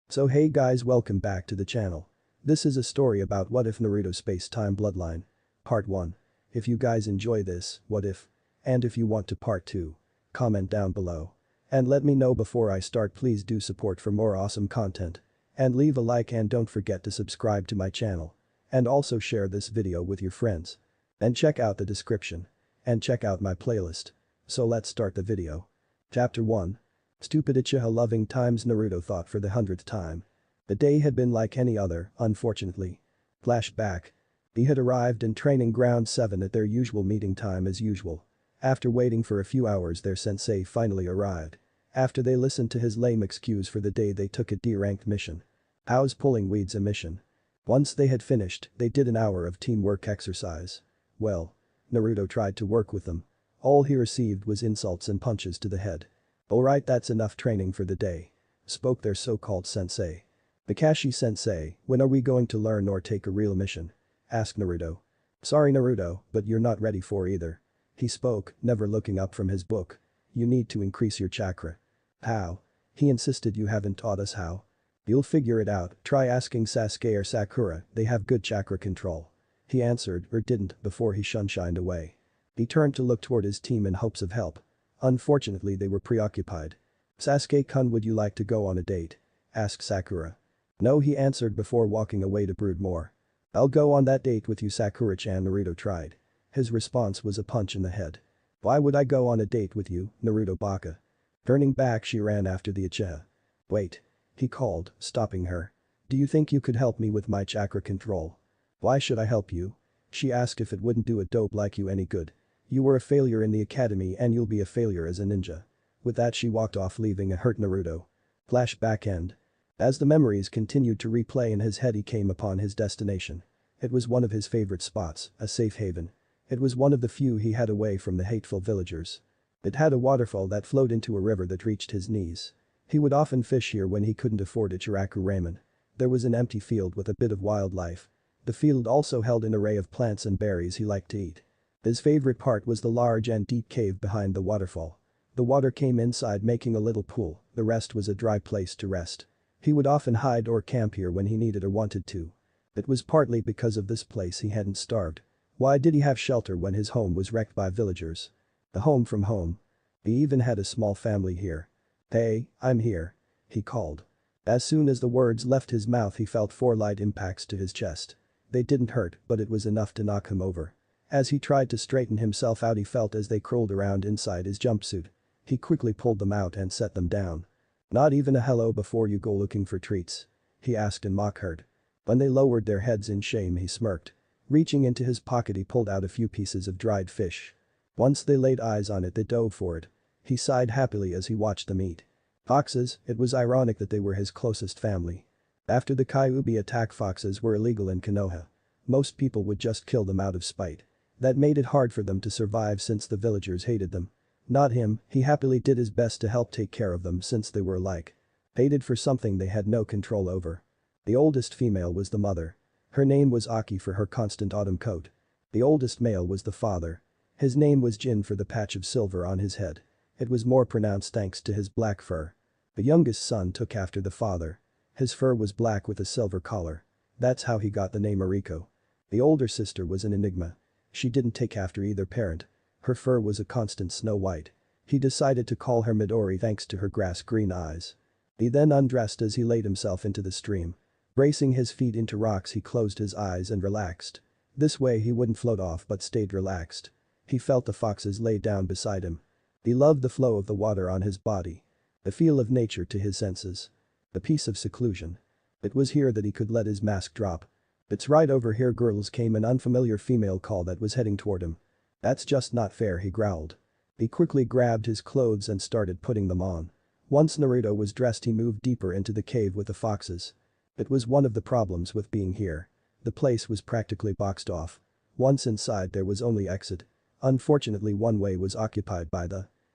So hey guys, welcome back to the channel. This is a story about What If Naruto Space Time Bloodline. Part 1. If you guys enjoy this, what if? And if you want to part 2. Comment down below. And let me know before I start. Please do support for more awesome content. And leave a like and don't forget to subscribe to my channel. And also share this video with your friends. And check out the description. And check out my playlist. So let's start the video. Chapter 1. Stupid Uchiha loving times Naruto thought for the 100th time. The day had been like any other, unfortunately. Flashback. He had arrived in training ground 7 at their usual meeting time as usual. After waiting for a few hours their sensei finally arrived. After they listened to his lame excuse for the day they took a D-ranked mission. How's pulling weeds a mission? Once they had finished, they did an hour of teamwork exercise. Well. Naruto tried to work with them. All he received was insults and punches to the head. Alright, that's enough training for the day. Spoke their so-called sensei. Kakashi-sensei, when are we going to learn or take a real mission? Asked Naruto. Sorry Naruto, but you're not ready for either. He spoke, never looking up from his book. You need to increase your chakra. How? He insisted. You haven't taught us how. You'll figure it out, try asking Sasuke or Sakura, they have good chakra control. He answered, or didn't, before he shined away. He turned to look toward his team in hopes of help. Unfortunately they were preoccupied. Sasuke-kun, would you like to go on a date? Asked Sakura. No, he answered before walking away to brood more. I'll go on that date with you, Sakura-chan. Naruto tried. His response was a punch in the head. Why would I go on a date with you, Naruto baka? Turning back she ran after the Uchiha. Wait. He called, stopping her. Do you think you could help me with my chakra control? Why should I help you? She asked if it wouldn't do a dope like you any good. You were a failure in the academy and you'll be a failure as a ninja. With that she walked off, leaving a hurt Naruto. Flashback end. As the memories continued to replay in his head he came upon his destination. It was one of his favorite spots, a safe haven. It was one of the few he had away from the hateful villagers. It had a waterfall that flowed into a river that reached his knees. He would often fish here when he couldn't afford Ichiraku ramen. There was an empty field with a bit of wildlife. The field also held an array of plants and berries he liked to eat. His favorite part was the large and deep cave behind the waterfall. The water came inside, making a little pool, the rest was a dry place to rest. He would often hide or camp here when he needed or wanted to. It was partly because of this place he hadn't starved. Why did he have shelter when his home was wrecked by villagers? The home from home. He even had a small family here. Hey, I'm here. He called. As soon as the words left his mouth he felt 4 light impacts to his chest. They didn't hurt, but it was enough to knock him over. As he tried to straighten himself out he felt as they crawled around inside his jumpsuit. He quickly pulled them out and set them down. Not even a hello before you go looking for treats? He asked in mock hurt. When they lowered their heads in shame he smirked. Reaching into his pocket he pulled out a few pieces of dried fish. Once they laid eyes on it they dove for it. He sighed happily as he watched them eat. Foxes, it was ironic that they were his closest family. After the Kyuubi attack foxes were illegal in Konoha. Most people would just kill them out of spite. That made it hard for them to survive since the villagers hated them. Not him, he happily did his best to help take care of them since they were alike. Hated for something they had no control over. The oldest female was the mother. Her name was Aki for her constant autumn coat. The oldest male was the father. His name was Jin for the patch of silver on his head. It was more pronounced thanks to his black fur. The youngest son took after the father. His fur was black with a silver collar. That's how he got the name Ariko. The older sister was an enigma. She didn't take after either parent. Her fur was a constant snow white. He decided to call her Midori thanks to her grass-green eyes. He then undressed as he laid himself into the stream. Bracing his feet into rocks he closed his eyes and relaxed. This way he wouldn't float off but stayed relaxed. He felt the foxes lay down beside him. He loved the flow of the water on his body. The feel of nature to his senses. The peace of seclusion. It was here that he could let his mask drop. It's right over here, girls, came an unfamiliar female call that was heading toward him. That's just not fair, he growled. He quickly grabbed his clothes and started putting them on. Once Naruto was dressed he moved deeper into the cave with the foxes. It was one of the problems with being here. The place was practically boxed off. Once inside there was only exit. Unfortunately one way was occupied by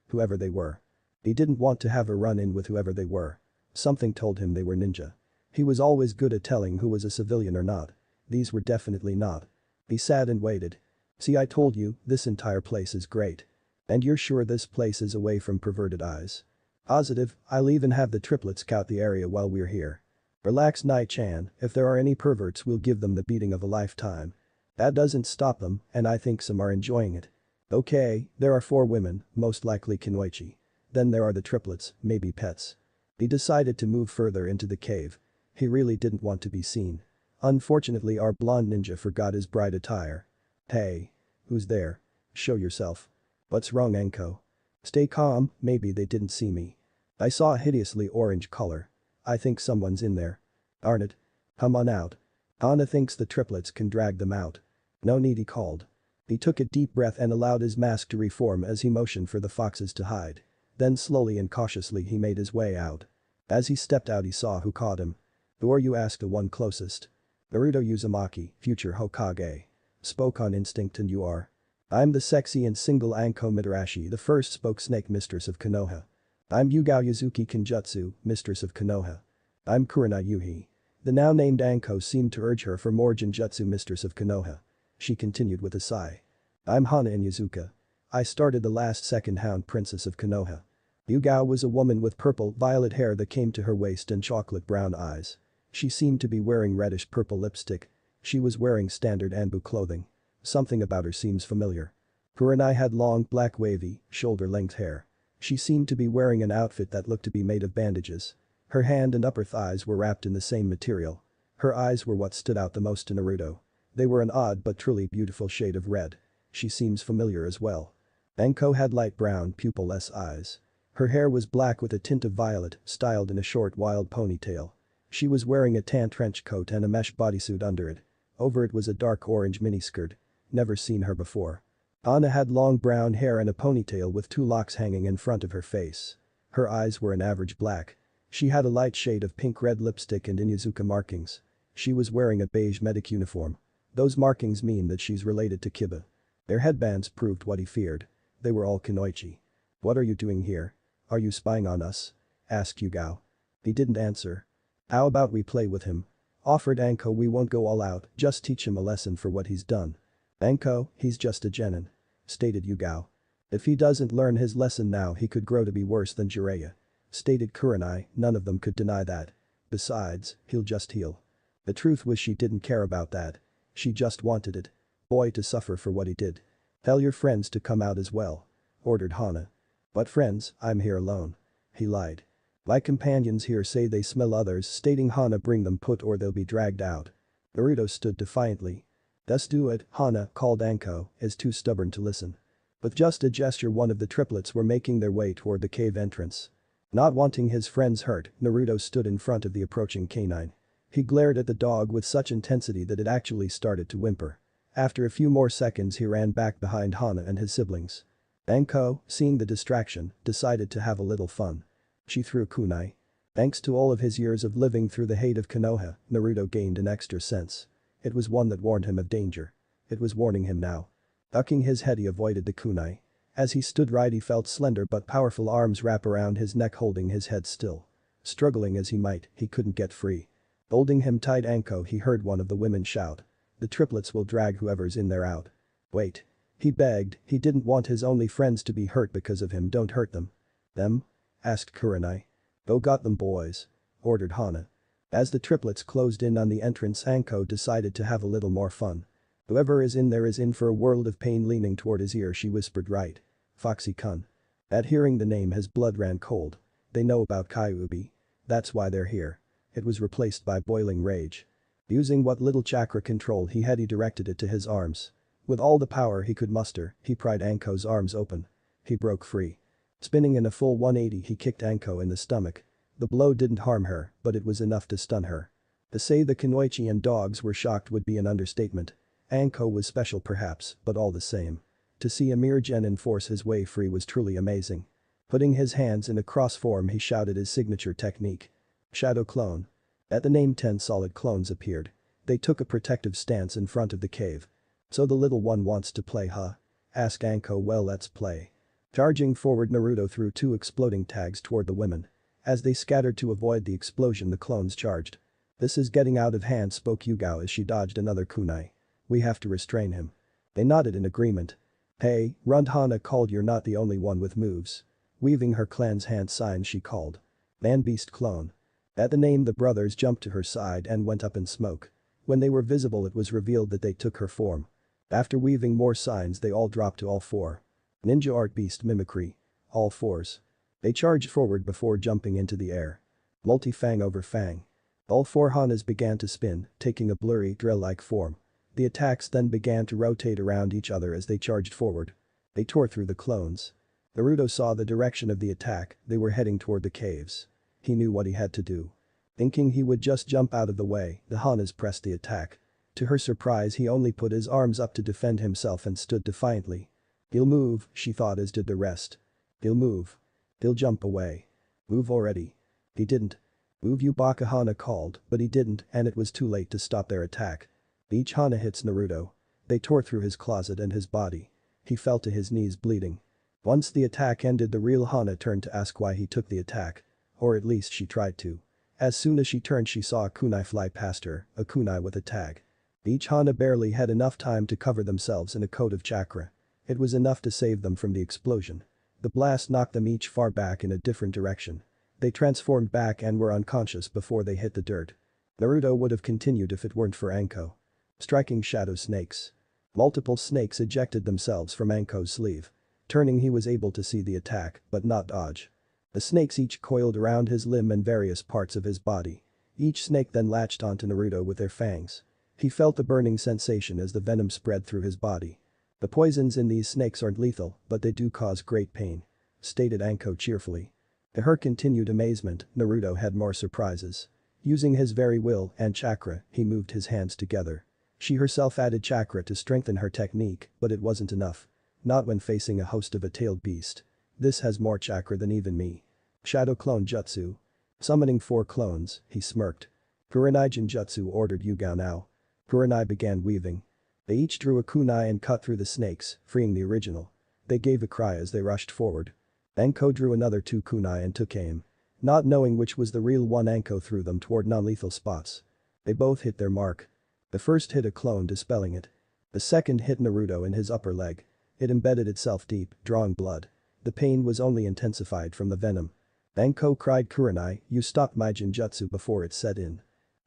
whoever they were. He didn't want to have a run-in with whoever they were. Something told him they were ninja. He was always good at telling who was a civilian or not. These were definitely not. He sat and waited. See, I told you, this entire place is great. And you're sure this place is away from perverted eyes? Positive, I'll even have the triplets scout the area while we're here. Relax Nai-chan, if there are any perverts we'll give them the beating of a lifetime. That doesn't stop them, and I think some are enjoying it. Okay, there are 4 women, most likely Kunoichi. Then there are the triplets, maybe pets. He decided to move further into the cave. He really didn't want to be seen. Unfortunately our blonde ninja forgot his bride attire. Hey. Who's there? Show yourself. What's wrong Enko? Stay calm, maybe they didn't see me. I saw a hideously orange color. I think someone's in there. Darn it. Come on out. Hana thinks the triplets can drag them out. No need, he called. He took a deep breath and allowed his mask to reform as he motioned for the foxes to hide. Then slowly and cautiously he made his way out. As he stepped out he saw who caught him. Who are you? Asked the one closest. Naruto Uzumaki, future Hokage. Spoke on instinct. And you are? I'm the sexy and single Anko Mitarashi, the first spoke Snake, mistress of Konoha. I'm Yugao Yuzuki Kenjutsu, mistress of Konoha. I'm Kurenai Yuhi. The now named Anko seemed to urge her for more Genjutsu, mistress of Konoha. She continued with a sigh. I'm Hana in Yuzuka. I started the last second hound princess of Konoha. Yugao was a woman with purple-violet hair that came to her waist and chocolate brown eyes. She seemed to be wearing reddish-purple lipstick. She was wearing standard Anbu clothing. Something about her seems familiar. Kurenai had long, black wavy, shoulder-length hair. She seemed to be wearing an outfit that looked to be made of bandages. Her hand and upper thighs were wrapped in the same material. Her eyes were what stood out the most to Naruto. They were an odd but truly beautiful shade of red. She seems familiar as well. Anko had light brown, pupil-less eyes. Her hair was black with a tint of violet, styled in a short wild ponytail. She was wearing a tan trench coat and a mesh bodysuit under it. Over it was a dark orange miniskirt. Never seen her before. Anna had long brown hair and a ponytail with 2 locks hanging in front of her face. Her eyes were an average black. She had a light shade of pink-red lipstick and Inuzuka markings. She was wearing a beige medic uniform. Those markings mean that she's related to Kiba. Their headbands proved what he feared. They were all Kunoichi. What are you doing here? Are you spying on us? Asked Yugao. He didn't answer. How about we play with him? Offered Anko. We won't go all out, just teach him a lesson for what he's done. Anko, he's just a genin. Stated Yugao. If he doesn't learn his lesson now he could grow to be worse than Jiraiya. Stated Kurenai. None of them could deny that. Besides, he'll just heal. The truth was she didn't care about that. She just wanted it. Boy to suffer for what he did. Tell your friends to come out as well. Ordered Hana. But friends, I'm here alone. He lied. My companions here say they smell others, stating Hana bring them put or they'll be dragged out. Naruto stood defiantly. Let's do it, Hana, called Anko, is too stubborn to listen. With just a gesture one of the triplets were making their way toward the cave entrance. Not wanting his friends hurt, Naruto stood in front of the approaching canine. He glared at the dog with such intensity that it actually started to whimper. After a few more seconds he ran back behind Hana and his siblings. Anko, seeing the distraction, decided to have a little fun. She threw kunai. Thanks to all of his years of living through the hate of Konoha, Naruto gained an extra sense. It was one that warned him of danger. It was warning him now. Ducking his head he avoided the kunai. As he stood right he felt slender but powerful arms wrap around his neck holding his head still. Struggling as he might, he couldn't get free. Holding him tight Anko he heard one of the women shout. The triplets will drag whoever's in there out. Wait. He begged, he didn't want his only friends to be hurt because of him. Don't hurt them. Them? Asked Kurenai. Go got them boys. Ordered Hana. As the triplets closed in on the entrance Anko decided to have a little more fun. Whoever is in there is in for a world of pain. Leaning toward his ear she whispered, right. Foxy-kun. At hearing the name his blood ran cold. They know about Kyuubi. That's why they're here. It was replaced by boiling rage. Using what little chakra control he had he directed it to his arms. With all the power he could muster, he pried Anko's arms open. He broke free. Spinning in a full 180 he kicked Anko in the stomach. The blow didn't harm her, but it was enough to stun her. To say the Kunoichi and dogs were shocked would be an understatement. Anko was special perhaps, but all the same. To see a mere genin force his way free was truly amazing. Putting his hands in a cross form he shouted his signature technique. Shadow clone. At the name 10 solid clones appeared. They took a protective stance in front of the cave. So the little one wants to play, huh? Asked Anko. Well, let's play. Charging forward Naruto threw 2 exploding tags toward the women. As they scattered to avoid the explosion the clones charged. This is getting out of hand, spoke Yugao as she dodged another kunai. We have to restrain him. They nodded in agreement. Hey, run, Hana called. You're not the only one with moves. Weaving her clan's hand signs she called. Man beast clone. At the name the brothers jumped to her side and went up in smoke. When they were visible it was revealed that they took her form. After weaving more signs they all dropped to all four. Ninja art beast mimicry. All fours. They charged forward before jumping into the air. Multi-fang over fang. All four Hanas began to spin, taking a blurry drill-like form. The attacks then began to rotate around each other as they charged forward. They tore through the clones. Naruto saw the direction of the attack, they were heading toward the caves. He knew what he had to do. Thinking he would just jump out of the way, the Hanas pressed the attack. To her surprise he only put his arms up to defend himself and stood defiantly. He'll move, she thought, as did the rest. He'll move. He'll jump away. Move already. He didn't. Move, you Baka, Hana called, but he didn't and it was too late to stop their attack. Each Hana hits Naruto. They tore through his closet and his body. He fell to his knees bleeding. Once the attack ended the real Hana turned to ask why he took the attack. Or at least she tried to. As soon as she turned she saw a kunai fly past her, a kunai with a tag. Each Hana barely had enough time to cover themselves in a coat of chakra. It was enough to save them from the explosion. The blast knocked them each far back in a different direction. They transformed back and were unconscious before they hit the dirt. Naruto would have continued if it weren't for Anko. Striking shadow snakes. Multiple snakes ejected themselves from Anko's sleeve. Turning he was able to see the attack, but not dodge. The snakes each coiled around his limb and various parts of his body. Each snake then latched onto Naruto with their fangs. He felt the burning sensation as the venom spread through his body. The poisons in these snakes aren't lethal, but they do cause great pain. Stated Anko cheerfully. To her continued amazement, Naruto had more surprises. Using his very will and chakra, he moved his hands together. She herself added chakra to strengthen her technique, but it wasn't enough. Not when facing a host of a tailed beast. This has more chakra than even me. Shadow clone jutsu. Summoning 4 clones, he smirked. Kurenai Jinjutsu ordered Yugao now. Kurenai began weaving. They each drew a kunai and cut through the snakes, freeing the original. They gave a cry as they rushed forward. Anko drew another 2 kunai and took aim. Not knowing which was the real one, Anko threw them toward non-lethal spots. They both hit their mark. The first hit a clone, dispelling it. The second hit Naruto in his upper leg. It embedded itself deep, drawing blood. The pain was only intensified from the venom. Anko cried, Kurenai, you stopped my Jinjutsu before it set in.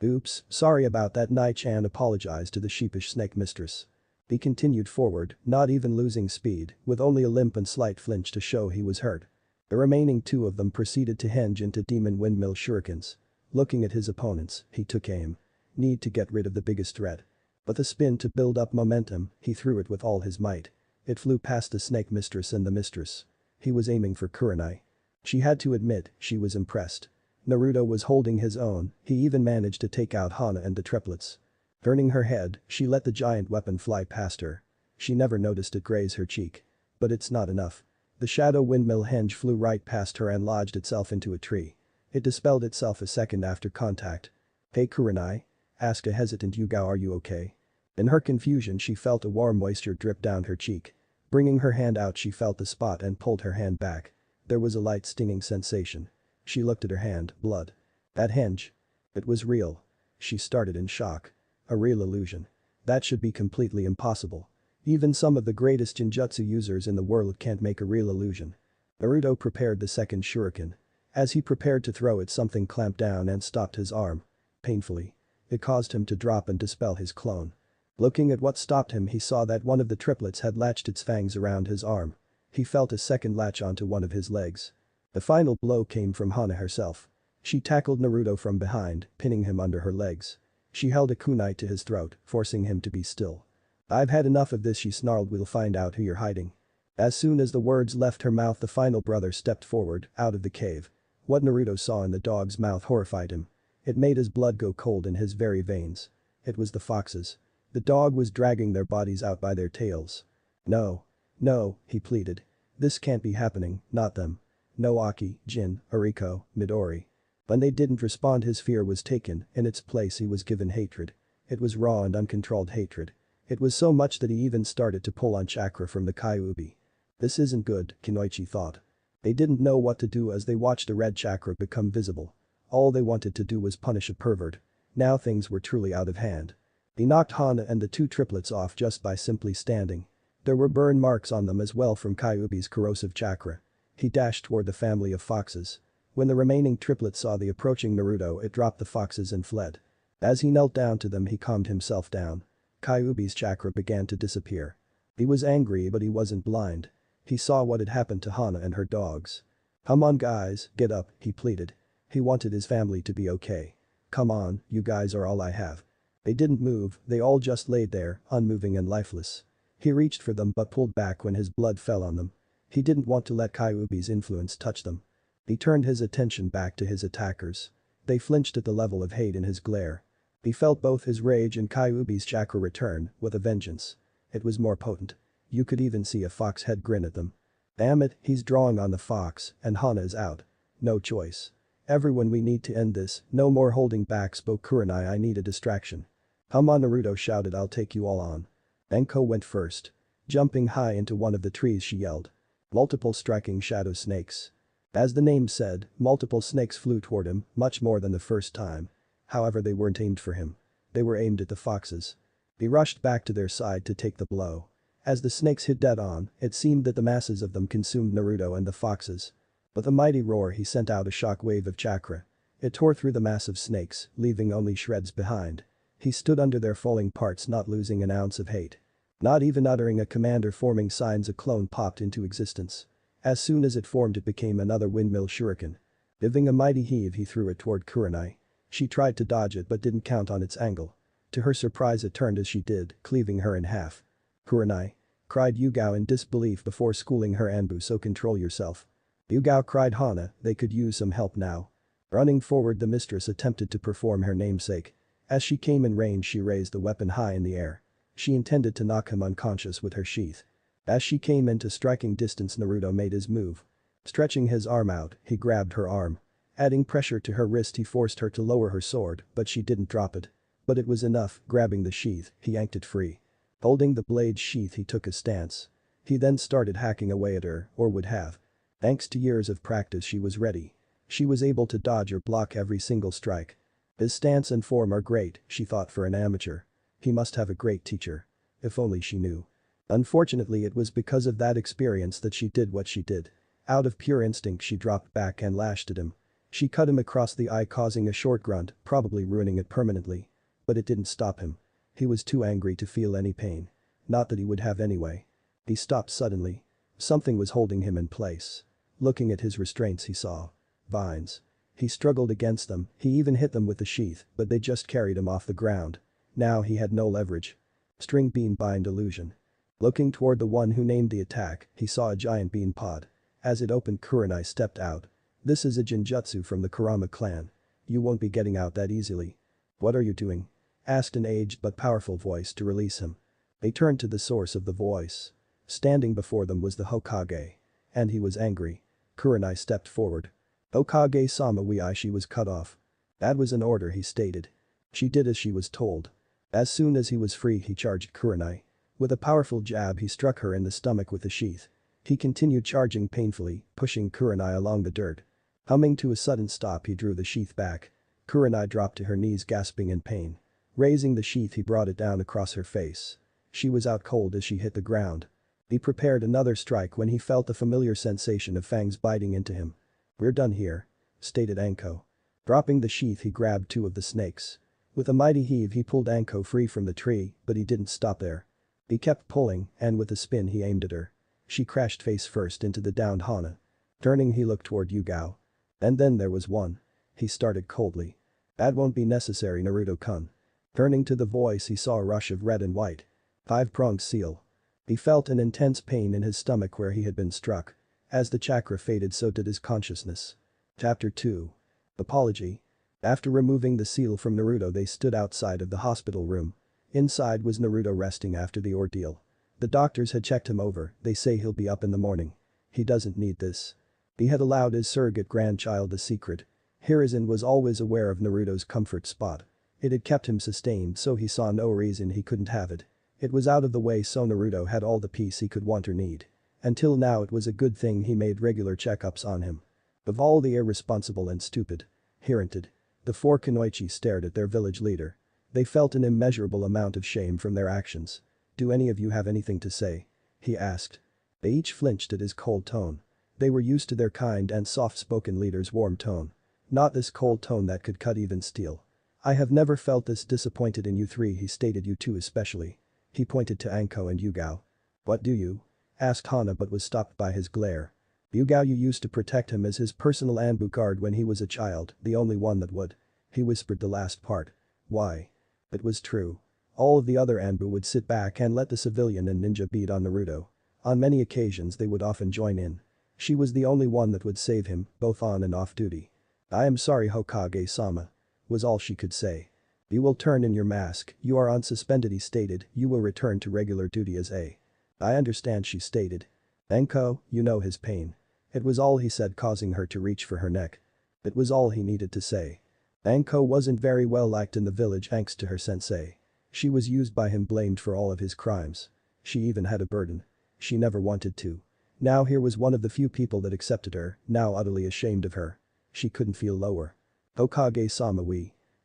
Oops, sorry about that. Nai-chan apologized to the sheepish snake mistress. He continued forward, not even losing speed, with only a limp and slight flinch to show he was hurt. The remaining 2 of them proceeded to hinge into demon windmill shurikens. Looking at his opponents, he took aim. Need to get rid of the biggest threat. But the spin to build up momentum, he threw it with all his might. It flew past the snake mistress and the mistress. He was aiming for Kurenai. She had to admit, she was impressed. Naruto was holding his own, he even managed to take out Hana and the triplets. Turning her head, she let the giant weapon fly past her. She never noticed it graze her cheek. But it's not enough. The shadow windmill hinge flew right past her and lodged itself into a tree. It dispelled itself a second after contact. Hey Kurenai? Asked a hesitant Yugao, are you okay? In her confusion she felt a warm moisture drip down her cheek. Bringing her hand out she felt the spot and pulled her hand back. There was a light stinging sensation. She looked at her hand, blood. That hinge. It was real. She started in shock. A real illusion. That should be completely impossible. Even some of the greatest Jinjutsu users in the world can't make a real illusion. Naruto prepared the second shuriken. As he prepared to throw it, something clamped down and stopped his arm. Painfully. It caused him to drop and dispel his clone. Looking at what stopped him, he saw that one of the triplets had latched its fangs around his arm. He felt a second latch onto one of his legs. The final blow came from Hana herself. She tackled Naruto from behind, pinning him under her legs. She held a kunai to his throat, forcing him to be still. I've had enough of this, she snarled, we'll find out who you're hiding. As soon as the words left her mouth, the final brother stepped forward, out of the cave. What Naruto saw in the dog's mouth horrified him. It made his blood go cold in his very veins. It was the foxes. The dog was dragging their bodies out by their tails. No. No, he pleaded. This can't be happening, not them. No Aki, Jin, Oriko, Midori. When they didn't respond, his fear was taken, in its place he was given hatred. It was raw and uncontrolled hatred. It was so much that he even started to pull on chakra from the Kyuubi. This isn't good, Kunoichi thought. They didn't know what to do as they watched the red chakra become visible. All they wanted to do was punish a pervert. Now things were truly out of hand. He knocked Hana and the 2 triplets off just by simply standing. There were burn marks on them as well from Kyuubi's corrosive chakra. He dashed toward the family of foxes. When the remaining triplet saw the approaching Naruto, it dropped the foxes and fled. As he knelt down to them, he calmed himself down. Kyuubi's chakra began to disappear. He was angry, but he wasn't blind. He saw what had happened to Hana and her dogs. "Come on guys, get up," he pleaded. He wanted his family to be okay. "Come on, you guys are all I have." They didn't move, they all just laid there, unmoving and lifeless. He reached for them but pulled back when his blood fell on them. He didn't want to let Kyuubi's influence touch them. He turned his attention back to his attackers. They flinched at the level of hate in his glare. He felt both his rage and Kyuubi's chakra return, with a vengeance. It was more potent. You could even see a fox head grin at them. "Damn it, he's drawing on the fox, and Hana is out. No choice. Everyone, we need to end this, no more holding back," spoke Kurenai. "I need a distraction." "Come on," Naruto shouted, "I'll take you all on." Enko went first. Jumping high into one of the trees, she yelled. Multiple striking shadow snakes. As the name said, multiple snakes flew toward him, much more than the first time. However, they weren't aimed for him. They were aimed at the foxes. He rushed back to their side to take the blow. As the snakes hit dead on, it seemed that the masses of them consumed Naruto and the foxes. With a mighty roar, he sent out a shock wave of chakra. It tore through the mass of snakes, leaving only shreds behind. He stood under their falling parts, not losing an ounce of hate. Not even uttering a command or forming signs, a clone popped into existence. As soon as it formed, it became another windmill shuriken. Giving a mighty heave, he threw it toward Kurenai. She tried to dodge it but didn't count on its angle. To her surprise, it turned as she did, cleaving her in half. "Kurenai!" cried Yugao in disbelief before schooling her Anbu, "So control yourself." "Yugao," cried Hana, "they could use some help now." Running forward, the mistress attempted to perform her namesake. As she came in range, she raised the weapon high in the air. She intended to knock him unconscious with her sheath. As she came into striking distance, Naruto made his move. Stretching his arm out, he grabbed her arm. Adding pressure to her wrist, he forced her to lower her sword, but she didn't drop it. But it was enough. Grabbing the sheath, he yanked it free. Holding the blade's sheath, he took a stance. He then started hacking away at her, or would have. Thanks to years of practice, she was ready. She was able to dodge or block every single strike. His stance and form are great, she thought, for an amateur. He must have a great teacher. If only she knew. Unfortunately, it was because of that experience that she did what she did. Out of pure instinct, she dropped back and lashed at him. She cut him across the eye, causing a short grunt, probably ruining it permanently. But it didn't stop him. He was too angry to feel any pain. Not that he would have anyway. He stopped suddenly. Something was holding him in place. Looking at his restraints, he saw vines. He struggled against them, he even hit them with the sheath, but they just carried him off the ground. Now he had no leverage. String bean bind illusion. Looking toward the one who named the attack, he saw a giant bean pod. As it opened, Kurenai stepped out. "This is a genjutsu from the Kurama clan. You won't be getting out that easily." "What are you doing?" asked an aged but powerful voice to release him. They turned to the source of the voice. Standing before them was the Hokage. And he was angry. Kurenai stepped forward. "Hokage-sama, she was cut off." "That was an order," he stated. She did as she was told. As soon as he was free, he charged Kurenai. With a powerful jab, he struck her in the stomach with the sheath. He continued charging painfully, pushing Kurenai along the dirt. Humming to a sudden stop, he drew the sheath back. Kurenai dropped to her knees, gasping in pain. Raising the sheath, he brought it down across her face. She was out cold as she hit the ground. He prepared another strike when he felt the familiar sensation of fangs biting into him. "We're done here," stated Anko. Dropping the sheath, he grabbed two of the snakes. With a mighty heave, he pulled Anko free from the tree, but he didn't stop there. He kept pulling, and with a spin he aimed at her. She crashed face first into the downed Hana. Turning, he looked toward Yugao. And then there was one. He started coldly. "That won't be necessary, Naruto-kun." Turning to the voice, he saw a rush of red and white. Five-pronged seal. He felt an intense pain in his stomach where he had been struck. As the chakra faded, so did his consciousness. Chapter 2. Apology. After removing the seal from Naruto, they stood outside of the hospital room. Inside was Naruto resting after the ordeal. The doctors had checked him over, they say he'll be up in the morning. He doesn't need this. He had allowed his surrogate grandchild a secret. Hiruzen was always aware of Naruto's comfort spot. It had kept him sustained, so he saw no reason he couldn't have it. It was out of the way, so Naruto had all the peace he could want or need. Until now, it was a good thing he made regular checkups on him. Of all the irresponsible and stupid. He ranted. The four Kunoichi stared at their village leader. They felt an immeasurable amount of shame from their actions. "Do any of you have anything to say?" he asked. They each flinched at his cold tone. They were used to their kind and soft-spoken leader's warm tone. Not this cold tone that could cut even steel. I have never felt this disappointed in you three, he stated, you two especially. He pointed to Anko and Yugao. What do you? Asked Hana but was stopped by his glare. Yugao, you used to protect him as his personal Anbu guard when he was a child, the only one that would. He whispered the last part. Why? It was true. All of the other Anbu would sit back and let the civilian and ninja beat on Naruto. On many occasions they would often join in. She was the only one that would save him, both on and off duty. I am sorry, Hokage-sama, was all she could say. You will turn in your mask, you are unsuspended, he stated, you will return to regular duty as a. I understand, she stated. Anko, you know his pain. It was all he said, causing her to reach for her neck. It was all he needed to say. Anko wasn't very well liked in the village thanks to her sensei. She was used by him, blamed for all of his crimes. She even had a burden. She never wanted to. Now here was one of the few people that accepted her, now utterly ashamed of her. She couldn't feel lower. Hokage-sama,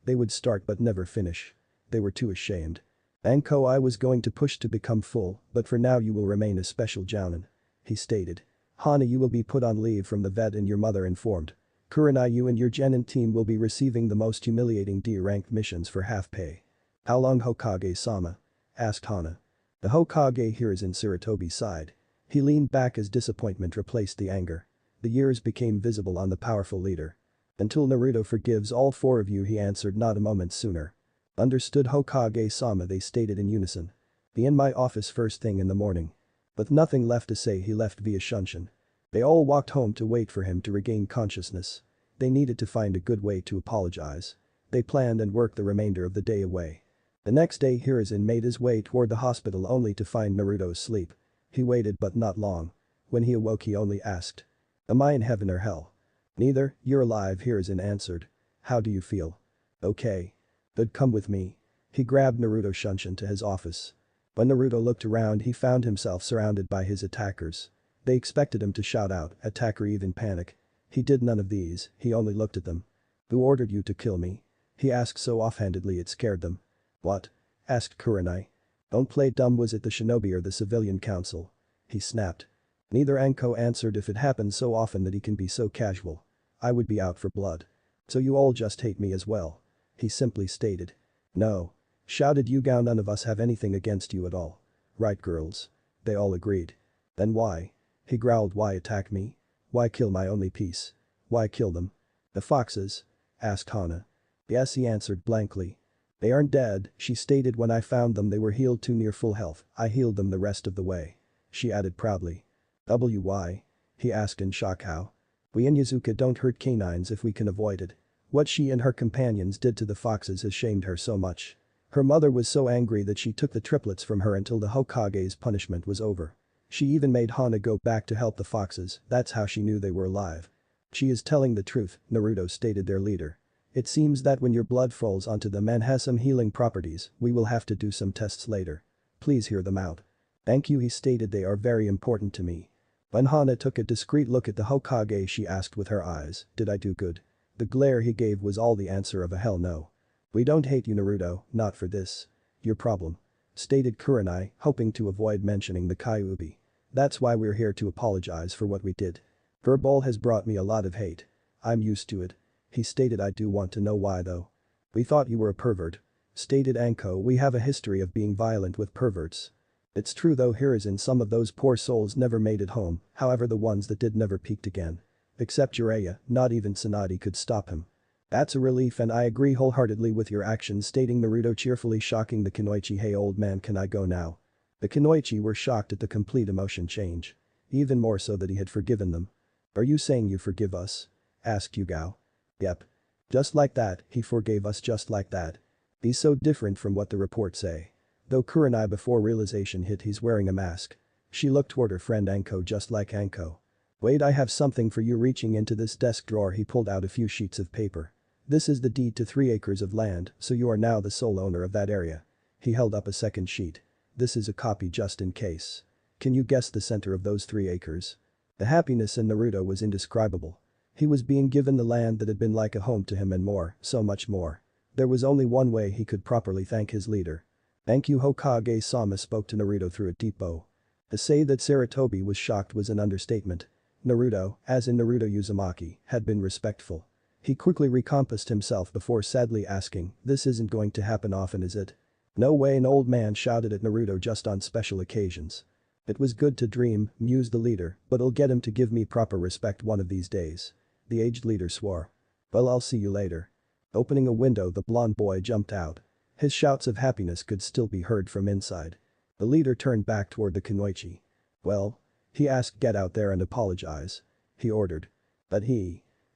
they would start but never finish. They were too ashamed. Anko, I was going to push to become full, but for now you will remain a special jounin, he stated. Hana, you will be put on leave from the vet and your mother informed. Kurenai, you and your genin team will be receiving the most humiliating D-rank missions for half pay. How long, Hokage-sama? Asked Hana. The Hokage here is in Sarutobi's side. He leaned back as disappointment replaced the anger. The years became visible on the powerful leader. Until Naruto forgives all four of you, he answered, not a moment sooner. Understood, Hokage-sama, they stated in unison. Be in my office first thing in the morning. With nothing left to say, he left via Shunshin. They all walked home to wait for him to regain consciousness. They needed to find a good way to apologize. They planned and worked the remainder of the day away. The next day, Hiruzen made his way toward the hospital only to find Naruto asleep. He waited but not long. When he awoke, he only asked. Am I in heaven or hell? Neither, you're alive, Hiruzen answered. How do you feel? Okay. Good, come with me. He grabbed Naruto Shunshin to his office. When Naruto looked around, he found himself surrounded by his attackers. They expected him to shout out, attack, or even panic. He did none of these, he only looked at them. Who ordered you to kill me? He asked so offhandedly it scared them. What? Asked Kurenai. Don't play dumb, was it the shinobi or the civilian council? He snapped. Neither, Anko answered, if it happens so often that he can be so casual. I would be out for blood. So you all just hate me as well? He simply stated. No. Shouted Yugao, none of us have anything against you at all. Right, girls? They all agreed. Then why? He growled, why attack me? Why kill my only piece? Why kill them? The foxes? Asked Hana. Yes, he answered blankly. They aren't dead, she stated, when I found them they were healed to near full health, I healed them the rest of the way. She added proudly. Why? He asked in shock. How? We in Yazuka don't hurt canines if we can avoid it. What she and her companions did to the foxes has shamed her so much. Her mother was so angry that she took the triplets from her until the Hokage's punishment was over. She even made Hana go back to help the foxes, that's how she knew they were alive. She is telling the truth, Naruto stated, their leader. It seems that when your blood falls onto them and has some healing properties, we will have to do some tests later. Please hear them out. Thank you, he stated, they are very important to me. When Hana took a discreet look at the Hokage, she asked with her eyes, did I do good? The glare he gave was all the answer of a hell no. We don't hate you, Naruto, not for this. Your problem. Stated Kurenai, hoping to avoid mentioning the Kyuubi. That's why we're here to apologize for what we did. Verbal has brought me a lot of hate. I'm used to it. He stated, I do want to know why though. We thought you were a pervert. Stated Anko, we have a history of being violent with perverts. It's true though, Hiruzen, some of those poor souls never made it home, however the ones that did never peaked again. Except Jiraiya, not even Tsunade could stop him. That's a relief and I agree wholeheartedly with your actions, stating Naruto cheerfully, shocking the Kunoichi. Hey old man, can I go now? The Kunoichi were shocked at the complete emotion change. Even more so that he had forgiven them. Are you saying you forgive us? Asked Yugao. Yep. Just like that, he forgave us just like that. He's so different from what the reports say. Though Kurenai, before realization hit, he's wearing a mask. She looked toward her friend Anko, just like Anko. Wait, I have something for you. Reaching into this desk drawer, he pulled out a few sheets of paper. This is the deed to 3 acres of land, so you are now the sole owner of that area. He held up a second sheet. This is a copy just in case. Can you guess the center of those 3 acres? The happiness in Naruto was indescribable. He was being given the land that had been like a home to him and more, so much more. There was only one way he could properly thank his leader. Thank you, Hokage-sama, spoke to Naruto through a deep bow. To say that Sarutobi was shocked was an understatement. Naruto, as in Naruto Uzumaki, had been respectful. He quickly recomposed himself before sadly asking, "This isn't going to happen often, is it?" "No way," an old man shouted at Naruto, "just on special occasions." "It was good to dream," mused the leader, "but I'll get him to give me proper respect one of these days." The aged leader swore. "Well, I'll see you later." Opening a window, the blonde boy jumped out. His shouts of happiness could still be heard from inside. The leader turned back toward the kunoichi. "Well?" he asked. "Get out there and apologize," he ordered. But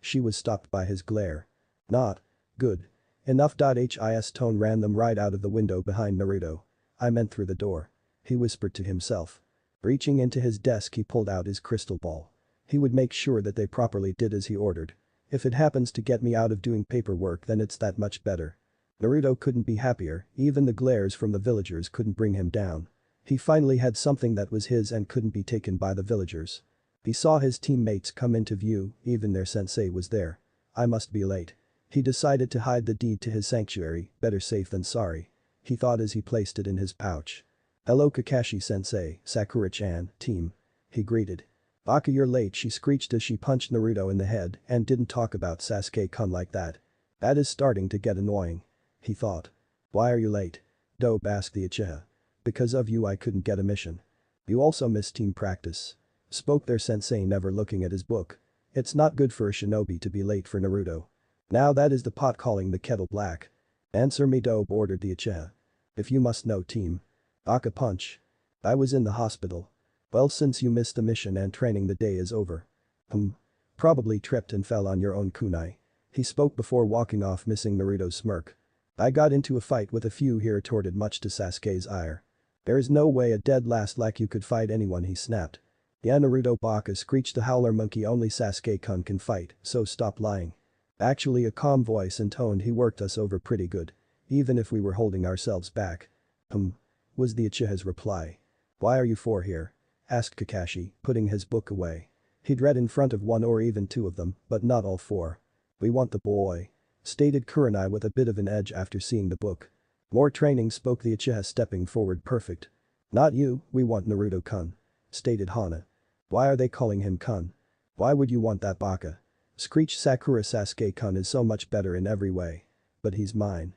she was stopped by his glare. "Not good enough." His tone ran them right out of the window behind Naruto. "I meant through the door," he whispered to himself. Reaching into his desk, he pulled out his crystal ball. He would make sure that they properly did as he ordered. "If it happens to get me out of doing paperwork, then it's that much better." Naruto couldn't be happier, even the glares from the villagers couldn't bring him down. He finally had something that was his and couldn't be taken by the villagers. He saw his teammates come into view, even their sensei was there. "I must be late." He decided to hide the deed to his sanctuary, better safe than sorry, he thought as he placed it in his pouch. "Hello Kakashi-sensei, Sakura-chan, team," he greeted. "Baka, you're late," she screeched as she punched Naruto in the head, "and didn't talk about Sasuke-kun like that. That is starting to get annoying," he thought. "Why are you late?" Dobe asked the Uchiha. "Because of you I couldn't get a mission." "You also missed team practice," spoke their sensei, never looking at his book. "It's not good for a shinobi to be late for Naruto." "Now that is the pot calling the kettle black." "Answer me," Dobe ordered the Uchiha. "If you must know, team." "Baka punch." "I was in the hospital." "Well, since you missed the mission and training, the day is over." Probably tripped and fell on your own kunai." He spoke before walking off, missing Naruto's smirk. "I got into a fight with a few here," retorted, much to Sasuke's ire. "There is no way a dead last like you could fight anyone," he snapped. "Yeah, Naruto," Baka screeched, "the howler monkey, only Sasuke-kun can fight, so stop lying." Actually, a calm voice and tone, "He worked us over pretty good. Even if we were holding ourselves back." Was the Uchiha's reply. "Why are you four here?" asked Kakashi, putting his book away. He'd read in front of one or even two of them, but not all four. "We want the boy," stated Kurenai with a bit of an edge after seeing the book. "More training," spoke the Uchiha, stepping forward. "Perfect." "Not you, we want Naruto-kun," stated Hana. "Why are they calling him kun? Why would you want that, Baka?" screeched Sakura. "Sasuke-kun is so much better in every way. But he's mine."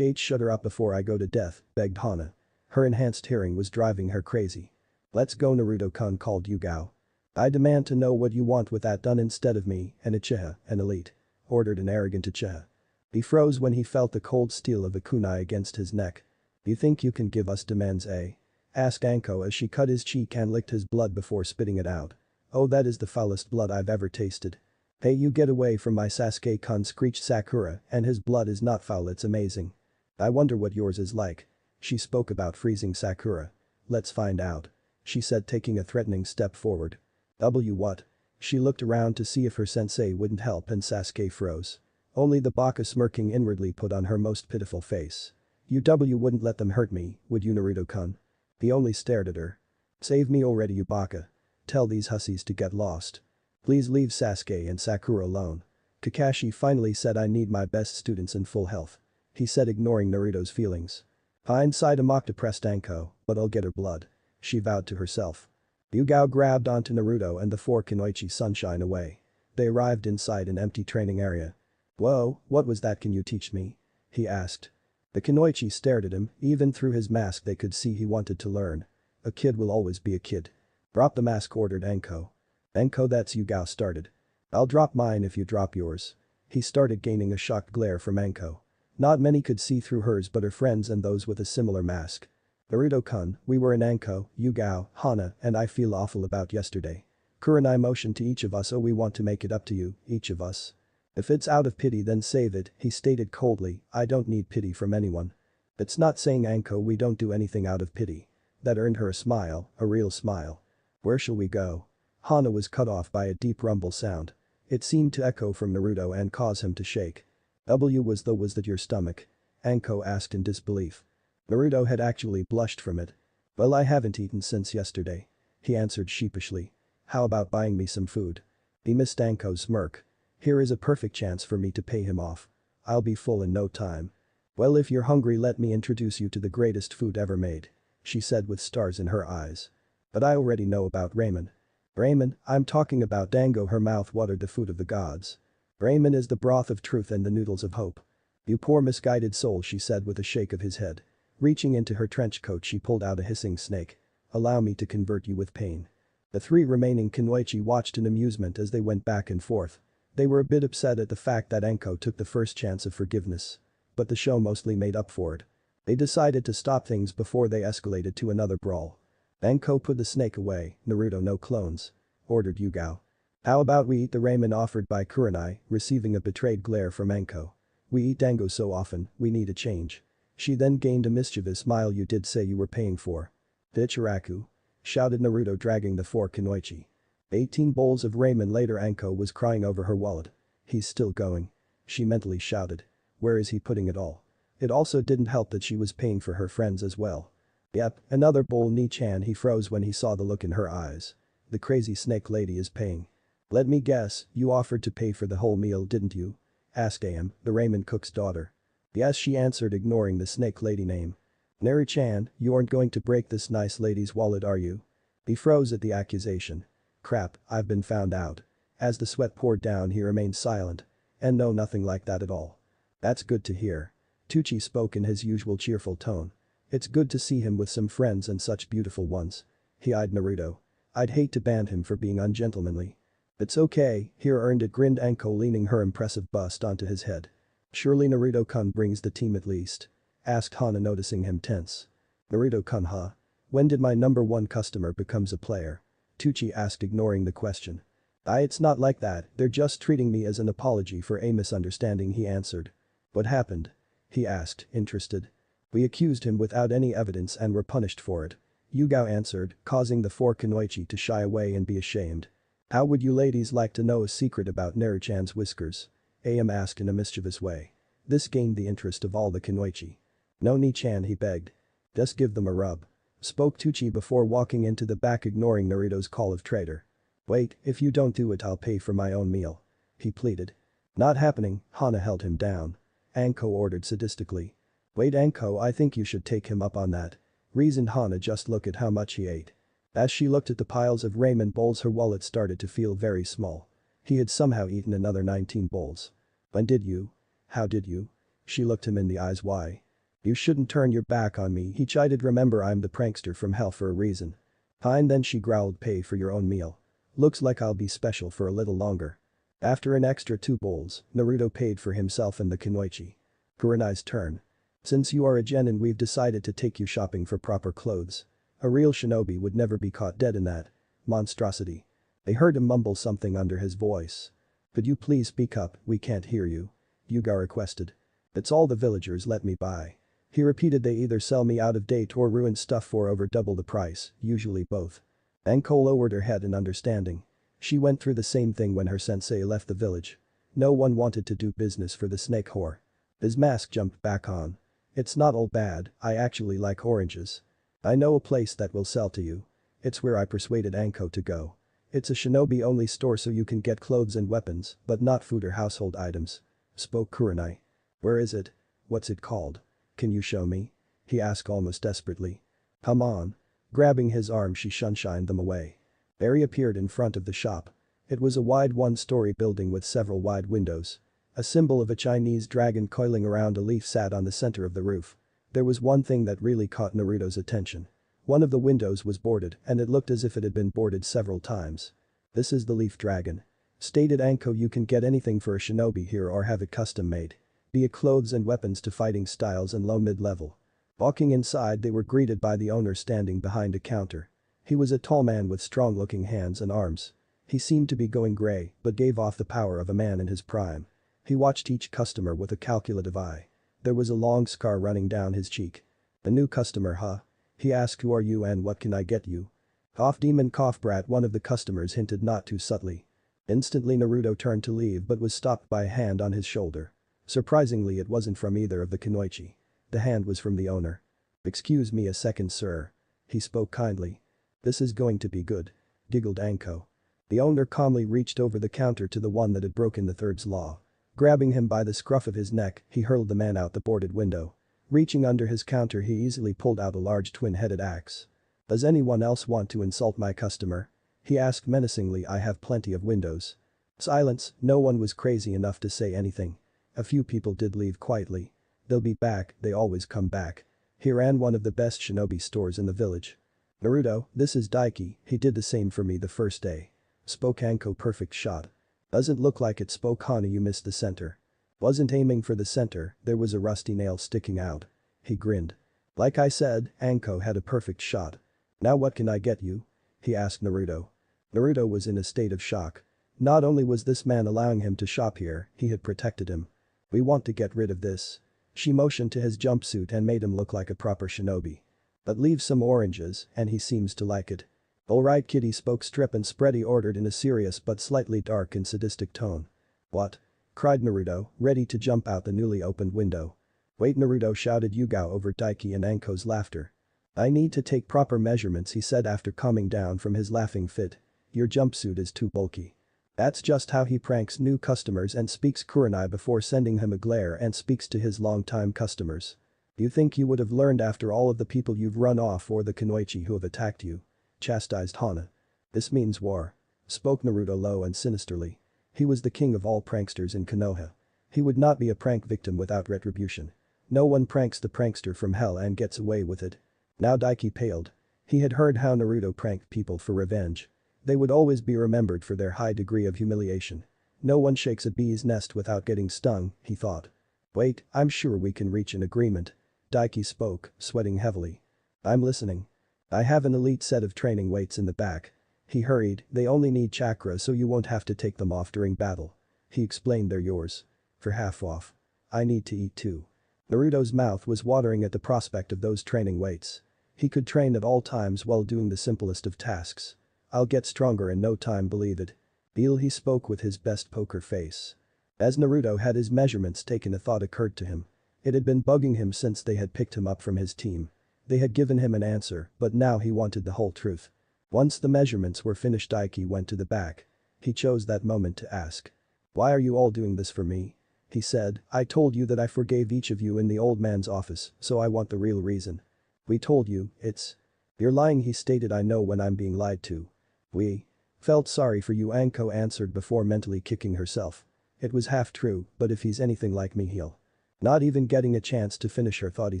Shut her up before I go to death," begged Hana. Her enhanced hearing was driving her crazy. "Let's go," Naruto-kun called Yugao. "I demand to know what you want with that done instead of me." "An Uchiha, an elite," ordered an arrogant Uchiha. He froze when he felt the cold steel of a kunai against his neck. "You think you can give us demands, eh?" asked Anko as she cut his cheek and licked his blood before spitting it out. "Oh, that is the foulest blood I've ever tasted." "Hey, you get away from my Sasuke-kun," screeched Sakura, "and his blood is not foul, it's amazing." "I wonder what yours is like." She spoke about freezing Sakura. "Let's find out," she said, taking a threatening step forward. What?" She looked around to see if her sensei wouldn't help and Sasuke froze. Only the Baka, smirking inwardly, put on her most pitiful face. "You wouldn't let them hurt me, would you, Naruto-kun?" He only stared at her. "Save me already, you Baka. Tell these hussies to get lost. Please leave Sasuke and Sakura alone." Kakashi finally said, "I need my best students in full health," he said, ignoring Naruto's feelings. Inside, Amok depressed Anko, "But I'll get her blood," she vowed to herself. Yugao grabbed onto Naruto and the four kunoichi sunshine away. They arrived inside an empty training area. "Whoa, what was that, can you teach me?" he asked. The kunoichi stared at him, even through his mask they could see he wanted to learn. A kid will always be a kid. "Drop the mask," ordered Anko. "Anko, that's," Yugao started. "I'll drop mine if you drop yours." He started, gaining a shocked glare from Anko. Not many could see through hers but her friends and those with a similar mask. "Naruto-kun, we were in Anko, Yugao, Hana, and I feel awful about yesterday." Kurenai motioned to each of us. "Oh, we want to make it up to you, each of us. If it's out of pity, then save it," he stated coldly. "I don't need pity from anyone." "It's not saying, Anko, we don't do anything out of pity." That earned her a smile, a real smile. "Where shall we go?" Hana was cut off by a deep rumble sound. It seemed to echo from Naruto and cause him to shake. Was that your stomach?" Anko asked in disbelief. Naruto had actually blushed from it. "Well, I haven't eaten since yesterday," he answered sheepishly. "How about buying me some food?" He missed Anko's smirk. "Here is a perfect chance for me to pay him off. I'll be full in no time." "Well, if you're hungry, let me introduce you to the greatest food ever made," she said with stars in her eyes. "But I already know about ramen." Ramen, I'm talking about dango. Her mouth watered. The food of the gods. Ramen is the broth of truth and the noodles of hope. You poor misguided soul, she said with a shake of his head. Reaching into her trench coat she pulled out a hissing snake. Allow me to convert you with pain. The three remaining kunoichi watched in amusement as they went back and forth. They were a bit upset at the fact that Anko took the first chance of forgiveness. But the show mostly made up for it. They decided to stop things before they escalated to another brawl. Anko put the snake away. Naruto, no clones. Ordered Yugao. How about we eat the ramen offered by Kurenai, receiving a betrayed glare from Anko. We eat dango so often, we need a change. She then gained a mischievous smile. You did say you were paying for. Ichiraku. Shouted Naruto, dragging the four kunoichi. 18 bowls of ramen later. Anko was crying over her wallet. He's still going. She mentally shouted. Where is he putting it all? It also didn't help that she was paying for her friends as well. Yep, another bowl. Ni-chan. He froze when he saw the look in her eyes. The crazy snake lady is paying. Let me guess, you offered to pay for the whole meal, didn't you? Asked Am, the ramen cook's daughter. Yes, she answered, ignoring the snake lady name. Neri-chan, you aren't going to break this nice lady's wallet, are you? He froze at the accusation. Crap, I've been found out. As the sweat poured down he remained silent. And no, nothing like that at all. That's good to hear. Tucci spoke in his usual cheerful tone. It's good to see him with some friends and such beautiful ones. He eyed Naruto. I'd hate to ban him for being ungentlemanly. It's okay, here earned it, grinned Anko, leaning her impressive bust onto his head. Surely Naruto-kun brings the team at least? Asked Hana, noticing him tense. Naruto-kun, huh? When did my number one customer becomes a player? Tucci asked, ignoring the question. It's not like that, they're just treating me as an apology for a misunderstanding, he answered. What happened? He asked, interested. We accused him without any evidence and were punished for it. Yugao answered, causing the four kunoichi to shy away and be ashamed. How would you ladies like to know a secret about Neri-chan's whiskers? Am asked in a mischievous way. This gained the interest of all the kunoichi. No, Ni-chan, he begged. Just give them a rub. Spoke Tucci before walking into the back, ignoring Naruto's call of traitor. Wait, if you don't do it I'll pay for my own meal. He pleaded. Not happening, Hana held him down. Anko ordered sadistically. Wait, Anko, I think you should take him up on that. Reasoned Hana, just look at how much he ate. As she looked at the piles of ramen bowls her wallet started to feel very small. He had somehow eaten another 19 bowls. When did you? How did you? She looked him in the eyes. Why? You shouldn't turn your back on me, he chided. Remember, I'm the prankster from hell for a reason. Fine then, she growled, pay for your own meal. Looks like I'll be special for a little longer. After an extra 2 bowls, Naruto paid for himself and the kunoichi. Kurenai's turn. Since you are a genin, we've decided to take you shopping for proper clothes. A real shinobi would never be caught dead in that monstrosity. They heard him mumble something under his voice. Could you please speak up, we can't hear you. Yuga requested. It's all the villagers let me buy. He repeated, they either sell me out of date or ruin stuff for over double the price, usually both. Anko lowered her head in understanding. She went through the same thing when her sensei left the village. No one wanted to do business for the snake whore. His mask jumped back on. It's not all bad, I actually like oranges. I know a place that will sell to you. It's where I persuaded Anko to go. It's a shinobi-only store so you can get clothes and weapons, but not food or household items. Spoke Kurenai. Where is it? What's it called? Can you show me? He asked almost desperately. Come on. Grabbing his arm she shunshined them away. Barry appeared in front of the shop. It was a wide one-story building with several wide windows. A symbol of a Chinese dragon coiling around a leaf sat on the center of the roof. There was one thing that really caught Naruto's attention. One of the windows was boarded and it looked as if it had been boarded several times. This is the leaf dragon. Stated Anko, you can get anything for a shinobi here or have it custom made. Be it clothes and weapons to fighting styles and low mid-level. Walking inside they were greeted by the owner standing behind a counter. He was a tall man with strong-looking hands and arms. He seemed to be going gray but gave off the power of a man in his prime. He watched each customer with a calculative eye. There was a long scar running down his cheek. A new customer, huh? He asked, who are you and what can I get you? Cough demon cough brat, one of the customers hinted not too subtly. Instantly Naruto turned to leave but was stopped by a hand on his shoulder. Surprisingly it wasn't from either of the kunoichi. The hand was from the owner. Excuse me a second, sir. He spoke kindly. This is going to be good. Giggled Anko. The owner calmly reached over the counter to the one that had broken the third's law. Grabbing him by the scruff of his neck, he hurled the man out the boarded window. Reaching under his counter he easily pulled out a large twin-headed axe. Does anyone else want to insult my customer? He asked menacingly. I have plenty of windows. Silence, no one was crazy enough to say anything. A few people did leave quietly. They'll be back, they always come back. He ran one of the best shinobi stores in the village. Naruto, this is Daiki, he did the same for me the first day. Spoke Anko. Perfect shot. Doesn't look like it. Spoke Hana. You missed the center. Wasn't aiming for the center, there was a rusty nail sticking out. He grinned. Like I said, Anko had a perfect shot. Now what can I get you? He asked Naruto. Naruto was in a state of shock. Not only was this man allowing him to shop here, he had protected him. We want to get rid of this. She motioned to his jumpsuit and made him look like a proper shinobi. But leave some oranges, and he seems to like it. Alright kitty, spoke Strip and Spready ordered in a serious but slightly dark and sadistic tone. What? Cried Naruto, ready to jump out the newly opened window. Wait, Naruto shouted Yugao over Daiki and Anko's laughter. I need to take proper measurements, he said after calming down from his laughing fit. Your jumpsuit is too bulky. That's just how he pranks new customers and speaks Kurenai before sending him a glare and speaks to his long-time customers. You think you would have learned after all of the people you've run off or the Kunoichi who have attacked you? Chastised Hana. This means war. Spoke Naruto low and sinisterly. He was the king of all pranksters in Konoha. He would not be a prank victim without retribution. No one pranks the prankster from hell and gets away with it. Now Daiki paled. He had heard how Naruto pranked people for revenge. They would always be remembered for their high degree of humiliation. No one shakes a bee's nest without getting stung, he thought. Wait, I'm sure we can reach an agreement. Daiki spoke, sweating heavily. I'm listening. I have an elite set of training weights in the back. He hurried, they only need chakra so you won't have to take them off during battle. He explained they're yours. For half off. I need to eat too. Naruto's mouth was watering at the prospect of those training weights. He could train at all times while doing the simplest of tasks. I'll get stronger in no time, believe it. He spoke with his best poker face. As Naruto had his measurements taken, a thought occurred to him. It had been bugging him since they had picked him up from his team. They had given him an answer, but now he wanted the whole truth. Once the measurements were finished, Daiki went to the back. He chose that moment to ask. Why are you all doing this for me? He said, I told you that I forgave each of you in the old man's office, so I want the real reason. We told you, it's. You're lying, he stated. I know when I'm being lied to. We. Felt sorry for you, Anko answered before mentally kicking herself. It was half true, but if he's anything like me, he'll. Not even getting a chance to finish her thought, he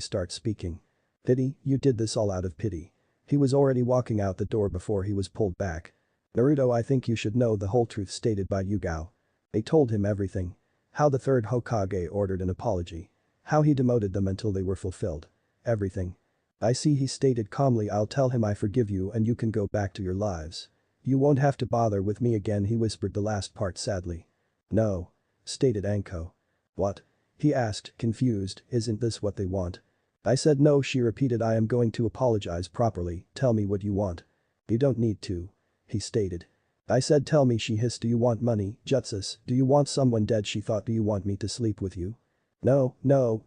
starts speaking. Pity, you did this all out of pity. He was already walking out the door before he was pulled back. Naruto, I think you should know the whole truth, stated by Yugao. They told him everything. How the third Hokage ordered an apology. How he demoted them until they were fulfilled. Everything. I see, he stated calmly. I'll tell him I forgive you and you can go back to your lives. You won't have to bother with me again, he whispered the last part sadly. No. Stated Anko. What? He asked, confused, isn't this what they want? I said no, she repeated. I am going to apologize properly, tell me what you want. You don't need to. He stated. I said tell me, she hissed. Do you want money, Jutsus? Do you want someone dead? She thought. Do you want me to sleep with you? No,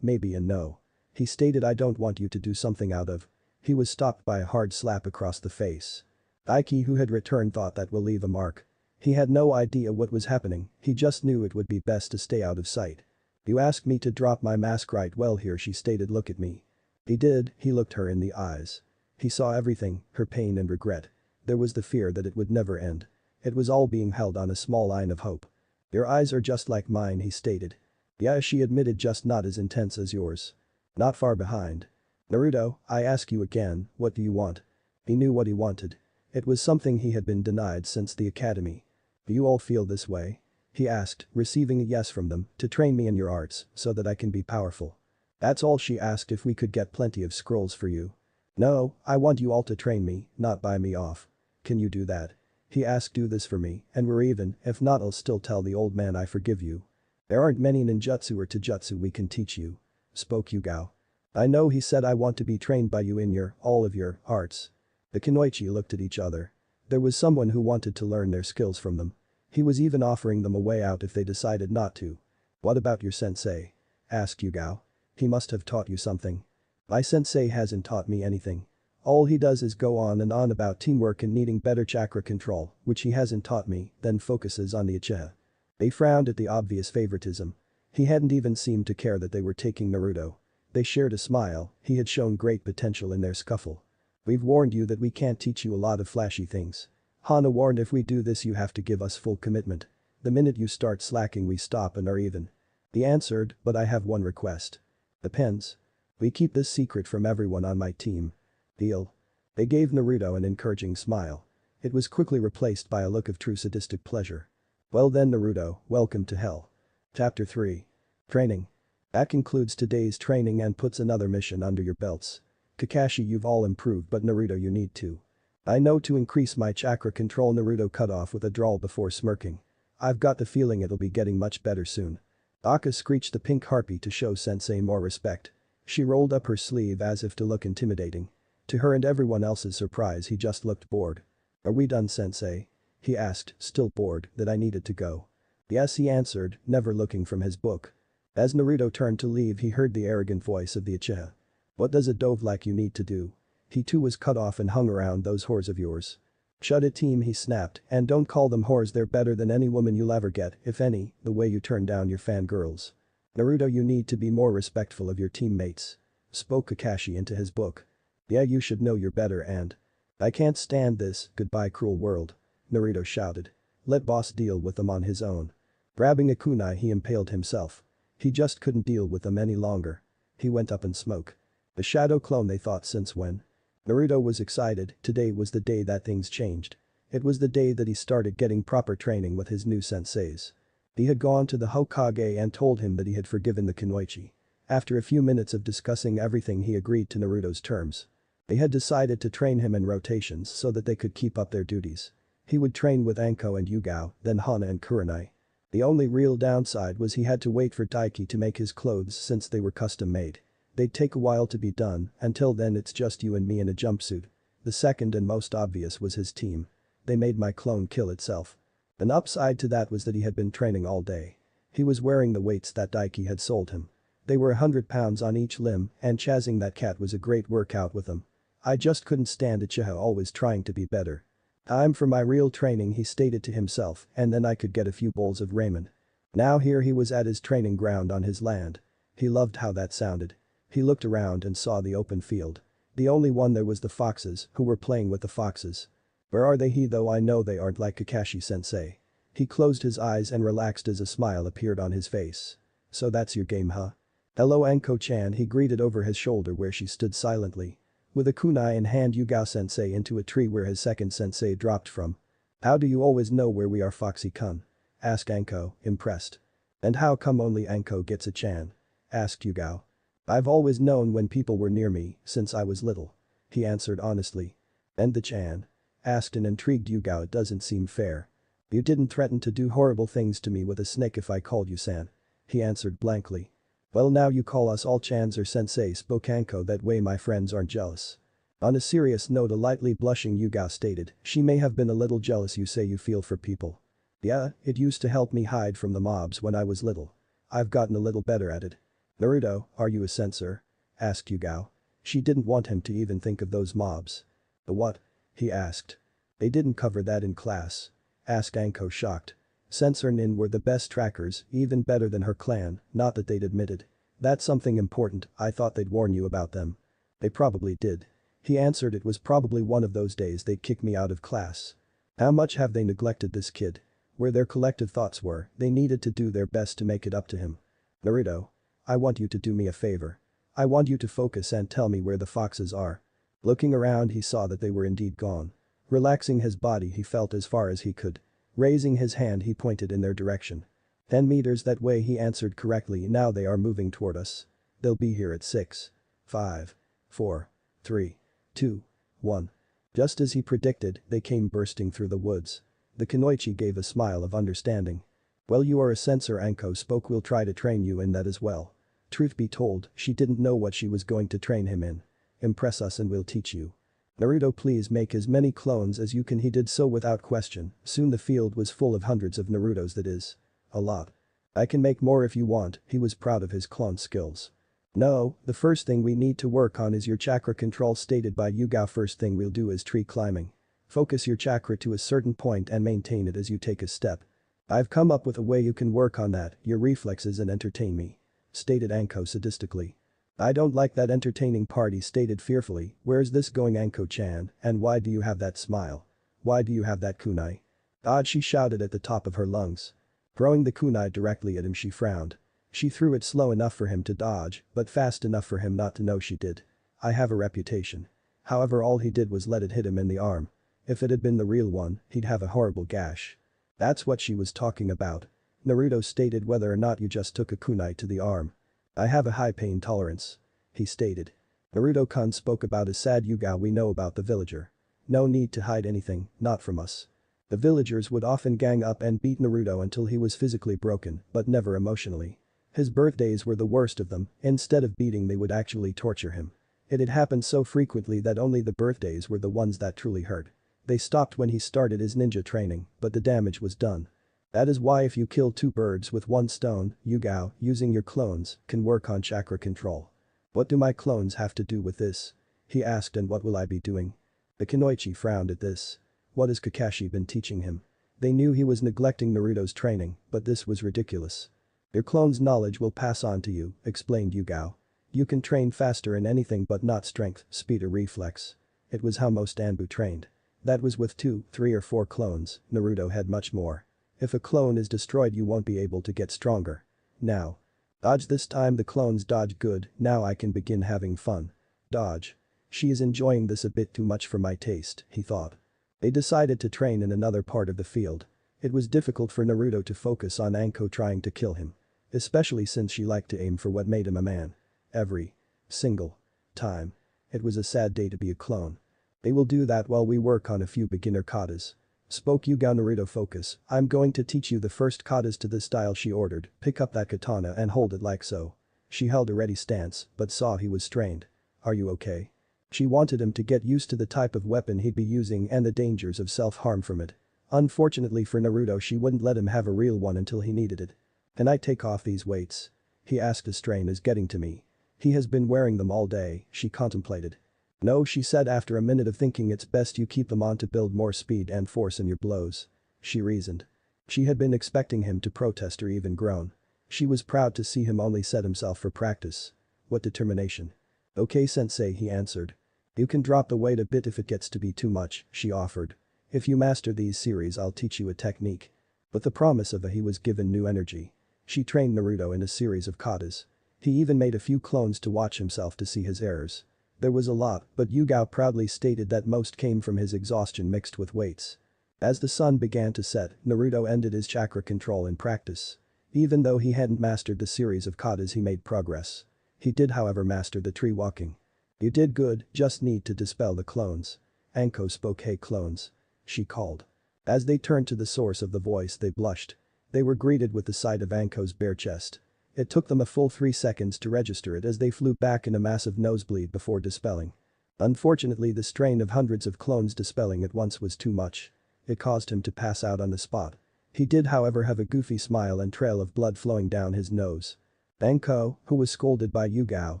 maybe and no. He stated. I don't want you to do something out of. He was stopped by a hard slap across the face. Daiki, who had returned, thought that will leave a mark. He had no idea what was happening, he just knew it would be best to stay out of sight. You asked me to drop my mask, right? Well, here, she stated. Look at me. He did, he looked her in the eyes. He saw everything, her pain and regret. There was the fear that it would never end. It was all being held on a small line of hope. Your eyes are just like mine, he stated. Yeah, she admitted, just not as intense as yours. Not far behind. Naruto, I ask you again, what do you want? He knew what he wanted. It was something he had been denied since the academy. Do you all feel this way? He asked, receiving a yes from them, to train me in your arts, so that I can be powerful. That's all. She asked if we could get plenty of scrolls for you. No, I want you all to train me, not buy me off. Can you do that? He asked. Do this for me, and we're even, if not I'll still tell the old man I forgive you. There aren't many ninjutsu or taijutsu we can teach you. Spoke Yugao. I know, he said. I want to be trained by you in all of your arts. The Kunoichi looked at each other. There was someone who wanted to learn their skills from them. He was even offering them a way out if they decided not to. What about your sensei? Asked Yugao. He must have taught you something. My sensei hasn't taught me anything. All he does is go on and on about teamwork and needing better chakra control, which he hasn't taught me, then focuses on the Uchiha. They frowned at the obvious favoritism. He hadn't even seemed to care that they were taking Naruto. They shared a smile, he had shown great potential in their scuffle. We've warned you that we can't teach you a lot of flashy things. Hana warned, if we do this you have to give us full commitment. The minute you start slacking we stop and are even. He answered, but I have one request. Depends. We keep this secret from everyone on my team. Deal. They gave Naruto an encouraging smile. It was quickly replaced by a look of true sadistic pleasure. Well then Naruto, welcome to hell. Chapter 3. Training. That concludes today's training and puts another mission under your belts. Kakashi, you've all improved, but Naruto, you need to. I know, to increase my chakra control. Naruto cut off with a drawl before smirking. I've got the feeling it'll be getting much better soon. Aka screeched the pink harpy to show Sensei more respect. She rolled up her sleeve as if to look intimidating. To her and everyone else's surprise, he just looked bored. Are we done, Sensei? He asked, still bored that I needed to go. Yes, he answered, never looking from his book. As Naruto turned to leave, he heard the arrogant voice of the Uchiha. What does a dove like you need to do? He too was cut off and hung around those whores of yours. Shut it, team, he snapped, and don't call them whores, they're better than any woman you'll ever get, if any, the way you turn down your fangirls. Naruto, you need to be more respectful of your teammates. Spoke Kakashi into his book. Yeah, you should know you're better and. I can't stand this, goodbye cruel world. Naruto shouted. Let boss deal with them on his own. Grabbing a kunai, he impaled himself. He just couldn't deal with them any longer. He went up in smoke. The shadow clone, they thought, since when? Naruto was excited. Today was the day that things changed. It was the day that he started getting proper training with his new senseis. He had gone to the Hokage and told him that he had forgiven the Kunoichi. After a few minutes of discussing everything, he agreed to Naruto's terms. They had decided to train him in rotations so that they could keep up their duties. He would train with Anko and Yugao, then Hana and Kurenai. The only real downside was he had to wait for Daiki to make his clothes since they were custom made. They'd take a while to be done. Until then it's just you and me in a jumpsuit. The second and most obvious was his team. They made my clone kill itself. An upside to that was that he had been training all day. He was wearing the weights that Daiki had sold him. They were 100 pounds on each limb, and chasing that cat was a great workout with them. I just couldn't stand Uchiha always trying to be better. Time for my real training, he stated to himself, and then I could get a few bowls of ramen. Now here he was at his training ground on his land. He loved how that sounded. He looked around and saw the open field. The only one there was the foxes, who were playing with the foxes. Where are they? Though I know they aren't like Kakashi-sensei. He closed his eyes and relaxed as a smile appeared on his face. So that's your game, huh? Hello, Anko-chan, he greeted over his shoulder where she stood silently. With a kunai in hand, Yugao-sensei into a tree where his second sensei dropped from. How do you always know where we are, Foxy-kun? Asked Anko, impressed. And how come only Anko gets a chan? Asked Yugao. I've always known when people were near me, since I was little. He answered honestly. And the chan? Asked an intrigued Yugao. It doesn't seem fair. You didn't threaten to do horrible things to me with a snake if I called you san. He answered blankly. Well, now you call us all chans or sensei, spoke Anko. That way my friends aren't jealous. On a serious note, a lightly blushing Yugao stated, she may have been a little jealous. You say you feel for people. Yeah, it used to help me hide from the mobs when I was little. I've gotten a little better at it. Naruto, are you a censor? Asked Yugao. She didn't want him to even think of those mobs. The what? He asked. They didn't cover that in class. Asked Anko, shocked. Censor Nin were the best trackers, even better than her clan, not that they'd admitted. That's something important, I thought they'd warn you about them. They probably did. He answered. It was probably one of those days they'd kick me out of class. How much have they neglected this kid? Where their collective thoughts were, they needed to do their best to make it up to him. Naruto. I want you to do me a favor. I want you to focus and tell me where the foxes are. Looking around, he saw that they were indeed gone. Relaxing his body, he felt as far as he could. Raising his hand, he pointed in their direction. 10 meters that way, he answered correctly. Now they are moving toward us. They'll be here at 6, 5, 4, 3, 2, 1. Just as he predicted, they came bursting through the woods. The Kunoichi gave a smile of understanding. Well, you are a censor, Anko spoke. We'll try to train you in that as well. Truth be told, she didn't know what she was going to train him in. Impress us and we'll teach you. Naruto, please make as many clones as you can. He did so without question. Soon the field was full of hundreds of Narutos, that is. A lot. I can make more if you want. He was proud of his clone skills. No, the first thing we need to work on is your chakra control, stated by Yugao. First thing we'll do is tree climbing. Focus your chakra to a certain point and maintain it as you take a step. I've come up with a way you can work on that, your reflexes, and entertain me. Stated Anko sadistically. I don't like that entertaining part, he stated fearfully. Where's this going, Anko-chan, and why do you have that smile? Why do you have that kunai? Dodge, she shouted at the top of her lungs. Throwing the kunai directly at him, she frowned. She threw it slow enough for him to dodge, but fast enough for him not to know she did. I have a reputation. However, all he did was let it hit him in the arm. If it had been the real one, he'd have a horrible gash. That's what she was talking about. Naruto stated, whether or not you just took a kunai to the arm. I have a high pain tolerance. He stated. Naruto-kun spoke about a sad Yuga we know about the villager. No need to hide anything, not from us. The villagers would often gang up and beat Naruto until he was physically broken, but never emotionally. His birthdays were the worst of them. Instead of beating, they would actually torture him. It had happened so frequently that only the birthdays were the ones that truly hurt. They stopped when he started his ninja training, but the damage was done. That is why if you kill two birds with one stone, Yugao, using your clones, can work on chakra control. What do my clones have to do with this? He asked, and what will I be doing? The Kunoichi frowned at this. What has Kakashi been teaching him? They knew he was neglecting Naruto's training, but this was ridiculous. Your clone's knowledge will pass on to you, explained Yugao. You can train faster in anything but not strength, speed or reflex. It was how most Anbu trained. That was with 2, 3 or 4 clones. Naruto had much more. If a clone is destroyed, you won't be able to get stronger. Now. Dodge. This time the clones dodged good. Now I can begin having fun. Dodge. She is enjoying this a bit too much for my taste, he thought. They decided to train in another part of the field. It was difficult for Naruto to focus on Anko trying to kill him. Especially since she liked to aim for what made him a man. Every single time. It was a sad day to be a clone. They will do that while we work on a few beginner katas. Spoke Yugao. Naruto, focus. I'm going to teach you the first katas to this style, she ordered. Pick up that katana and hold it like so. She held a ready stance, but saw he was strained. Are you okay? She wanted him to get used to the type of weapon he'd be using and the dangers of self-harm from it. Unfortunately for Naruto, she wouldn't let him have a real one until he needed it. Can I take off these weights? He asked. The strain is getting to me. He has been wearing them all day, she contemplated. No, she said after a minute of thinking, it's best you keep them on to build more speed and force in your blows. She reasoned. She had been expecting him to protest or even groan. She was proud to see him only set himself for practice. What determination. Okay sensei, he answered. You can drop the weight a bit if it gets to be too much, she offered. If you master these series, I'll teach you a technique. With the promise of he was given new energy. She trained Naruto in a series of katas. He even made a few clones to watch himself to see his errors. There was a lot, but Yugao proudly stated that most came from his exhaustion mixed with weights. As the sun began to set, Naruto ended his chakra control in practice. Even though he hadn't mastered the series of katas, he made progress. He did, however, master the tree walking. You did good, just need to dispel the clones. Anko spoke. Hey clones. She called. As they turned to the source of the voice, they blushed. They were greeted with the sight of Anko's bare chest. It took them a full 3 seconds to register it as they flew back in a massive nosebleed before dispelling. Unfortunately, the strain of hundreds of clones dispelling at once was too much. It caused him to pass out on the spot. He did, however, have a goofy smile and trail of blood flowing down his nose. Anko, who was scolded by Yugao,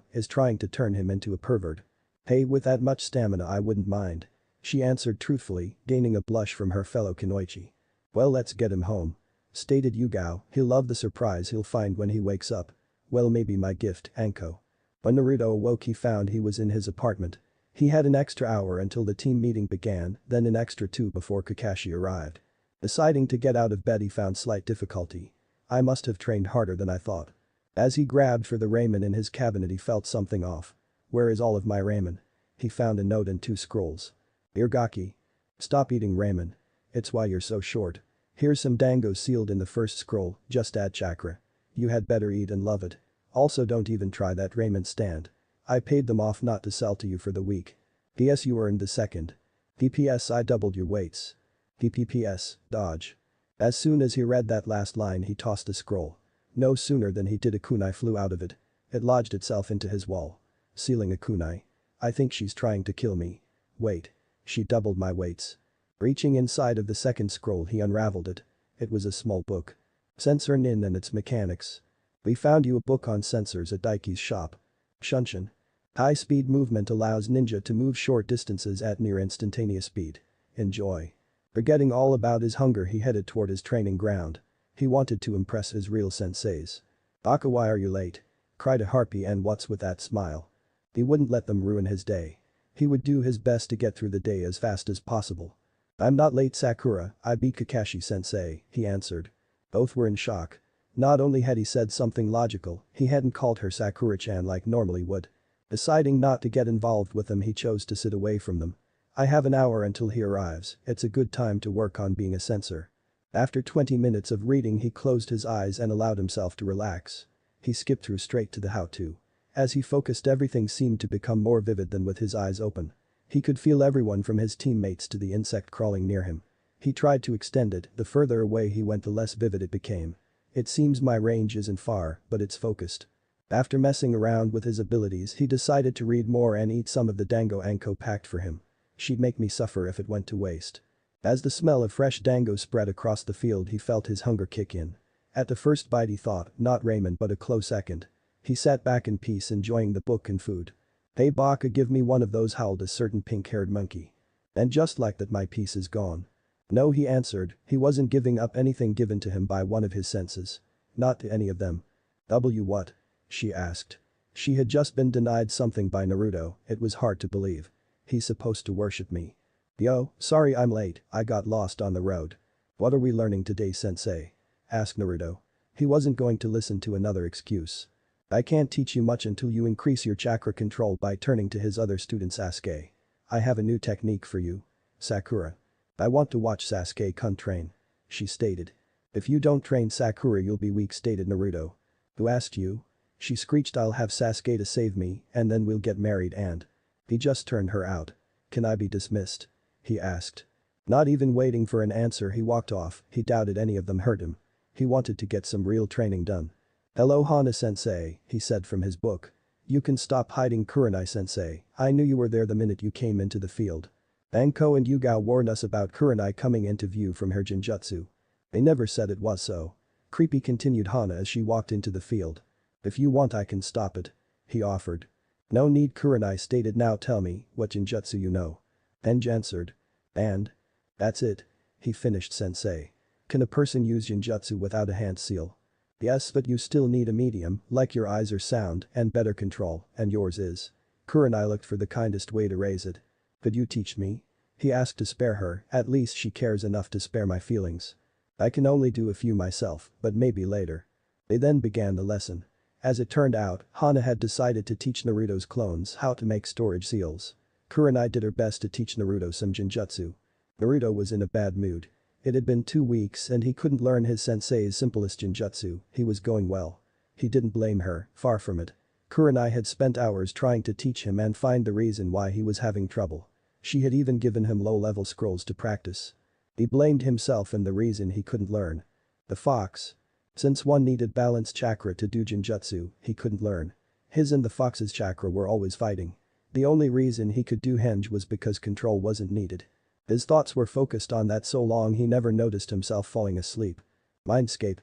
is trying to turn him into a pervert. Hey, with that much stamina I wouldn't mind. She answered truthfully, gaining a blush from her fellow Kunoichi. Well, let's get him home. Stated Yugao. He'll love the surprise he'll find when he wakes up. Well, maybe my gift, Anko. When Naruto awoke, he found he was in his apartment. He had an extra hour until the team meeting began, then an extra 2 before Kakashi arrived. Deciding to get out of bed, he found slight difficulty. I must have trained harder than I thought. As he grabbed for the ramen in his cabinet, he felt something off. Where is all of my ramen? He found a note and 2 scrolls. Irgaki. Stop eating ramen. It's why you're so short. Here's some dango sealed in the first scroll, just add chakra. You had better eat and love it. Also, don't even try that ramen stand. I paid them off not to sell to you for the week. P.S. You earned the second. P.P.S. I doubled your weights. P.P.P.S. Dodge. As soon as he read that last line, he tossed the scroll. No sooner than he did, a kunai flew out of it. It lodged itself into his wall. Sealing a kunai. I think she's trying to kill me. Wait. She doubled my weights. Reaching inside of the second scroll, he unraveled it. It was a small book. Sensor Nin and its mechanics. We found you a book on sensors at Daiki's shop. Shunshin. High-speed movement allows ninja to move short distances at near instantaneous speed. Enjoy. Forgetting all about his hunger, he headed toward his training ground. He wanted to impress his real senseis. Aka, why are you late? Cried a harpy, and what's with that smile? He wouldn't let them ruin his day. He would do his best to get through the day as fast as possible. I'm not late Sakura, I beat Kakashi-sensei, he answered. Both were in shock. Not only had he said something logical, he hadn't called her Sakura-chan like normally would. Deciding not to get involved with them, he chose to sit away from them. I have an hour until he arrives, it's a good time to work on being a censor. After 20 minutes of reading, he closed his eyes and allowed himself to relax. He skipped through straight to the how-to. As he focused, everything seemed to become more vivid than with his eyes open. He could feel everyone from his teammates to the insect crawling near him. He tried to extend it, the further away he went the less vivid it became. It seems my range isn't far, but it's focused. After messing around with his abilities, he decided to read more and eat some of the dango Anko packed for him. She'd make me suffer if it went to waste. As the smell of fresh dango spread across the field, he felt his hunger kick in. At the first bite he thought, not ramen but a close second. He sat back in peace, enjoying the book and food. "Hey Baka, give me one of those," howled a certain pink-haired monkey. And just like that, my piece is gone. No, he answered, he wasn't giving up anything given to him by one of his senses. Not to any of them. What? She asked. She had just been denied something by Naruto, it was hard to believe. He's supposed to worship me. Yo, sorry I'm late, I got lost on the road. What are we learning today, sensei? Asked Naruto. He wasn't going to listen to another excuse. I can't teach you much until you increase your chakra control. By turning to his other student Sasuke. I have a new technique for you. Sakura. I want to watch Sasuke-kun train. She stated. If you don't train Sakura you'll be weak, stated Naruto. Who asked you? She screeched. I'll have Sasuke to save me and then we'll get married and. He just turned her out. Can I be dismissed? He asked. Not even waiting for an answer, he walked off. He doubted any of them hurt him. He wanted to get some real training done. Hello Hana-sensei, he said from his book. You can stop hiding, Kurenai-sensei, I knew you were there the minute you came into the field. Anko and Yugao warned us about Kurenai coming into view from her genjutsu. They never said it was so. Creepy, continued Hana as she walked into the field. If you want I can stop it. He offered. No need, Kurenai stated. Now tell me, what genjutsu you know? Benj answered. And? That's it. He finished, sensei. Can a person use genjutsu without a hand seal? Yes, but you still need a medium, like your eyes are sound and better control, and yours is. Kurenai looked for the kindest way to raise it. Could you teach me? He asked to spare her, at least she cares enough to spare my feelings. I can only do a few myself, but maybe later. They then began the lesson. As it turned out, Hana had decided to teach Naruto's clones how to make storage seals. Kurenai did her best to teach Naruto some genjutsu. Naruto was in a bad mood. It had been 2 weeks and he couldn't learn his sensei's simplest genjutsu. He was going well. He didn't blame her, far from it. Kurenai had spent hours trying to teach him and find the reason why he was having trouble. She had even given him low-level scrolls to practice. He blamed himself and the reason he couldn't learn. The fox. Since one needed balanced chakra to do genjutsu, he couldn't learn. His and the fox's chakra were always fighting. The only reason he could do henge was because control wasn't needed. His thoughts were focused on that so long he never noticed himself falling asleep. Mindscape.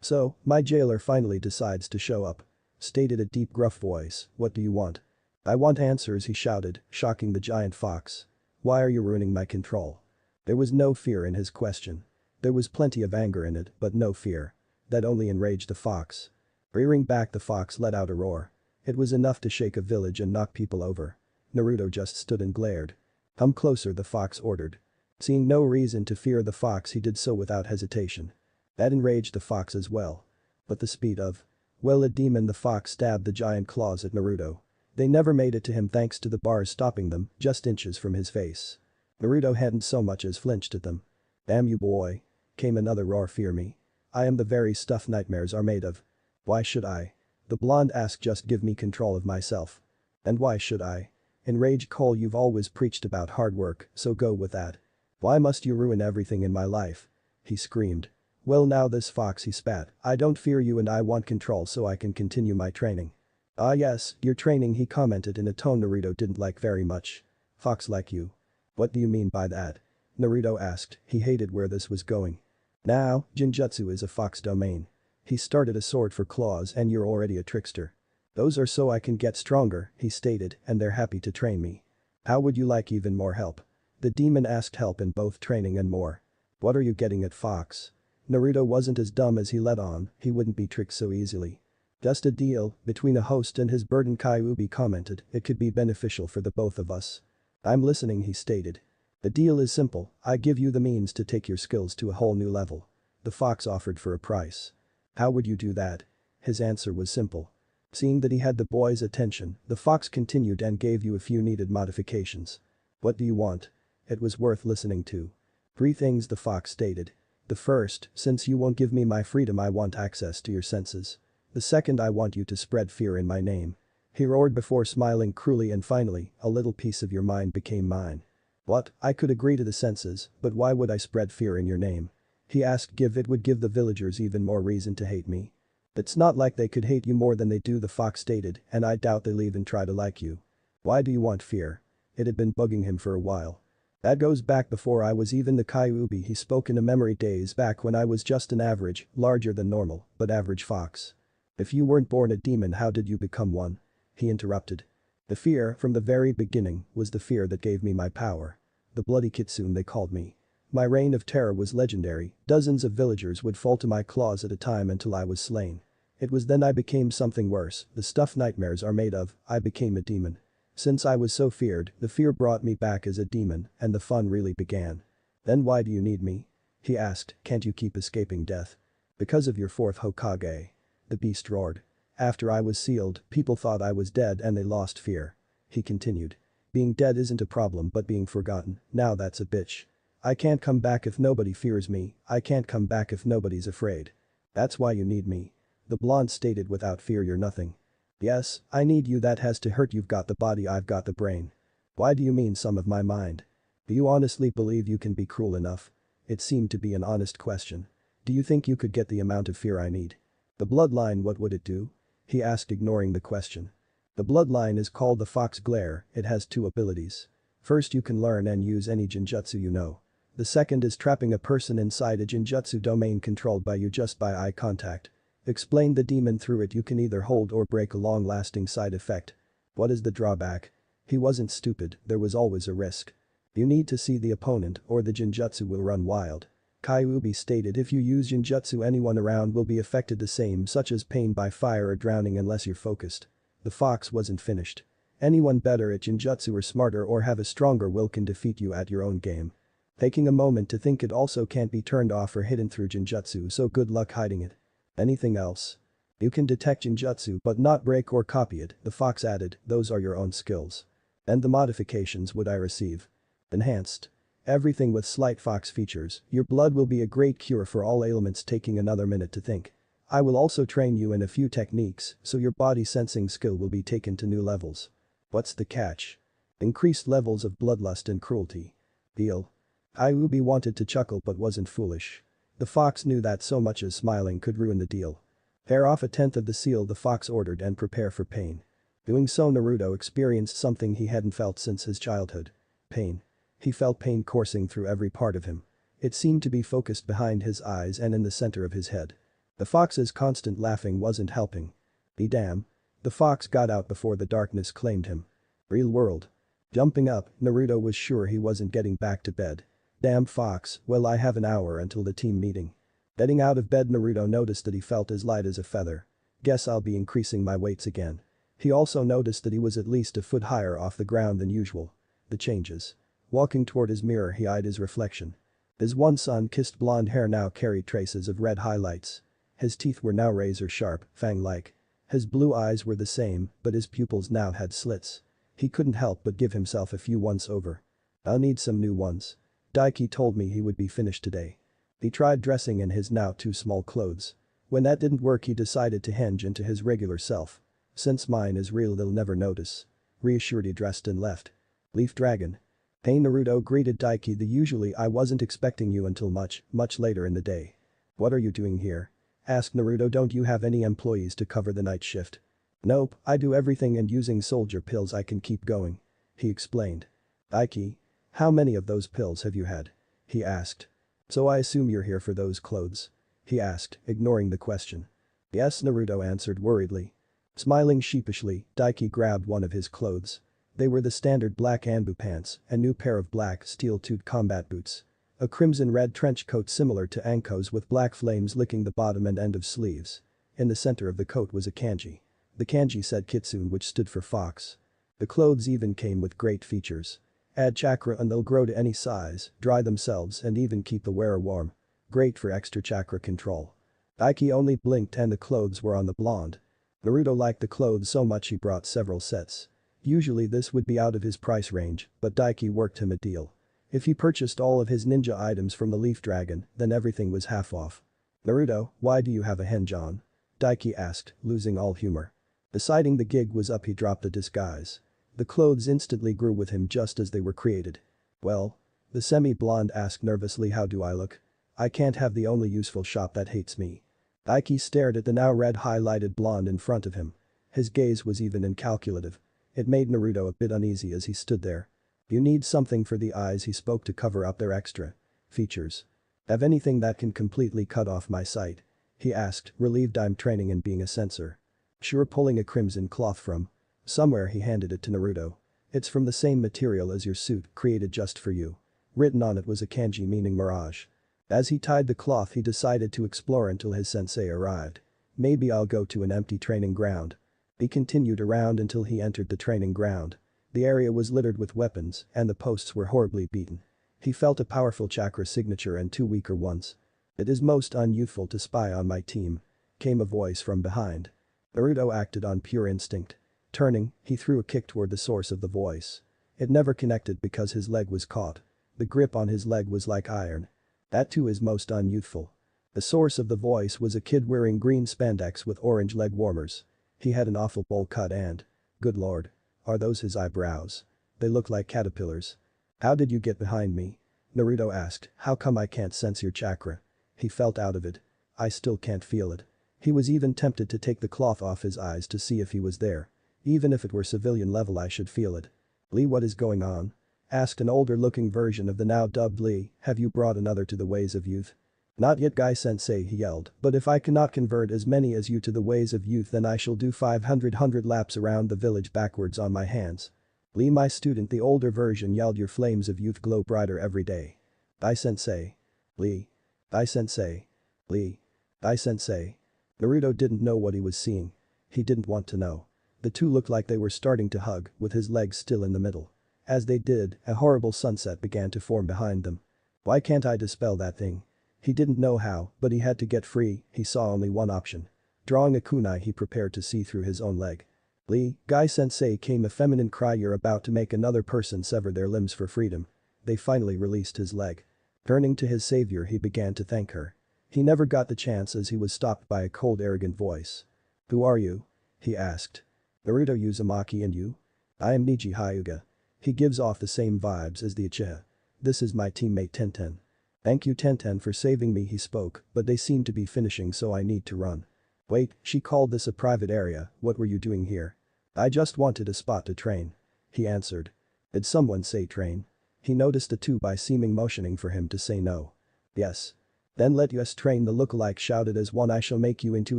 So, my jailer finally decides to show up. Stated a deep gruff voice, what do you want? I want answers, he shouted, shocking the giant fox. Why are you ruining my control? There was no fear in his question. There was plenty of anger in it, but no fear. That only enraged the fox. Rearing back, the fox let out a roar. It was enough to shake a village and knock people over. Naruto just stood and glared. Come closer, the fox ordered. Seeing no reason to fear the fox, he did so without hesitation. That enraged the fox as well. But the speed of. Well, a demon, the fox stabbed the giant claws at Naruto. They never made it to him thanks to the bars stopping them, just inches from his face. Naruto hadn't so much as flinched at them. Damn you, boy. Came another roar. Fear me. I am the very stuff nightmares are made of. Why should I? The blonde asked. Just give me control of myself. And why should I? Enraged Cole, you've always preached about hard work, so go with that. Why must you ruin everything in my life? He screamed. Well now this fox, he spat, I don't fear you and I want control so I can continue my training. Ah yes, your training, he commented in a tone Naruto didn't like very much. Fox like you. What do you mean by that? Naruto asked, he hated where this was going. Now, genjutsu is a fox domain. He started a sword for claws and you're already a trickster. Those are so I can get stronger, he stated, and they're happy to train me. How would you like even more help? The demon asked. Help in both training and more. What are you getting at, fox? Naruto wasn't as dumb as he let on, he wouldn't be tricked so easily. Just a deal between a host and his burden, Kyuubi commented, it could be beneficial for the both of us. I'm listening, he stated. The deal is simple, I give you the means to take your skills to a whole new level. The fox offered for a price. How would you do that? His answer was simple. Seeing that he had the boy's attention, the fox continued and gave you a few needed modifications. What do you want? It was worth listening to. 3 things the fox stated. The first, since you won't give me my freedom, I want access to your senses. The second, I want you to spread fear in my name. He roared before smiling cruelly, and finally, a little piece of your mind became mine. What? I could agree to the senses, but why would I spread fear in your name? He asked. It would give the villagers even more reason to hate me. It's not like they could hate you more than they do, the fox stated, and I doubt they'll even try to like you. Why do you want fear? It had been bugging him for a while. That goes back before I was even the Kyuubi. He spoke in a memory, days back when I was just an average, larger than normal, but average fox. If you weren't born a demon, how did you become one? He interrupted. The fear, from the very beginning, was the fear that gave me my power. The bloody kitsune, they called me. My reign of terror was legendary, dozens of villagers would fall to my claws at a time until I was slain. It was then I became something worse, the stuff nightmares are made of. I became a demon. Since I was so feared, the fear brought me back as a demon, and the fun really began. Then why do you need me? He asked. Can't you keep escaping death? Because of your 4th Hokage. The beast roared. After I was sealed, people thought I was dead and they lost fear. He continued. Being dead isn't a problem, but being forgotten, now that's a bitch. I can't come back if nobody fears me, I can't come back if nobody's afraid. That's why you need me. The blonde stated. Without fear you're nothing. Yes, I need you. That has to hurt. You've got the body, I've got the brain. Why do you mean some of my mind? Do you honestly believe you can be cruel enough? It seemed to be an honest question. Do you think you could get the amount of fear I need? The bloodline, what would it do? He asked, ignoring the question. The bloodline is called the Fox Glare. It has 2 abilities. First, you can learn and use any genjutsu you know. The second is trapping a person inside a genjutsu domain controlled by you just by eye contact. Explained the demon. Through it you can either hold or break, a long-lasting side effect. What is the drawback? He wasn't stupid, there was always a risk. You need to see the opponent or the genjutsu will run wild. Kyuubi stated. If you use genjutsu, anyone around will be affected the same, such as pain by fire or drowning, unless you're focused. The fox wasn't finished. Anyone better at genjutsu or smarter or have a stronger will can defeat you at your own game. Taking a moment to think, it also can't be turned off or hidden through genjutsu, so good luck hiding it. Anything else? You can detect genjutsu but not break or copy it, the fox added. Those are your own skills. And the modifications would I receive? Enhanced. Everything with slight fox features. Your blood will be a great cure for all ailments. Taking another minute to think. I will also train you in a few techniques, so your body sensing skill will be taken to new levels. What's the catch? Increased levels of bloodlust and cruelty. Deal. Kyuubi wanted to chuckle but wasn't foolish. The fox knew that so much as smiling could ruin the deal. Tear off 1/10 of the seal, the fox ordered, and prepare for pain. Doing so, Naruto experienced something he hadn't felt since his childhood. Pain. He felt pain coursing through every part of him. It seemed to be focused behind his eyes and in the center of his head. The fox's constant laughing wasn't helping. Be damn. The fox got out before the darkness claimed him. Real world. Jumping up, Naruto was sure he wasn't getting back to bed. Damn fox, well, I have an hour until the team meeting. Getting out of bed, Naruto noticed that he felt as light as a feather. Guess I'll be increasing my weights again. He also noticed that he was at least a foot higher off the ground than usual. The changes. Walking toward his mirror, he eyed his reflection. His one sun-kissed blonde hair now carried traces of red highlights. His teeth were now razor-sharp, fang-like. His blue eyes were the same, but his pupils now had slits. He couldn't help but give himself a few once-over. I'll need some new ones. Daiki told me he would be finished today. He tried dressing in his now too small clothes. When that didn't work, he decided to hinge into his regular self. Since mine is real, they'll never notice. Reassured, he dressed and left. Leaf Dragon. Hey, Naruto greeted Daiki. Usually I wasn't expecting you until much later in the day. What are you doing here? Asked Naruto. Don't you have any employees to cover the night shift? Nope, I do everything, and using soldier pills I can keep going. He explained. Daiki. How many of those pills have you had? He asked. So I assume you're here for those clothes? He asked, ignoring the question. Yes, Naruto answered worriedly. Smiling sheepishly, Daiki grabbed one of his clothes. They were the standard black Anbu pants, a new pair of black steel-toed combat boots. A crimson-red trench coat similar to Anko's with black flames licking the bottom and end of sleeves. In the center of the coat was a kanji. The kanji said Kitsune, which stood for fox. The clothes even came with great features. Add chakra and they'll grow to any size, dry themselves and even keep the wearer warm. Great for extra chakra control. Daiki only blinked and the clothes were on the blonde. Naruto liked the clothes so much he brought several sets. Usually this would be out of his price range, but Daiki worked him a deal. If he purchased all of his ninja items from the Leaf Dragon, then everything was half off. "Naruto, why do you have a henjon?" Daiki asked, losing all humor. Deciding the gig was up, he dropped the disguise. The clothes instantly grew with him just as they were created. "Well?" The semi-blonde asked nervously, "How do I look? I can't have the only useful shop that hates me." Daiki stared at the now red highlighted blonde in front of him. His gaze was even and calculative. It made Naruto a bit uneasy as he stood there. "You need something for the eyes," he spoke, "to cover up their extra features. Have anything that can completely cut off my sight?" he asked, relieved. "I'm training in being a censor." "Sure." Pulling a crimson cloth from somewhere, he handed it to Naruto. "It's from the same material as your suit, created just for you." Written on it was a kanji meaning mirage. As he tied the cloth, he decided to explore until his sensei arrived. "Maybe I'll go to an empty training ground." He continued around until he entered the training ground. The area was littered with weapons and the posts were horribly beaten. He felt a powerful chakra signature and 2 weaker ones. "It is most unyouthful to spy on my team," came a voice from behind. Naruto acted on pure instinct. Turning, he threw a kick toward the source of the voice. It never connected because his leg was caught. The grip on his leg was like iron. "That too is most unyouthful." The source of the voice was a kid wearing green spandex with orange leg warmers. He had an awful bowl cut and… good lord. Are those his eyebrows? They look like caterpillars. "How did you get behind me?" Naruto asked. "How come I can't sense your chakra?" He felt out of it. "I still can't feel it." He was even tempted to take the cloth off his eyes to see if he was there. "Even if it were civilian level, I should feel it." "Lee, what is going on?" asked an older looking version of the now dubbed Lee. "Have you brought another to the ways of youth?" "Not yet, Guy Sensei," he yelled, "but if I cannot convert as many as you to the ways of youth, then I shall do 500 laps around the village backwards on my hands." "Lee, my student," the older version yelled, "your flames of youth glow brighter every day." "Guy Sensei." "Lee." "Guy Sensei." "Lee." "Guy Sensei." Naruto didn't know what he was seeing. He didn't want to know. The two looked like they were starting to hug, with his legs still in the middle. As they did, a horrible sunset began to form behind them. "Why can't I dispel that thing?" He didn't know how, but he had to get free. He saw only one option. Drawing a kunai, he prepared to see through his own leg. "Lee," Guy Sensei came a feminine cry, "you're about to make another person sever their limbs for freedom." They finally released his leg. Turning to his savior, he began to thank her. He never got the chance as he was stopped by a cold, arrogant voice. "Who are you?" he asked. "Naruto Uzumaki, and you?" "I am Niji Hyuga." He gives off the same vibes as the Uchiha. "This is my teammate Tenten." "Thank you, Tenten, for saving me," he spoke, "but they seem to be finishing, so I need to run." "Wait," she called, "this a private area? What were you doing here?" "I just wanted a spot to train," he answered. "Did someone say train?" He noticed the two by seeming motioning for him to say no. "Yes." "Then let us train," the lookalike shouted as one. "I shall make you into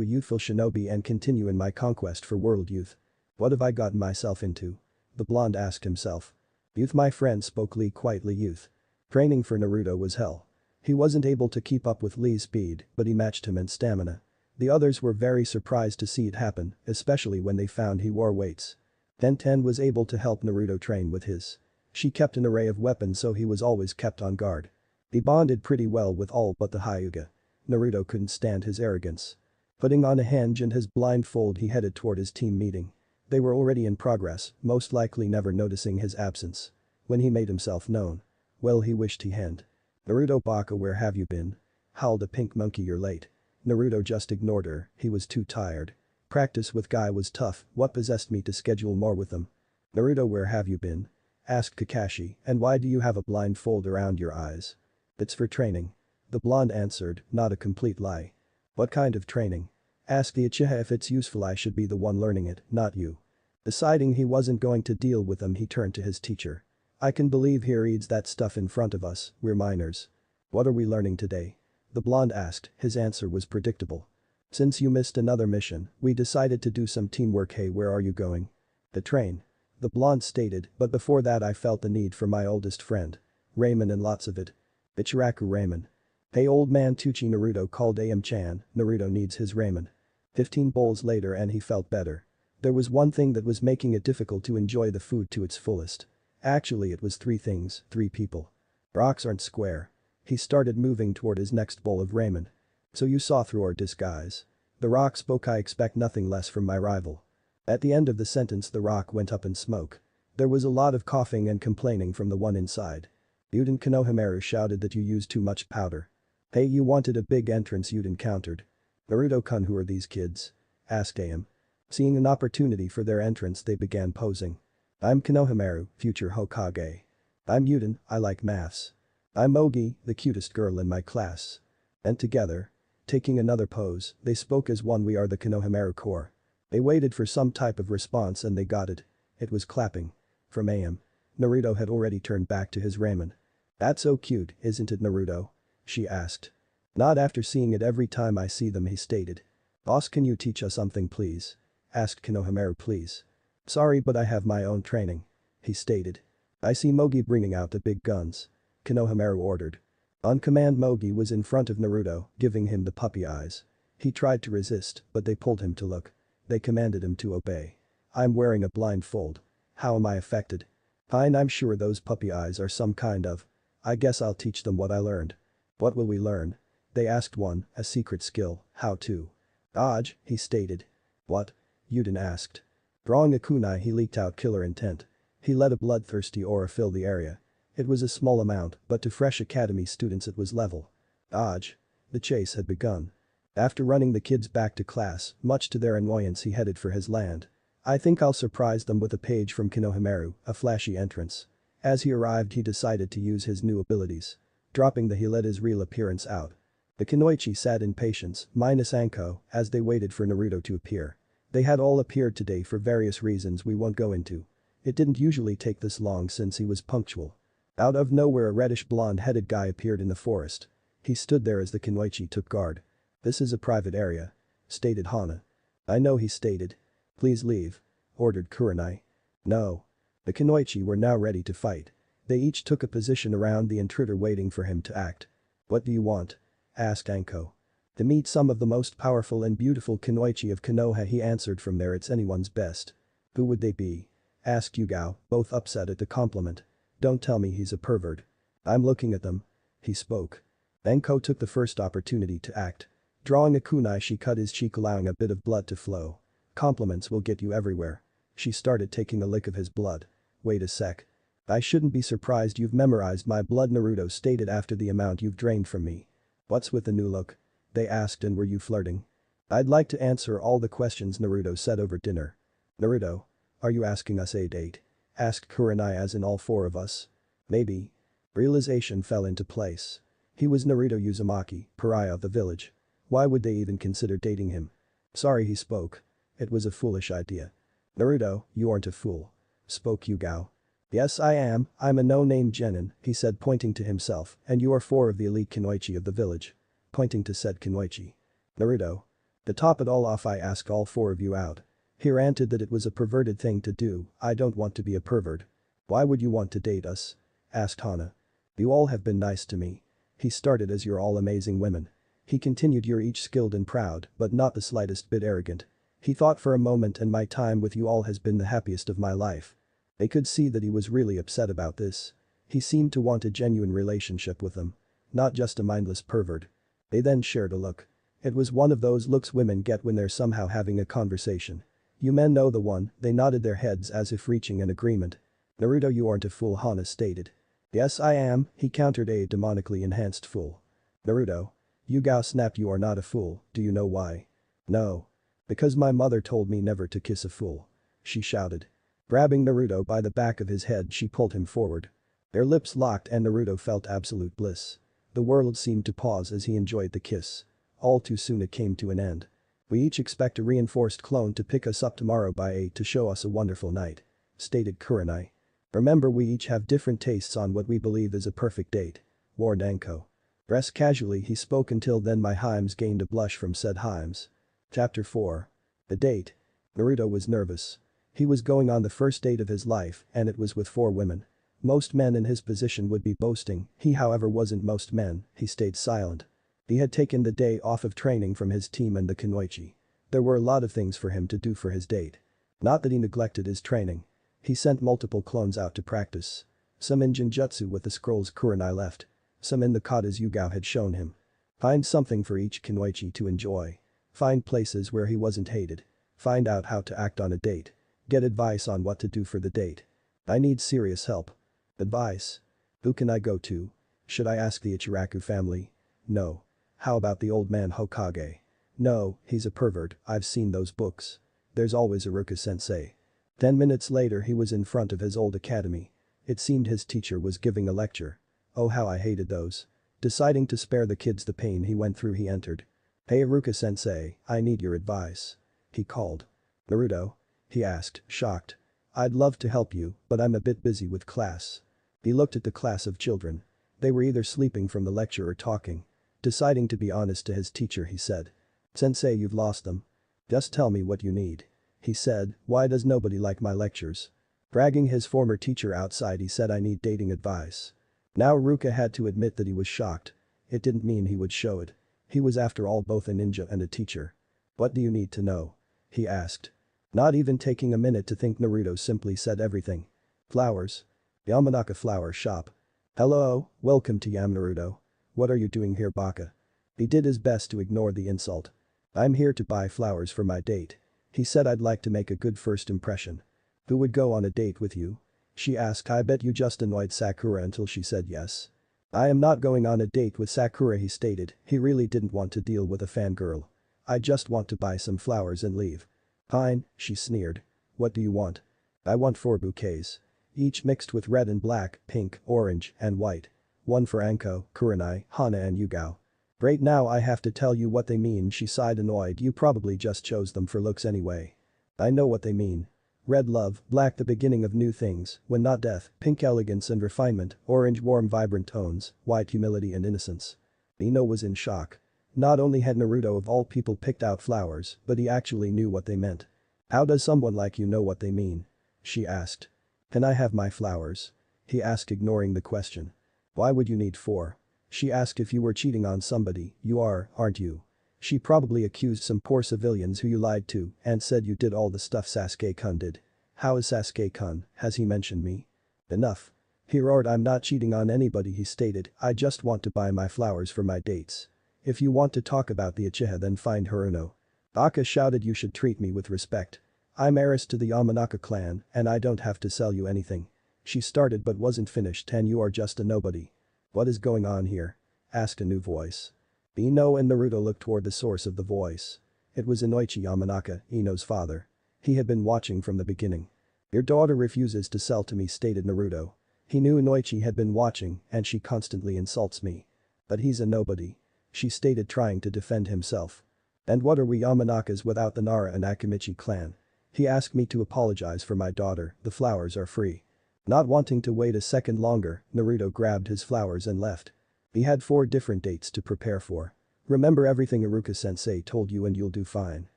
a youthful shinobi and continue in my conquest for world youth." "What have I gotten myself into?" the blonde asked himself. "Youth, my friend," spoke Lee quietly. "Youth." Training for Naruto was hell. He wasn't able to keep up with Lee's speed, but he matched him in stamina. The others were very surprised to see it happen, especially when they found he wore weights. Tenten was able to help Naruto train with his. She kept an array of weapons, so he was always kept on guard. He bonded pretty well with all but the Hyuga. Naruto couldn't stand his arrogance. Putting on a henge and his blindfold, he headed toward his team meeting. They were already in progress, most likely never noticing his absence. When he made himself known, well, he wished he hadn't. "Naruto Baka, where have you been?" howled a pink monkey. "You're late." Naruto just ignored her, he was too tired. Practice with Guy was tough, what possessed me to schedule more with him? "Naruto, where have you been?" asked Kakashi, "and why do you have a blindfold around your eyes?" "It's for training." The blonde answered, not a complete lie. "What kind of training?" asked the Uchiha. "If it's useful, I should be the one learning it, not you." Deciding he wasn't going to deal with them, he turned to his teacher. "I can believe he reads that stuff in front of us, we're minors." "What are we learning today?" the blonde asked. His answer was predictable. "Since you missed another mission, we decided to do some teamwork." "Hey, where are you going?" "The train." the blonde stated, "but before that I felt the need for my oldest friend. Ramen, and lots of it. Ichiraku ramen." "Hey, old man Tucci," Naruto called Am-chan, "Naruto needs his ramen." 15 bowls later and he felt better. There was one thing that was making it difficult to enjoy the food to its fullest. Actually it was three things, three people. Rocks aren't square. He started moving toward his next bowl of ramen. So you saw through our disguise. The Rock spoke. I expect nothing less from my rival. At the end of the sentence the Rock went up in smoke. There was a lot of coughing and complaining from the one inside. Yuden Konohamaru shouted that you used too much powder. Hey, you wanted a big entrance. Yuden countered. Naruto-kun, who are these kids? Asked Am. Seeing an opportunity for their entrance they began posing. I'm Konohamaru, future Hokage. I'm Yuden, I like maths. I'm Ogi, the cutest girl in my class. And together, taking another pose, they spoke as one. We are the Konohamaru Corps. They waited for some type of response and they got it. It was clapping. From Am. Naruto had already turned back to his ramen. That's so cute, isn't it, Naruto? She asked. Not after seeing it every time I see them, he stated. Boss, can you teach us something please? Asked Konohamaru. Please. Sorry, but I have my own training. He stated. I see Mogi bringing out the big guns. Konohamaru ordered. On command Mogi was in front of Naruto, giving him the puppy eyes. He tried to resist, but they pulled him to look. They commanded him to obey. I'm wearing a blindfold. How am I affected? Fine, I'm sure those puppy eyes are some kind of. I guess I'll teach them what I learned. What will we learn? They asked one, a secret skill, how to. Dodge, he stated. What? Yuden asked. Drawing a kunai he leaked out killer intent. He let a bloodthirsty aura fill the area. It was a small amount, but to fresh academy students it was level. Dodge. The chase had begun. After running the kids back to class, much to their annoyance he headed for his land. I think I'll surprise them with a page from Konohamaru, a flashy entrance. As he arrived he decided to use his new abilities. Dropping the he let his real appearance out. The Kunoichi sat in patience, minus Anko, as they waited for Naruto to appear. They had all appeared today for various reasons we won't go into. It didn't usually take this long since he was punctual. Out of nowhere a reddish blonde-headed guy appeared in the forest. He stood there as the Kunoichi took guard. This is a private area. Stated Hana. I know, he stated. Please leave. Ordered Kurenai. No. The Kunoichi were now ready to fight. They each took a position around the intruder waiting for him to act. What do you want? Asked Anko. To meet some of the most powerful and beautiful Kunoichi of Konoha, he answered. From there it's anyone's best. Who would they be? Asked Yugao, both upset at the compliment. Don't tell me he's a pervert. I'm looking at them. He spoke. Anko took the first opportunity to act. Drawing a kunai she cut his cheek, allowing a bit of blood to flow. Compliments will get you everywhere. She started taking a lick of his blood. Wait a sec. I shouldn't be surprised you've memorized my blood, Naruto stated, after the amount you've drained from me. What's with the new look? They asked. And were you flirting? I'd like to answer all the questions, Naruto said over dinner. Naruto? Are you asking us a date? Asked Kurenai. As in all four of us? Maybe. Realization fell into place. He was Naruto Uzumaki, pariah of the village. Why would they even consider dating him? Sorry, he spoke. It was a foolish idea. Naruto, you aren't a fool. Spoke Yugao. Yes I am, I'm a no-name genin, he said, pointing to himself, and you are four of the elite Kunoichi of the village. Pointing to said Kunoichi. Naruto. To top it all off, I asked all four of you out. He ranted that it was a perverted thing to do. I don't want to be a pervert. Why would you want to date us? Asked Hana. You all have been nice to me. He started. As you're all amazing women. He continued. You're each skilled and proud, but not the slightest bit arrogant. He thought for a moment. And my time with you all has been the happiest of my life. They could see that he was really upset about this. He seemed to want a genuine relationship with them. Not just a mindless pervert. They then shared a look. It was one of those looks women get when they're somehow having a conversation. You men know the one. They nodded their heads as if reaching an agreement. Naruto, you aren't a fool, Hana stated. Yes I am, he countered, a demonically enhanced fool. Naruto. Yugao snapped. You are not a fool, do you know why? No. Because my mother told me never to kiss a fool. She shouted. Grabbing Naruto by the back of his head she pulled him forward. Their lips locked and Naruto felt absolute bliss. The world seemed to pause as he enjoyed the kiss. All too soon it came to an end. We each expect a reinforced clone to pick us up tomorrow by 8 to show us a wonderful night. Stated Kurenai. Remember, we each have different tastes on what we believe is a perfect date. Warned Anko. Dress casually, he spoke. Until then my Himes gained a blush from said Himes. Chapter 4. The date. Naruto was nervous. He was going on the first date of his life and it was with 4 women. Most men in his position would be boasting. He however wasn't most men. He stayed silent. He had taken the day off of training from his team and the Kunoichi. There were a lot of things for him to do for his date. Not that he neglected his training. He sent multiple clones out to practice. Some in Genjutsu with the scrolls Kurenai left. Some in the katas Yugao had shown him. Find something for each Kunoichi to enjoy. Find places where he wasn't hated. Find out how to act on a date. Get advice on what to do for the date. I need serious help. Advice? Who can I go to? Should I ask the Ichiraku family? No. How about the old man Hokage? No, he's a pervert, I've seen those books. There's always Iruka-sensei. 10 minutes later he was in front of his old academy. It seemed his teacher was giving a lecture. Oh how I hated those. Deciding to spare the kids the pain he went through he entered. Hey Iruka-sensei, I need your advice. He called. Naruto? He asked, shocked. I'd love to help you, but I'm a bit busy with class. He looked at the class of children. They were either sleeping from the lecture or talking. Deciding to be honest to his teacher he said. Sensei you've lost them. Just tell me what you need. He said, why does nobody like my lectures? Dragging his former teacher outside he said I need dating advice. Now Ruka had to admit that he was shocked. It didn't mean he would show it. He was after all both a ninja and a teacher. What do you need to know? He asked. Not even taking a minute to think Naruto simply said everything. Flowers. Yamanaka flower shop. Hello, welcome to Yam Naruto. What are you doing here Baka? He did his best to ignore the insult. I'm here to buy flowers for my date. He said I'd like to make a good first impression. Who would go on a date with you? She asked. I bet you just annoyed Sakura until she said yes. I am not going on a date with Sakura he stated. He really didn't want to deal with a fangirl. I just want to buy some flowers and leave. Fine, she sneered. What do you want? I want 4 bouquets. Each mixed with red and black, pink, orange, and white. One for Anko, Kurenai, Hana and Yugao. Right now I have to tell you what they mean she sighed annoyed you probably just chose them for looks anyway. I know what they mean. Red love, black the beginning of new things, when not death, pink elegance and refinement, orange warm vibrant tones, white humility and innocence. Ino was in shock. Not only had Naruto of all people picked out flowers, but he actually knew what they meant. How does someone like you know what they mean? She asked. Can I have my flowers? He asked ignoring the question. Why would you need 4? She asked if you were cheating on somebody, you are, aren't you? She probably accused some poor civilians who you lied to and said you did all the stuff Sasuke-kun did. How is Sasuke-kun, has he mentioned me? Enough. He roared I'm not cheating on anybody he stated, I just want to buy my flowers for my dates. If you want to talk about the Uchiha then find Haruno. Baka shouted you should treat me with respect. I'm heiress to the Yamanaka clan and I don't have to sell you anything. She started but wasn't finished and you are just a nobody. What is going on here? Asked a new voice. Ino and Naruto looked toward the source of the voice. It was Inoichi Yamanaka, Ino's father. He had been watching from the beginning. Your daughter refuses to sell to me stated Naruto. He knew Inoichi had been watching and she constantly insults me. But he's a nobody. She stated trying to defend himself. And what are we Yamanakas without the Nara and Akimichi clan? He asked me to apologize for my daughter, the flowers are free. Not wanting to wait a second longer, Naruto grabbed his flowers and left. He had 4 different dates to prepare for. Remember everything Iruka-sensei told you and you'll do fine.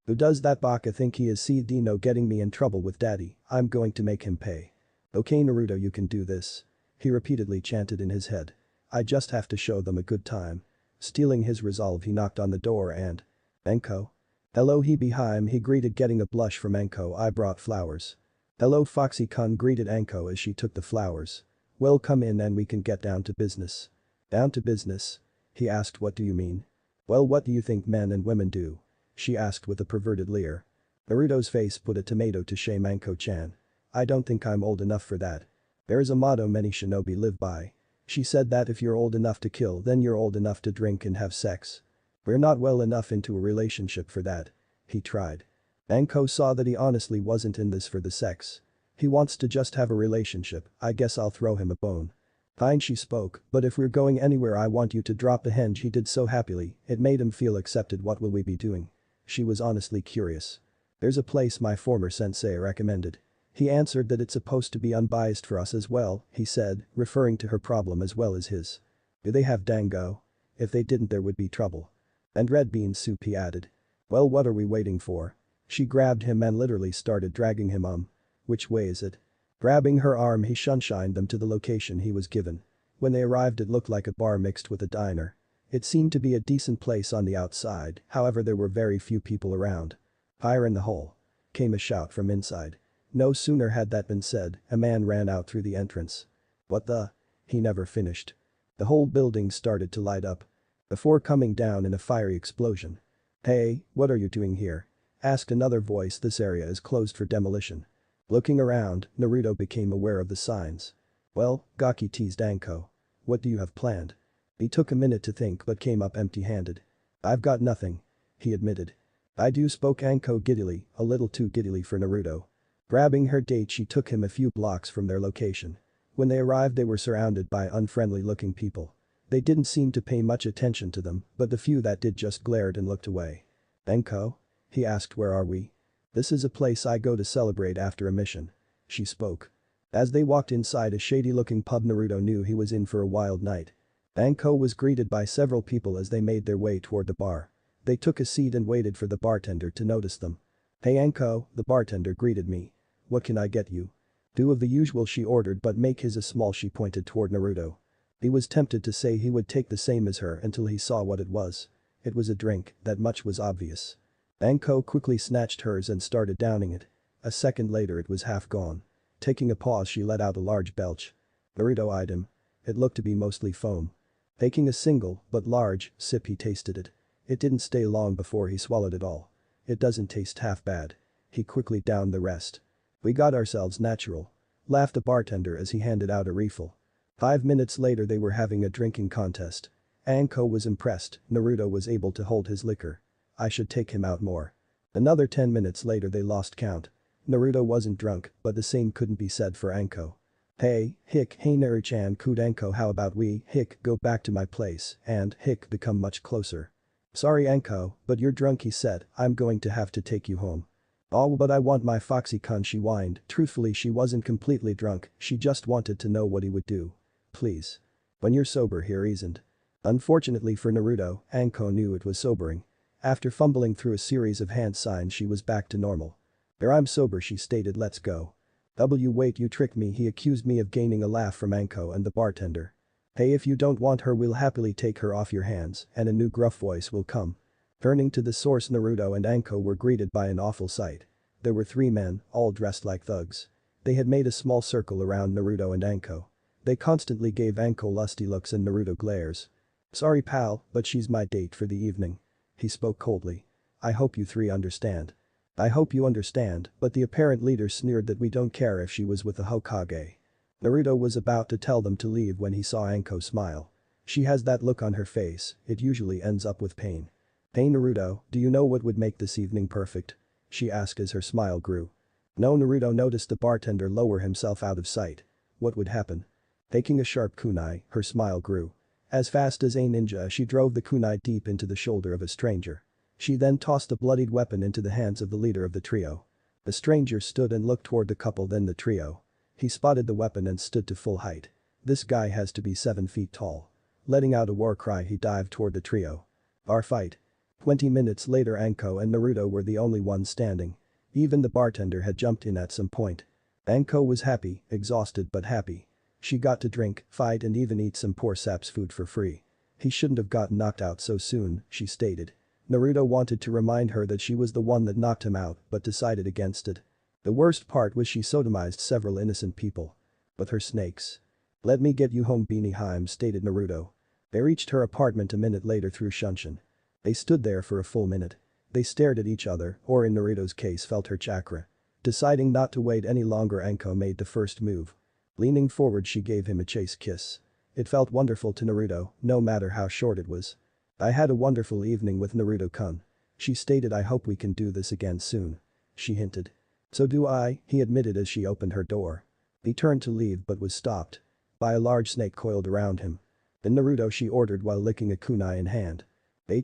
Who does that Baka think he is? See Dino getting me in trouble with daddy, I'm going to make him pay. Okay Naruto you can do this. He repeatedly chanted in his head. I just have to show them a good time. Stealing his resolve he knocked on the door and. Enko? Hello Hebehemoth he greeted getting a blush from Enko I brought flowers. Hello Foxy-kun greeted Anko as she took the flowers. Well come in and we can get down to business. Down to business? He asked what do you mean? Well what do you think men and women do? She asked with a perverted leer. Naruto's face put a tomato to shame Anko-chan. I don't think I'm old enough for that. There is a motto many shinobi live by. She said that if you're old enough to kill then you're old enough to drink and have sex. We're not well enough into a relationship for that. He tried. Anko saw that he honestly wasn't in this for the sex. He wants to just have a relationship, I guess I'll throw him a bone. Fine she spoke, but if we're going anywhere I want you to drop the henge he did so happily, it made him feel accepted. What will we be doing? She was honestly curious. There's a place my former sensei recommended. He answered that it's supposed to be unbiased for us as well, he said, referring to her problem as well as his. Do they have dango? If they didn't there would be trouble. And red bean soup he added. Well what are we waiting for? She grabbed him and literally started dragging him. Which way is it? Grabbing her arm he shunshined them to the location he was given. When they arrived it looked like a bar mixed with a diner. It seemed to be a decent place on the outside, however there were very few people around. Fire in the hole. Came a shout from inside. No sooner had that been said, a man ran out through the entrance. What the? He never finished. The whole building started to light up. Before coming down in a fiery explosion. "Hey, what are you doing here?" asked another voice. "This area is closed for demolition." Looking around, Naruto became aware of the signs. "Well," Gaki teased Anko. "What do you have planned?" He took a minute to think but came up empty-handed. "I've got nothing," he admitted. "I do," spoke Anko giddily, a little too giddily for Naruto. Grabbing her date, she took him a few blocks from their location. When they arrived, they were surrounded by unfriendly-looking people. They didn't seem to pay much attention to them, but the few that did just glared and looked away. "Anko?" he asked. "Where are we?" "This is a place I go to celebrate after a mission," she spoke. As they walked inside a shady-looking pub, Naruto knew he was in for a wild night. Anko was greeted by several people as they made their way toward the bar. They took a seat and waited for the bartender to notice them. "Hey Anko," the bartender greeted me. "What can I get you?" "Two of the usual," she ordered, "but make his a small." She pointed toward Naruto. He was tempted to say he would take the same as her until he saw what it was. It was a drink, that much was obvious. Anko quickly snatched hers and started downing it. A second later it was half gone. Taking a pause, she let out a large belch. Naruto eyed him. It looked to be mostly foam. Taking a single, but large, sip, he tasted it. It didn't stay long before he swallowed it all. "It doesn't taste half bad." He quickly downed the rest. "We got ourselves natural," laughed the bartender as he handed out a refill. 5 minutes later they were having a drinking contest. Anko was impressed. Naruto was able to hold his liquor. "I should take him out more." Another 10 minutes later they lost count. Naruto wasn't drunk, but the same couldn't be said for Anko. "Hey Naru-chan," cooed Anko, "how about we go back to my place and become much closer?" "Sorry Anko, but you're drunk," he said. "I'm going to have to take you home." "Oh, but I want my Foxy-kun," she whined. Truthfully, she wasn't completely drunk, she just wanted to know what he would do. "Please. When you're sober, he reasoned. Unfortunately for Naruto, Anko knew it was sobering. After fumbling through a series of hand signs, she was back to normal. "I'm sober," she stated. "Let's go." Wait, you tricked me," he accused me of, gaining a laugh from Anko and the bartender. "Hey, if you don't want her, we'll happily take her off your hands," and a new gruff voice will come. Turning to the source, Naruto and Anko were greeted by an awful sight. There were 3 men, all dressed like thugs. They had made a small circle around Naruto and Anko. They constantly gave Anko lusty looks and Naruto glares. "Sorry pal, but she's my date for the evening." He spoke coldly. "I hope you 3 understand." "I hope you understand," but the apparent leader sneered that we don't care if she was with the Hokage. Naruto was about to tell them to leave when he saw Anko smile. She has that look on her face, it usually ends up with pain. "Hey Naruto, do you know what would make this evening perfect?" she asked as her smile grew. No, Naruto noticed the bartender lower himself out of sight. What would happen? Taking a sharp kunai, her smile grew. As fast as a ninja, she drove the kunai deep into the shoulder of a stranger. She then tossed the bloodied weapon into the hands of the leader of the trio. The stranger stood and looked toward the couple, then the trio. He spotted the weapon and stood to full height. This guy has to be 7 feet tall. Letting out a war cry, he dived toward the trio. Our fight. 20 minutes later, Anko and Naruto were the only ones standing. Even the bartender had jumped in at some point. Anko was happy, exhausted but happy. She got to drink, fight and even eat some poor sap's food for free. He shouldn't have gotten knocked out so soon, she stated. Naruto wanted to remind her that she was the one that knocked him out but decided against it. The worst part was she sodomized several innocent people. With her snakes. "Let me get you home, Behemoth," stated Naruto. They reached her apartment a minute later through Shunshin. They stood there for a full minute. They stared at each other, or in Naruto's case felt her chakra. Deciding not to wait any longer, Anko made the first move. Leaning forward, she gave him a chase kiss. It felt wonderful to Naruto, no matter how short it was. "I had a wonderful evening with Naruto-kun," she stated. "I hope we can do this again soon," she hinted. "So do I," he admitted as she opened her door. He turned to leave but was stopped by a large snake coiled around him. "And Naruto," she ordered while licking a kunai in hand.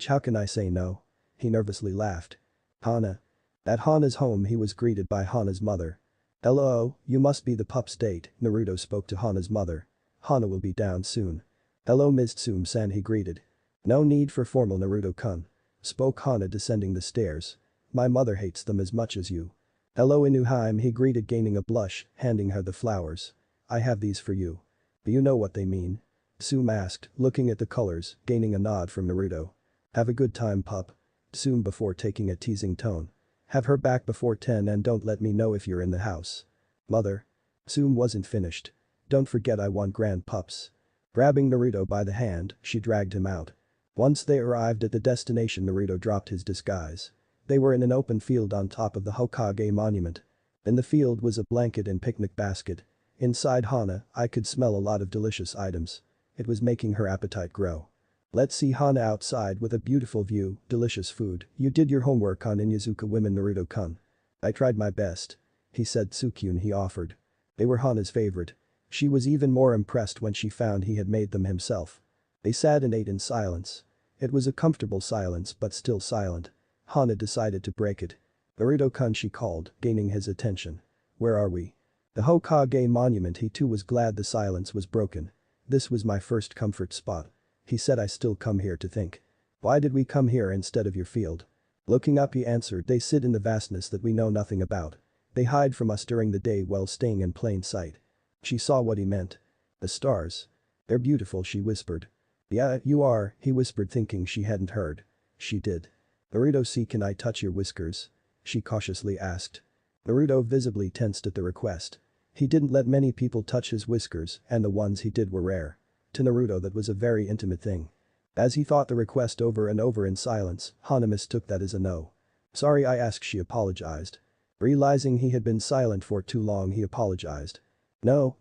How can I say no?" He nervously laughed. "Hana." At Hana's home he was greeted by Hana's mother. "Hello, you must be the pup's date," Naruto spoke to Hana's mother. "Hana will be down soon." "Hello Ms. Tsume-san," he greeted. "No need for formal, Naruto-kun," spoke Hana, descending the stairs. "My mother hates them as much as you." "Hello Inuheim," he greeted, gaining a blush, handing her the flowers. "I have these for you. Do you know what they mean?" Tsume asked, looking at the colors, gaining a nod from Naruto. "Have a good time, pup." Tsume before taking a teasing tone. Have her back before 10 and don't let me know if you're in the house. Mother. Zoom wasn't finished. Don't forget I want grand pups. Grabbing Naruto by the hand, she dragged him out. Once they arrived at the destination, Naruto dropped his disguise. They were in an open field on top of the Hokage monument. In the field was a blanket and picnic basket. Inside Hana, I could smell a lot of delicious items. It was making her appetite grow. Let's see Hana outside with a beautiful view, delicious food. You did your homework on Inyazuka women, Naruto-kun. I tried my best. He said. Tsukyun he offered. They were Hana's favorite. She was even more impressed when she found he had made them himself. They sat and ate in silence. It was a comfortable silence but still silent. Hana decided to break it. Naruto-kun, she called, gaining his attention. Where are we? The Hokage monument. He too was glad the silence was broken. This was my first comfort spot. He said. I still come here to think. Why did we come here instead of your field? Looking up, he answered. They sit in the vastness that we know nothing about. They hide from us during the day while staying in plain sight. She saw what he meant. The stars. They're beautiful, she whispered. Yeah, you are, he whispered, thinking she hadn't heard. She did. Naruto, see, can I touch your whiskers? She cautiously asked. Naruto visibly tensed at the request. He didn't let many people touch his whiskers, and the ones he did were rare. To Naruto that was a very intimate thing. As he thought the request over and over in silence, Hana mistook that as a no. Sorry I asked, she apologized. Realizing he had been silent for too long, he apologized. No,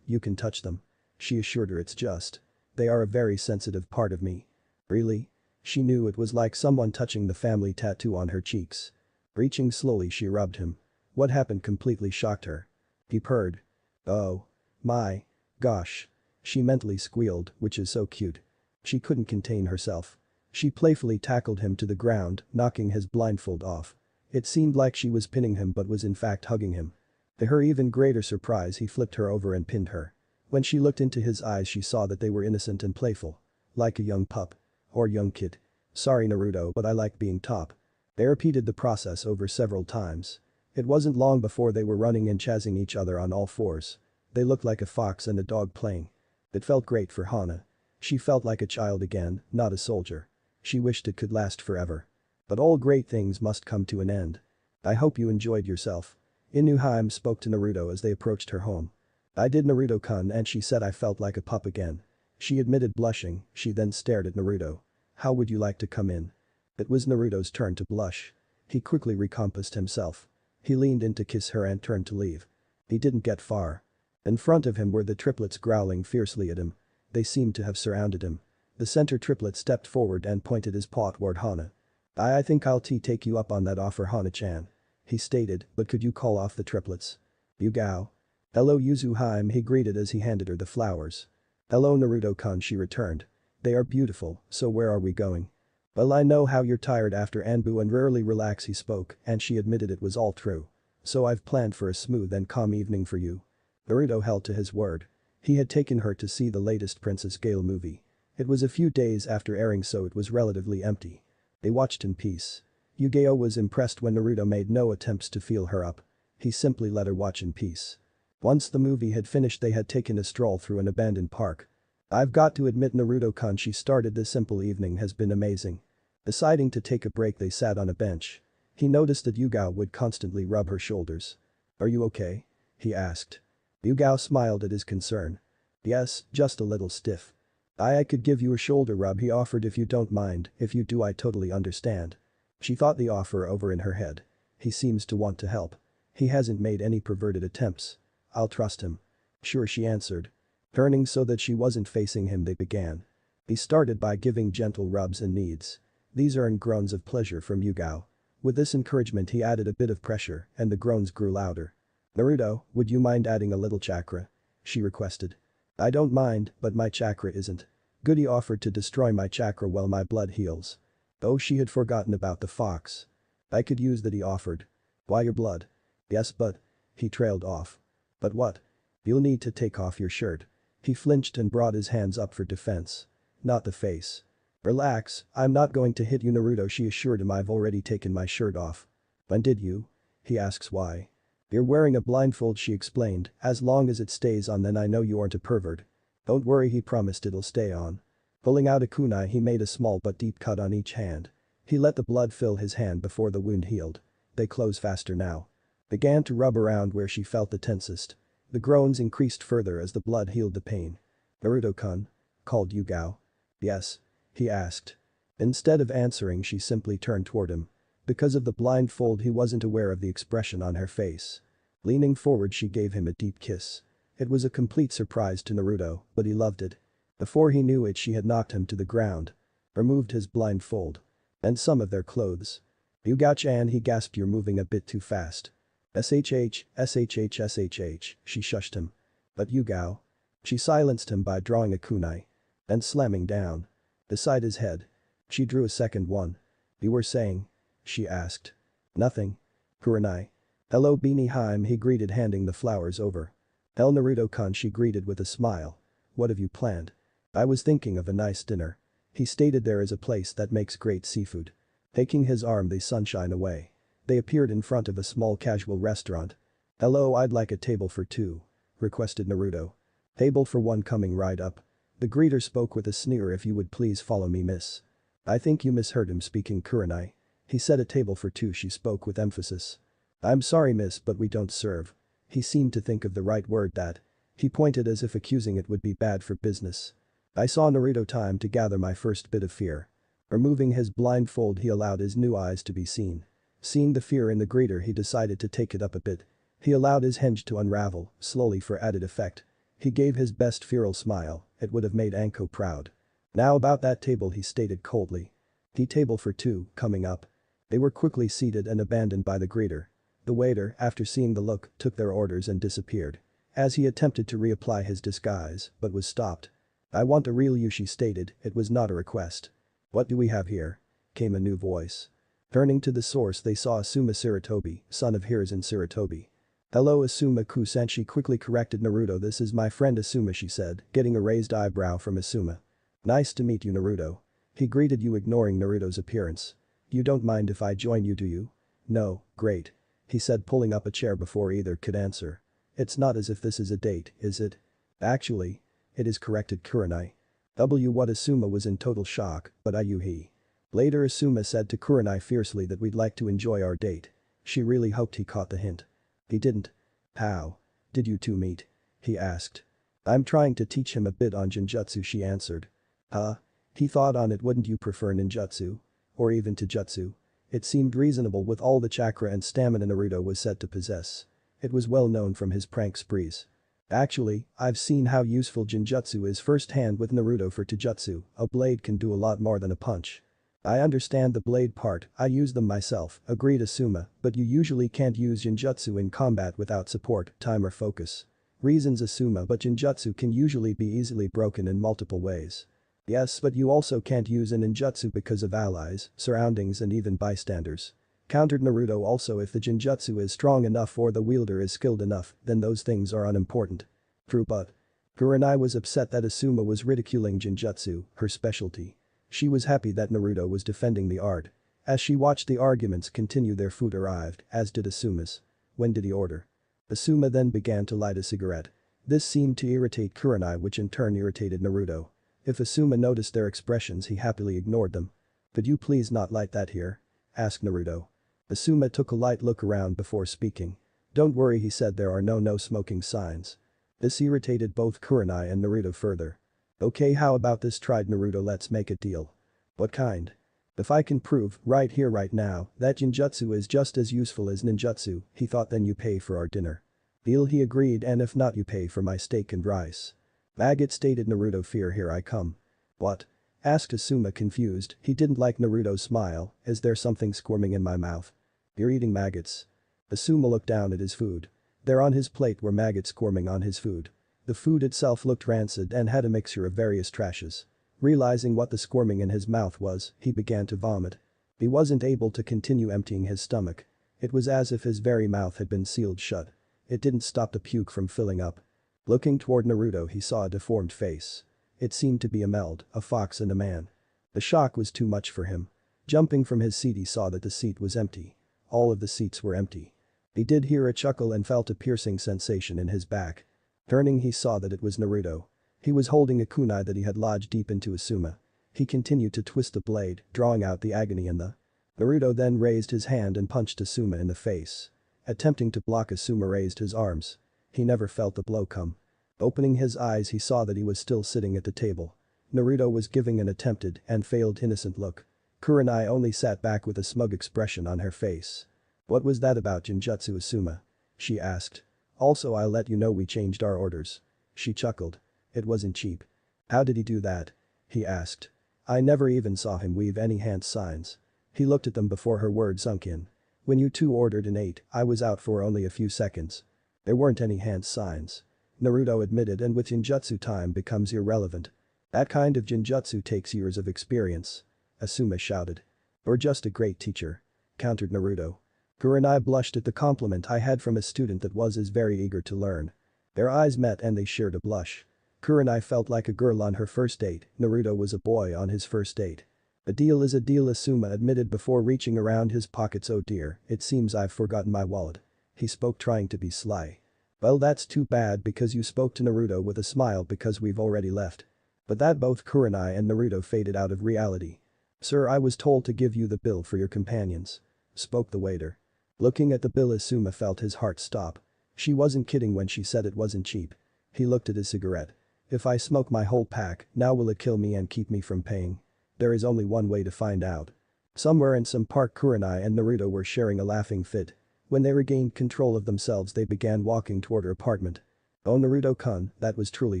you can touch them. She assured her. It's just. They are a very sensitive part of me. Really? She knew it was like someone touching the family tattoo on her cheeks. Reaching slowly, she rubbed him. What happened completely shocked her. He purred. Oh. My. Gosh. She mentally squealed, which is so cute. She couldn't contain herself. She playfully tackled him to the ground, knocking his blindfold off. It seemed like she was pinning him but was in fact hugging him. To her even greater surprise, he flipped her over and pinned her. When she looked into his eyes, she saw that they were innocent and playful. Like a young pup. Or young kid. Sorry Naruto, but I like being top. They repeated the process over several times. It wasn't long before they were running and chasing each other on all fours. They looked like a fox and a dog playing. It felt great for Hana. She felt like a child again, not a soldier. She wished it could last forever. But all great things must come to an end. I hope you enjoyed yourself. Inuheim spoke to Naruto as they approached her home. I did, Naruto-kun, and she said I felt like a pup again. She admitted, blushing. She then stared at Naruto. How would you like to come in? It was Naruto's turn to blush. He quickly recomposed himself. He leaned in to kiss her and turned to leave. He didn't get far. In front of him were the triplets growling fiercely at him. They seemed to have surrounded him. The center triplet stepped forward and pointed his paw toward Hana. I think I'll take you up on that offer, Hana-chan. He stated, but could you call off the triplets? Yugao. Hello Yuzuheim, he greeted as he handed her the flowers. Hello Naruto-kun, she returned. They are beautiful, so where are we going? Well, I know how you're tired after Anbu and rarely relax, he spoke, and she admitted it was all true. So I've planned for a smooth and calm evening for you. Naruto held to his word. He had taken her to see the latest Princess Gale movie. It was a few days after airing, so it was relatively empty. They watched in peace. Yugao was impressed when Naruto made no attempts to feel her up. He simply let her watch in peace. Once the movie had finished, they had taken a stroll through an abandoned park. I've got to admit, Naruto-kun, she started, this simple evening has been amazing. Deciding to take a break, they sat on a bench. He noticed that Yugao would constantly rub her shoulders. Are you okay? He asked. Yugao smiled at his concern. Yes, just a little stiff. I could give you a shoulder rub, he offered, if you don't mind. If you do, I totally understand. She thought the offer over in her head. He seems to want to help. He hasn't made any perverted attempts. I'll trust him. Sure, she answered. Turning so that she wasn't facing him, they began. He started by giving gentle rubs and kneads. These earned groans of pleasure from Yugao. With this encouragement, he added a bit of pressure, and the groans grew louder. Naruto, would you mind adding a little chakra? She requested. I don't mind, but my chakra isn't. Goody offered to destroy my chakra while my blood heals. Oh, she had forgotten about the fox. I could use that, he offered. Why, your blood? Yes, but. He trailed off. But what? You'll need to take off your shirt. He flinched and brought his hands up for defense. Not the face. Relax, I'm not going to hit you, Naruto, she assured him. I've already taken my shirt off. When did you? He asks why. You're wearing a blindfold, she explained. As long as it stays on, then I know you aren't a pervert. Don't worry, he promised, it'll stay on. Pulling out a kunai, he made a small but deep cut on each hand. He let the blood fill his hand before the wound healed. they close faster now. Began to rub around where she felt the tensest. The groans increased further as the blood healed the pain. "Naruto-kun?" called Yugao. "Yes?" he asked. Instead of answering, she simply turned toward him. Because of the blindfold, he wasn't aware of the expression on her face. Leaning forward, she gave him a deep kiss. It was a complete surprise to Naruto, but he loved it. Before he knew it, she had knocked him to the ground. Removed his blindfold. And some of their clothes. "Yugao-chan," he gasped, "you're moving a bit too fast." "SHH, SHH, SHH," she shushed him. "But Yugao." She silenced him by drawing a kunai. And slamming down. Beside his head. She drew a second one. "You were saying?" she asked. "Nothing. Kurenai." "Hello Beanie Heim," he greeted, handing the flowers over. "El Naruto-kun," she greeted with a smile. "What have you planned?" "I was thinking of a nice dinner." He stated, "There is a place that makes great seafood." Taking his arm, they sunshine away. They appeared in front of a small casual restaurant. "Hello, I'd like a table for two," requested Naruto. "Table for one coming right up." The greeter spoke with a sneer. "If you would please follow me, miss." "I think you misheard him speaking, Kurenai." He said a table for two. She spoke with emphasis. "I'm sorry, miss, but we don't serve." He seemed to think of the right word, that. He pointed as if accusing it would be bad for business. "I saw Naruto, time to gather my first bit of fear." Removing his blindfold, he allowed his new eyes to be seen. Seeing the fear in the greeter, he decided to take it up a bit. He allowed his henge to unravel, slowly for added effect. He gave his best feral smile. It would have made Anko proud. "Now about that table," he stated coldly. "The table for two, coming up." They were quickly seated and abandoned by the greeter. The waiter, after seeing the look, took their orders and disappeared. As he attempted to reapply his disguise, but was stopped. "I want a real you," she stated. It was not a request. "What do we have here?" came a new voice. Turning to the source, they saw Asuma Sarutobi, son of Hiruzen Sarutobi. "Hello Asuma-kun," she quickly corrected Naruto. "This is my friend Asuma," she said, getting a raised eyebrow from Asuma. "Nice to meet you, Naruto." He greeted you, ignoring Naruto's appearance. "You don't mind if I join you, do you?" "No, great," he said, pulling up a chair before either could answer. "It's not as if this is a date, is it?" "Actually, it is," corrected Kurenai. What Asuma was in total shock, but he. Later Asuma said to Kurenai fiercely that we'd like to enjoy our date. She really hoped he caught the hint. He didn't. "How did you two meet?" he asked. "I'm trying to teach him a bit on Jinjutsu," she answered. "Huh?" He thought on it. "Wouldn't you prefer ninjutsu? Or even Taijutsu?" It seemed reasonable with all the chakra and stamina Naruto was said to possess. It was well known from his prank sprees. "Actually, I've seen how useful Jinjutsu is firsthand with Naruto. For Taijutsu, a blade can do a lot more than a punch." "I understand the blade part, I use them myself," agreed Asuma, "but you usually can't use Jinjutsu in combat without support, time or focus." "Reasons, Asuma, but Jinjutsu can usually be easily broken in multiple ways." "Yes, but you also can't use a ninjutsu because of allies, surroundings and even bystanders." Countered Naruto. "Also, if the Jinjutsu is strong enough or the wielder is skilled enough, then those things are unimportant." "True, but..." Kurenai was upset that Asuma was ridiculing Jinjutsu, her specialty. She was happy that Naruto was defending the art. As she watched the arguments continue, their food arrived, as did Asuma's. "When did he order?" Asuma then began to light a cigarette. This seemed to irritate Kurenai, which in turn irritated Naruto. If Asuma noticed their expressions, he happily ignored them. "Could you please not light that here?" asked Naruto. Asuma took a light look around before speaking. "Don't worry," he said, "there are no smoking signs." This irritated both Kurenai and Naruto further. "Okay, how about this?" tried Naruto. "Let's make a deal." "What kind?" "If I can prove, right here right now, that Jinjutsu is just as useful as ninjutsu," he thought, "then you pay for our dinner." "Deal," he agreed, "and if not, you pay for my steak and rice." "Maggot," stated Naruto. "Fear, here I come." "What?" asked Asuma, confused. He didn't like Naruto's smile. "Is there something squirming in my mouth?" "You're eating maggots." Asuma looked down at his food. There on his plate were maggots squirming on his food. The food itself looked rancid and had a mixture of various trashes. Realizing what the squirming in his mouth was, he began to vomit. He wasn't able to continue emptying his stomach. It was as if his very mouth had been sealed shut. It didn't stop the puke from filling up. Looking toward Naruto, he saw a deformed face. It seemed to be a meld, a fox and a man. The shock was too much for him. Jumping from his seat, he saw that the seat was empty. All of the seats were empty. He did hear a chuckle and felt a piercing sensation in his back. Turning, he saw that it was Naruto. He was holding a kunai that he had lodged deep into Asuma. He continued to twist the blade, drawing out the agony in the Naruto then raised his hand and punched Asuma in the face. Attempting to block, Asuma raised his arms. He never felt the blow come. Opening his eyes, he saw that he was still sitting at the table. Naruto was giving an attempted and failed innocent look. Kurenai only sat back with a smug expression on her face. "What was that about Genjutsu, Asuma?" she asked. "Also, I'll let you know we changed our orders." She chuckled. "It wasn't cheap." "How did he do that?" he asked. "I never even saw him weave any hand signs." He looked at them before her words sunk in. "When you two ordered and ate, I was out for only a few seconds. There weren't any hand signs," Naruto admitted, "and with Genjutsu time becomes irrelevant. That kind of Genjutsu takes years of experience," Asuma shouted. "You're just a great teacher," countered Naruto. Kurenai blushed at the compliment I had from a student that was very eager to learn. Their eyes met and they shared a blush. Kurenai felt like a girl on her first date, Naruto was a boy on his first date. "A deal is a deal," Asuma admitted before reaching around his pockets. "Oh dear, it seems I've forgotten my wallet." He spoke trying to be sly. "Well, that's too bad because you spoke to Naruto with a smile because we've already left." But that both Kurenai and Naruto faded out of reality. "Sir, I was told to give you the bill for your companions," spoke the waiter. Looking at the bill, Asuma felt his heart stop. She wasn't kidding when she said it wasn't cheap. He looked at his cigarette. "If I smoke my whole pack, now will it kill me and keep me from paying?" There is only one way to find out. Somewhere in some park, Kurenai and Naruto were sharing a laughing fit. When they regained control of themselves, they began walking toward her apartment. "Oh, Naruto-kun, that was truly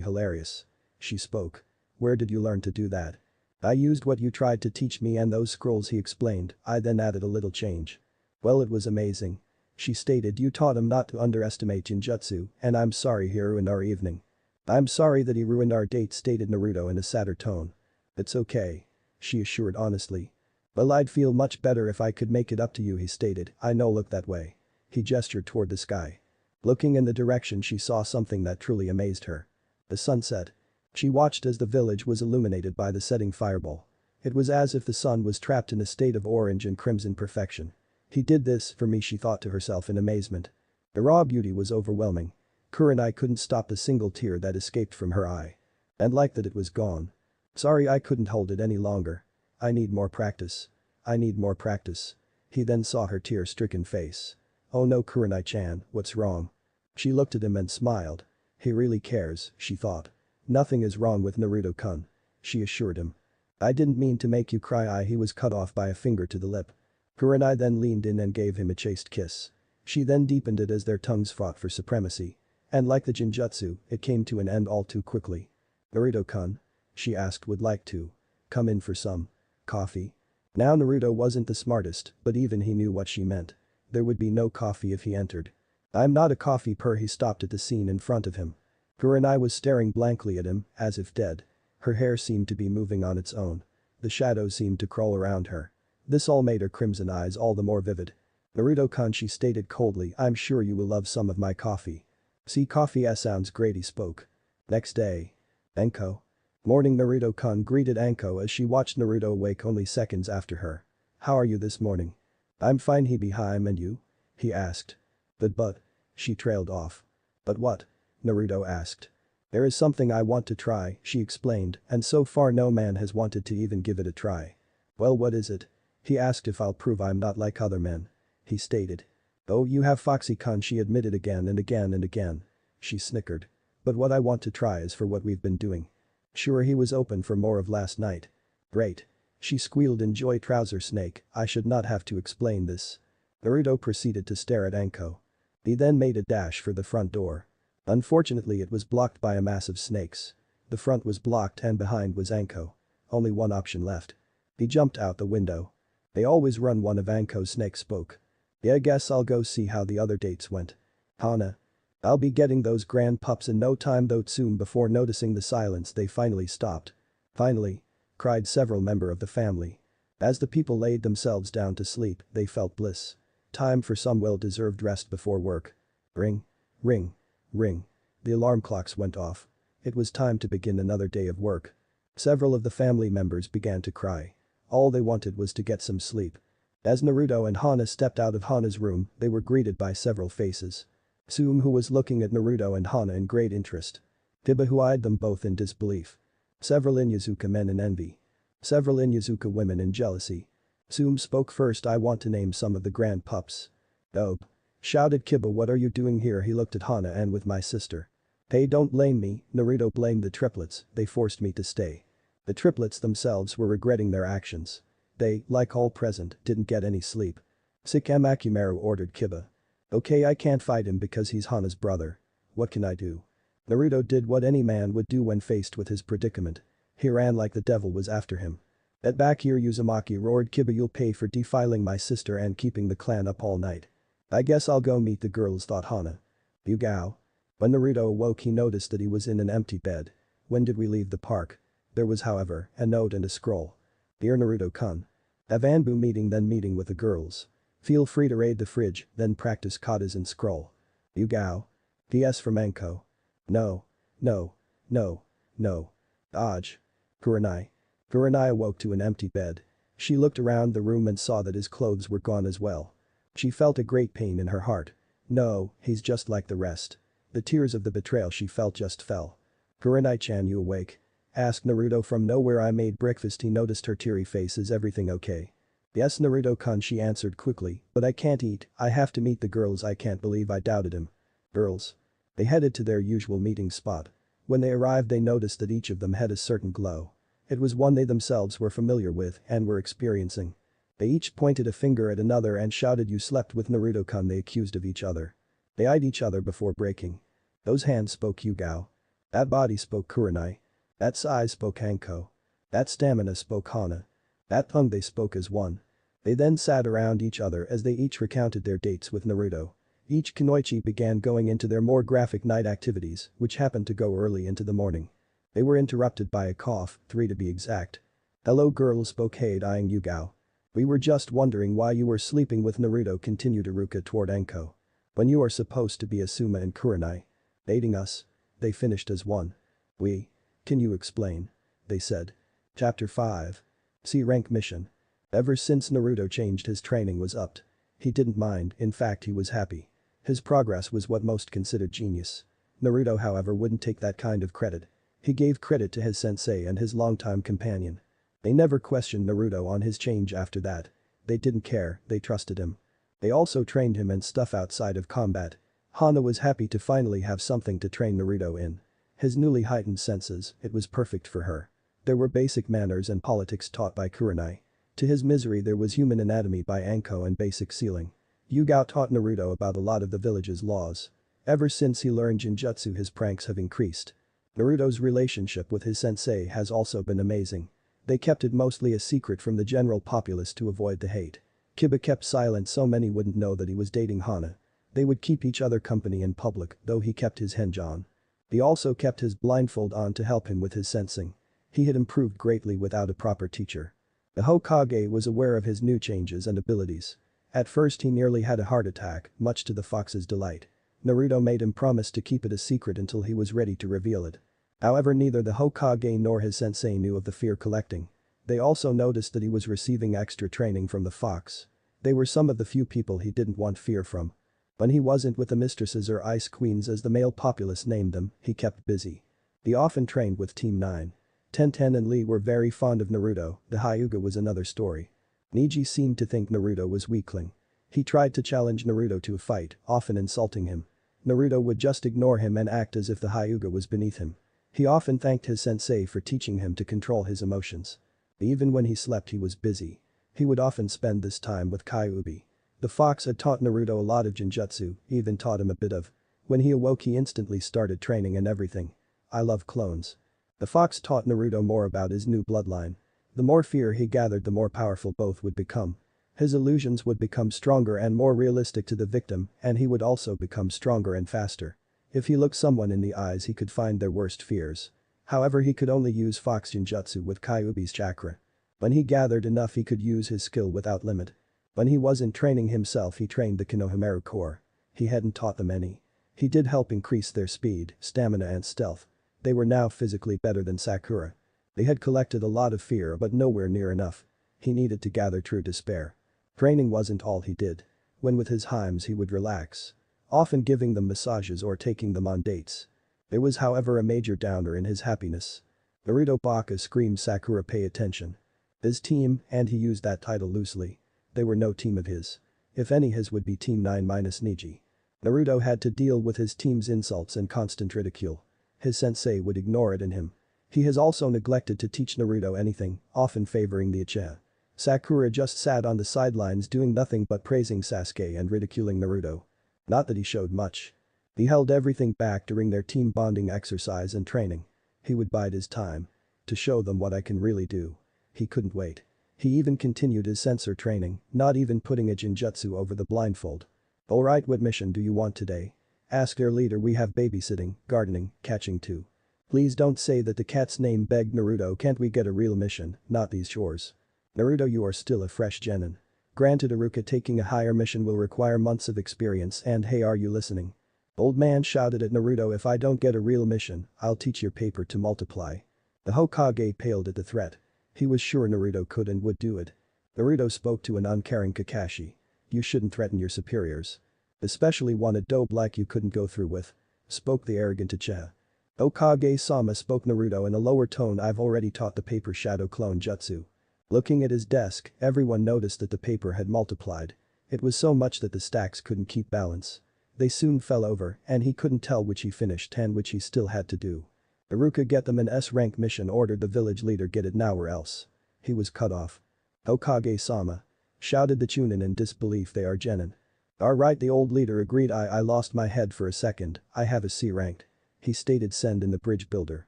hilarious," she spoke. "Where did you learn to do that?" "I used what you tried to teach me and those scrolls," he explained. "I then added a little change." "Well, it was amazing," she stated. "You taught him not to underestimate Genjutsu, and I'm sorry he ruined our evening." "I'm sorry that he ruined our date," stated Naruto in a sadder tone. "It's okay," she assured honestly. "Well, I'd feel much better if I could make it up to you," he stated. "I know, look that way." He gestured toward the sky. Looking in the direction, she saw something that truly amazed her. The sunset. She watched as the village was illuminated by the setting fireball. It was as if the sun was trapped in a state of orange and crimson perfection. "He did this for me," she thought to herself in amazement. The raw beauty was overwhelming. Kurenai couldn't stop a single tear that escaped from her eye. And like that, it was gone. "Sorry, I couldn't hold it any longer. I need more practice. I need more practice." He then saw her tear-stricken face. "Oh no, Kurenai-chan, what's wrong?" She looked at him and smiled. "He really cares," she thought. "Nothing is wrong with Naruto-kun," she assured him. "I didn't mean to make you cry." He was cut off by a finger to the lip. Kurenai then leaned in and gave him a chaste kiss. She then deepened it as their tongues fought for supremacy. And like the Genjutsu, it came to an end all too quickly. "Naruto-kun?" she asked, "would like to come in for some coffee?" Now Naruto wasn't the smartest, but even he knew what she meant. There would be no coffee if he entered. "I'm not a coffee per." He stopped at the scene in front of him. Kurenai was staring blankly at him, as if dead. Her hair seemed to be moving on its own. The shadows seemed to crawl around her. This all made her crimson eyes all the more vivid. "Naruto-kun," she stated coldly, "I'm sure you will love some of my coffee." "See, coffee sounds great," he spoke. Next day. Anko. "Morning, Naruto-kun," greeted Anko as she watched Naruto awake only seconds after her. "How are you this morning?" "I'm fine, Hebeheim, and you?" he asked. But, she trailed off. "But what?" Naruto asked. "There is something I want to try," she explained, "and so far no man has wanted to even give it a try." "Well, what is it?" He asked. "If I'll prove I'm not like other men," he stated. "Oh, you have Foxy-kun," she admitted again and again and again. She snickered. "But what I want to try is for what we've been doing." Sure, he was open for more of last night. "Great." She squealed in joy. "Trouser snake, I should not have to explain this." Naruto proceeded to stare at Anko. He then made a dash for the front door. Unfortunately, it was blocked by a mass of snakes. The front was blocked and behind was Anko. Only one option left. He jumped out the window. "They always run," one of Anko's snakes spoke. "Yeah, guess I'll go see how the other dates went." "Hana. I'll be getting those grand pups in no time," though soon. Before noticing the silence, they finally stopped. "Finally!" cried several members of the family. As the people laid themselves down to sleep, they felt bliss. Time for some well-deserved rest before work. Ring. Ring. Ring. The alarm clocks went off. It was time to begin another day of work. Several of the family members began to cry. All they wanted was to get some sleep. As Naruto and Hana stepped out of Hana's room, they were greeted by several faces. Tsume, who was looking at Naruto and Hana in great interest. Tiba, who eyed them both in disbelief. Several Inyazuka men in envy. Several Inyazuka women in jealousy. Zoom spoke first. I want to name some of the grand pups. Oh. Shouted Kiba, what are you doing here? He looked at Hana and with my sister. Hey, don't blame me, Naruto blamed the triplets, they forced me to stay. The triplets themselves were regretting their actions. They, like all present, didn't get any sleep. Sikam Akimaru ordered Kiba. Okay, I can't fight him because he's Hana's brother. What can I do? Naruto did what any man would do when faced with his predicament. He ran like the devil was after him. Get back here, Uzumaki, roared Kiba, you'll pay for defiling my sister and keeping the clan up all night. I guess I'll go meet the girls, thought Hana. Yugao. When Naruto awoke he noticed that he was in an empty bed. When did we leave the park? There was, however, a note and a scroll. Dear Naruto-kun. Have Anbu meeting, then meeting with the girls. Feel free to raid the fridge, then practice katas and scroll. Yugao. PS from Anko. No. No. No. No. Aj. Kurenai. Kurenai awoke to an empty bed. She looked around the room and saw that his clothes were gone as well. She felt a great pain in her heart. No, he's just like the rest. The tears of the betrayal she felt just fell. Kurenai-chan, you awake? Asked Naruto from nowhere. I made breakfast. He noticed her teary face. Is everything okay? Yes, Naruto-kun, she answered quickly, but I can't eat, I have to meet the girls. I can't believe I doubted him. Girls. They headed to their usual meeting spot. When they arrived they noticed that each of them had a certain glow. It was one they themselves were familiar with and were experiencing. They each pointed a finger at another and shouted, you slept with Naruto-kun, they accused of each other. They eyed each other before breaking. Those hands, spoke Yugao. That body, spoke Kurenai. That size, spoke Anko. That stamina, spoke Hana. That tongue, they spoke as one. They then sat around each other as they each recounted their dates with Naruto. Each kunoichi began going into their more graphic night activities, which happened to go early into the morning. They were interrupted by a cough, 3 to be exact. Hello girls, spoke Hade, eyeing Yugao. We were just wondering why you were sleeping with Naruto, continued Iruka toward Anko. When you are supposed to be Asuma and Kurenai. Dating us. They finished as one. Can you explain? They said. Chapter 5. C-rank mission. Ever since Naruto changed, his training was upped. He didn't mind, in fact he was happy. His progress was what most considered genius. Naruto, however, wouldn't take that kind of credit. He gave credit to his sensei and his longtime companion. They never questioned Naruto on his change after that. They didn't care, they trusted him. They also trained him and stuff outside of combat. Hana was happy to finally have something to train Naruto in. His newly heightened senses, it was perfect for her. There were basic manners and politics taught by Kurenai. To his misery there was human anatomy by Anko and basic sealing. Yugao taught Naruto about a lot of the village's laws. Ever since he learned Jinjutsu his pranks have increased. Naruto's relationship with his sensei has also been amazing. They kept it mostly a secret from the general populace to avoid the hate. Kiba kept silent so many wouldn't know that he was dating Hana. They would keep each other company in public, though he kept his henge on. He also kept his blindfold on to help him with his sensing. He had improved greatly without a proper teacher. The Hokage was aware of his new changes and abilities. At first he nearly had a heart attack, much to the fox's delight. Naruto made him promise to keep it a secret until he was ready to reveal it. However, neither the Hokage nor his sensei knew of the fear collecting. They also noticed that he was receiving extra training from the fox. They were some of the few people he didn't want fear from. When he wasn't with the mistresses or ice queens as the male populace named them, he kept busy. He often trained with Team 9. Tenten and Lee were very fond of Naruto, the Hyuga was another story. Neji seemed to think Naruto was weakling. He tried to challenge Naruto to a fight, often insulting him. Naruto would just ignore him and act as if the Hyuga was beneath him. He often thanked his sensei for teaching him to control his emotions. Even when he slept he was busy. He would often spend this time with Kyuubi. The fox had taught Naruto a lot of Jinjutsu, even taught him a bit of. When he awoke he instantly started training and everything. I love clones. The fox taught Naruto more about his new bloodline. The more fear he gathered the more powerful both would become. His illusions would become stronger and more realistic to the victim and he would also become stronger and faster. If he looked someone in the eyes he could find their worst fears. However, he could only use fox Jinjutsu with Kyuubi's chakra. When he gathered enough he could use his skill without limit. When he wasn't training himself he trained the Konohamaru Corps. He hadn't taught them any. He did help increase their speed, stamina and stealth. They were now physically better than Sakura. They had collected a lot of fear but nowhere near enough. He needed to gather true despair. Training wasn't all he did. When with his Heims he would relax. Often giving them massages or taking them on dates. There was however a major downer in his happiness. Naruto Baka screamed, Sakura, pay attention. His team, and he used that title loosely. They were no team of his. If any, his would be Team 9 minus Niji. Naruto had to deal with his team's insults and constant ridicule. His sensei would ignore it in him. He has also neglected to teach Naruto anything, often favoring the Uchiha. Sakura just sat on the sidelines doing nothing but praising Sasuke and ridiculing Naruto. Not that he showed much. He held everything back during their team bonding exercise and training. He would bide his time. To show them what I can really do. He couldn't wait. He even continued his sensor training, not even putting a Jinjutsu over the blindfold. Alright, what mission do you want today? Asked their leader. We have babysitting, gardening, catching too. Please don't say that the cat's name, begged Naruto. Can't we get a real mission, not these chores? Naruto, you are still a fresh genin. Granted, Iruka, taking a higher mission will require months of experience, and hey, are you listening? Old man shouted at Naruto. If I don't get a real mission, I'll teach your paper to multiply. The Hokage paled at the threat. He was sure Naruto could and would do it. Naruto spoke to an uncaring Kakashi. You shouldn't threaten your superiors. Especially one a dope like you couldn't go through with. Spoke the arrogant Uchiha. Hokage-sama, spoke Naruto in a lower tone. I've already taught the paper Shadow Clone Jutsu. Looking at his desk, everyone noticed that the paper had multiplied. It was so much that the stacks couldn't keep balance. They soon fell over, and he couldn't tell which he finished and which he still had to do. Iruka, get them an S-rank mission, ordered the village leader. Get it now or else. He was cut off. Hokage-sama. Shouted the Chunin in disbelief. They are genin. Alright, the old leader agreed. I lost my head for a second. I have a C-ranked. He stated. Send in the bridge builder.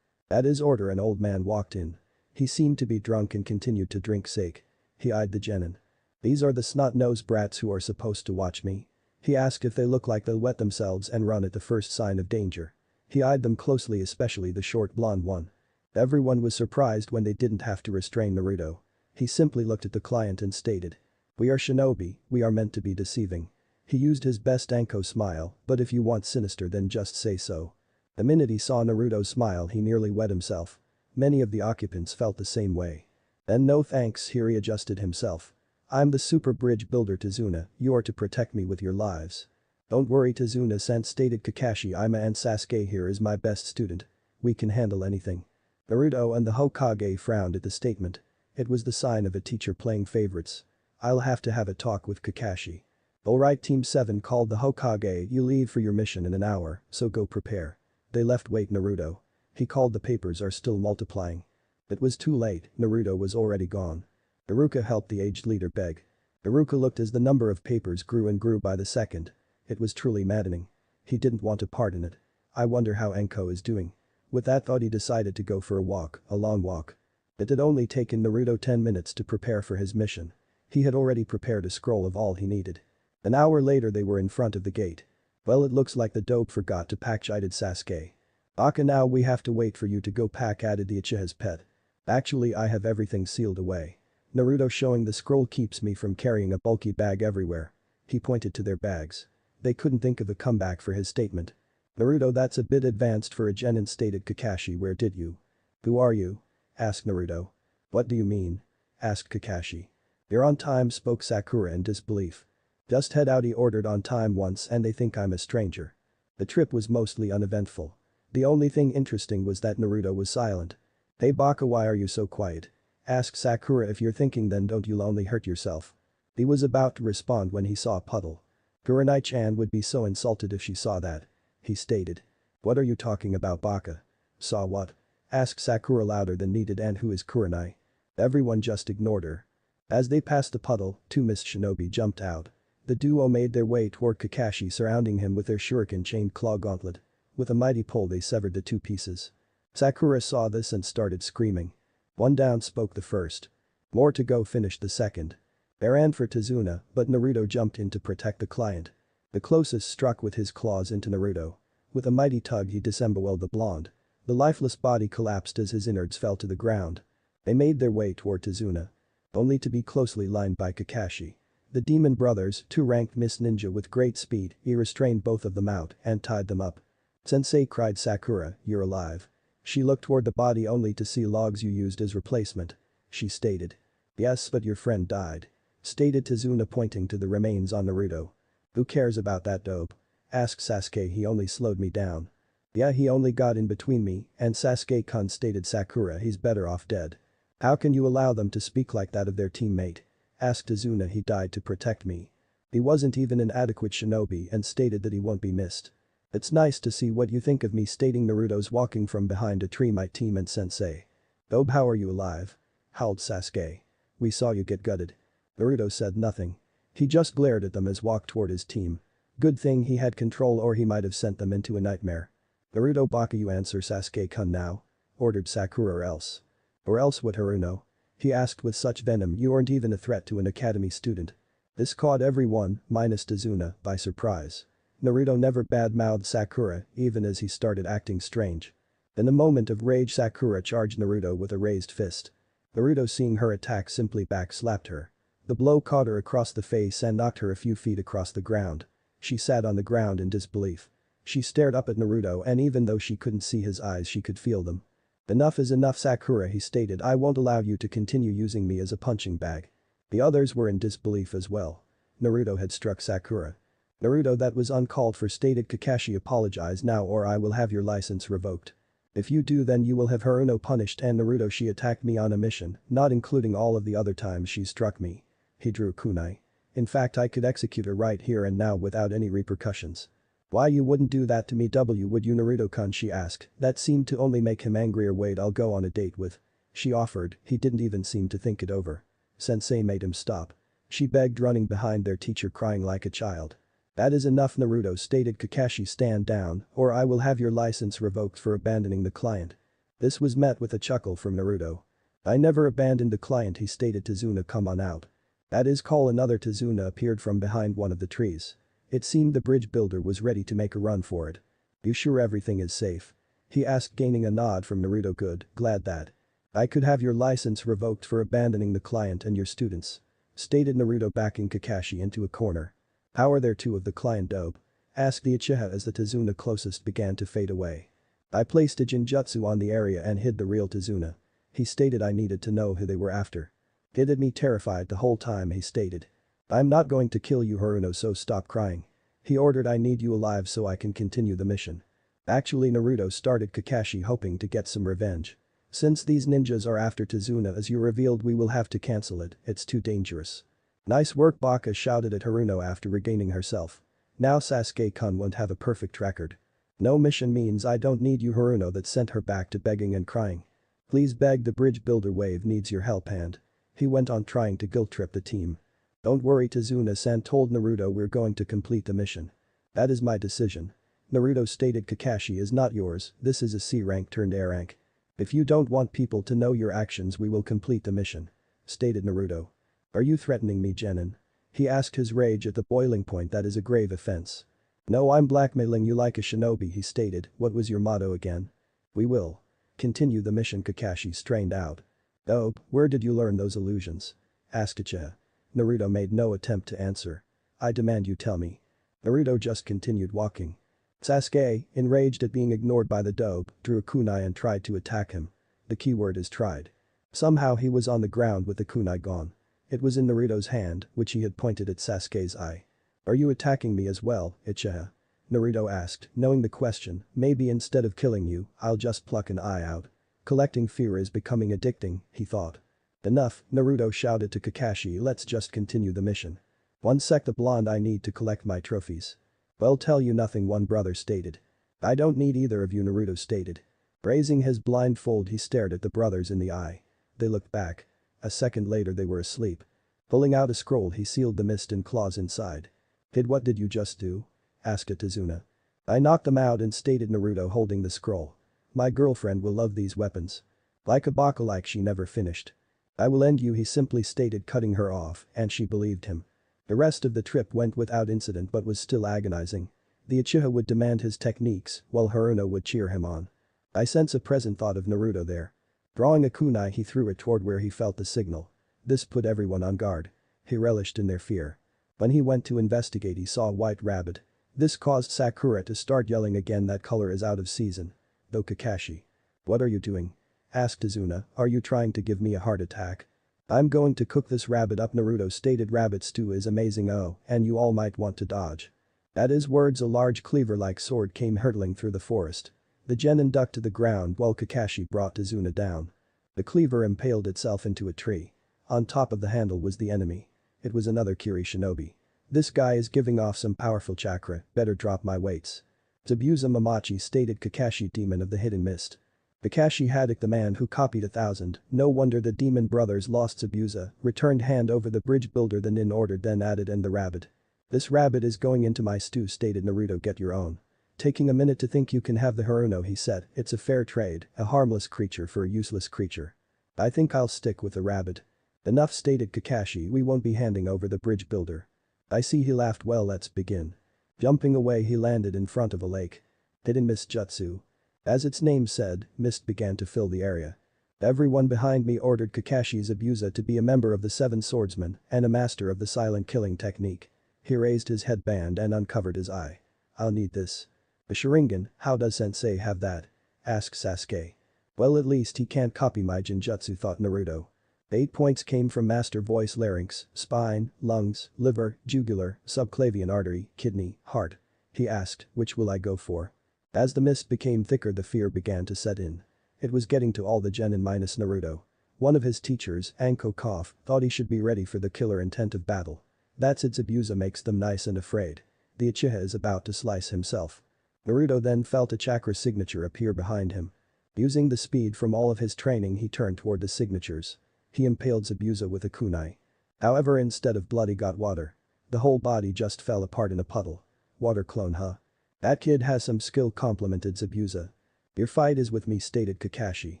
At his order, an old man walked in. He seemed to be drunk and continued to drink sake. He eyed the genin. These are the snot-nosed brats who are supposed to watch me. He asked if they look like they'll wet themselves and run at the first sign of danger. He eyed them closely, especially the short blonde one. Everyone was surprised when they didn't have to restrain Naruto. He simply looked at the client and stated. We are shinobi, we are meant to be deceiving. He used his best Anko smile, but if you want sinister then just say so. The minute he saw Naruto's smile, he nearly wet himself. Many of the occupants felt the same way. Then no thanks, here he adjusted himself. I'm the super bridge builder Tazuna, you are to protect me with your lives. Don't worry Tazuna-san, stated Kakashi. I'm and Sasuke here is my best student. We can handle anything. Naruto and the Hokage frowned at the statement. It was the sign of a teacher playing favorites. I'll have to have a talk with Kakashi. Alright, Team 7 called the Hokage. You leave for your mission in an hour, so go prepare. They left. Wait, Naruto. He called. The papers are still multiplying. It was too late, Naruto was already gone. Iruka helped the aged leader beg. Iruka looked as the number of papers grew and grew by the second. It was truly maddening. He didn't want to part in it. I wonder how Anko is doing. With that thought, he decided to go for a walk, a long walk. It had only taken Naruto 10 minutes to prepare for his mission. He had already prepared a scroll of all he needed. An hour later they were in front of the gate. Well, it looks like the dope forgot to pack, chided Sasuke. Aka, now we have to wait for you to go pack, added the Uchiha's pet. Actually, I have everything sealed away. Naruto, showing the scroll keeps me from carrying a bulky bag everywhere. He pointed to their bags. They couldn't think of a comeback for his statement. Naruto, that's a bit advanced for a genin, stated Kakashi. Where did you? Who are you? Asked Naruto. What do you mean? Asked Kakashi. You're on time, spoke Sakura in disbelief. Just head out, he ordered. On time once and they think I'm a stranger. The trip was mostly uneventful. The only thing interesting was that Naruto was silent. Hey Baka, why are you so quiet? Asked Sakura. If you're thinking, then don't you'll only hurt yourself. He was about to respond when he saw a puddle. Kurenai-chan would be so insulted if she saw that. He stated. What are you talking about, Baka? Saw what? Asked Sakura louder than needed. And who is Kurenai? Everyone just ignored her. As they passed the puddle, two mist shinobi jumped out. The duo made their way toward Kakashi, surrounding him with their shuriken chained claw gauntlet. With a mighty pull they severed the two pieces. Sakura saw this and started screaming. One down, spoke the first. More to go, finished the second. They ran for Tazuna, but Naruto jumped in to protect the client. The closest struck with his claws into Naruto. With a mighty tug he disemboweled the blonde. The lifeless body collapsed as his innards fell to the ground. They made their way toward Tazuna. Only to be closely lined by Kakashi. The demon brothers, two ranked mist ninja with great speed, he restrained both of them out and tied them up. Sensei, cried Sakura, you're alive. She looked toward the body only to see logs you used as replacement. She stated. Yes, but your friend died. Stated Tazuna, pointing to the remains on Naruto. Who cares about that dope? Asked Sasuke. He only slowed me down. Yeah, he only got in between me and Sasuke-kun, stated Sakura. He's better off dead. How can you allow them to speak like that of their teammate? Asked Izuna. He died to protect me. He wasn't even an adequate shinobi and stated that he won't be missed. It's nice to see what you think of me, stating Naruto's walking from behind a tree. My team and sensei. Thob, how are you alive? Howled Sasuke. We saw you get gutted. Naruto said nothing. He just glared at them as walked toward his team. Good thing he had control or he might have sent them into a nightmare. Naruto baka, you answer Sasuke-kun now? Ordered Sakura. Or else? Or else what, Haruno? He asked with such venom. You aren't even a threat to an academy student. This caught everyone, minus Izuna, by surprise. Naruto never bad-mouthed Sakura even as he started acting strange. In a moment of rage, Sakura charged Naruto with a raised fist. Naruto, seeing her attack, simply back-slapped her. The blow caught her across the face and knocked her a few feet across the ground. She sat on the ground in disbelief. She stared up at Naruto, and even though she couldn't see his eyes, she could feel them. Enough is enough, Sakura, he stated. I won't allow you to continue using me as a punching bag. The others were in disbelief as well. Naruto had struck Sakura. Naruto, that was uncalled for, stated Kakashi. Apologize now or I will have your license revoked. If you do, then you will have Haruno punished. And Naruto, she attacked me on a mission, not including all of the other times she struck me. He drew kunai. In fact, I could execute her right here and now without any repercussions. Why you wouldn't do that to me, would you, Naruto-kun? She asked. That seemed to only make him angrier. Wait, I'll go on a date with. She offered. He didn't even seem to think it over. Sensei made him stop. She begged, running behind their teacher crying like a child. That is enough, Naruto stated. Kakashi, stand down or I will have your license revoked for abandoning the client. This was met with a chuckle from Naruto. I never abandoned the client, he stated. Tazuna, come on out. That is call. Another Tazuna appeared from behind one of the trees. It seemed the bridge builder was ready to make a run for it. You sure everything is safe? He asked, gaining a nod from Naruto. Good, glad that. I could have your license revoked for abandoning the client and your students. Stated Naruto, backing Kakashi into a corner. How are there two of the client, Dobe? Asked the Uchiha as the Tazuna closest began to fade away. I placed a Jinjutsu on the area and hid the real Tazuna. He stated. I needed to know who they were after. It had me terrified the whole time, he stated. I'm not going to kill you, Haruno, so stop crying. He ordered. I need you alive so I can continue the mission. Actually, Naruto, started Kakashi, hoping to get some revenge. Since these ninjas are after Tazuna, as you revealed, we will have to cancel it, it's too dangerous. Nice work, Baka shouted at Haruno after regaining herself. Now Sasuke-kun won't have a perfect record. No mission means I don't need you, Haruno, that sent her back to begging and crying. Please beg, the bridge builder wave needs your help. And he went on trying to guilt trip the team. Don't worry, Tazuna-san told Naruto, we're going to complete the mission. That is my decision. Naruto stated. Kakashi is not yours, this is a C rank turned A rank. If you don't want people to know your actions, we will complete the mission. Stated Naruto. Are you threatening me, Genin? He asked, his rage at the boiling point. That is a grave offense. No, I'm blackmailing you like a shinobi, he stated. What was your motto again? We will continue the mission, Kakashi strained out. Oh, where did you learn those illusions? Asked Uchiha. Naruto made no attempt to answer. I demand you tell me. Naruto just continued walking. Sasuke, enraged at being ignored by the dope, drew a kunai and tried to attack him. The keyword is tried. Somehow he was on the ground with the kunai gone. It was in Naruto's hand, which he had pointed at Sasuke's eye. Are you attacking me as well, Uchiha? Naruto asked, knowing the question. Maybe instead of killing you, I'll just pluck an eye out. Collecting fear is becoming addicting, he thought. Enough, Naruto shouted to Kakashi, let's just continue the mission. One sec, the blonde, I need to collect my trophies. Well, tell you nothing, one brother stated. I don't need either of you, Naruto stated. Raising his blindfold, he stared at the brothers in the eye. They looked back. A second later they were asleep. Pulling out a scroll, he sealed the mist and claws inside. What did you just do? Asked Tazuna. I knocked them out and stated Naruto, holding the scroll. My girlfriend will love these weapons. Like a baka, like she never finished. I will end you, he simply stated, cutting her off, and she believed him. The rest of the trip went without incident but was still agonizing. The Uchiha would demand his techniques, while Haruno would cheer him on. I sense a present thought of Naruto there. Drawing a kunai, he threw it toward where he felt the signal. This put everyone on guard. He relished in their fear. When he went to investigate, he saw a white rabbit. This caused Sakura to start yelling again, that color is out of season. Though Kakashi. What are you doing? Asked Tazuna, are you trying to give me a heart attack? I'm going to cook this rabbit up, Naruto stated. Rabbit stew is amazing, oh, and you all might want to dodge. At his words, a large cleaver-like sword came hurtling through the forest. The genin ducked to the ground while Kakashi brought Tazuna down. The cleaver impaled itself into a tree. On top of the handle was the enemy. It was another Kiri shinobi. This guy is giving off some powerful chakra, better drop my weights. Zabuza Mamachi stated Kakashi, demon of the hidden mist. Kakashi Haddock, the man who copied 1,000, no wonder the demon brothers lost Zabuza, returned hand over the bridge builder the nin ordered, then added, and the rabbit. This rabbit is going into my stew, stated Naruto. Get your own. Taking a minute to think, you can have the Haruno, he said. It's a fair trade, a harmless creature for a useless creature. I think I'll stick with the rabbit. Enough, stated Kakashi, we won't be handing over the bridge builder. I see, he laughed. Well, let's begin. Jumping away, he landed in front of a lake. Hidden mist jutsu. As its name said, mist began to fill the area. Everyone behind me, ordered Kakashi Zabuza to be a member of the Seven Swordsmen and a master of the silent killing technique. He raised his headband and uncovered his eye. I'll need this. A Sharingan, how does sensei have that? Asked Sasuke. Well, at least he can't copy my Genjutsu, thought Naruto. 8 points came from master voice: larynx, spine, lungs, liver, jugular, subclavian artery, kidney, heart. He asked, which will I go for? As the mist became thicker, the fear began to set in. It was getting to all the genin minus Naruto. One of his teachers, Anko Koff, thought he should be ready for the killer intent of battle. That's it, Zabuza makes them nice and afraid. The Uchiha is about to slice himself. Naruto then felt a chakra signature appear behind him. Using the speed from all of his training, he turned toward the signatures. He impaled Zabuza with a kunai. However, instead of blood, he got water. The whole body just fell apart in a puddle. Water clone, huh? That kid has some skill, complimented Zabuza. Your fight is with me, stated Kakashi.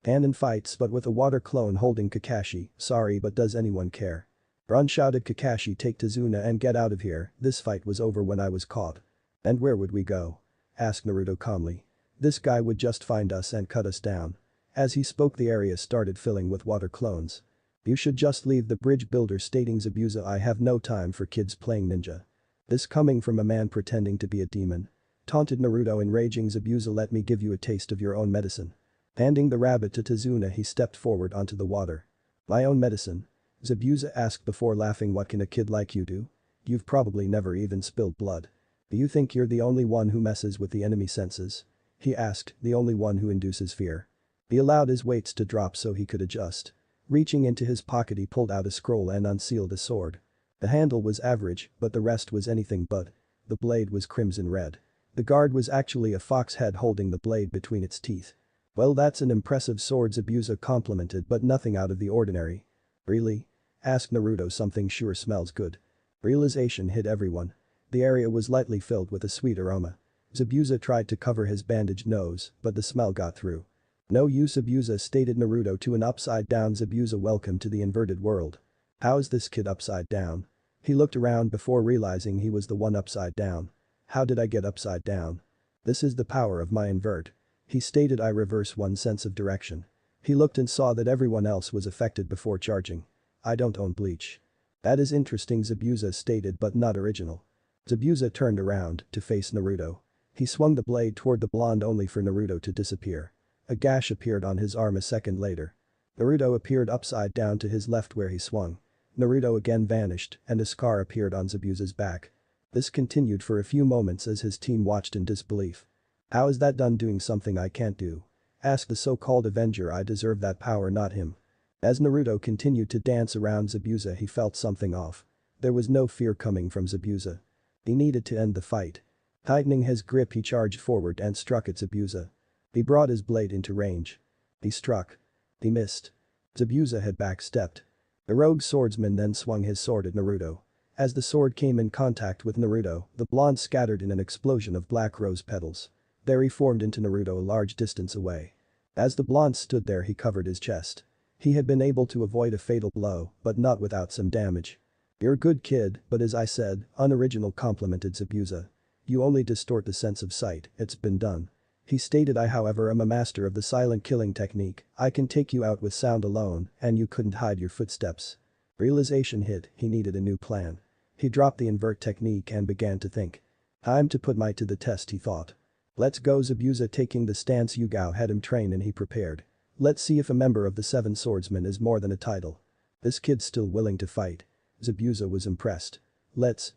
Kanon fights, but with a water clone holding Kakashi. Sorry, but does anyone care? Run, shouted Kakashi. Take Tazuna and get out of here. This fight was over when I was caught. And where would we go? Asked Naruto calmly. This guy would just find us and cut us down. As he spoke, the area started filling with water clones. You should just leave the bridge builder, stating Zabuza. I have no time for kids playing ninja. This coming from a man pretending to be a demon. Taunted Naruto, enraging Zabuza. Let me give you a taste of your own medicine. Handing the rabbit to Tazuna, he stepped forward onto the water. My own medicine? Zabuza asked before laughing. What can a kid like you do? You've probably never even spilled blood. Do you think you're the only one who messes with the enemy senses? He asked, the only one who induces fear. He allowed his weights to drop so he could adjust. Reaching into his pocket, he pulled out a scroll and unsealed a sword. The handle was average, but the rest was anything but. The blade was crimson red. The guard was actually a fox head holding the blade between its teeth. Well, that's an impressive sword, Zabuza complimented, but nothing out of the ordinary. Really? Asked Naruto. Something sure smells good. Realization hit everyone. The area was lightly filled with a sweet aroma. Zabuza tried to cover his bandaged nose, but the smell got through. No use, Zabuza, stated Naruto to an upside down Zabuza. Welcome to the inverted world. How is this kid upside down? He looked around before realizing he was the one upside down. How did I get upside down? This is the power of my invert. He stated. I reverse one sense of direction. He looked and saw that everyone else was affected before charging. I don't own bleach. That is interesting, Zabuza stated, but not original. Zabuza turned around to face Naruto. He swung the blade toward the blonde only for Naruto to disappear. A gash appeared on his arm a second later. Naruto appeared upside down to his left where he swung. Naruto again vanished and a scar appeared on Zabuza's back. This continued for a few moments as his team watched in disbelief. How is that done? Doing something I can't do? Asked the so-called Avenger. I deserve that power, not him. As Naruto continued to dance around Zabuza, he felt something off. There was no fear coming from Zabuza. He needed to end the fight. Tightening his grip, he charged forward and struck at Zabuza. He brought his blade into range. He struck. He missed. Zabuza had backstepped. The rogue swordsman then swung his sword at Naruto. As the sword came in contact with Naruto, the blonde scattered in an explosion of black rose petals. They reformed into Naruto a large distance away. As the blonde stood there, he covered his chest. He had been able to avoid a fatal blow, but not without some damage. You're a good kid, but as I said, unoriginal, complimented Zabuza. You only distort the sense of sight. It's been done. He stated. I, however, am a master of the silent killing technique. I can take you out with sound alone, and you couldn't hide your footsteps. Realization hit. He needed a new plan. He dropped the invert technique and began to think. Time to put my to the test, he thought. Let's go, Zabuza, taking the stance Yugao had him train, and he prepared. Let's see if a member of the Seven Swordsmen is more than a title. This kid's still willing to fight. Zabuza was impressed.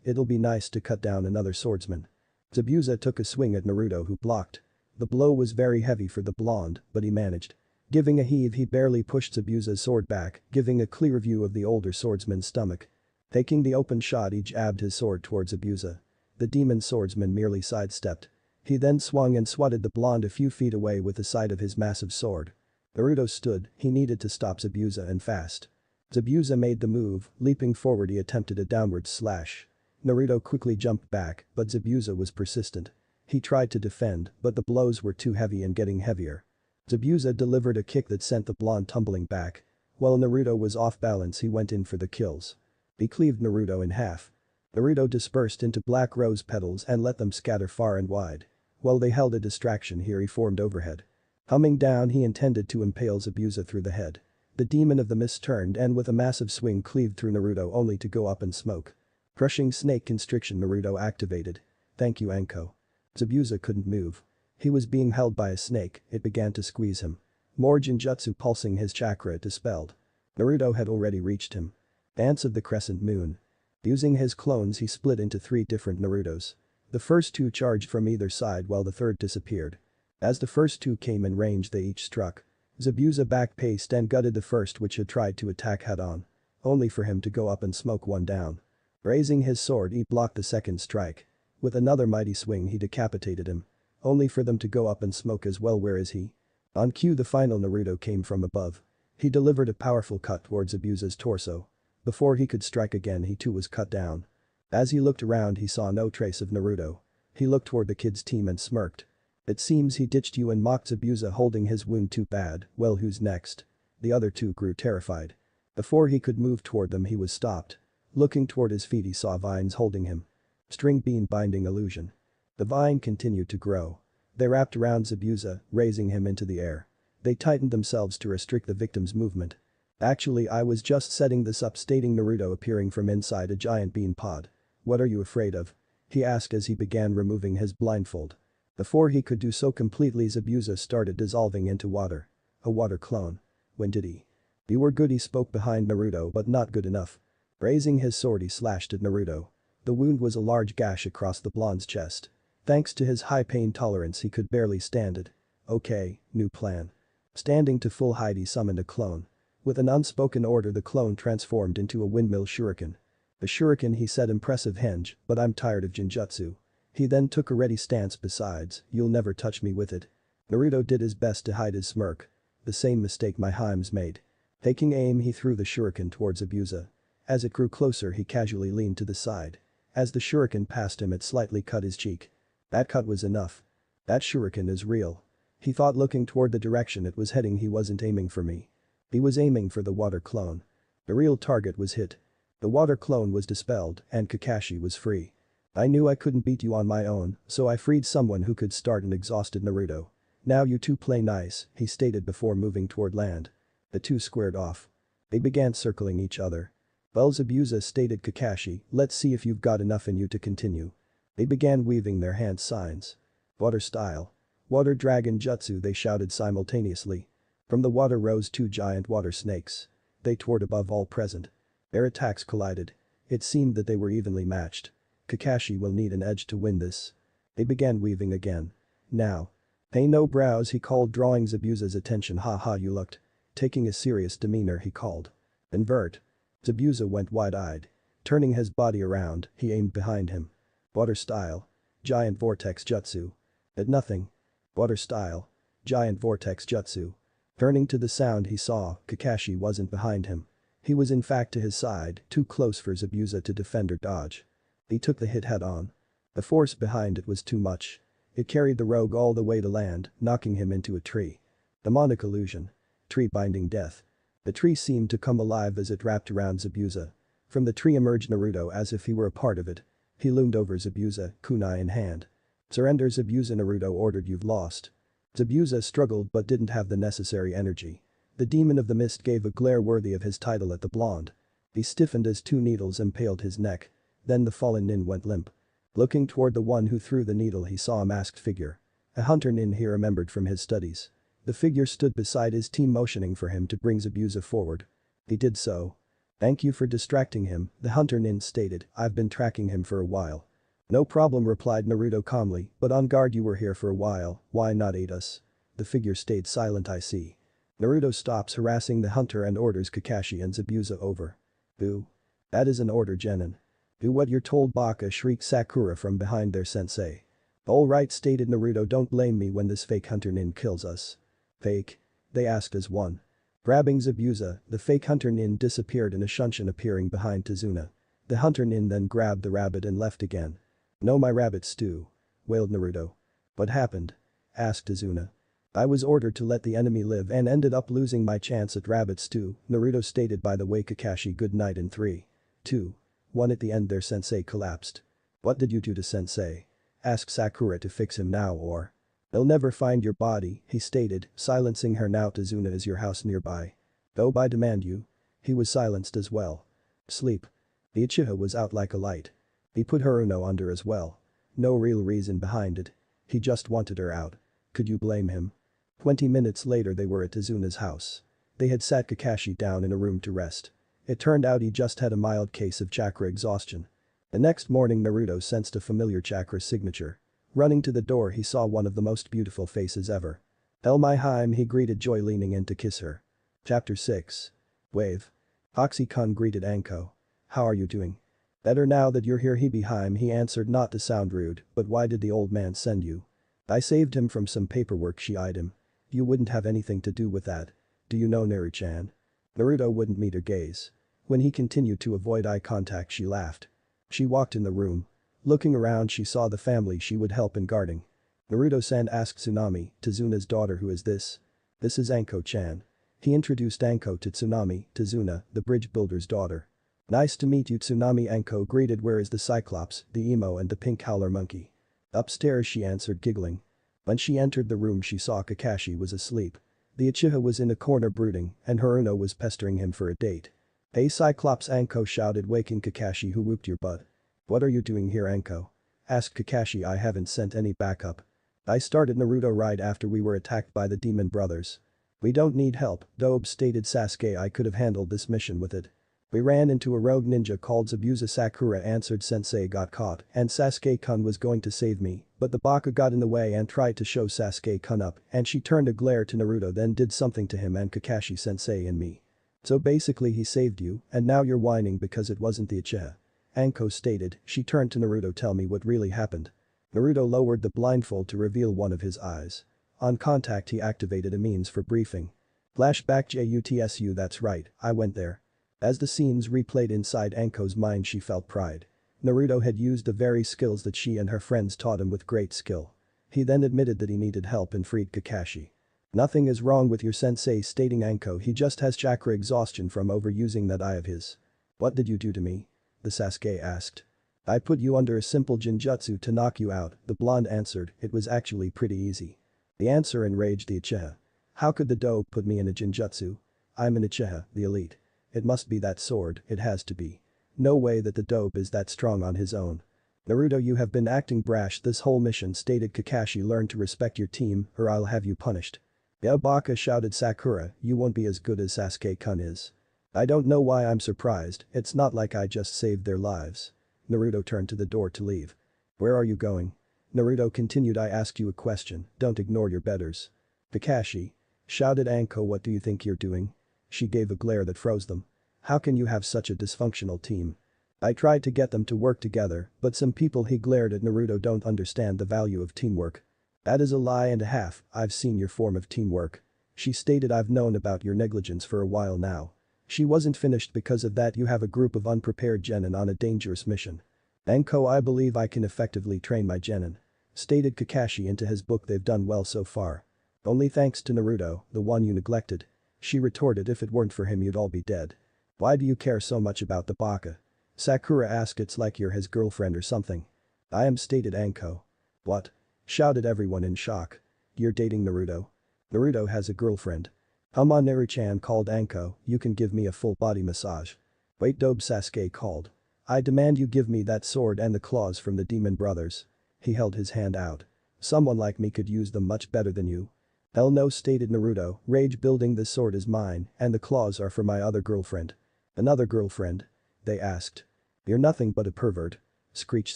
It'll be nice to cut down another swordsman. Zabuza took a swing at Naruto, who blocked. The blow was very heavy for the blonde, but he managed. Giving a heave, he barely pushed Zabuza's sword back, giving a clear view of the older swordsman's stomach. Taking the open shot, he jabbed his sword towards Zabuza. The demon swordsman merely sidestepped. He then swung and swatted the blonde a few feet away with the side of his massive sword. Naruto stood, he needed to stop Zabuza and fast. Zabuza made the move, leaping forward he attempted a downward slash. Naruto quickly jumped back, but Zabuza was persistent. He tried to defend, but the blows were too heavy and getting heavier. Zabuza delivered a kick that sent the blonde tumbling back. While Naruto was off balance, he went in for the kills. He cleaved Naruto in half. Naruto dispersed into black rose petals and let them scatter far and wide. While they held a distraction here, he formed overhead. Humming down, he intended to impale Zabuza through the head. The demon of the mist turned and with a massive swing cleaved through Naruto only to go up in smoke. Crushing snake constriction, Naruto activated. Thank you, Anko. Zabuza couldn't move. He was being held by a snake, it began to squeeze him. More Jinjutsu pulsing his chakra dispelled. Naruto had already reached him. Dance of the Crescent Moon. Using his clones, he split into 3 different Narutos. The first 2 charged from either side while the third disappeared. As the first 2 came in range, they each struck. Zabuza back-paced and gutted the first, which had tried to attack head-on. Only for him to go up and smoke one down. Raising his sword, he blocked the second strike. With another mighty swing, he decapitated him. Only for them to go up and smoke as well. Where is he? On cue, the final Naruto came from above. He delivered a powerful cut towards Zabuza's torso. Before he could strike again, he too was cut down. As he looked around, he saw no trace of Naruto. He looked toward the kid's team and smirked. It seems he ditched you and mocked Zabuza, holding his wound too bad. Well, who's next? The other 2 grew terrified. Before he could move toward them, he was stopped. Looking toward his feet, he saw vines holding him. String bean binding illusion. The vine continued to grow. They wrapped around Zabuza, raising him into the air. They tightened themselves to restrict the victim's movement. Actually, I was just setting this up, stating Naruto appearing from inside a giant bean pod. What are you afraid of? He asked as he began removing his blindfold. Before he could do so completely, Zabuza started dissolving into water. A water clone. When did he? You were good, he spoke behind Naruto, but not good enough. Raising his sword, he slashed at Naruto. The wound was a large gash across the blonde's chest. Thanks to his high pain tolerance, he could barely stand it. Okay, new plan. Standing to full height, he summoned a clone. With an unspoken order, the clone transformed into a windmill shuriken. The shuriken, he said, impressive henge, but I'm tired of Jinjutsu. He then took a ready stance. Besides, you'll never touch me with it. Naruto did his best to hide his smirk. The same mistake my Heims made. Taking aim, he threw the shuriken towards Zabuza. As it grew closer, he casually leaned to the side. As the shuriken passed him, it slightly cut his cheek. That cut was enough. That shuriken is real. He thought, looking toward the direction it was heading. He wasn't aiming for me. He was aiming for the water clone. The real target was hit. The water clone was dispelled and Kakashi was free. I knew I couldn't beat you on my own, so I freed someone who could start an exhausted Naruto. Now you two play nice, he stated before moving toward land. The 2 squared off. They began circling each other. Well, Zabuza, stated Kakashi, let's see if you've got enough in you to continue. They began weaving their hand signs. Water style. Water dragon jutsu, they shouted simultaneously. From the water rose 2 giant water snakes. They towed above all present. Their attacks collided. It seemed that they were evenly matched. Kakashi will need an edge to win this. They began weaving again. Now. Pay no brows, he called, drawing Zabuza's attention. Haha, you looked. Taking a serious demeanor, he called. Invert. Zabuza went wide-eyed. Turning his body around, he aimed behind him. Water style. Giant vortex jutsu. At nothing. Water style. Giant vortex jutsu. Turning to the sound, he saw Kakashi wasn't behind him. He was in fact to his side, too close for Zabuza to defend or dodge. He took the hit head on. The force behind it was too much. It carried the rogue all the way to land, knocking him into a tree. Demonic illusion. Tree binding death. The tree seemed to come alive as it wrapped around Zabuza. From the tree emerged Naruto as if he were a part of it. He loomed over Zabuza, kunai in hand. Surrender, Zabuza, Naruto ordered. You've lost. Zabuza struggled but didn't have the necessary energy. The demon of the mist gave a glare worthy of his title at the blonde. He stiffened as 2 needles impaled his neck. Then the fallen nin went limp. Looking toward the one who threw the needle, he saw a masked figure. A hunter nin he remembered from his studies. The figure stood beside his team, motioning for him to bring Zabuza forward. He did so. Thank you for distracting him, the hunter nin stated. I've been tracking him for a while. No problem, replied Naruto calmly, but on guard. You were here for a while, why not aid us? The figure stayed silent. I see. Naruto stops harassing the hunter and orders Kakashi and Zabuza over. Boo. That is an order, Genin. Do what you're told, Baka, shrieked Sakura from behind their sensei. Alright, stated Naruto, don't blame me when this fake hunter nin kills us. Fake? They asked as one. Grabbing Zabuza, the fake hunter nin disappeared in a shunshin appearing behind Tazuna. The hunter nin then grabbed the rabbit and left again. No, my rabbit stew, wailed Naruto. What happened? Asked Tazuna. I was ordered to let the enemy live and ended up losing my chance at rabbit stew, Naruto stated. By the way, Kakashi, good night. In 3, 2, 1. At the end their sensei collapsed. What did you do to sensei? Asked Sakura. To fix him now or they'll never find your body, he stated, silencing her. Now Tazuna, is your house nearby? Oh, I demand you. He was silenced as well. Sleep. The Uchiha was out like a light. He put Haruno under as well. No real reason behind it. He just wanted her out. Could you blame him? 20 minutes later they were at Tazuna's house. They had sat Kakashi down in a room to rest. It turned out he just had a mild case of chakra exhaustion. The next morning Naruto sensed a familiar chakra signature. Running to the door he saw one of the most beautiful faces ever. Elmai, he greeted Joy, leaning in to kiss her. Chapter 6. Wave. Oxy-kun greeted Anko. How are you doing? Better now that you're here, Hebeheim, he answered, not to sound rude, but why did the old man send you? I saved him from some paperwork. She eyed him. You wouldn't have anything to do with that. Do you know Naru-chan? Naruto wouldn't meet her gaze. When he continued to avoid eye contact she laughed. She walked in the room. Looking around she saw the family she would help in guarding. Naruto-san asked Tsunami, Tazuna's daughter. Who is this? This is Anko-chan. He introduced Anko to Tsunami, Tazuna, the bridge builder's daughter. Nice to meet you, Tsunami, Anko greeted. Where is the Cyclops, the emo and the pink howler monkey? Upstairs, she answered, giggling. When she entered the room she saw Kakashi was asleep. The Uchiha was in a corner brooding and Haruno was pestering him for a date. Hey Cyclops, Anko shouted, waking Kakashi. Who whooped your butt? What are you doing here, Anko? Asked Kakashi. I haven't sent any backup. I started Naruto right after we were attacked by the demon brothers. We don't need help, Dobe stated Sasuke. I could have handled this mission with it. We ran into a rogue ninja called Zabuza. Sakura answered. Sensei got caught and Sasuke-kun was going to save me, but the baka got in the way and tried to show Sasuke-kun up and she turned a glare to Naruto, then did something to him and Kakashi-sensei and me. So basically he saved you and now you're whining because it wasn't the Uchiha. Anko stated. She turned to Naruto. Tell me what really happened. Naruto lowered the blindfold to reveal one of his eyes. On contact he activated a means for briefing. Flashback. Jutsu, that's right, I went there. As the scenes replayed inside Anko's mind she felt pride. Naruto had used the very skills that she and her friends taught him with great skill. He then admitted that he needed help and freed Kakashi. Nothing is wrong with your sensei, stating Anko, he just has chakra exhaustion from overusing that eye of his. What did you do to me? The Sasuke asked. I put you under a simple genjutsu to knock you out, the blonde answered. It was actually pretty easy. The answer enraged the Uchiha. How could the dope put me in a genjutsu? I'm an Uchiha, the elite. It must be that sword, it has to be. No way that the dope is that strong on his own. Naruto, you have been acting brash this whole mission, stated Kakashi. Learn to respect your team or I'll have you punished. Yeah, Baka shouted Sakura, you won't be as good as Sasuke-kun is. I don't know why I'm surprised, it's not like I just saved their lives. Naruto turned to the door to leave. Where are you going? Naruto continued. I asked you a question, don't ignore your betters. Kakashi. Shouted Anko, what do you think you're doing? She gave a glare that froze them. How can you have such a dysfunctional team? I tried to get them to work together, but some people, he glared at Naruto, don't understand the value of teamwork. That is a lie and a half, I've seen your form of teamwork. She stated. I've known about your negligence for a while now. She wasn't finished because of that. You have a group of unprepared genin on a dangerous mission. Anko, I believe I can effectively train my genin. Stated Kakashi into his book. They've done well so far. Only thanks to Naruto, the one you neglected. She retorted. If it weren't for him you'd all be dead. Why do you care so much about the baka? Sakura asked. It's like you're his girlfriend or something. I am, stated Anko. What? Shouted everyone in shock. You're dating Naruto? Naruto has a girlfriend. Come on, Naru-chan, called Anko, you can give me a full body massage. Wait, Dobe, Sasuke called. I demand you give me that sword and the claws from the demon brothers. He held his hand out. Someone like me could use them much better than you. Hell no, stated Naruto, rage building. This sword is mine and the claws are for my other girlfriend. Another girlfriend? They asked. You're nothing but a pervert. Screeched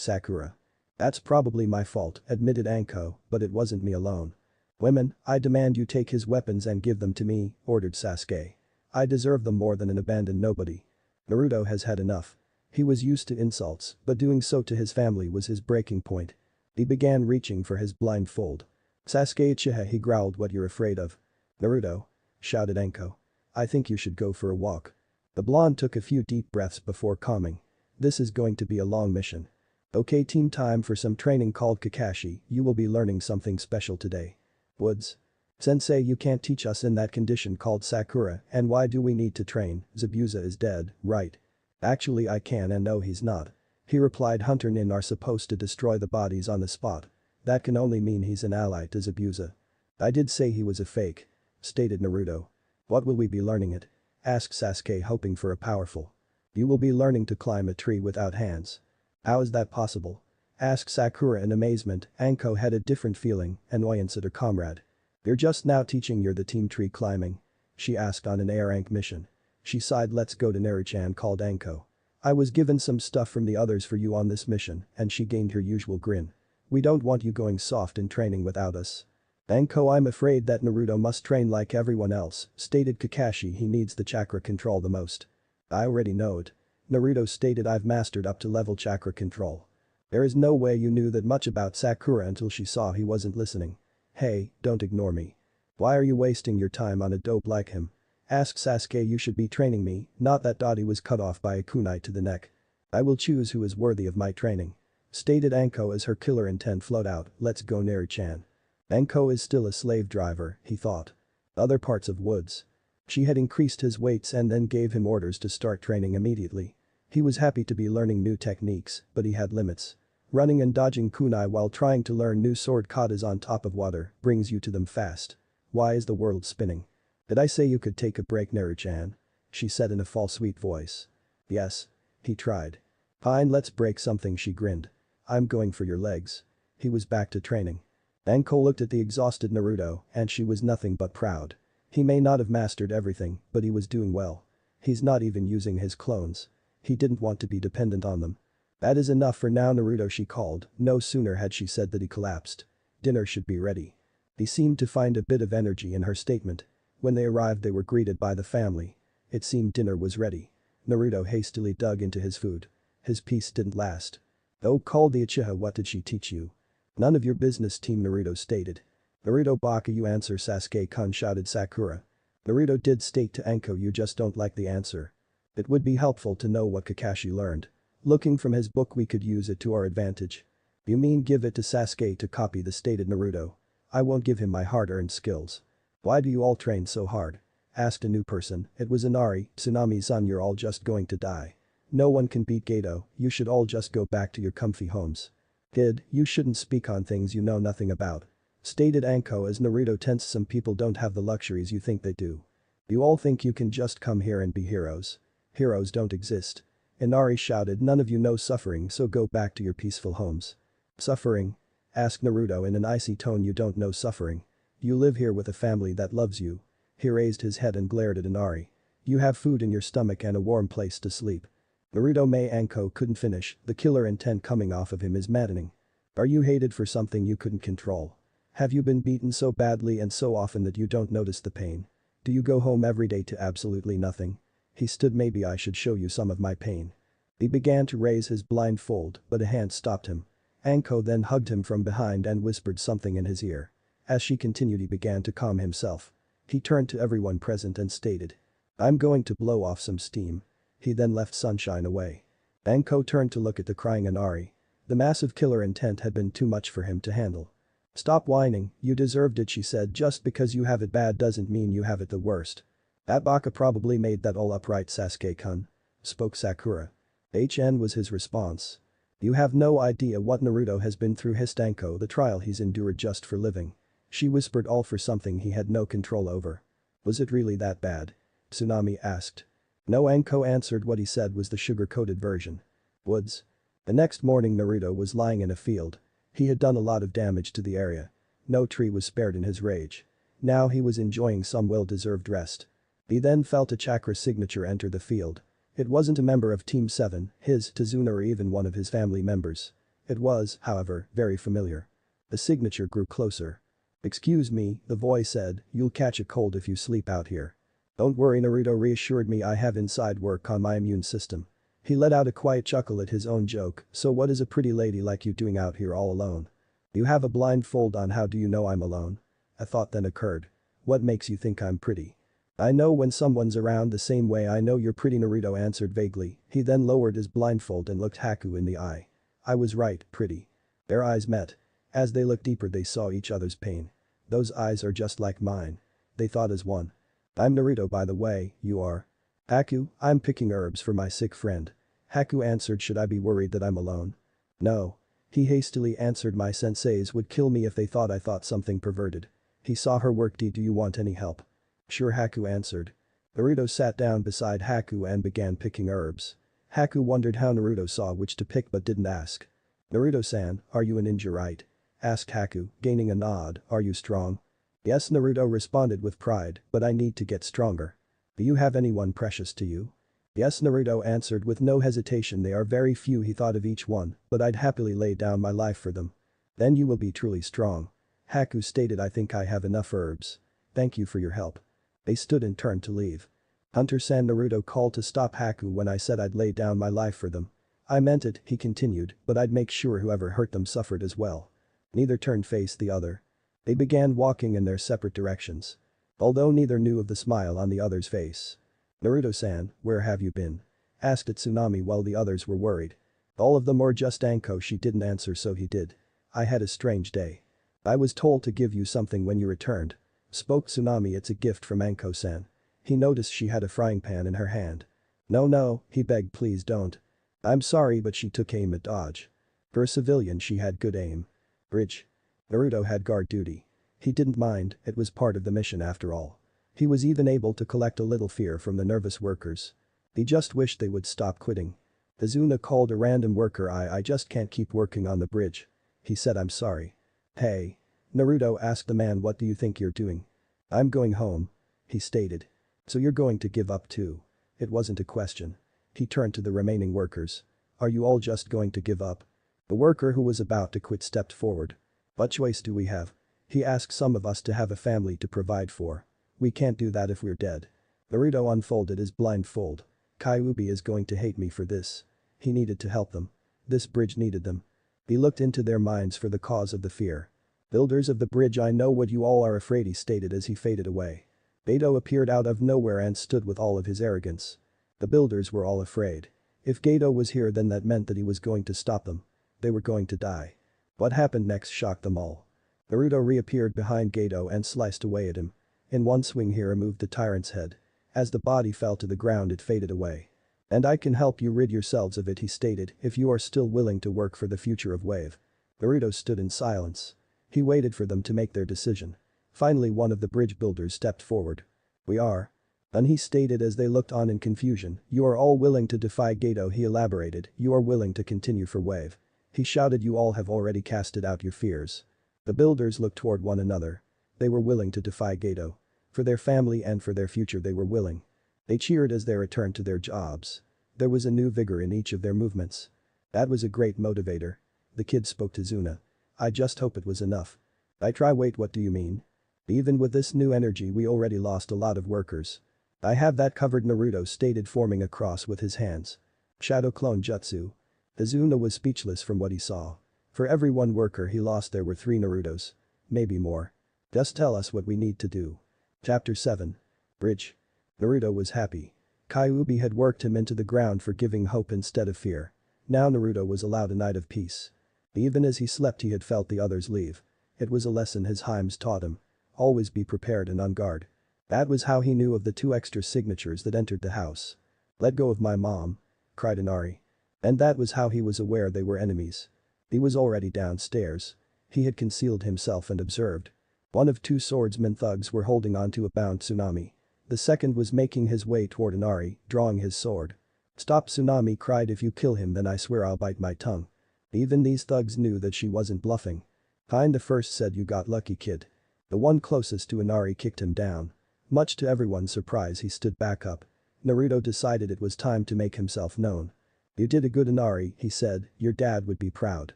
Sakura. That's probably my fault, admitted Anko, but it wasn't me alone. "Women, I demand you take his weapons and give them to me," ordered Sasuke. "I deserve them more than an abandoned nobody." Naruto has had enough. He was used to insults, but doing so to his family was his breaking point. He began reaching for his blindfold. "Sasuke Uchiha," he growled, "what you're afraid of?" "Naruto," shouted Anko. "I think you should go for a walk." The blonde took a few deep breaths before calming. "This is going to be a long mission. Okay team, time for some training," called Kakashi. "You will be learning something special today." "Woods. Sensei, you can't teach us in that condition," called Sakura, "and why do we need to train? Zabuza is dead, right?" "Actually I can, and no he's not," he replied. "Hunter Nin are supposed to destroy the bodies on the spot. That can only mean he's an ally to Zabuza." "I did say he was a fake," stated Naruto. "What will we be learning it?" asked Sasuke, hoping for a powerful. "You will be learning to climb a tree without hands." "How is that possible?" asked Sakura in amazement. Anko had a different feeling, annoyance at her comrade. "You're just now teaching you're the team tree climbing?" she asked on an A-rank mission. She sighed. "Let's go to Naruchan," called Anko. "I was given some stuff from the others for you on this mission," and she gained her usual grin. "We don't want you going soft in training without us." "Anko, I'm afraid that Naruto must train like everyone else," stated Kakashi. "He needs the chakra control the most." "I already know it," Naruto stated. "I've mastered up to level chakra control." There is no way you knew that much about Sakura until she saw he wasn't listening. "Hey, don't ignore me. Why are you wasting your time on a dope like him?" asked Sasuke. "You should be training me, not that." He was cut off by a kunai to the neck. "I will choose who is worthy of my training," stated Anko as her killer intent flowed out. "Let's go Naruchan." Anko is still a slave driver, he thought. Other parts of Woods. She had increased his weights and then gave him orders to start training immediately. He was happy to be learning new techniques, but he had limits. Running and dodging kunai while trying to learn new sword katas on top of water brings you to them fast. Why is the world spinning? "Did I say you could take a break, Naruchan?" she said in a false sweet voice. "Yes." He tried. "Fine, let's break something," she grinned. "I'm going for your legs." He was back to training. Anko looked at the exhausted Naruto and she was nothing but proud. He may not have mastered everything, but he was doing well. He's not even using his clones. He didn't want to be dependent on them. "That is enough for now, Naruto," she called. No sooner had she said that he collapsed. "Dinner should be ready." He seemed to find a bit of energy in her statement. When they arrived they were greeted by the family. It seemed dinner was ready. Naruto hastily dug into his food. His peace didn't last. "Oh," called the Uchiha. "What did she teach you?" "None of your business, team," Naruto stated. "Naruto baka you answer, Sasuke-kun," shouted Sakura. Naruto did state to Anko, "You just don't like the answer." "It would be helpful to know what Kakashi learned. Looking from his book we could use it to our advantage." "You mean give it to Sasuke to copy?" the stated Naruto. "I won't give him my hard-earned skills." "Why do you all train so hard?" asked a new person. It was Inari. "Tsunami-san, you're all just going to die. No one can beat Gato, you should all just go back to your comfy homes." "Kid, you shouldn't speak on things you know nothing about," stated Anko as Naruto tensed. "Some people don't have the luxuries you think they do. You all think you can just come here and be heroes. Heroes don't exist." Inari shouted. "None of you know suffering, so go back to your peaceful homes." "Suffering?" asked Naruto in an icy tone. "You don't know suffering. You live here with a family that loves you." He raised his head and glared at Inari. "You have food in your stomach and a warm place to sleep." Naruto May Anko couldn't finish, the killer intent coming off of him is maddening. "Are you hated for something you couldn't control? Have you been beaten so badly and so often that you don't notice the pain? Do you go home every day to absolutely nothing?" He stood. "Maybe I should show you some of my pain." He began to raise his blindfold, but a hand stopped him. Anko then hugged him from behind and whispered something in his ear. As she continued he began to calm himself. He turned to everyone present and stated, "I'm going to blow off some steam." He then left Sunshine away. Anko turned to look at the crying Inari. The massive killer intent had been too much for him to handle. "Stop whining, you deserved it," she said. "Just because you have it bad doesn't mean you have it the worst." "That baka probably made that all up, right, Sasuke-kun?" spoke Sakura. "HN," was his response. "You have no idea what Naruto has been through," hissed Anko. "The trial he's endured just for living." She whispered, "All for something he had no control over." "Was it really that bad?" Tsunami asked. "No," Anko answered. "What he said was the sugar-coated version." Woods. The next morning Naruto was lying in a field. He had done a lot of damage to the area. No tree was spared in his rage. Now he was enjoying some well-deserved rest. He then felt a chakra signature enter the field. It wasn't a member of Team 7, his, Tazuna, or even one of his family members. It was, however, very familiar. The signature grew closer. "Excuse me," the voice said, "you'll catch a cold if you sleep out here." "Don't worry," Naruto reassured me, "I have inside work on my immune system." He let out a quiet chuckle at his own joke, "So what is a pretty lady like you doing out here all alone? You have a blindfold on, how do you know I'm alone?" A thought then occurred. "What makes you think I'm pretty?" "I know when someone's around the same way I know you're pretty," Naruto answered vaguely. He then lowered his blindfold and looked Haku in the eye. "I was right, pretty." Their eyes met. As they looked deeper they saw each other's pain. "Those eyes are just like mine." They thought as one. "I'm Naruto, by the way, you are?" "Haku, I'm picking herbs for my sick friend." Haku answered, "Should I be worried that I'm alone?" "No." He hastily answered, "My senseis would kill me if they thought I thought something perverted." He saw her work. "Do you want any help?" "Sure," Haku answered. Naruto sat down beside Haku and began picking herbs. Haku wondered how Naruto saw which to pick but didn't ask. "Naruto-san, are you a ninja, right?" asked Haku, gaining a nod. "Are you strong?" "Yes," Naruto responded with pride, "but I need to get stronger." "Do you have anyone precious to you?" "Yes," Naruto answered with no hesitation. "They are very few," he thought of each one, "but I'd happily lay down my life for them." "Then you will be truly strong." Haku stated, "I think I have enough herbs. Thank you for your help." They stood and turned to leave. "Hunter-san," Naruto called to stop Haku, "when I said I'd lay down my life for them. I meant it," he continued, "but I'd make sure whoever hurt them suffered as well." Neither turned face the other. They began walking in their separate directions. Although neither knew of the smile on the other's face. "Naruto-san, where have you been?" asked Tsunami while the others were worried. All of them or just Anko? She didn't answer, so he did. "I had a strange day. I was told to give you something when you returned," spoke Tsunami. "It's a gift from Anko-san." He noticed she had a frying pan in her hand. No, he begged, "Please don't." "I'm sorry, but she took aim at dodge. For a civilian she had good aim." Bridge. Naruto had guard duty. He didn't mind, it was part of the mission after all. He was even able to collect a little fear from the nervous workers. He just wished they would stop quitting. Izuna called a random worker. I just can't keep working on the bridge." He said, "I'm sorry." "Hey." Naruto asked the man, "What do you think you're doing?" "I'm going home." He stated. "So you're going to give up too?" It wasn't a question. He turned to the remaining workers. "Are you all just going to give up?" The worker who was about to quit stepped forward. "What choice do we have?" He asked. "Some of us to have a family to provide for. We can't do that if we're dead." Naruto unfolded his blindfold. "Kyuubi is going to hate me for this." He needed to help them. This bridge needed them. He looked into their minds for the cause of the fear. "Builders of the bridge, I know what you all are afraid," he stated as he faded away. Gedo appeared out of nowhere and stood with all of his arrogance. The builders were all afraid. If Gedo was here, then that meant that he was going to stop them. They were going to die. What happened next shocked them all. Naruto reappeared behind Gedo and sliced away at him. In one swing he removed the tyrant's head. As the body fell to the ground it faded away. "And I can help you rid yourselves of it," he stated, "if you are still willing to work for the future of Wave." Naruto stood in silence. He waited for them to make their decision. Finally one of the bridge builders stepped forward. "We are." And he stated as they looked on in confusion, "You are all willing to defy Gedo," he elaborated, "You are willing to continue for Wave." He shouted, "You all have already casted out your fears." The builders looked toward one another. They were willing to defy Gedo. For their family and for their future they were willing. They cheered as they returned to their jobs. There was a new vigor in each of their movements. That was a great motivator. The kid spoke to Zuna. "I just hope it was enough." "I try." "Wait, what do you mean?" "Even with this new energy we already lost a lot of workers." "I have that covered," Naruto stated, forming a cross with his hands. "Shadow clone jutsu." Izuna was speechless from what he saw. For every one worker he lost there were 3 Narutos. Maybe more. "Just tell us what we need to do." Chapter 7. Bridge. Naruto was happy. Kyuubi had worked him into the ground for giving hope instead of fear. Now Naruto was allowed a night of peace. Even as he slept he had felt the others leave. It was a lesson his Heims taught him. Always be prepared and on guard. That was how he knew of the 2 extra signatures that entered the house. "Let go of my mom," cried Inari. And that was how he was aware they were enemies. He was already downstairs. He had concealed himself and observed. One of 2 swordsman thugs were holding onto a bound Tsunami. The second was making his way toward Inari, drawing his sword. "Stop," Tsunami cried, "if you kill him then I swear I'll bite my tongue." Even these thugs knew that she wasn't bluffing. Hein the first said, "You got lucky, kid." The one closest to Inari kicked him down. Much to everyone's surprise he stood back up. Naruto decided it was time to make himself known. "You did a good, Inari," he said, "your dad would be proud."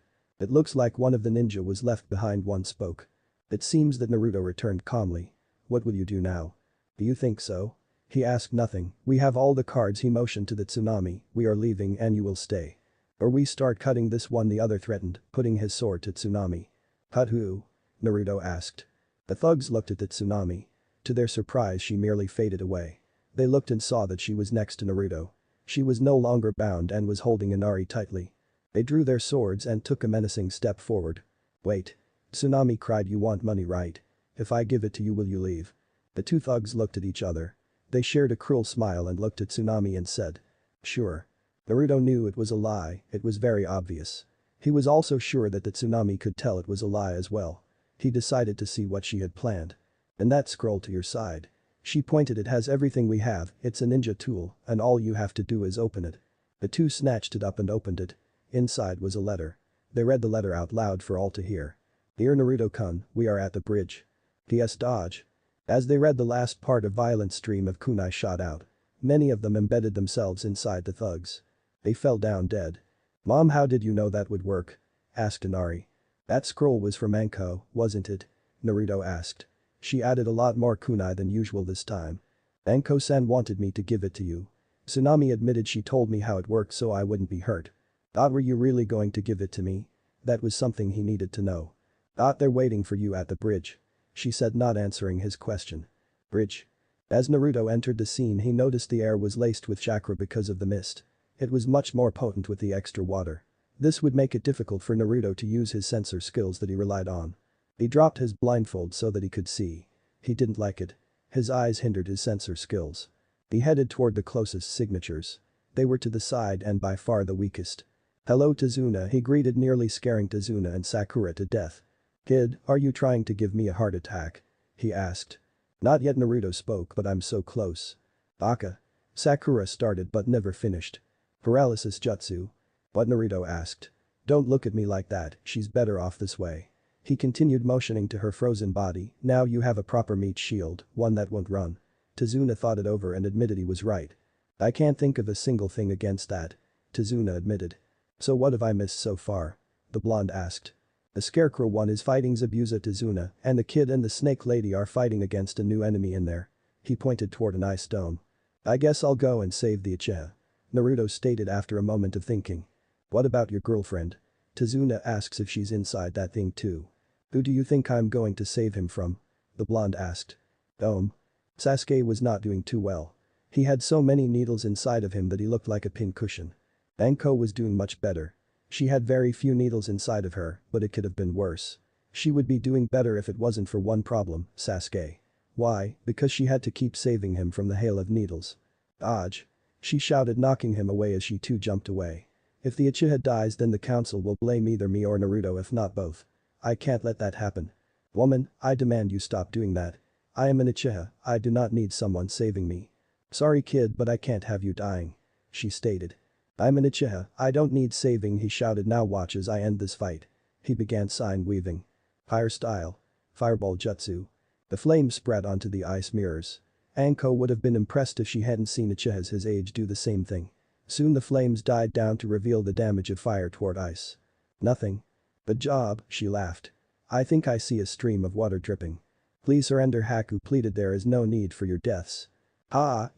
"It looks like one of the ninja was left behind," one spoke. It seems that Naruto returned calmly. What will you do now? Do you think so? He asked nothing. We have all the cards. He motioned to the tsunami. We are leaving and you will stay. Or we start cutting this one, the other threatened, putting his sword to Tsunami. Cut who? Naruto asked. The thugs looked at the tsunami. To their surprise she merely faded away. They looked and saw that she was next to Naruto. She was no longer bound and was holding Inari tightly. They drew their swords and took a menacing step forward. Wait. Tsunami cried, you want money, right? If I give it to you, will you leave? The two thugs looked at each other. They shared a cruel smile and looked at Tsunami and said. Sure. Naruto knew it was a lie, it was very obvious. He was also sure that the tsunami could tell it was a lie as well. He decided to see what she had planned. And that scroll to your side. She pointed, it has everything we have, it's a ninja tool and all you have to do is open it. The two snatched it up and opened it. Inside was a letter. They read the letter out loud for all to hear. Dear Naruto-kun, we are at the bridge. P.S. Dodge. As they read the last part, a violent stream of kunai shot out. Many of them embedded themselves inside the thugs. They fell down dead. Mom, how did you know that would work? Asked Inari. That scroll was from Anko, wasn't it? Naruto asked. She added a lot more kunai than usual this time. Anko-san wanted me to give it to you. Tsunami admitted she told me how it worked so I wouldn't be hurt. Were you really going to give it to me? That was something he needed to know. They're waiting for you at the bridge. She said, not answering his question. Bridge. As Naruto entered the scene, he noticed the air was laced with chakra because of the mist. It was much more potent with the extra water. This would make it difficult for Naruto to use his sensor skills that he relied on. He dropped his blindfold so that he could see. He didn't like it. His eyes hindered his sensor skills. He headed toward the closest signatures. They were to the side and by far the weakest. Hello Tazuna, he greeted, nearly scaring Tazuna and Sakura to death. Kid, are you trying to give me a heart attack? He asked. Not yet, Naruto spoke, but I'm so close. Baka. Sakura started but never finished. Paralysis jutsu. What? Naruto asked. Don't look at me like that, she's better off this way. He continued, motioning to her frozen body. Now you have a proper meat shield, one that won't run. Tazuna thought it over and admitted he was right. I can't think of a single thing against that. Tazuna admitted. So what have I missed so far? The blonde asked. The scarecrow one is fighting Zabuza Tazuna, and the kid and the snake lady are fighting against a new enemy in there. He pointed toward an ice dome. I guess I'll go and save the Uchiha. Naruto stated after a moment of thinking. What about your girlfriend? Tazuna asks if she's inside that thing too. Who do you think I'm going to save him from? The blonde asked. Sasuke was not doing too well. He had so many needles inside of him that he looked like a pincushion. Anko was doing much better. She had very few needles inside of her, but it could have been worse. She would be doing better if it wasn't for one problem, Sasuke. Why? Because she had to keep saving him from the hail of needles. Dodge. She shouted, knocking him away as she too jumped away. If the Uchiha dies, then the council will blame either me or Naruto, if not both. I can't let that happen. Woman, I demand you stop doing that. I am an Uchiha, I do not need someone saving me. Sorry kid, but I can't have you dying. She stated. I'm an Uchiha, I don't need saving, he shouted. Now watch as I end this fight. He began sign weaving. Fire style. Fireball jutsu. The flames spread onto the ice mirrors. Anko would have been impressed if she hadn't seen Uchihas his age do the same thing. Soon the flames died down to reveal the damage of fire toward ice. Nothing. Good job, she laughed. I think I see a stream of water dripping. Please surrender, Haku pleaded, there is no need for your deaths.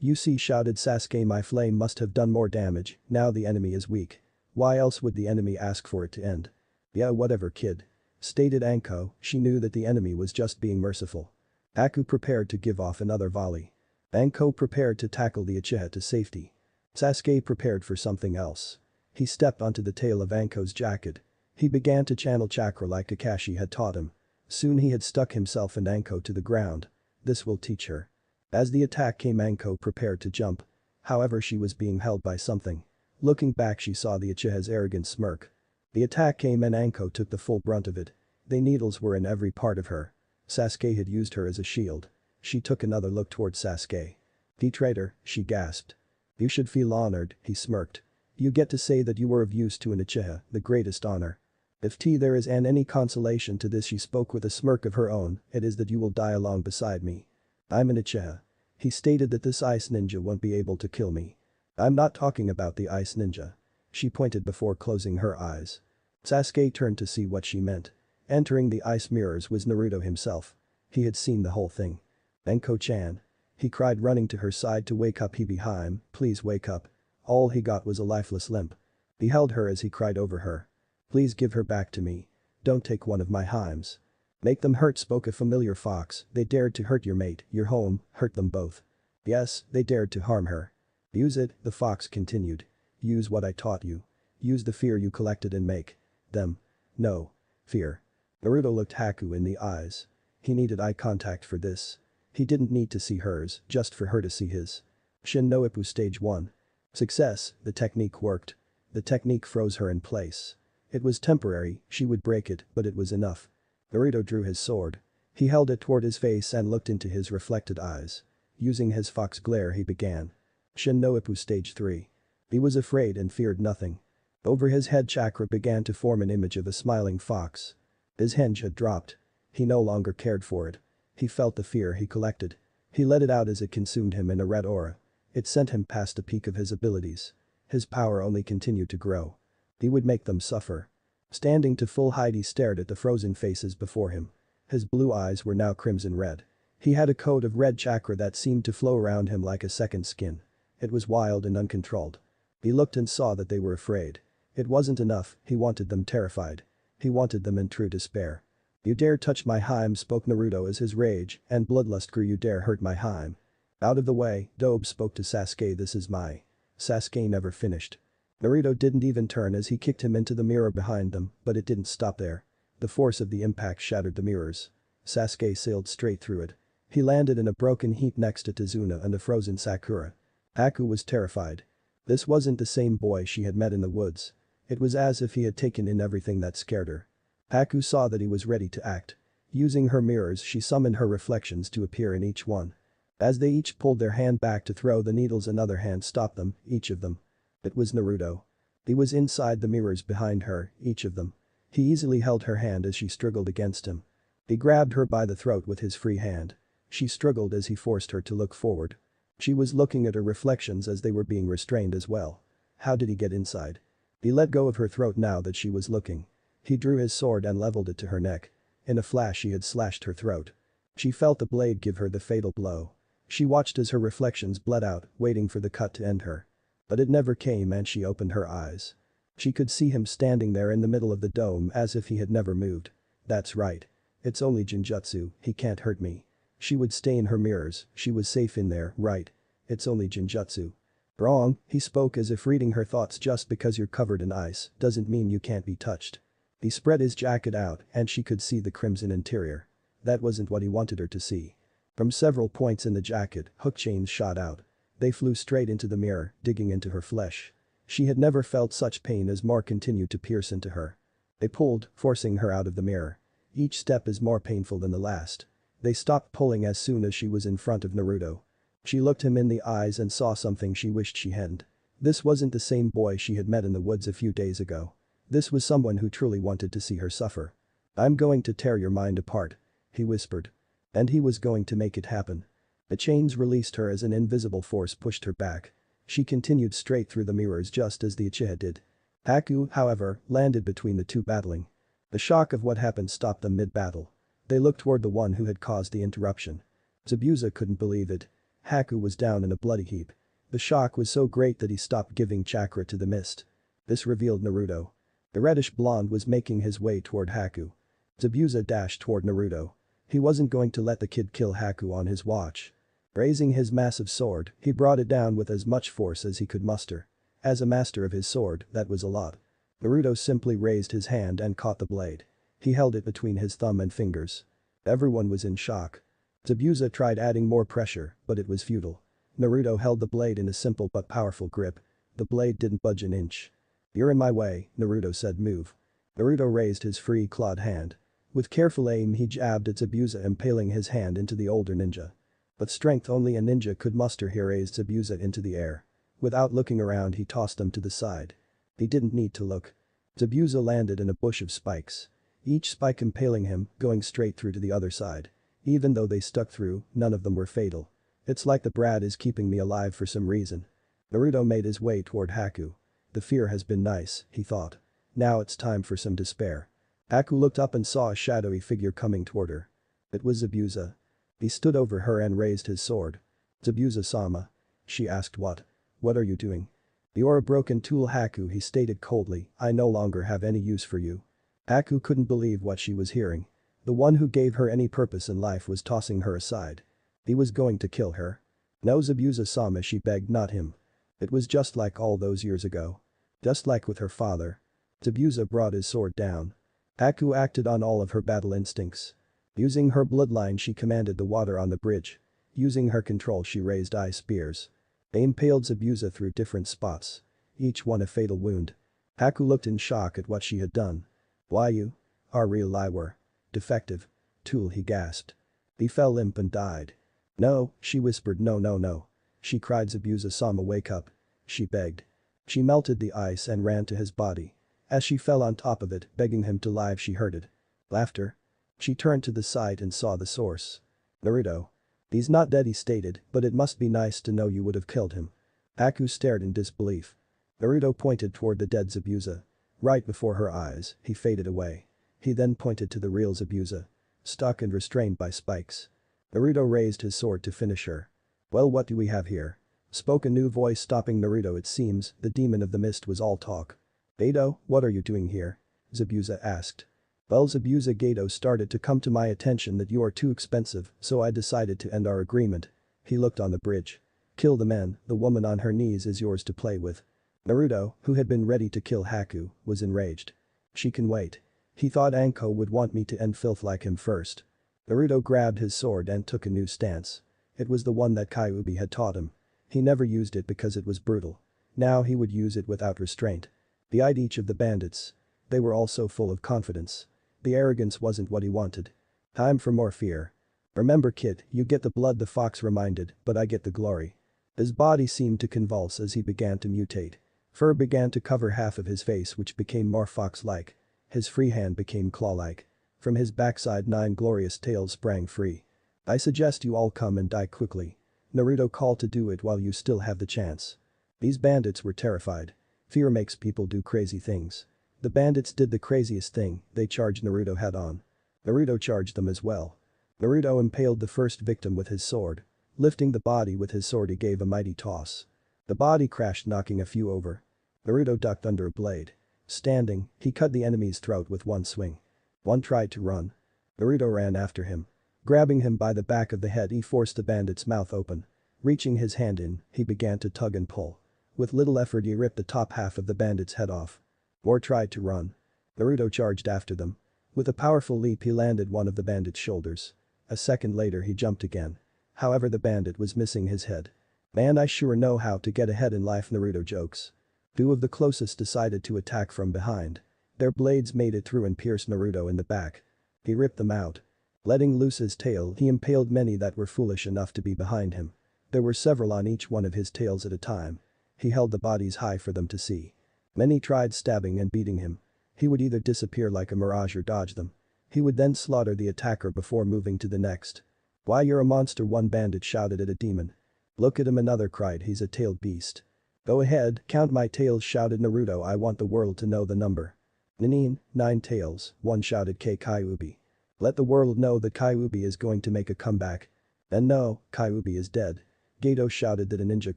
You see, shouted Sasuke, my flame must have done more damage, now the enemy is weak. Why else would the enemy ask for it to end? Yeah, whatever kid. Stated Anko, she knew that the enemy was just being merciful. Haku prepared to give off another volley. Anko prepared to tackle the Uchiha to safety. Sasuke prepared for something else. He stepped onto the tail of Anko's jacket. He began to channel chakra like Kakashi had taught him. Soon he had stuck himself and Anko to the ground. This will teach her. As the attack came, Anko prepared to jump. However, she was being held by something. Looking back, she saw the Uchiha's arrogant smirk. The attack came and Anko took the full brunt of it. The needles were in every part of her. Sasuke had used her as a shield. She took another look toward Sasuke. "The traitor," she gasped. "You should feel honored," he smirked. "You get to say that you were of use to an Uchiha, the greatest honor. If there is any consolation to this," she spoke with a smirk of her own, "it is that you will die along beside me. I'm an Uchiha." He stated that this ice ninja won't be able to kill me. "I'm not talking about the ice ninja." She pointed before closing her eyes. Sasuke turned to see what she meant. Entering the ice mirrors was Naruto himself. He had seen the whole thing. "Enko-chan." He cried, running to her side to wake up THBehemoth, "Please wake up." All he got was a lifeless limp. He held her as he cried over her. "Please give her back to me. Don't take one of my himes." "Make them hurt," spoke a familiar fox. "They dared to hurt your mate, your home, hurt them both." "Yes, they dared to harm her." "Use it," the fox continued. "Use what I taught you. Use the fear you collected and make them know fear." Naruto looked Haku in the eyes. He needed eye contact for this. He didn't need to see hers, just for her to see his. Shin no Ippo Stage 1. Success, the technique worked. The technique froze her in place. It was temporary, she would break it, but it was enough. Naruto drew his sword. He held it toward his face and looked into his reflected eyes. Using his fox glare he began. Shin no Ippo Stage 3. He was afraid and feared nothing. Over his head chakra began to form an image of a smiling fox. His hinge had dropped. He no longer cared for it. He felt the fear he collected. He let it out as it consumed him in a red aura. It sent him past the peak of his abilities. His power only continued to grow. He would make them suffer. Standing to full height he stared at the frozen faces before him. His blue eyes were now crimson red. He had a coat of red chakra that seemed to flow around him like a second skin. It was wild and uncontrolled. He looked and saw that they were afraid. It wasn't enough, he wanted them terrified. He wanted them in true despair. "You dare touch my hime," spoke Naruto as his rage and bloodlust grew. "You dare hurt my hime." "Out of the way," Dobe spoke to Sasuke. "This is my." Sasuke never finished. Naruto didn't even turn as he kicked him into the mirror behind them, but it didn't stop there. The force of the impact shattered the mirrors. Sasuke sailed straight through it. He landed in a broken heap next to Tazuna and a frozen Sakura. Haku was terrified. This wasn't the same boy she had met in the woods. It was as if he had taken in everything that scared her. Haku saw that he was ready to act. Using her mirrors she summoned her reflections to appear in each one. As they each pulled their hand back to throw the needles, another hand stopped them, each of them. It was Naruto. He was inside the mirrors behind her, each of them. He easily held her hand as she struggled against him. He grabbed her by the throat with his free hand. She struggled as he forced her to look forward. She was looking at her reflections as they were being restrained as well. How did he get inside? He let go of her throat now that she was looking. He drew his sword and leveled it to her neck. In a flash he had slashed her throat. She felt the blade give her the fatal blow. She watched as her reflections bled out, waiting for the cut to end her. But it never came and she opened her eyes. She could see him standing there in the middle of the dome as if he had never moved. "That's right. It's only Jinjutsu, he can't hurt me." She would stay in her mirrors, she was safe in there, right? "It's only Jinjutsu." "Wrong," he spoke as if reading her thoughts. "Just because you're covered in ice doesn't mean you can't be touched." He spread his jacket out and she could see the crimson interior. That wasn't what he wanted her to see. From several points in the jacket, hook chains shot out. They flew straight into the mirror, digging into her flesh. She had never felt such pain as more continued to pierce into her. They pulled, forcing her out of the mirror. Each step is more painful than the last. They stopped pulling as soon as she was in front of Naruto. She looked him in the eyes and saw something she wished she hadn't. This wasn't the same boy she had met in the woods a few days ago. This was someone who truly wanted to see her suffer. "I'm going to tear your mind apart," he whispered. And he was going to make it happen. The chains released her as an invisible force pushed her back. She continued straight through the mirrors just as the Uchiha did. Haku, however, landed between the two battling. The shock of what happened stopped them mid-battle. They looked toward the one who had caused the interruption. Zabuza couldn't believe it. Haku was down in a bloody heap. The shock was so great that he stopped giving chakra to the mist. This revealed Naruto. The reddish blonde was making his way toward Haku. Zabuza dashed toward Naruto. He wasn't going to let the kid kill Haku on his watch. Raising his massive sword, he brought it down with as much force as he could muster. As a master of his sword, that was a lot. Naruto simply raised his hand and caught the blade. He held it between his thumb and fingers. Everyone was in shock. Zabuza tried adding more pressure, but it was futile. Naruto held the blade in a simple but powerful grip. The blade didn't budge an inch. "You're in my way," Naruto said. "Move." Naruto raised his free clawed hand. With careful aim he jabbed at Zabuza, impaling his hand into the older ninja. But strength only a ninja could muster. He raised Zabuza into the air. Without looking around he tossed them to the side. He didn't need to look. Zabuza landed in a bush of spikes. Each spike impaling him, going straight through to the other side. Even though they stuck through, none of them were fatal. "It's like the brat is keeping me alive for some reason." Naruto made his way toward Haku. The fear has been nice, he thought. Now it's time for some despair. Aku looked up and saw a shadowy figure coming toward her. It was Zabuza. He stood over her and raised his sword. "Zabuza-sama?" She asked. What are you doing?" "You're a broken tool, Haku," he stated coldly. "I no longer have any use for you." Haku couldn't believe what she was hearing. The one who gave her any purpose in life was tossing her aside. He was going to kill her. "No, Zabuza-sama," she begged, "not him." It was just like all those years ago. Just like with her father. Zabuza brought his sword down. Haku acted on all of her battle instincts. Using her bloodline, she commanded the water on the bridge. Using her control, she raised ice spears. They impaled Zabuza through different spots. Each one a fatal wound. Haku looked in shock at what she had done. "Why you are real liar. Defective tool," he gasped. He fell limp and died. "No," she whispered. "No, no, no." She cried. "Zabuza-sama, wake up." She begged. She melted the ice and ran to his body. As she fell on top of it, begging him to live, she heard it. Laughter. She turned to the side and saw the source. "Naruto. He's not dead," he stated, "but it must be nice to know you would have killed him." Haku stared in disbelief. Naruto pointed toward the dead Zabuza. Right before her eyes, he faded away. He then pointed to the real Zabuza. Stuck and restrained by spikes. Naruto raised his sword to finish her. "Well, what do we have here?" Spoke a new voice, stopping Naruto. "It seems the demon of the mist was all talk." "Gato, what are you doing here?" Zabuza asked. "Well, Zabuza, Gato started to come to my attention that you are too expensive, so I decided to end our agreement." He looked on the bridge. "Kill the men, the woman on her knees is yours to play with." Naruto, who had been ready to kill Haku, was enraged. "She can wait." He thought Anko would want me to end filth like him first. Naruto grabbed his sword and took a new stance. It was the one that Kyuubi had taught him. He never used it because it was brutal. Now he would use it without restraint. He eyed each of the bandits. They were all so full of confidence. The arrogance wasn't what he wanted. "Time for more fear. Remember, kid, you get the blood," the fox reminded, "but I get the glory." His body seemed to convulse as he began to mutate. Fur began to cover half of his face, which became more fox-like. His free hand became claw-like. From his backside 9 glorious tails sprang free. "I suggest you all come and die quickly." Naruto called to do it while you still have the chance. These bandits were terrified. Fear makes people do crazy things. The bandits did the craziest thing, they charged Naruto head-on. Naruto charged them as well. Naruto impaled the first victim with his sword. Lifting the body with his sword, he gave a mighty toss. The body crashed, knocking a few over. Naruto ducked under a blade. Standing, he cut the enemy's throat with one swing. One tried to run. Naruto ran after him. Grabbing him by the back of the head, he forced the bandit's mouth open. Reaching his hand in, he began to tug and pull. With little effort, he ripped the top half of the bandit's head off. More tried to run. Naruto charged after them. With a powerful leap, he landed one of the bandit's shoulders. A second later, he jumped again. However, the bandit was missing his head. "Man, I sure know how to get ahead in life," Naruto jokes. Two of the closest decided to attack from behind. Their blades made it through and pierced Naruto in the back. He ripped them out. Letting loose his tail, he impaled many that were foolish enough to be behind him. There were several on each one of his tails at a time. He held the bodies high for them to see. Many tried stabbing and beating him. He would either disappear like a mirage or dodge them. He would then slaughter the attacker before moving to the next. "Why, you're a monster," one bandit shouted at a demon. "Look at him," another cried, "he's a tailed beast." "Go ahead, count my tails," shouted Naruto, "I want the world to know the number." "Ninin, 9 tails," one shouted. Kyuubi. "Let the world know that Kyuubi is going to make a comeback." "And no, Kyuubi is dead." Gato shouted that a ninja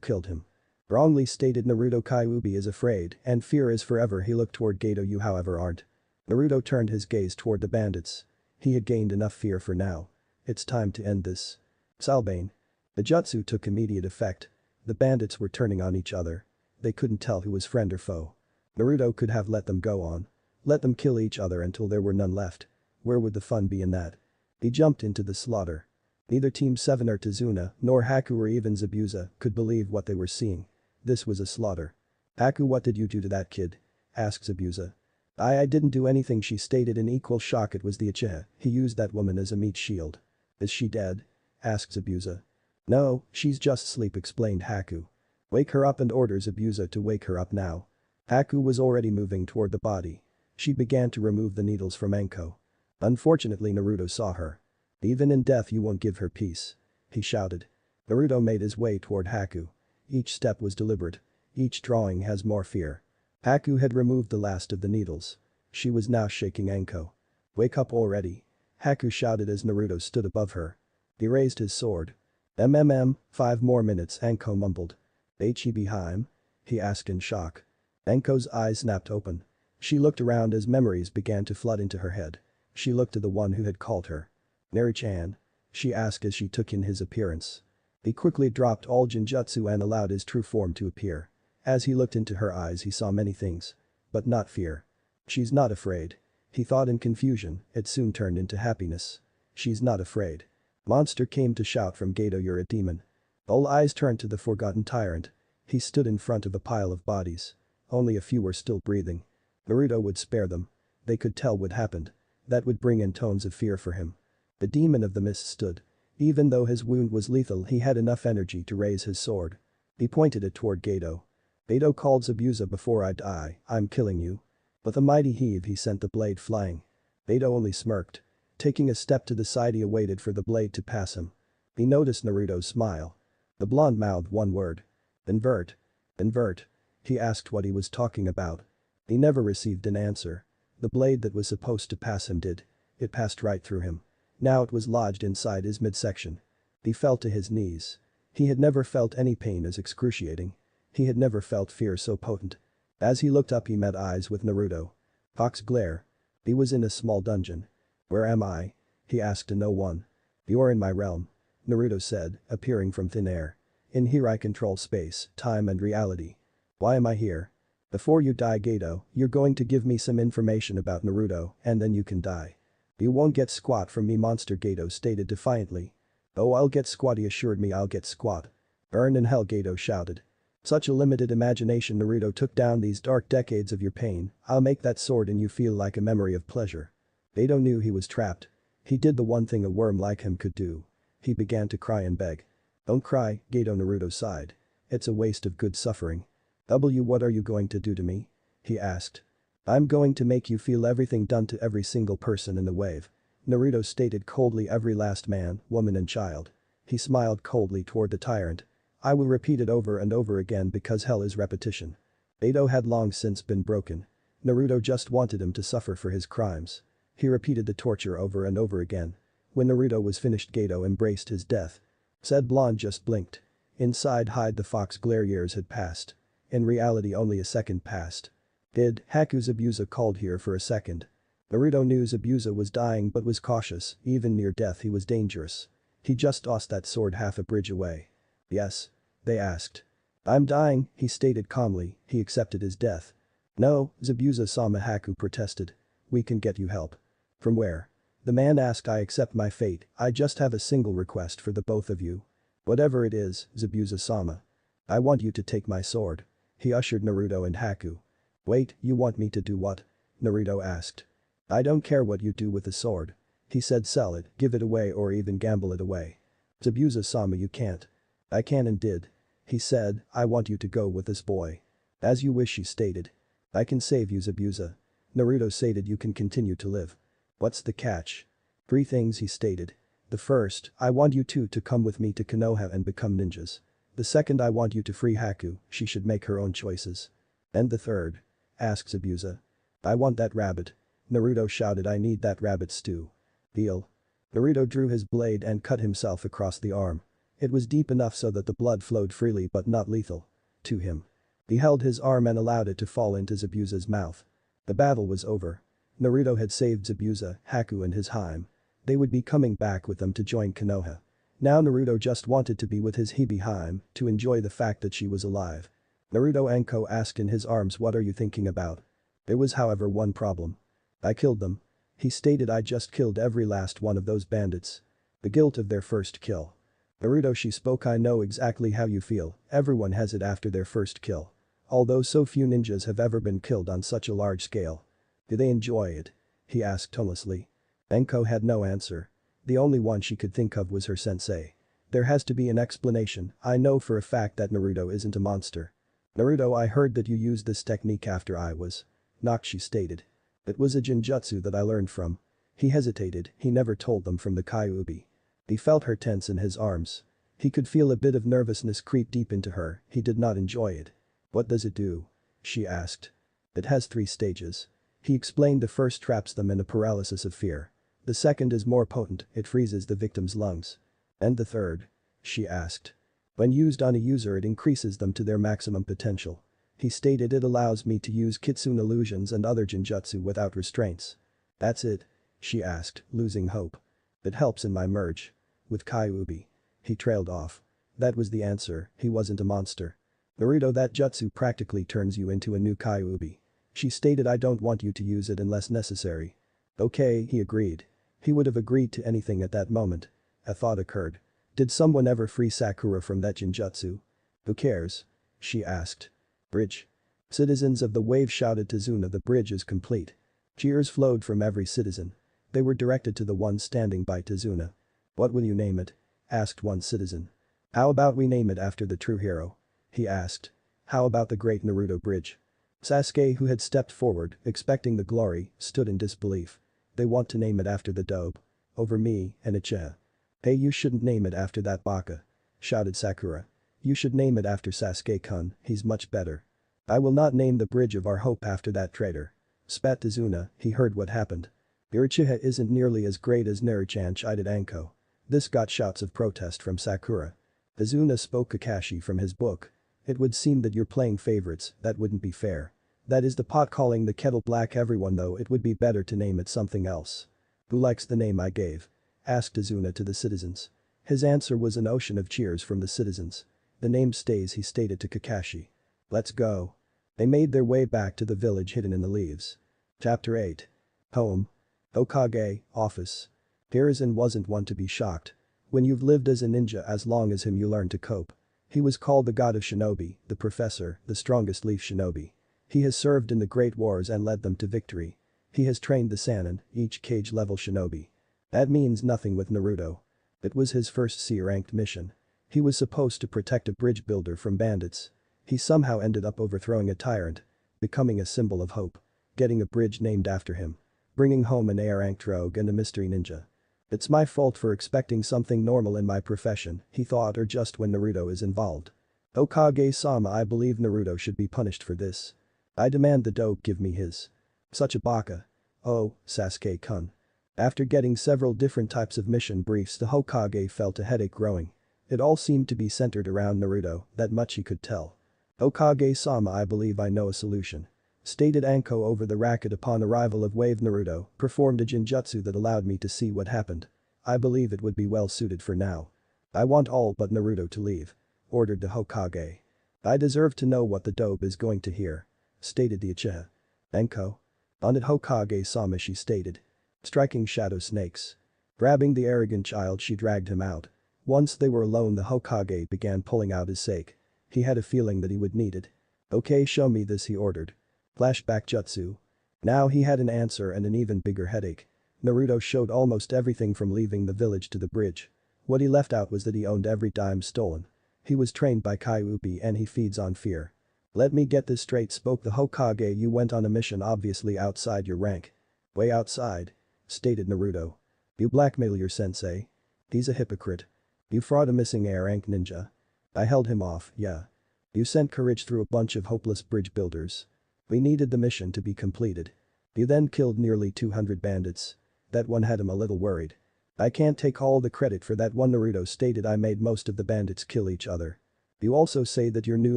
killed him. "Wrongly stated, Naruto. Kyuubi is afraid and fear is forever." He looked toward Gato. "You however aren't." Naruto turned his gaze toward the bandits. He had gained enough fear for now. It's time to end this. Salbane. The jutsu took immediate effect. The bandits were turning on each other. They couldn't tell who was friend or foe. Naruto could have let them go on. Let them kill each other until there were none left. Where would the fun be in that? He jumped into the slaughter. Neither Team 7 or Tazuna, nor Haku or even Zabuza could believe what they were seeing. This was a slaughter. "Haku, what did you do to that kid?" asked Zabuza. I didn't do anything," she stated in equal shock. "It was the Uchiha. He used that woman as a meat shield." "Is she dead?" asked Zabuza. "No, she's just asleep," explained Haku. "Wake her up," and ordered Zabuza to wake her up now. Haku was already moving toward the body. She began to remove the needles from Anko. Unfortunately, Naruto saw her. "Even in death you won't give her peace," he shouted. Naruto made his way toward Haku. Each step was deliberate. Each drawing has more fear. Haku had removed the last of the needles. She was now shaking Anko. Wake up already. Haku shouted as Naruto stood above her. He raised his sword. 5 more minutes, Anko mumbled. THBehemoth? He asked in shock. Anko's eyes snapped open. She looked around as memories began to flood into her head. She looked to the one who had called her. Neri-chan? She asked as she took in his appearance. He quickly dropped all genjutsu and allowed his true form to appear. As he looked into her eyes he saw many things. But not fear. She's not afraid. He thought in confusion, it soon turned into happiness. She's not afraid. Monster came to shout from Gato, you're a demon. All eyes turned to the forgotten tyrant. He stood in front of a pile of bodies. Only a few were still breathing. Naruto would spare them. They could tell what happened. That would bring in tones of fear for him. The demon of the mist stood. Even though his wound was lethal he had enough energy to raise his sword. He pointed it toward Gato. Gato called Zabuza, before I die, I'm killing you. With a mighty heave he sent the blade flying. Gato only smirked. Taking a step to the side he waited for the blade to pass him. He noticed Naruto's smile. The blonde mouthed one word. Invert. Invert. He asked what he was talking about. He never received an answer. The blade that was supposed to pass him did. It passed right through him. Now it was lodged inside his midsection. He fell to his knees. He had never felt any pain as excruciating. He had never felt fear so potent. As he looked up he met eyes with Naruto. Fox glare. He was in a small dungeon. Where am I? He asked to no one. You're in my realm. Naruto said, appearing from thin air. In here I control space, time and reality. Why am I here? Before you die, Gato, you're going to give me some information about Naruto and then you can die. You won't get squat from me, Monster, Gato stated defiantly. Oh, I'll get squat, he assured me, I'll get squat. Burn in hell, Gato shouted. Such a limited imagination, Naruto took down these dark decades of your pain, I'll make that sword and you feel like a memory of pleasure. Gato knew he was trapped. He did the one thing a worm like him could do. He began to cry and beg. Don't cry, Gato, Naruto sighed. It's a waste of good suffering. What are you going to do to me? He asked. I'm going to make you feel everything done to every single person in the wave. Naruto stated coldly, every last man, woman and child. He smiled coldly toward the tyrant. I will repeat it over and over again because hell is repetition. Gato had long since been broken. Naruto just wanted him to suffer for his crimes. He repeated the torture over and over again. When Naruto was finished, Gato embraced his death. Said blonde just blinked. Inside hide the fox glare, years had passed. In reality only a second passed. Did Haku Zabuza called here for a second. Naruto knew Zabuza was dying but was cautious, even near death he was dangerous. He just tossed that sword half a bridge away. Yes? They asked. I'm dying, he stated calmly, he accepted his death. No, Zabuza-sama, Haku protested. We can get you help. From where? The man asked. I accept my fate, I just have a single request for the both of you. Whatever it is, Zabuza-sama. I want you to take my sword. He ushered Naruto and Haku. Wait, you want me to do what? Naruto asked. I don't care what you do with the sword. He said, sell it, give it away or even gamble it away. Zabuza-sama, you can't. I can and did. He said, I want you to go with this boy. As you wish, she stated. I can save you, Zabuza. Naruto stated, you can continue to live. What's the catch? 3 things, he stated. The first, I want you two to come with me to Konoha and become ninjas. The second, I want you to free Haku, she should make her own choices. And the third? Asked Zabuza. I want that rabbit. Naruto shouted, I need that rabbit stew. Deal. Naruto drew his blade and cut himself across the arm. It was deep enough so that the blood flowed freely but not lethal. To him. He held his arm and allowed it to fall into Zabuza's mouth. The battle was over. Naruto had saved Zabuza, Haku and his Haim. They would be coming back with them to join Konoha. Now Naruto just wanted to be with his Hibi Haim, to enjoy the fact that she was alive. Naruto Anko asked in his arms, what are you thinking about? There was however one problem. I killed them. He stated, I just killed every last one of those bandits. The guilt of their first kill. Naruto, she spoke, I know exactly how you feel, everyone has it after their first kill. Although so few ninjas have ever been killed on such a large scale. Do they enjoy it? He asked tonelessly. Anko had no answer. The only one she could think of was her sensei. There has to be an explanation, I know for a fact that Naruto isn't a monster. Naruto, I heard that you used this technique after I was knocked, she stated. It was a genjutsu that I learned from. He hesitated, he never told them from the Kyuubi. He felt her tense in his arms. He could feel a bit of nervousness creep deep into her, he did not enjoy it. What does it do? She asked. It has 3 stages. He explained the first traps them in a paralysis of fear. The second is more potent, it freezes the victim's lungs. And the third? She asked. When used on a user it increases them to their maximum potential. He stated it allows me to use kitsune illusions and other genjutsu without restraints. That's it? She asked, losing hope. It helps in my merge. With Kyuubi. He trailed off. That was the answer, he wasn't a monster. Naruto, that jutsu practically turns you into a new Kyuubi. She stated, I don't want you to use it unless necessary. Okay, he agreed. He would have agreed to anything at that moment. A thought occurred. Did someone ever free Sakura from that genjutsu? Who cares? She asked. Bridge. Citizens of the wave shouted to Zuna, the bridge is complete. Cheers flowed from every citizen. They were directed to the one standing by Tazuna. What will you name it? Asked one citizen. How about we name it after the true hero? He asked. How about the great Naruto bridge? Sasuke, who had stepped forward, expecting the glory, stood in disbelief. They want to name it after the dope. Over me and Ichiha. Hey, you shouldn't name it after that baka. Shouted Sakura. You should name it after Sasuke-kun, he's much better. I will not name the bridge of our hope after that traitor. Spat Tazuna, he heard what happened. Uchiha isn't nearly as great as Naruchan, chided Anko. This got shouts of protest from Sakura. Tazuna spoke Kakashi from his book. It would seem that you're playing favorites, that wouldn't be fair. That is the pot calling the kettle black, everyone, though it would be better to name it something else. Who likes the name I gave? Asked Tazuna to the citizens. His answer was an ocean of cheers from the citizens. The name stays, he stated to Kakashi. Let's go. They made their way back to the village hidden in the leaves. Chapter 8. Home. Hokage, office. Hiruzen wasn't one to be shocked. When you've lived as a ninja as long as him you learn to cope. He was called the god of shinobi, the professor, the strongest leaf shinobi. He has served in the great wars and led them to victory. He has trained the Sannin, each cage-level shinobi. That means nothing with Naruto. It was his first C-ranked mission. He was supposed to protect a bridge builder from bandits. He somehow ended up overthrowing a tyrant. Becoming a symbol of hope. Getting a bridge named after him. Bringing home an A-ranked rogue and a mystery ninja. It's my fault for expecting something normal in my profession, he thought, or just when Naruto is involved. Hokage-sama, I believe Naruto should be punished for this. I demand the dope give me his. Such a baka. Oh, Sasuke-kun. After getting several different types of mission briefs, the Hokage felt a headache growing. It all seemed to be centered around Naruto, that much he could tell. Hokage-sama, I believe I know a solution. Stated Anko over the racket upon arrival of Wave. Naruto performed a genjutsu that allowed me to see what happened. I believe it would be well suited for now. I want all but Naruto to leave. Ordered the Hokage. I deserve to know what the dope is going to hear. Stated the Uchiha. Anko. On it, Hokage-sama, she stated. Striking shadow snakes. Grabbing the arrogant child, she dragged him out. Once they were alone, the Hokage began pulling out his sake. He had a feeling that he would need it. Okay, show me this, he ordered. Flashback jutsu. Now he had an answer and an even bigger headache. Naruto showed almost everything from leaving the village to the bridge. What he left out was that he owned every dime stolen. He was trained by Kyuubi and he feeds on fear. Let me get this straight, spoke the Hokage, you went on a mission obviously outside your rank. Way outside. Stated Naruto. You blackmail your sensei. He's a hypocrite. You fraud a missing A-rank ninja. I held him off, yeah. You sent courage through a bunch of hopeless bridge builders. We needed the mission to be completed. You then killed nearly 200 bandits. That one had him a little worried. I can't take all the credit for that one, Naruto stated. I made most of the bandits kill each other. You also say that your new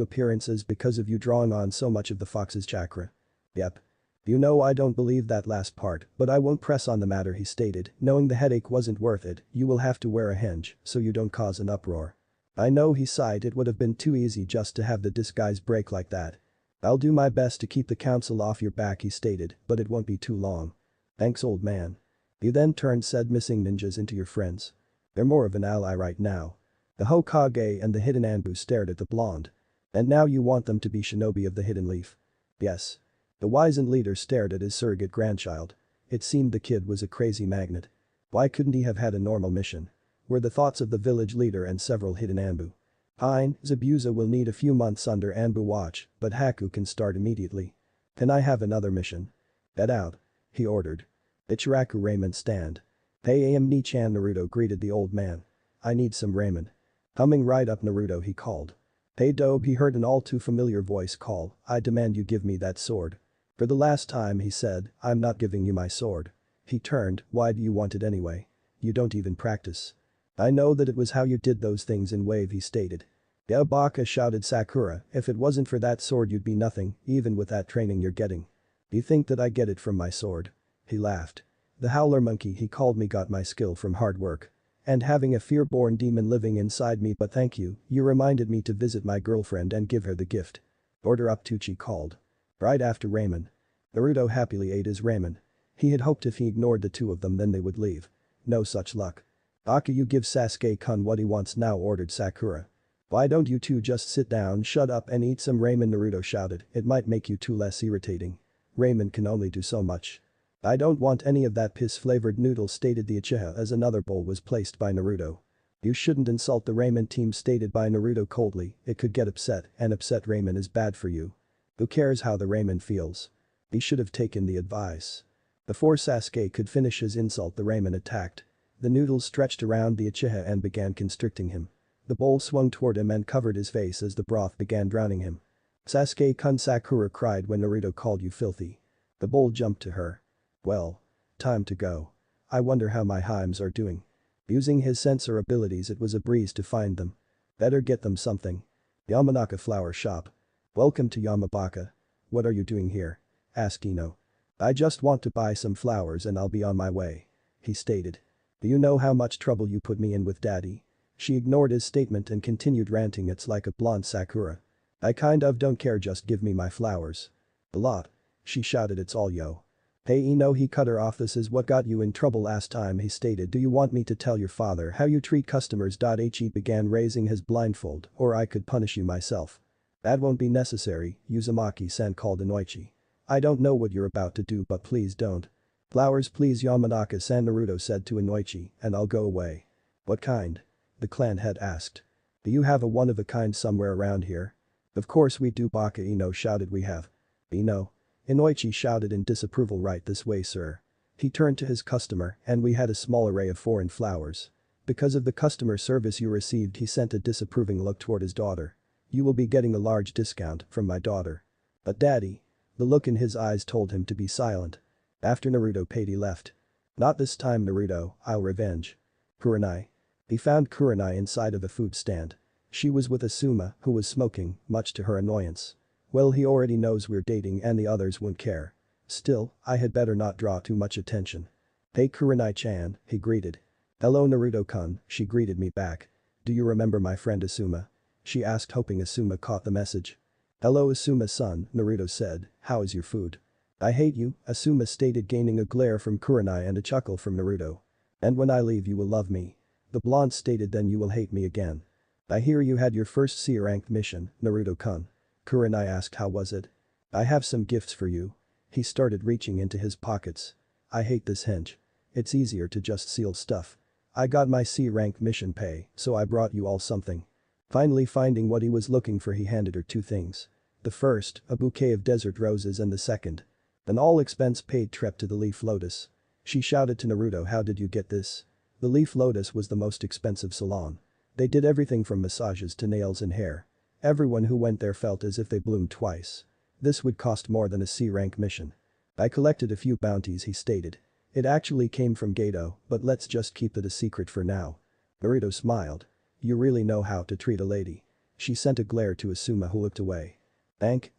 appearance is because of you drawing on so much of the fox's chakra. Yep. You know I don't believe that last part, but I won't press on the matter, he stated, knowing the headache wasn't worth it. You will have to wear a henge so you don't cause an uproar. I know, he sighed, it would have been too easy just to have the disguise break like that. I'll do my best to keep the council off your back, he stated, but it won't be too long. Thanks, old man. You then turned said missing ninjas into your friends. They're more of an ally right now. The Hokage and the Hidden Anbu stared at the blonde. And now you want them to be shinobi of the Hidden Leaf? Yes. The wizened leader stared at his surrogate grandchild. It seemed the kid was a crazy magnet. Why couldn't he have had a normal mission? Were the thoughts of the village leader and several Hidden Anbu. Fine, Zabuza will need a few months under Anbu watch, but Haku can start immediately. Can I have another mission? Get out. He ordered. Ichiraku ramen stand. Hey am Nichan, Naruto greeted the old man. I need some ramen. Coming right up, Naruto, he called. Hey Dobe, he heard an all too familiar voice call, I demand you give me that sword. For the last time he said, I'm not giving you my sword. He turned, why do you want it anyway? You don't even practice. I know that it was how you did those things in Wave, he stated. Yeah, Baka, shouted Sakura, if it wasn't for that sword you'd be nothing, even with that training you're getting. You think that I get it from my sword? He laughed. The howler monkey he called me got my skill from hard work. And having a fear-born demon living inside me, but thank you, you reminded me to visit my girlfriend and give her the gift. Order up, Tucci called. Right after ramen. Naruto happily ate his ramen. He had hoped if he ignored the two of them then they would leave. No such luck. Baka, you give Sasuke-kun what he wants now, ordered Sakura. Why don't you two just sit down, shut up and eat some ramen, Naruto shouted, it might make you two less irritating. Ramen can only do so much. I don't want any of that piss-flavored noodle, stated the Uchiha as another bowl was placed by Naruto. You shouldn't insult the ramen team, stated by Naruto coldly, it could get upset and upset ramen is bad for you. Who cares how the ramen feels? He should have taken the advice. Before Sasuke could finish his insult, the ramen attacked. The noodles stretched around the Uchiha and began constricting him. The bowl swung toward him and covered his face as the broth began drowning him. Sasuke-kun, Sakura cried when Naruto called you filthy. The bowl jumped to her. Well. Time to go. I wonder how my Heims are doing. Using his sensor abilities, it was a breeze to find them. Better get them something. Yamanaka Flower Shop. Welcome to Yamabaka. What are you doing here? Asked Ino. I just want to buy some flowers and I'll be on my way. He stated. Do you know how much trouble you put me in with daddy? She ignored his statement and continued ranting, it's like a blonde Sakura. I kind of don't care, just give me my flowers. A lot. She shouted, it's all yo. Hey Ino, he cut her off, this is what got you in trouble last time, he stated. Do you want me to tell your father how you treat customers? He began raising his blindfold, or I could punish you myself. That won't be necessary, Uzumaki-san called Inoichi. I don't know what you're about to do, but please don't. Flowers please, Yamanaka-san, Naruto said to Inoichi, and I'll go away. What kind? The clan head asked. Do you have a one-of-a-kind somewhere around here? Of course we do, Baka, Ino shouted. We have. Ino. Inoichi shouted in disapproval, right this way, sir. He turned to his customer, and we had a small array of foreign flowers. Because of the customer service you received, he sent a disapproving look toward his daughter. You will be getting a large discount from my daughter. But daddy. The look in his eyes told him to be silent. After Naruto paid, he left. Not this time, Naruto, I'll revenge. Kurenai. He found Kurenai inside of a food stand. She was with Asuma, who was smoking, much to her annoyance. Well, he already knows we're dating and the others won't care. Still, I had better not draw too much attention. Hey Kurenai-chan, he greeted. Hello Naruto-kun, she greeted me back. Do you remember my friend Asuma? She asked, hoping Asuma caught the message. Hello Asuma-san, Naruto said, how is your food? I hate you, Asuma stated, gaining a glare from Kurenai and a chuckle from Naruto. And when I leave you will love me. The blonde stated, then you will hate me again. I hear you had your first C-rank mission, Naruto-kun. Kurenai asked, how was it? I have some gifts for you. He started reaching into his pockets. I hate this hench. It's easier to just steal stuff. I got my C-rank mission pay, so I brought you all something. Finally finding what he was looking for, he handed her two things. The first, a bouquet of desert roses, and the second, an all-expense-paid trip to the Leaf Lotus. She shouted to Naruto, how did you get this? The Leaf Lotus was the most expensive salon. They did everything from massages to nails and hair. Everyone who went there felt as if they bloomed twice. This would cost more than a C-rank mission. I collected a few bounties, he stated. It actually came from Gato, but let's just keep it a secret for now. Naruto smiled. You really know how to treat a lady. She sent a glare to Asuma, who looked away.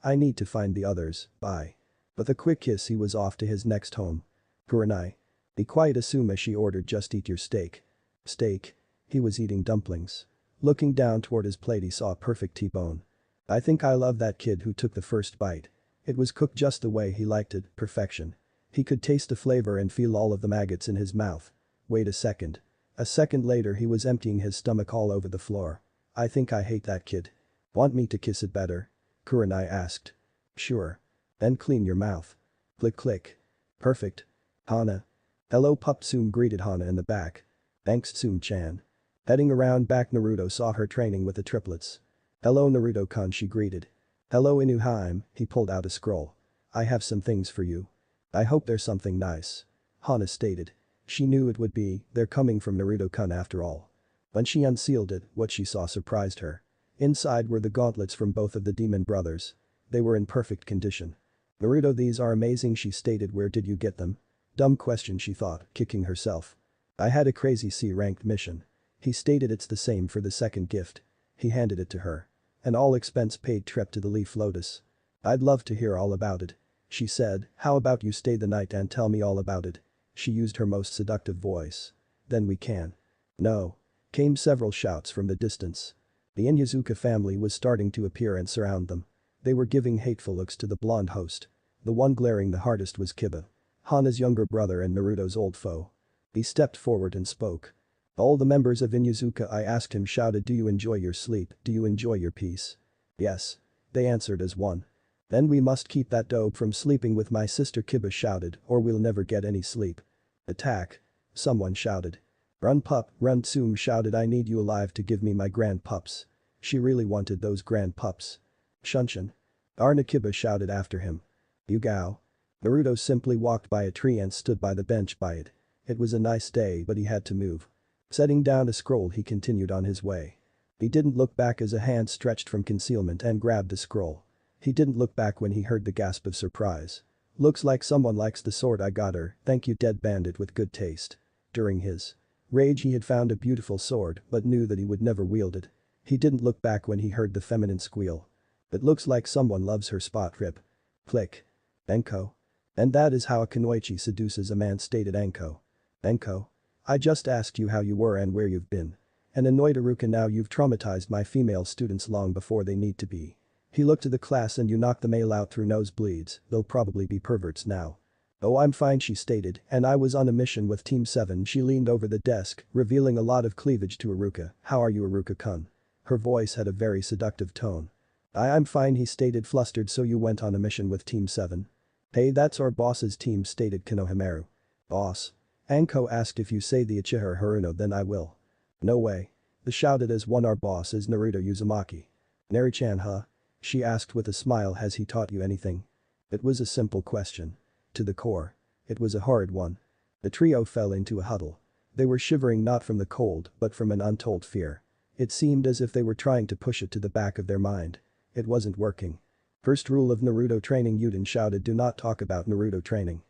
I need to find the others, bye. With a quick kiss he was off to his next home. Kurenai. Be quiet, Asuma, she ordered, just eat your steak. Steak? He was eating dumplings. Looking down toward his plate he saw a perfect T-bone. I think I love that kid who took the first bite. It was cooked just the way he liked it, perfection. He could taste the flavor and feel all of the maggots in his mouth. Wait a second. A second later he was emptying his stomach all over the floor. I think I hate that kid. Want me to kiss it better? Kurenai asked. Sure. Then clean your mouth. Click click. Perfect. Hana. Hello pup, Tsum greeted Hana in the back. Thanks Tsum-chan. Heading around back, Naruto saw her training with the triplets. Hello Naruto-kun, she greeted. Hello Inuheim, he pulled out a scroll. I have some things for you. I hope there's something nice. Hana stated. She knew it would be, they're coming from Naruto-kun after all. When she unsealed it, what she saw surprised her. Inside were the gauntlets from both of the demon brothers. They were in perfect condition. Naruto, these are amazing, she stated. Where did you get them? Dumb question, she thought, kicking herself. I had a crazy C-ranked mission. He stated. It's the same for the second gift. He handed it to her. An all-expense-paid trip to the Leaf Lotus. I'd love to hear all about it. She said, how about you stay the night and tell me all about it? She used her most seductive voice. Then we can. No. Came several shouts from the distance. The Inyazuka family was starting to appear and surround them. They were giving hateful looks to the blonde host. The one glaring the hardest was Kiba. Hana's younger brother and Naruto's old foe. He stepped forward and spoke. All the members of Inyazuka, I asked him, shouted, do you enjoy your sleep, do you enjoy your peace? Yes. They answered as one. Then we must keep that dope from sleeping with my sister, Kiba shouted, or we'll never get any sleep. Attack. Someone shouted. Run pup, run. Tsume shouted, I need you alive to give me my grand pups. She really wanted those grand pups. Shunshin. Arna, Kiba shouted after him. Yugao. Naruto simply walked by a tree and stood by the bench by it. It was a nice day, but he had to move. Setting down a scroll, he continued on his way. He didn't look back as a hand stretched from concealment and grabbed the scroll. He didn't look back when he heard the gasp of surprise. Looks like someone likes the sword I got her, thank you, dead bandit with good taste. During his rage, he had found a beautiful sword but knew that he would never wield it. He didn't look back when he heard the feminine squeal. It looks like someone loves her, spot rip. Click. Enko. And that is how a kunoichi seduces a man, stated Enko. Enko. I just asked you how you were and where you've been. And annoyed Iruka, now you've traumatized my female students long before they need to be. He looked to the class, and you knocked the male out through nosebleeds, they'll probably be perverts now. Oh, I'm fine, she stated, and I was on a mission with Team 7. She leaned over the desk, revealing a lot of cleavage to Iruka. How are you, Iruka-kun? Her voice had a very seductive tone. I'm fine, he stated, flustered. So you went on a mission with Team 7? Hey, that's our boss's team, stated Konohamaru. Boss? Anko asked. If you say the Uchiha Haruno, then I will. No way. They shouted as one. Our boss is Naruto Uzumaki. Nari-chan, huh? She asked with a smile. Has he taught you anything? It was a simple question. To the core. It was a horrid one. The trio fell into a huddle. They were shivering not from the cold but from an untold fear. It seemed as if they were trying to push it to the back of their mind. It wasn't working. First rule of Naruto training, Yuden shouted. Do not talk about Naruto training.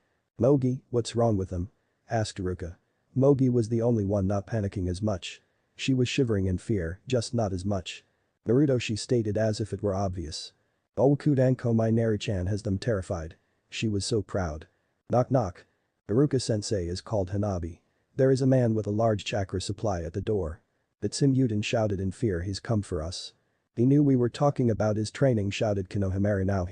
Mogi, what's wrong with him? Asked Iruka. Mogi was the only one not panicking as much. She was shivering in fear, just not as much. Naruto, she stated as if it were obvious. Oh, Kudanko, my Nari-chan has them terrified. She was so proud. Knock knock. Iruka-sensei is called Hanabi. There is a man with a large chakra supply at the door. It's him, Yuden shouted in fear. He's come for us. He knew we were talking about his training, shouted Konohamaru. Now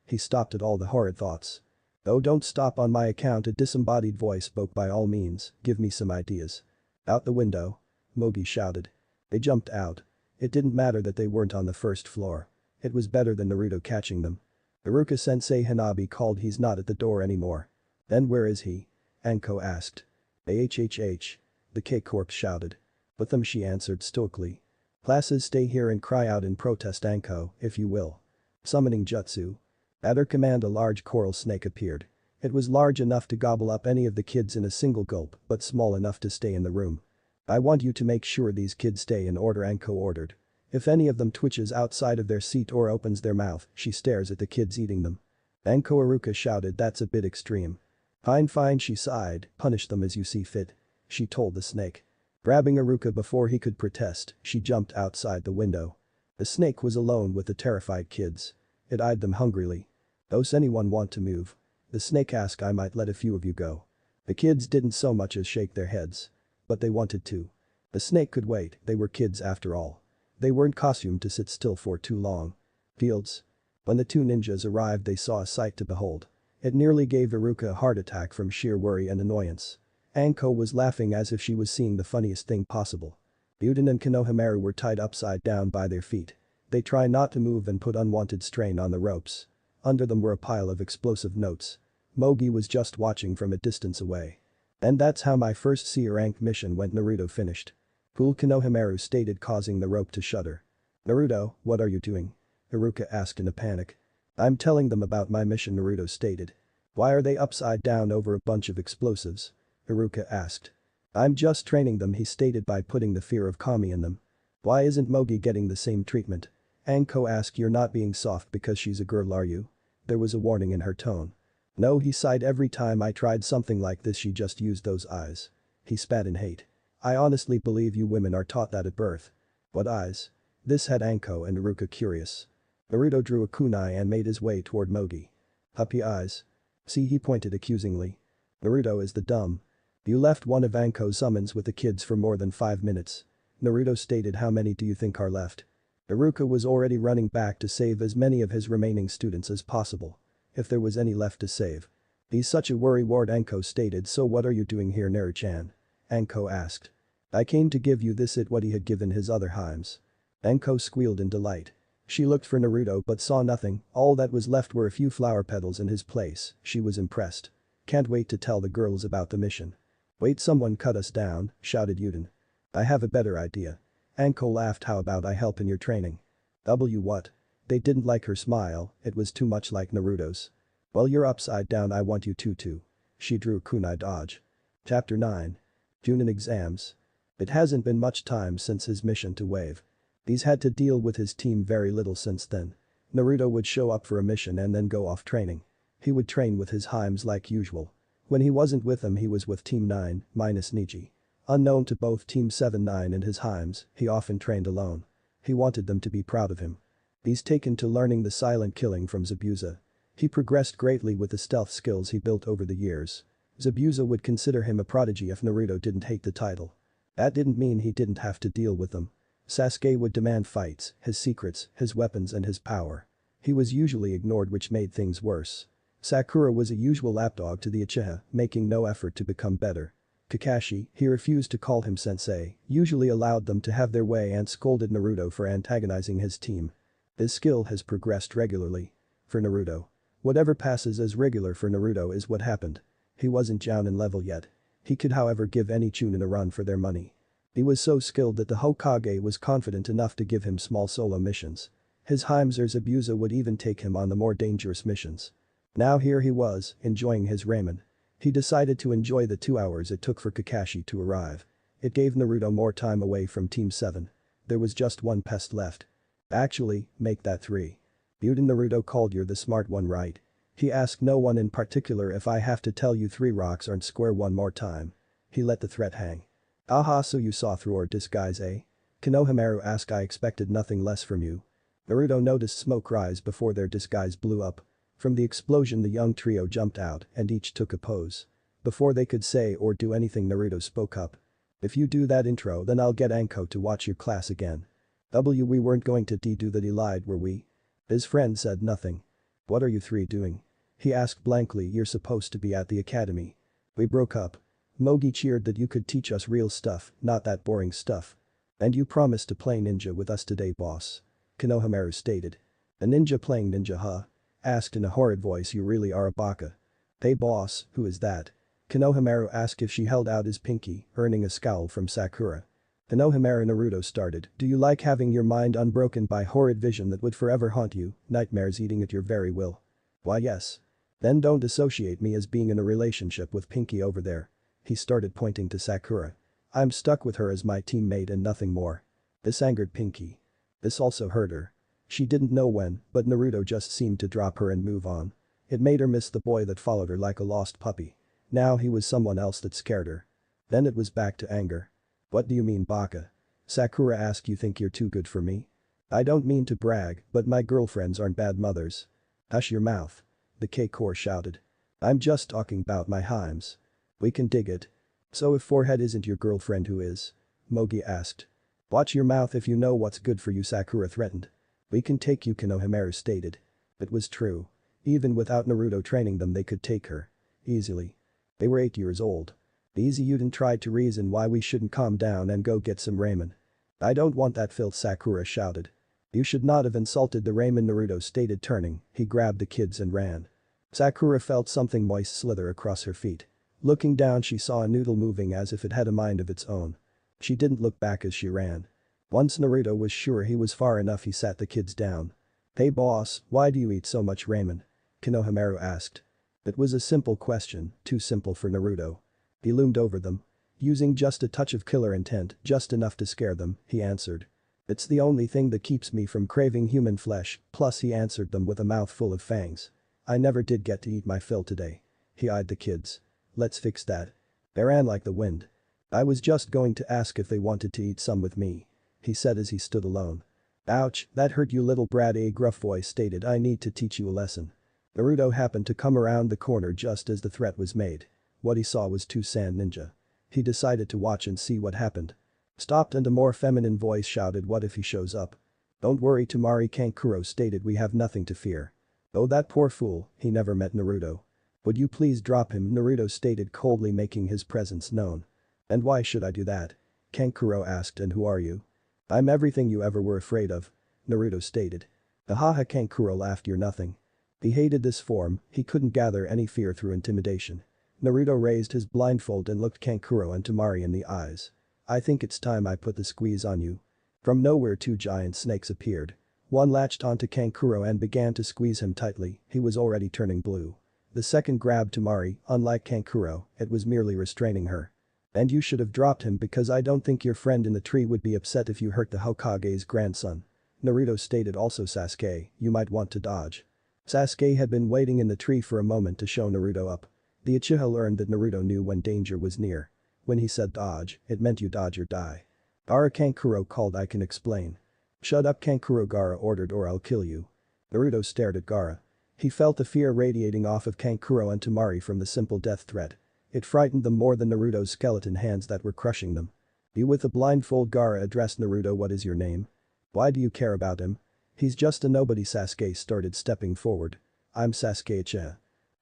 he stopped at all the horrid thoughts. Oh, don't stop on my account, a disembodied voice spoke. By all means, give me some ideas. Out the window. Mogi shouted. They jumped out. It didn't matter that they weren't on the first floor. It was better than Naruto catching them. Iruka-sensei, Hanabi called. He's not at the door anymore. Then where is he? Anko asked. AHHH. The K-Corp shouted. With them, she answered stoically. Classes, stay here and cry out in protest, Anko, if you will. Summoning jutsu. At her command, a large coral snake appeared. It was large enough to gobble up any of the kids in a single gulp but small enough to stay in the room. I want you to make sure these kids stay in order, Anko ordered. If any of them twitches outside of their seat or opens their mouth, she stares at the kids eating them. Anko. Iruka shouted. That's a bit extreme. Fine, she sighed, punish them as you see fit. She told the snake. Grabbing Iruka before he could protest, she jumped outside the window. The snake was alone with the terrified kids. It eyed them hungrily. Does anyone want to move? The snake asked. I might let a few of you go. The kids didn't so much as shake their heads. But they wanted to. The snake could wait, they were kids after all. They weren't costumed to sit still for too long. Fields. When the two ninjas arrived, they saw a sight to behold. It nearly gave Iruka a heart attack from sheer worry and annoyance. Anko was laughing as if she was seeing the funniest thing possible. Yuden and Konohamaru were tied upside down by their feet. They tried not to move and put unwanted strain on the ropes. Under them were a pile of explosive notes. Mogi was just watching from a distance away. And that's how my first C-rank mission went, Naruto finished. Cool, Konohamaru stated, causing the rope to shudder. Naruto, what are you doing? Iruka asked in a panic. I'm telling them about my mission, Naruto stated. Why are they upside down over a bunch of explosives? Iruka asked. I'm just training them, he stated, by putting the fear of Kami in them. Why isn't Mogi getting the same treatment? Anko asked. You're not being soft because she's a girl, are you? There was a warning in her tone. No, he sighed. Every time I tried something like this she just used those eyes. He spat in hate. I honestly believe you women are taught that at birth. What eyes? This had Anko and Naruto curious. Naruto drew a kunai and made his way toward Mogi. Puppy eyes. See, he pointed accusingly. Naruto is the dumb. You left one of Anko's summons with the kids for more than 5 minutes. Naruto stated, how many do you think are left? Naruto was already running back to save as many of his remaining students as possible. If there was any left to save. He's such a worrywart, Anko stated. So what are you doing here, Naru-chan? Anko asked. I came to give you this it what he had given his other Heims. Anko squealed in delight. She looked for Naruto but saw nothing, all that was left were a few flower petals in his place. She was impressed. Can't wait to tell the girls about the mission. Wait, someone cut us down, shouted Yuden. I have a better idea. Anko laughed, how about I help in your training? What? They didn't like her smile, it was too much like Naruto's. Well, you're upside down, I want you to too. She drew kunai dodge. Chapter 9. Junin exams. It hasn't been much time since his mission to Wave. He's had to deal with his team very little since then. Naruto would show up for a mission and then go off training. He would train with his Heims like usual. When he wasn't with them he was with Team 9, minus Niji. Unknown to both Team 7-9 and his Heims, he often trained alone. He wanted them to be proud of him. He's taken to learning the silent killing from Zabuza. He progressed greatly with the stealth skills he built over the years. Zabuza would consider him a prodigy if Naruto didn't hate the title. That didn't mean he didn't have to deal with them. Sasuke would demand fights, his secrets, his weapons and his power. He was usually ignored, which made things worse. Sakura was a usual lapdog to the Uchiha, making no effort to become better. Kakashi, he refused to call him sensei, usually allowed them to have their way and scolded Naruto for antagonizing his team. His skill has progressed regularly. For Naruto. Whatever passes as regular for Naruto is what happened. He wasn't Jounin level yet. He could however give any Chunin a run for their money. He was so skilled that the Hokage was confident enough to give him small solo missions. His Heimser Zabuza would even take him on the more dangerous missions. Now here he was, enjoying his ramen. He decided to enjoy the 2 hours it took for Kakashi to arrive. It gave Naruto more time away from Team 7. There was just one pest left. Actually, make that 3. Yuden. Naruto called, you're the smart one, right? He asked no one in particular. If I have to tell you 3 rocks aren't square one more time. He let the threat hang. Aha, so you saw through our disguise, eh? Konohamaru asked. I expected nothing less from you. Naruto noticed smoke rise before their disguise blew up. From the explosion the young trio jumped out and each took a pose. Before they could say or do anything Naruto spoke up. If you do that intro then I'll get Anko to watch your class again. We weren't going to do that, he lied, were we? His friend said nothing. What are you 3 doing? He asked blankly. You're supposed to be at the academy. We broke up. Mogi cheered. That you could teach us real stuff, not that boring stuff. And you promised to play ninja with us today, boss. Konohamaru stated. A ninja playing ninja, huh? Asked in a horrid voice. You really are a baka. Hey boss, who is that? Konohamaru asked. If she held out his pinky, earning a scowl from Sakura. Konohamaru. Naruto started. Do you like having your mind unbroken by horrid vision that would forever haunt you, nightmares eating at your very will? Why yes. Then don't associate me as being in a relationship with Pinky over there. He started pointing to Sakura. I'm stuck with her as my teammate and nothing more. This angered Pinky. This also hurt her. She didn't know when, but Naruto just seemed to drop her and move on. It made her miss the boy that followed her like a lost puppy. Now he was someone else that scared her. Then it was back to anger. What do you mean, baka? Sakura asked. You think you're too good for me? I don't mean to brag, but my girlfriends aren't bad mothers. Hush your mouth. The K-Core shouted. I'm just talking about my Heims. We can dig it. So if Forehead isn't your girlfriend, who is? Mogi asked. Watch your mouth if you know what's good for you, Sakura threatened. We can take you, Konohamaru stated. It was true. Even without Naruto training them they could take her. Easily. They were 8 years old. Easy. Yuden tried to reason why we shouldn't calm down and go get some ramen. I don't want that filth, Sakura shouted. You should not have insulted the ramen, Naruto stated, turning. He grabbed the kids and ran. Sakura felt something moist slither across her feet. Looking down she saw a noodle moving as if it had a mind of its own. She didn't look back as she ran. Once Naruto was sure he was far enough he sat the kids down. Hey boss, why do you eat so much ramen? Konohamaru asked. It was a simple question, too simple for Naruto. He loomed over them. Using just a touch of killer intent, just enough to scare them, he answered. It's the only thing that keeps me from craving human flesh, plus he answered them with a mouthful of fangs. I never did get to eat my fill today. He eyed the kids. Let's fix that. They ran like the wind. I was just going to ask if they wanted to eat some with me. He said as he stood alone. Ouch, that hurt you little brat, a gruff voice stated. I need to teach you a lesson. Naruto happened to come around the corner just as the threat was made. What he saw was two sand ninja. He decided to watch and see what happened. Stopped and a more feminine voice shouted, what if he shows up? Don't worry, Tamari, Kankuro stated, we have nothing to fear. Oh, that poor fool, he never met Naruto. Would you please drop him, Naruto stated coldly, making his presence known. And why should I do that? Kankuro asked, and who are you? I'm everything you ever were afraid of. Naruto stated. Ahaha, Kankuro laughed, you're nothing. He hated this form, he couldn't gather any fear through intimidation. Naruto raised his blindfold and looked Kankuro and Tamari in the eyes. I think it's time I put the squeeze on you. From nowhere two giant snakes appeared. One latched onto Kankuro and began to squeeze him tightly, he was already turning blue. The second grabbed Tamari, unlike Kankuro, it was merely restraining her. And you should have dropped him because I don't think your friend in the tree would be upset if you hurt the Hokage's grandson. Naruto stated. Also Sasuke, you might want to dodge. Sasuke had been waiting in the tree for a moment to show Naruto up. The Uchiha learned that Naruto knew when danger was near. When he said dodge, it meant you dodge or die. Gaara, Kankuro called. I can explain. Shut up, Kankuro, Gaara ordered, or I'll kill you. Naruto stared at Gaara. He felt the fear radiating off of Kankuro and Tamari from the simple death threat. It frightened them more than Naruto's skeleton hands that were crushing them. You with the blindfold, Gaara addressed Naruto. What is your name? Why do you care about him? He's just a nobody. Sasuke started stepping forward. I'm Sasuke Uchiha.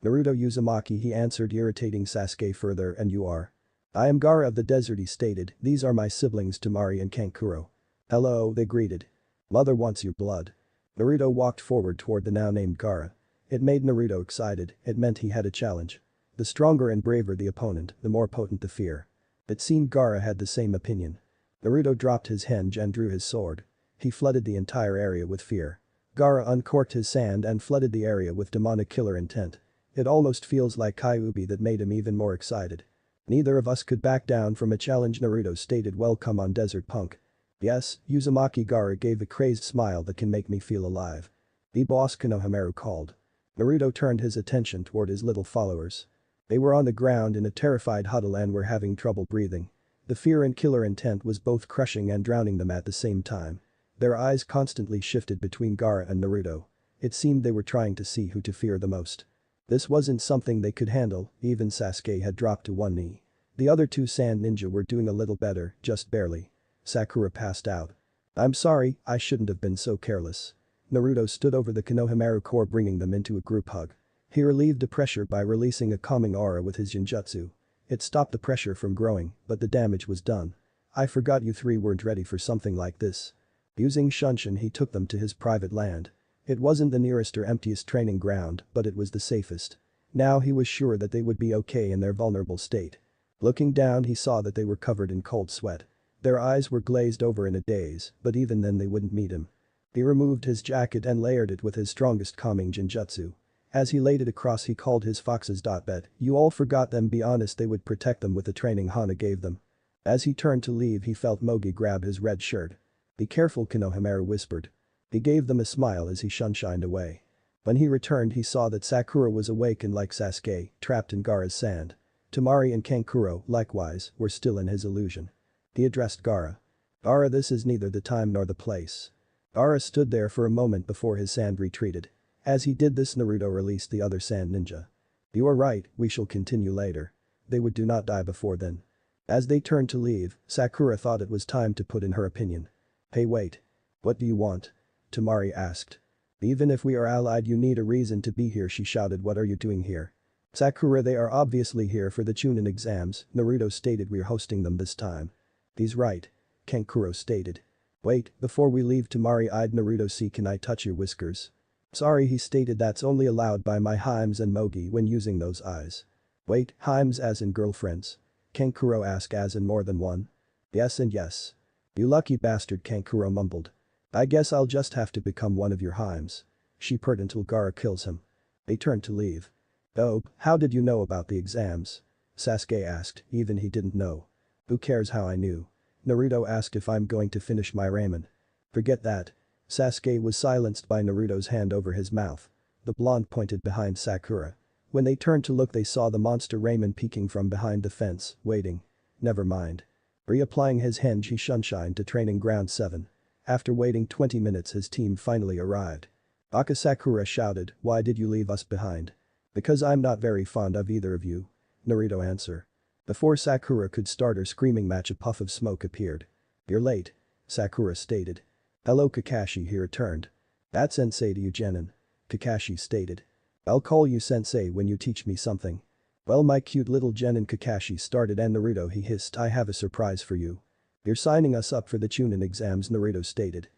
Naruto Uzumaki, he answered, irritating Sasuke further. And you are? I am Gaara of the desert, he stated. These are my siblings Tamari and Kankuro. Hello, they greeted. Mother wants your blood. Naruto walked forward toward the now named Gaara. It made Naruto excited, it meant he had a challenge. The stronger and braver the opponent, the more potent the fear. It seemed Gaara had the same opinion. Naruto dropped his henge and drew his sword. He flooded the entire area with fear. Gaara uncorked his sand and flooded the area with demonic killer intent. It almost feels like Kyuubi that made him even more excited. Neither of us could back down from a challenge, Naruto stated. Well, come on, desert punk. Yes, Uzumaki. Gaara gave a crazed smile that can make me feel alive. The boss, Konohamaru called. Naruto turned his attention toward his little followers. They were on the ground in a terrified huddle and were having trouble breathing. The fear and killer intent was both crushing and drowning them at the same time. Their eyes constantly shifted between Gaara and Naruto. It seemed they were trying to see who to fear the most. This wasn't something they could handle, even Sasuke had dropped to one knee. The other two sand ninja were doing a little better, just barely. Sakura passed out. I'm sorry, I shouldn't have been so careless. Naruto stood over the Konohamaru core, bringing them into a group hug. He relieved the pressure by releasing a calming aura with his genjutsu. It stopped the pressure from growing, but the damage was done. I forgot you three weren't ready for something like this. Using Shunshin, he took them to his private land. It wasn't the nearest or emptiest training ground, but it was the safest. Now he was sure that they would be okay in their vulnerable state. Looking down, he saw that they were covered in cold sweat. Their eyes were glazed over in a daze, but even then they wouldn't meet him. He removed his jacket and layered it with his strongest calming genjutsu. As he laid it across, he called his foxes. Bet you all forgot them. Be honest, they would protect them with the training Hana gave them. As he turned to leave, he felt Mogi grab his red shirt. Be careful, Konohamaru whispered. He gave them a smile as he shunshined away. When he returned, he saw that Sakura was awake and, like Sasuke, trapped in Gaara's sand. Tamari and Kankuro, likewise, were still in his illusion. He addressed Gaara. Gaara, this is neither the time nor the place. Gaara stood there for a moment before his sand retreated. As he did this, Naruto released the other sand ninja. You are right, we shall continue later. They would do not die before then. As they turned to leave, Sakura thought it was time to put in her opinion. Hey, wait. What do you want? Tamari asked. Even if we are allied, you need a reason to be here, she shouted. What are you doing here? Sakura, they are obviously here for the Chunin exams, Naruto stated. We're hosting them this time. He's right. Kankuro stated. Wait, before we leave, Tamari eyed Naruto. See, can I touch your whiskers? Sorry, he stated. That's only allowed by my Himes and Mogi when using those eyes. Wait, Himes as in girlfriends? Kankuro asked. As in more than one? Yes and yes. You lucky bastard, Kankuro mumbled. I guess I'll just have to become one of your Himes. She purred until Gaara kills him. They turned to leave. Oh, how did you know about the exams? Sasuke asked, even he didn't know. Who cares how I knew? Naruto asked if I'm going to finish my ramen. Forget that. Sasuke was silenced by Naruto's hand over his mouth. The blonde pointed behind Sakura. When they turned to look they saw the monster Raymond peeking from behind the fence, waiting. Never mind. Reapplying his henge he sunshine to training ground 7. After waiting 20 minutes his team finally arrived. Baka Sakura shouted, "Why did you leave us behind?" "Because I'm not very fond of either of you." Naruto answer. Before Sakura could start her screaming match a puff of smoke appeared. "You're late," Sakura stated. "Hello Kakashi," he returned. "That sensei to you Genin," Kakashi stated. "I'll call you sensei when you teach me something." "Well my cute little Genin," Kakashi started, and Naruto he hissed, "I have a surprise for you." "You're signing us up for the Chunin exams," Naruto stated.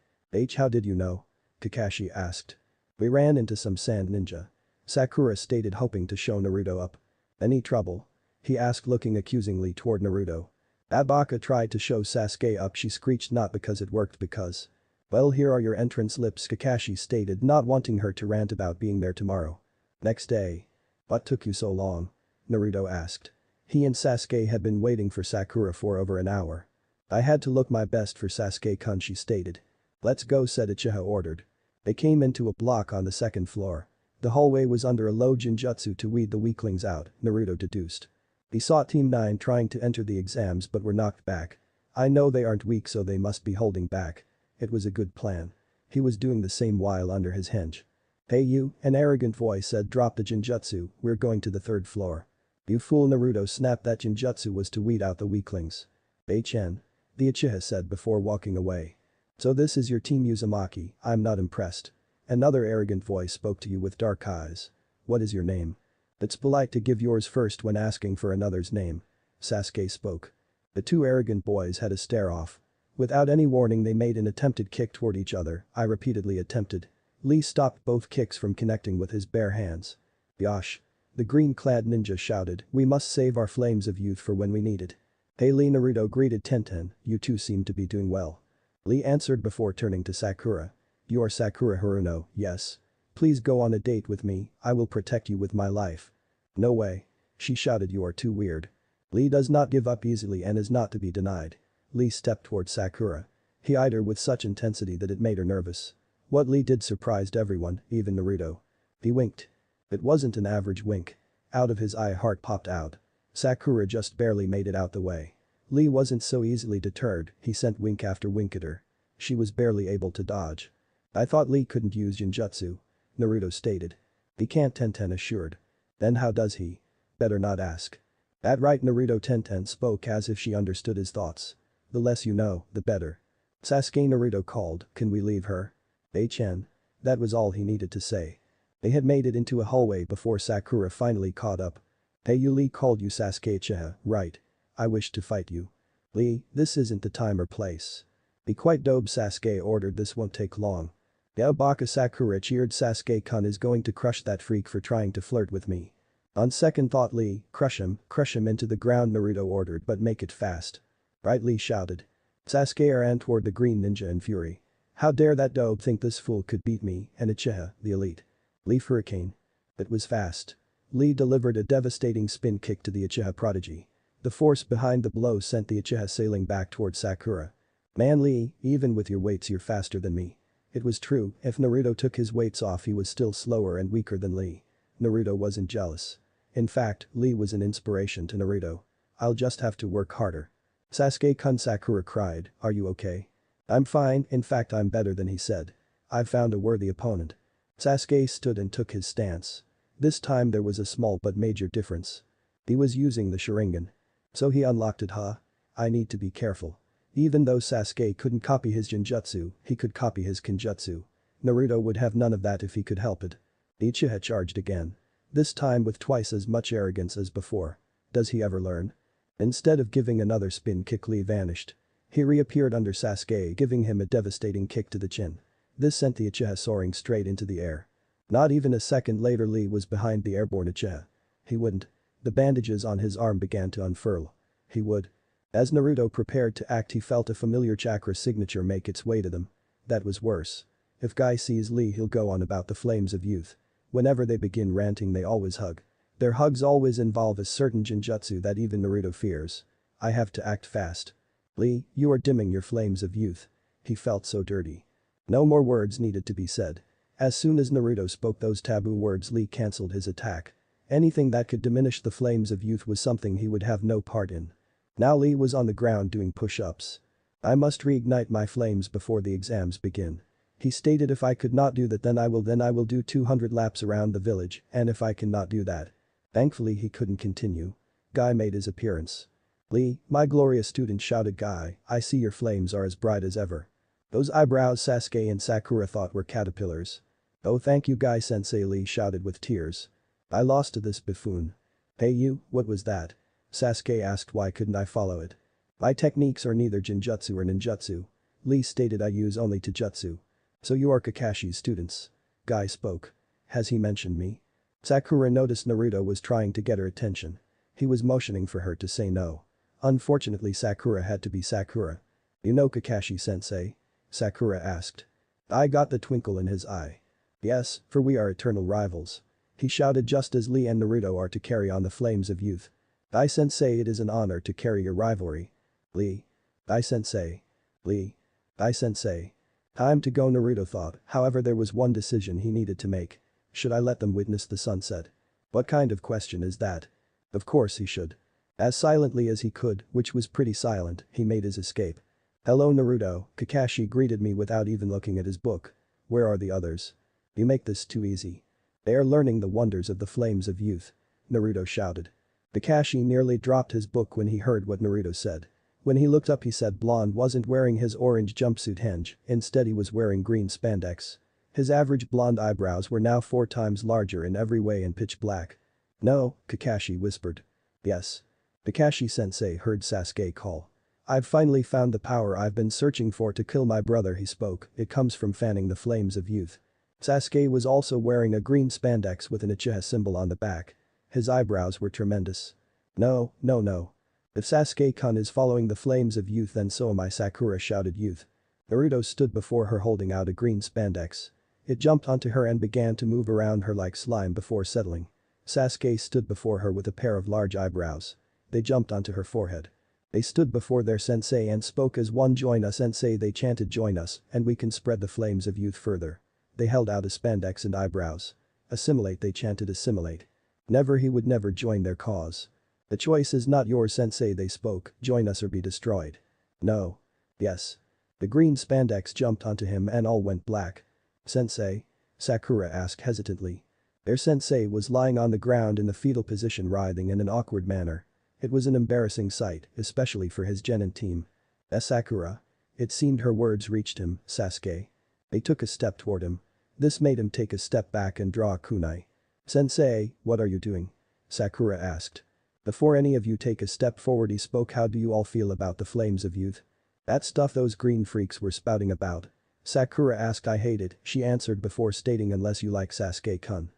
How did you know?" Kakashi asked. "We ran into some sand ninja," Sakura stated, hoping to show Naruto up. "Any trouble?" he asked, looking accusingly toward Naruto. Baka tried to show Sasuke up, she screeched, "Not because it worked, because." "Well here are your entrance lips," Kakashi stated, not wanting her to rant about being there tomorrow. Next day. "What took you so long?" Naruto asked. He and Sasuke had been waiting for Sakura for over an hour. "I had to look my best for Sasuke-kun," she stated. "Let's go," said Uchiha ordered. They came into a block on the second floor. The hallway was under a low genjutsu to weed the weaklings out, Naruto deduced. He saw Team 9 trying to enter the exams but were knocked back. "I know they aren't weak so they must be holding back." It was a good plan. He was doing the same while under his henge. "Hey you," an arrogant voice said, "drop the genjutsu, we're going to the third floor." "You fool," Naruto snapped, "that genjutsu was to weed out the weaklings." "Bei-chen," the Uchiha said before walking away. "So this is your team Uzumaki, I'm not impressed." Another arrogant voice spoke to you with dark eyes. "What is your name?" "It's polite to give yours first when asking for another's name." Sasuke spoke. The two arrogant boys had a stare-off. Without any warning they made an attempted kick toward each other. I repeatedly attempted. Lee stopped both kicks from connecting with his bare hands. "Yosh!" the green-clad ninja shouted, "We must save our flames of youth for when we need it." "Hey Lee," Naruto greeted Tenten, "you two seem to be doing well." Lee answered before turning to Sakura. "You are Sakura Haruno, yes? Please go on a date with me, I will protect you with my life." "No way." She shouted, "You are too weird." Lee does not give up easily and is not to be denied. Lee stepped toward Sakura. He eyed her with such intensity that it made her nervous. What Lee did surprised everyone, even Naruto. He winked. It wasn't an average wink. Out of his eye heart popped out. Sakura just barely made it out the way. Lee wasn't so easily deterred, he sent wink after wink at her. She was barely able to dodge. "I thought Lee couldn't use genjutsu," Naruto stated. "He can't," Tenten assured. "Then how does he?" "Better not ask." "That right," Naruto. Tenten spoke as if she understood his thoughts. "The less you know, the better." "Sasuke," Naruto called, "can we leave her?" "Bei-chen." That was all he needed to say. They had made it into a hallway before Sakura finally caught up. "Hey you," Lee called, "you Sasuke Uchiha, right? I wish to fight you." "Lee, this isn't the time or place." "Be quite dope," Sasuke ordered, "this won't take long." "Yeah." Baka Sakura cheered, "Sasuke-kun is going to crush that freak for trying to flirt with me." "On second thought Lee, crush him into the ground," Naruto ordered, "but make it fast." "Right," Lee shouted. Sasuke ran toward the green ninja in fury. "How dare that dope think this fool could beat me and Uchiha, the elite." "Leaf hurricane." It was fast. Lee delivered a devastating spin kick to the Uchiha prodigy. The force behind the blow sent the Uchiha sailing back toward Sakura. "Man Lee, even with your weights you're faster than me." It was true, if Naruto took his weights off he was still slower and weaker than Lee. Naruto wasn't jealous. In fact, Lee was an inspiration to Naruto. "I'll just have to work harder." "Sasuke-kun," Sakura cried, "are you okay?" "I'm fine, in fact I'm better than," he said. "I've found a worthy opponent." Sasuke stood and took his stance. This time there was a small but major difference. He was using the Sharingan. So he unlocked it, huh? I need to be careful. Even though Sasuke couldn't copy his genjutsu, he could copy his kenjutsu. Naruto would have none of that if he could help it. The Uchiha charged again. This time with twice as much arrogance as before. Does he ever learn? Instead of giving another spin kick, Lee vanished. He reappeared under Sasuke, giving him a devastating kick to the chin. This sent the Uchiha soaring straight into the air. Not even a second later Lee was behind the airborne Uchiha. He wouldn't. The bandages on his arm began to unfurl. He would. As Naruto prepared to act he felt a familiar chakra signature make its way to them. That was worse. If Guy sees Lee he'll go on about the flames of youth. Whenever they begin ranting they always hug. Their hugs always involve a certain genjutsu that even Naruto fears. I have to act fast. Lee, you are dimming your flames of youth. He felt so dirty. No more words needed to be said. As soon as Naruto spoke those taboo words, Lee cancelled his attack. Anything that could diminish the flames of youth was something he would have no part in. Now Lee was on the ground doing push-ups. I must reignite my flames before the exams begin. He stated, if I could not do that then I will do 200 laps around the village, and if I cannot do that. Thankfully he couldn't continue. Guy made his appearance. Lee, my glorious student, shouted Guy, I see your flames are as bright as ever. Those eyebrows Sasuke and Sakura thought were caterpillars. Oh thank you Guy-sensei, Lee shouted with tears. I lost to this buffoon. Hey you, what was that? Sasuke asked, why couldn't I follow it? My techniques are neither Jinjutsu or Ninjutsu. Lee stated, I use only Taijutsu. So you are Kakashi's students. Guy spoke. Has he mentioned me? Sakura noticed Naruto was trying to get her attention. He was motioning for her to say no. Unfortunately Sakura had to be Sakura. You know Kakashi-sensei? Sakura asked. I got the twinkle in his eye. Yes, for we are eternal rivals. He shouted, just as Lee and Naruto are to carry on the flames of youth. I-sensei, it is an honor to carry your rivalry. Lee. I-sensei. Lee. I-sensei. Time to go, Naruto thought, however there was one decision he needed to make. Should I let them witness the sunset? What kind of question is that? Of course he should. As silently as he could, which was pretty silent, he made his escape. Hello Naruto, Kakashi greeted me without even looking at his book. Where are the others? You make this too easy. They are learning the wonders of the flames of youth. Naruto shouted. Kakashi nearly dropped his book when he heard what Naruto said. When he looked up he said Blonde wasn't wearing his orange jumpsuit henge, instead he was wearing green spandex. His average blonde eyebrows were now 4 times larger in every way and pitch black. No, Kakashi whispered. Yes. Kakashi-sensei heard Sasuke call. I've finally found the power I've been searching for to kill my brother, he spoke, it comes from fanning the flames of youth. Sasuke was also wearing a green spandex with an Uchiha symbol on the back. His eyebrows were tremendous. No. If Sasuke-kun is following the flames of youth then so am I, Sakura shouted youth. Naruto stood before her holding out a green spandex. It jumped onto her and began to move around her like slime before settling. Sasuke stood before her with a pair of large eyebrows. They jumped onto her forehead. They stood before their sensei and spoke as one, join us sensei, they chanted, join us and we can spread the flames of youth further. They held out a spandex and eyebrows. Assimilate, they chanted, assimilate. Never, he would never join their cause. The choice is not yours sensei, they spoke, join us or be destroyed. No. Yes. The green spandex jumped onto him and all went black. Sensei? Sakura asked hesitantly. Their sensei was lying on the ground in the fetal position, writhing in an awkward manner. It was an embarrassing sight, especially for his genin team. Sakura? It seemed her words reached him, Sasuke. They took a step toward him. This made him take a step back and draw a kunai. Sensei, what are you doing? Sakura asked. Before any of you take a step forward he spoke, how do you all feel about the flames of youth? That stuff those green freaks were spouting about. Sakura asked. I hate it, she answered before stating, unless you like Sasuke-kun.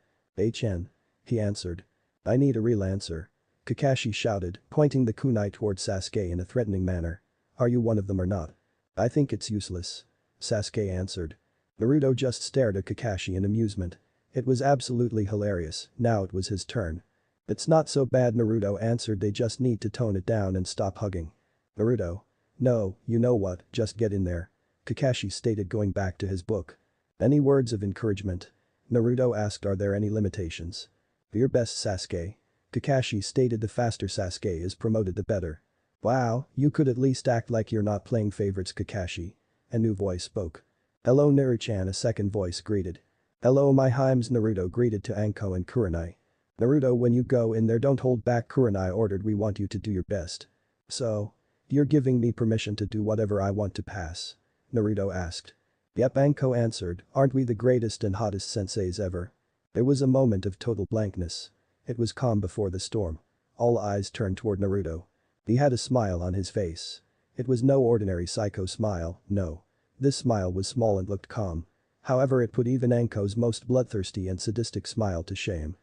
Chen. He answered. I need a real answer. Kakashi shouted, pointing the kunai towards Sasuke in a threatening manner. Are you one of them or not? I think it's useless. Sasuke answered. Naruto just stared at Kakashi in amusement. It was absolutely hilarious, now it was his turn. It's not so bad, Naruto answered, they just need to tone it down and stop hugging. Naruto. No, you know what, just get in there. Kakashi stated, going back to his book. Any words of encouragement? Naruto asked, are there any limitations? Do your best, Sasuke. Kakashi stated, the faster Sasuke is promoted the better. Wow, you could at least act like you're not playing favorites, Kakashi. A new voice spoke. Hello Naru-chan, a second voice greeted. Hello my Himes, Naruto greeted to Anko and Kurenai. Naruto, when you go in there don't hold back, Kurenai ordered, we want you to do your best. So? You're giving me permission to do whatever I want to pass? Naruto asked. Yep, Anko answered, aren't we the greatest and hottest senseis ever? There was a moment of total blankness. It was calm before the storm. All eyes turned toward Naruto. He had a smile on his face. It was no ordinary psycho smile, no. This smile was small and looked calm. However, it put even Anko's most bloodthirsty and sadistic smile to shame.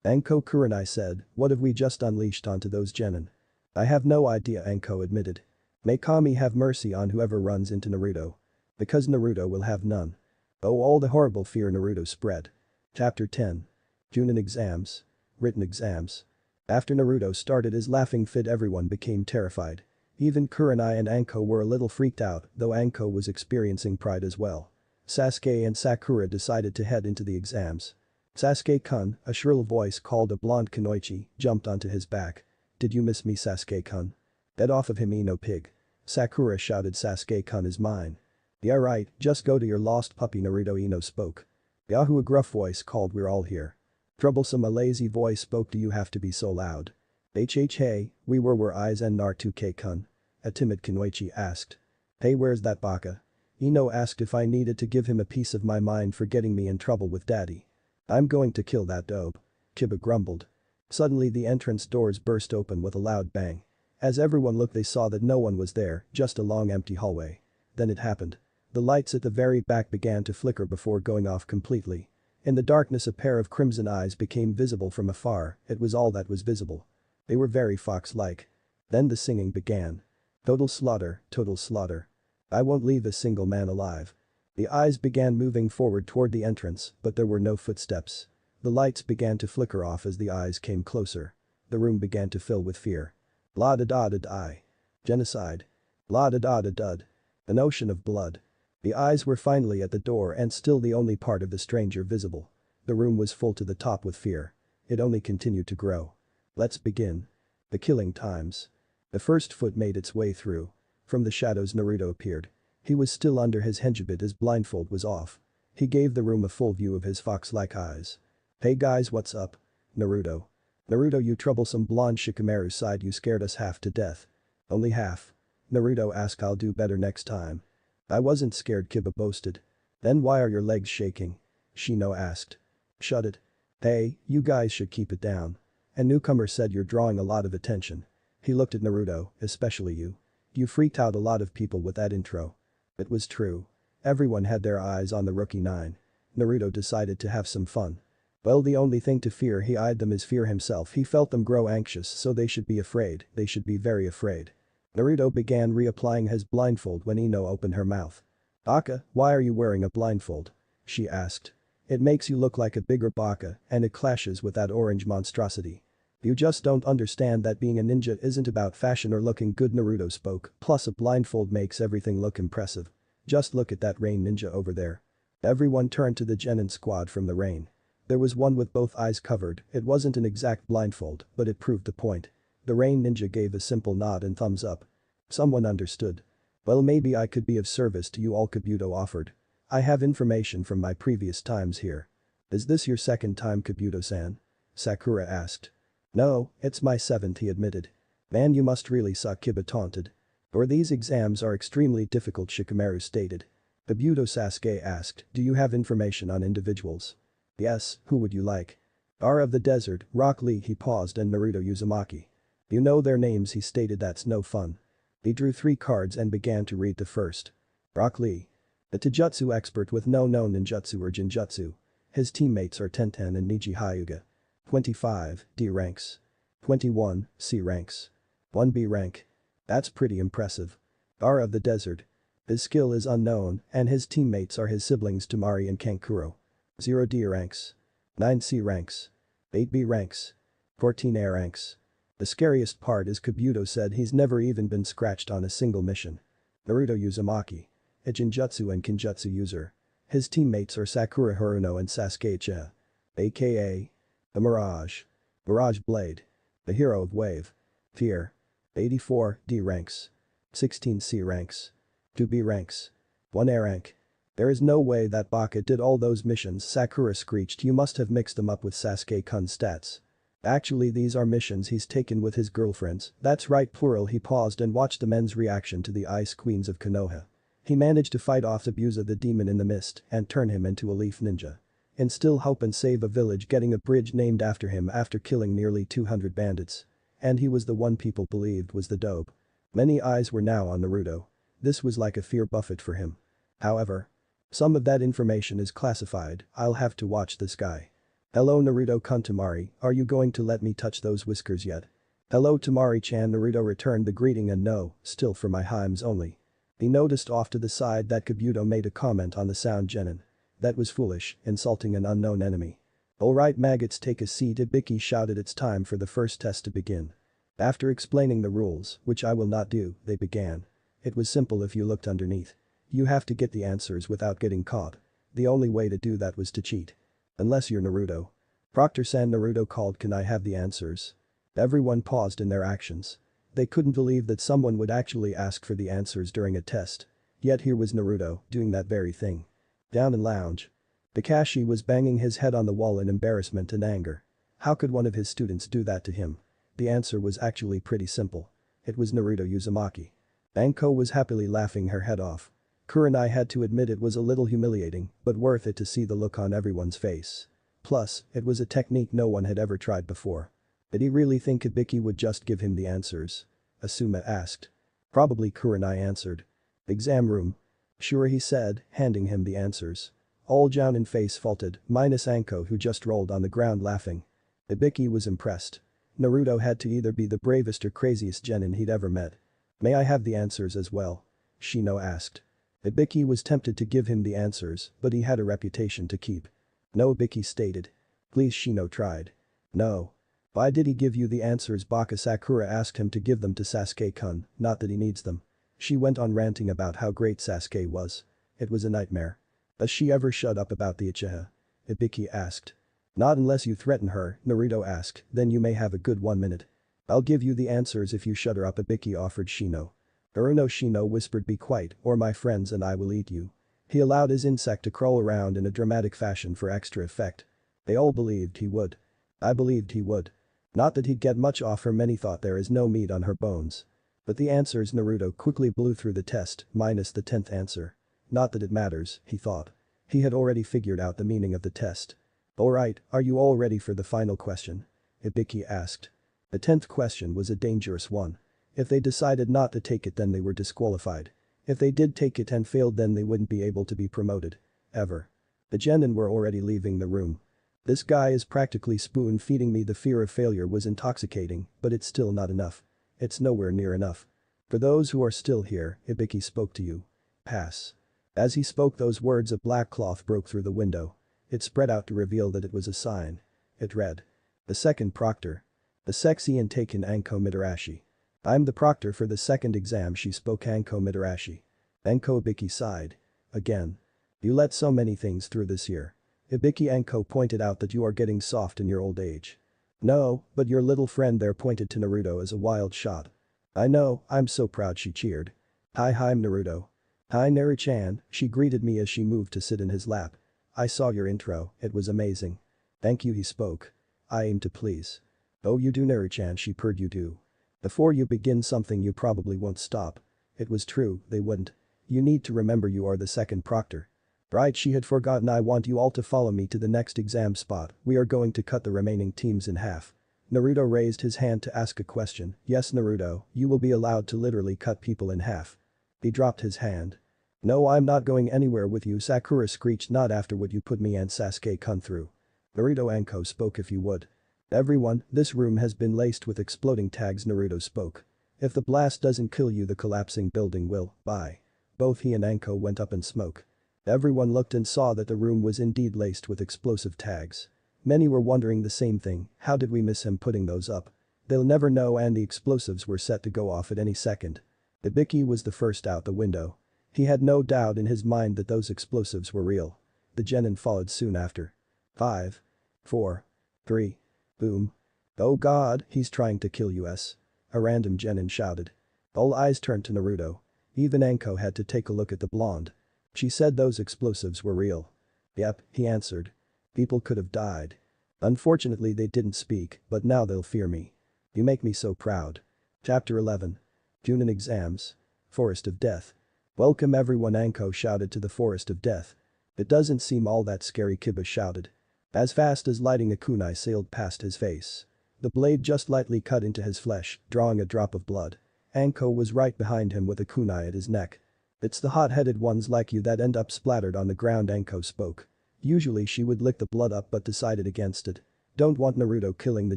Anko, Kurenai said, what have we just unleashed onto those genin? I have no idea, Anko admitted. May Kami have mercy on whoever runs into Naruto. Because Naruto will have none. Oh, all the horrible fear Naruto spread. Chapter 10. Junin exams. Written exams. After Naruto started his laughing fit everyone became terrified. Even Kurenai and Anko were a little freaked out, though Anko was experiencing pride as well. Sasuke and Sakura decided to head into the exams. Sasuke-kun, a shrill voice called a blonde Kunoichi, jumped onto his back. Did you miss me, Sasuke-kun? Get off of him, Ino pig. Sakura shouted, Sasuke-kun is mine. Yeah right, just go to your lost puppy, Naruto. Ino spoke. Yahoo, a gruff voice called, we're all here. Troublesome, a lazy voice spoke, do you have to be so loud? Hey, we were eyes and Naruto-kun. A timid Kunoichi asked. Hey, where's that baka? Ino asked if I needed to give him a piece of my mind for getting me in trouble with daddy. I'm going to kill that dope. Kiba grumbled. Suddenly the entrance doors burst open with a loud bang. As everyone looked they saw that no one was there, just a long empty hallway. Then it happened. The lights at the very back began to flicker before going off completely. In the darkness a pair of crimson eyes became visible from afar, it was all that was visible. They were very fox-like. Then the singing began. Total slaughter, total slaughter. I won't leave a single man alive. The eyes began moving forward toward the entrance, but there were no footsteps. The lights began to flicker off as the eyes came closer. The room began to fill with fear. Blah-da-da-da-die. Genocide. Blah-da-da-da-dud. An ocean of blood. The eyes were finally at the door and still the only part of the stranger visible. The room was full to the top with fear. It only continued to grow. Let's begin. The killing times. The first foot made its way through. From the shadows Naruto appeared. He was still under his henjibit, his blindfold was off. He gave the room a full view of his fox-like eyes. Hey guys, what's up? Naruto. Naruto, you troublesome blonde. Shikamaru sighed, you scared us half to death. Only half. Naruto asked, I'll do better next time. I wasn't scared, Kiba boasted. Then why are your legs shaking? Shino asked. Shut it. Hey, you guys should keep it down. A newcomer said, you're drawing a lot of attention. He looked at Naruto, especially you. You freaked out a lot of people with that intro. It was true. Everyone had their eyes on the rookie 9. Naruto decided to have some fun. Well, the only thing to fear, he eyed them, is fear himself. He felt them grow anxious, so they should be afraid, they should be very afraid. Naruto began reapplying his blindfold when Ino opened her mouth. Baka, why are you wearing a blindfold? She asked. It makes you look like a bigger baka and it clashes with that orange monstrosity. You just don't understand that being a ninja isn't about fashion or looking good, Naruto spoke, plus a blindfold makes everything look impressive. Just look at that rain ninja over there. Everyone turned to the Genin squad from the rain. There was one with both eyes covered, it wasn't an exact blindfold, but it proved the point. The rain ninja gave a simple nod and thumbs up. Someone understood. Well, maybe I could be of service to you all, Kabuto offered. I have information from my previous times here. Is this your second time, Kabuto-san? Sakura asked. No, it's my 7th, he admitted. Man, you must really suck, Kiba taunted. Or these exams are extremely difficult, Shikamaru stated. Kabuto Sasuke asked, do you have information on individuals? Yes, who would you like? Ara of the Desert, Rock Lee. He paused, and Naruto Uzumaki. You know their names, he stated. That's no fun. He drew 3 cards and began to read the first. Rock Lee. The Taijutsu expert with no known ninjutsu or jinjutsu. His teammates are Tenten and Niji Hyuga. 25, D ranks. 21, C ranks. 1 B rank. That's pretty impressive. Ara of the Desert. His skill is unknown and his teammates are his siblings Temari and Kankuro. 0 D ranks. 9 C ranks. 8 B ranks. 14 A ranks. The scariest part is Kabuto said he's never even been scratched on a single mission. Naruto Uzumaki. A Jinjutsu and Kinjutsu user. His teammates are Sakura Haruno and Sasuke Uchiha. AKA. The Mirage. Mirage Blade. The hero of Wave. Fear. 84 D ranks. 16 C ranks. 2 B ranks. 1 A rank. There is no way that Baka did all those missions, Sakura screeched. You must have mixed them up with Sasuke-kun's stats. Actually, these are missions he's taken with his girlfriends, that's right, plural. He paused and watched the men's reaction to the Ice Queens of Konoha. He managed to fight off Zabuza the demon in the mist and turn him into a leaf ninja. Instill hope and save a village, getting a bridge named after him after killing nearly 200 bandits. And he was the one people believed was the dope. Many eyes were now on Naruto. This was like a fear buffet for him. However, some of that information is classified, I'll have to watch this guy. Hello Naruto-kun. Temari, are you going to let me touch those whiskers yet? Hello Temari-chan. Naruto returned the greeting and no, still for my Heims only. He noticed off to the side that Kabuto made a comment on the sound Genin. That was foolish, insulting an unknown enemy. Alright maggots, take a seat. Ibiki shouted, it's time for the first test to begin. After explaining the rules, which I will not do, they began. It was simple if you looked underneath. You have to get the answers without getting caught. The only way to do that was to cheat. Unless you're Naruto. Proctor-san, Naruto called, can I have the answers? Everyone paused in their actions. They couldn't believe that someone would actually ask for the answers during a test. Yet here was Naruto doing that very thing. Down in lounge. Kakashi was banging his head on the wall in embarrassment and anger. How could one of his students do that to him? The answer was actually pretty simple. It was Naruto Uzumaki. Anko was happily laughing her head off. Kurenai had to admit it was a little humiliating, but worth it to see the look on everyone's face. Plus, it was a technique no one had ever tried before. Did he really think Hibiki would just give him the answers? Asuma asked. Probably, Kurenai answered. Exam room. Sure, he said, handing him the answers. All Jounin face faulted, minus Anko who just rolled on the ground laughing. Hibiki was impressed. Naruto had to either be the bravest or craziest genin he'd ever met. May I have the answers as well? Shino asked. Hibiki was tempted to give him the answers, but he had a reputation to keep. No, Hibiki stated. Please, Shino tried. No. Why did he give you the answers? Baka Sakura asked him to give them to Sasuke-kun, not that he needs them. She went on ranting about how great Sasuke was. It was a nightmare. Does she ever shut up about the Uchiha? Hibiki asked. Not unless you threaten her, Naruto asked, then you may have a good 1 minute. I'll give you the answers if you shut her up, Hibiki offered Shino. No, Shino whispered, be quiet or my friends and I will eat you. He allowed his insect to crawl around in a dramatic fashion for extra effect. They all believed he would. I believed he would. Not that he'd get much off her, many thought there is no meat on her bones. But the answers Naruto quickly blew through the test, minus the 10th answer. Not that it matters, he thought. He had already figured out the meaning of the test. Alright, are you all ready for the final question? Hibiki asked. The 10th question was a dangerous one. If they decided not to take it, then they were disqualified. If they did take it and failed, then they wouldn't be able to be promoted. Ever. The genin were already leaving the room. This guy is practically spoon-feeding me. The fear of failure was intoxicating, but it's still not enough. It's nowhere near enough. For those who are still here, Hibiki spoke to you. Pass. As he spoke those words, a black cloth broke through the window. It spread out to reveal that it was a sign. It read. The second proctor. The sexy and taken Anko Mitarashi. I'm the proctor for the second exam, she spoke. Anko Mitarashi. Anko. Hibiki sighed. Again. You let so many things through this year. Hibiki. Anko pointed out that you are getting soft in your old age. No, but your little friend there, pointed to Naruto as a wild shot. I know, I'm so proud, she cheered. Hi, I'm Naruto. Hi, Naru-chan, she greeted me as she moved to sit in his lap. I saw your intro, it was amazing. Thank you, he spoke. I aim to please. Oh, you do, Naru-chan, she purred. You do. Before you begin something you probably won't stop. It was true, they wouldn't. You need to remember you are the second proctor. Right, she had forgotten. I want you all to follow me to the next exam spot. We are going to cut the remaining teams in half. Naruto raised his hand to ask a question. Yes, Naruto, you will be allowed to literally cut people in half. He dropped his hand. No, I'm not going anywhere with you, Sakura screeched. Not after what you put me and Sasuke-kun through. Naruto. Anko spoke. If you would. Everyone, this room has been laced with exploding tags, Naruto spoke. If the blast doesn't kill you, the collapsing building will. Bye. Both he and Anko went up in smoke. Everyone looked and saw that the room was indeed laced with explosive tags. Many were wondering the same thing. How did we miss him putting those up? They'll never know, and the explosives were set to go off at any second. Hibiki was the first out the window. He had no doubt in his mind that those explosives were real. The genin followed soon after. 5. 4. 3. Boom. Oh god, he's trying to kill us. A random genin shouted. All eyes turned to Naruto. Even Anko had to take a look at the blonde. She said those explosives were real. Yep, he answered. People could have died. Unfortunately they didn't speak, but now they'll fear me. You make me so proud. Chapter 11. Junin exams. Forest of Death. Welcome everyone, Anko shouted to the Forest of Death. It doesn't seem all that scary, Kiba shouted. As fast as lightning a kunai sailed past his face. The blade just lightly cut into his flesh, drawing a drop of blood. Anko was right behind him with a kunai at his neck. It's the hot-headed ones like you that end up splattered on the ground, Anko spoke. Usually she would lick the blood up but decided against it. Don't want Naruto killing the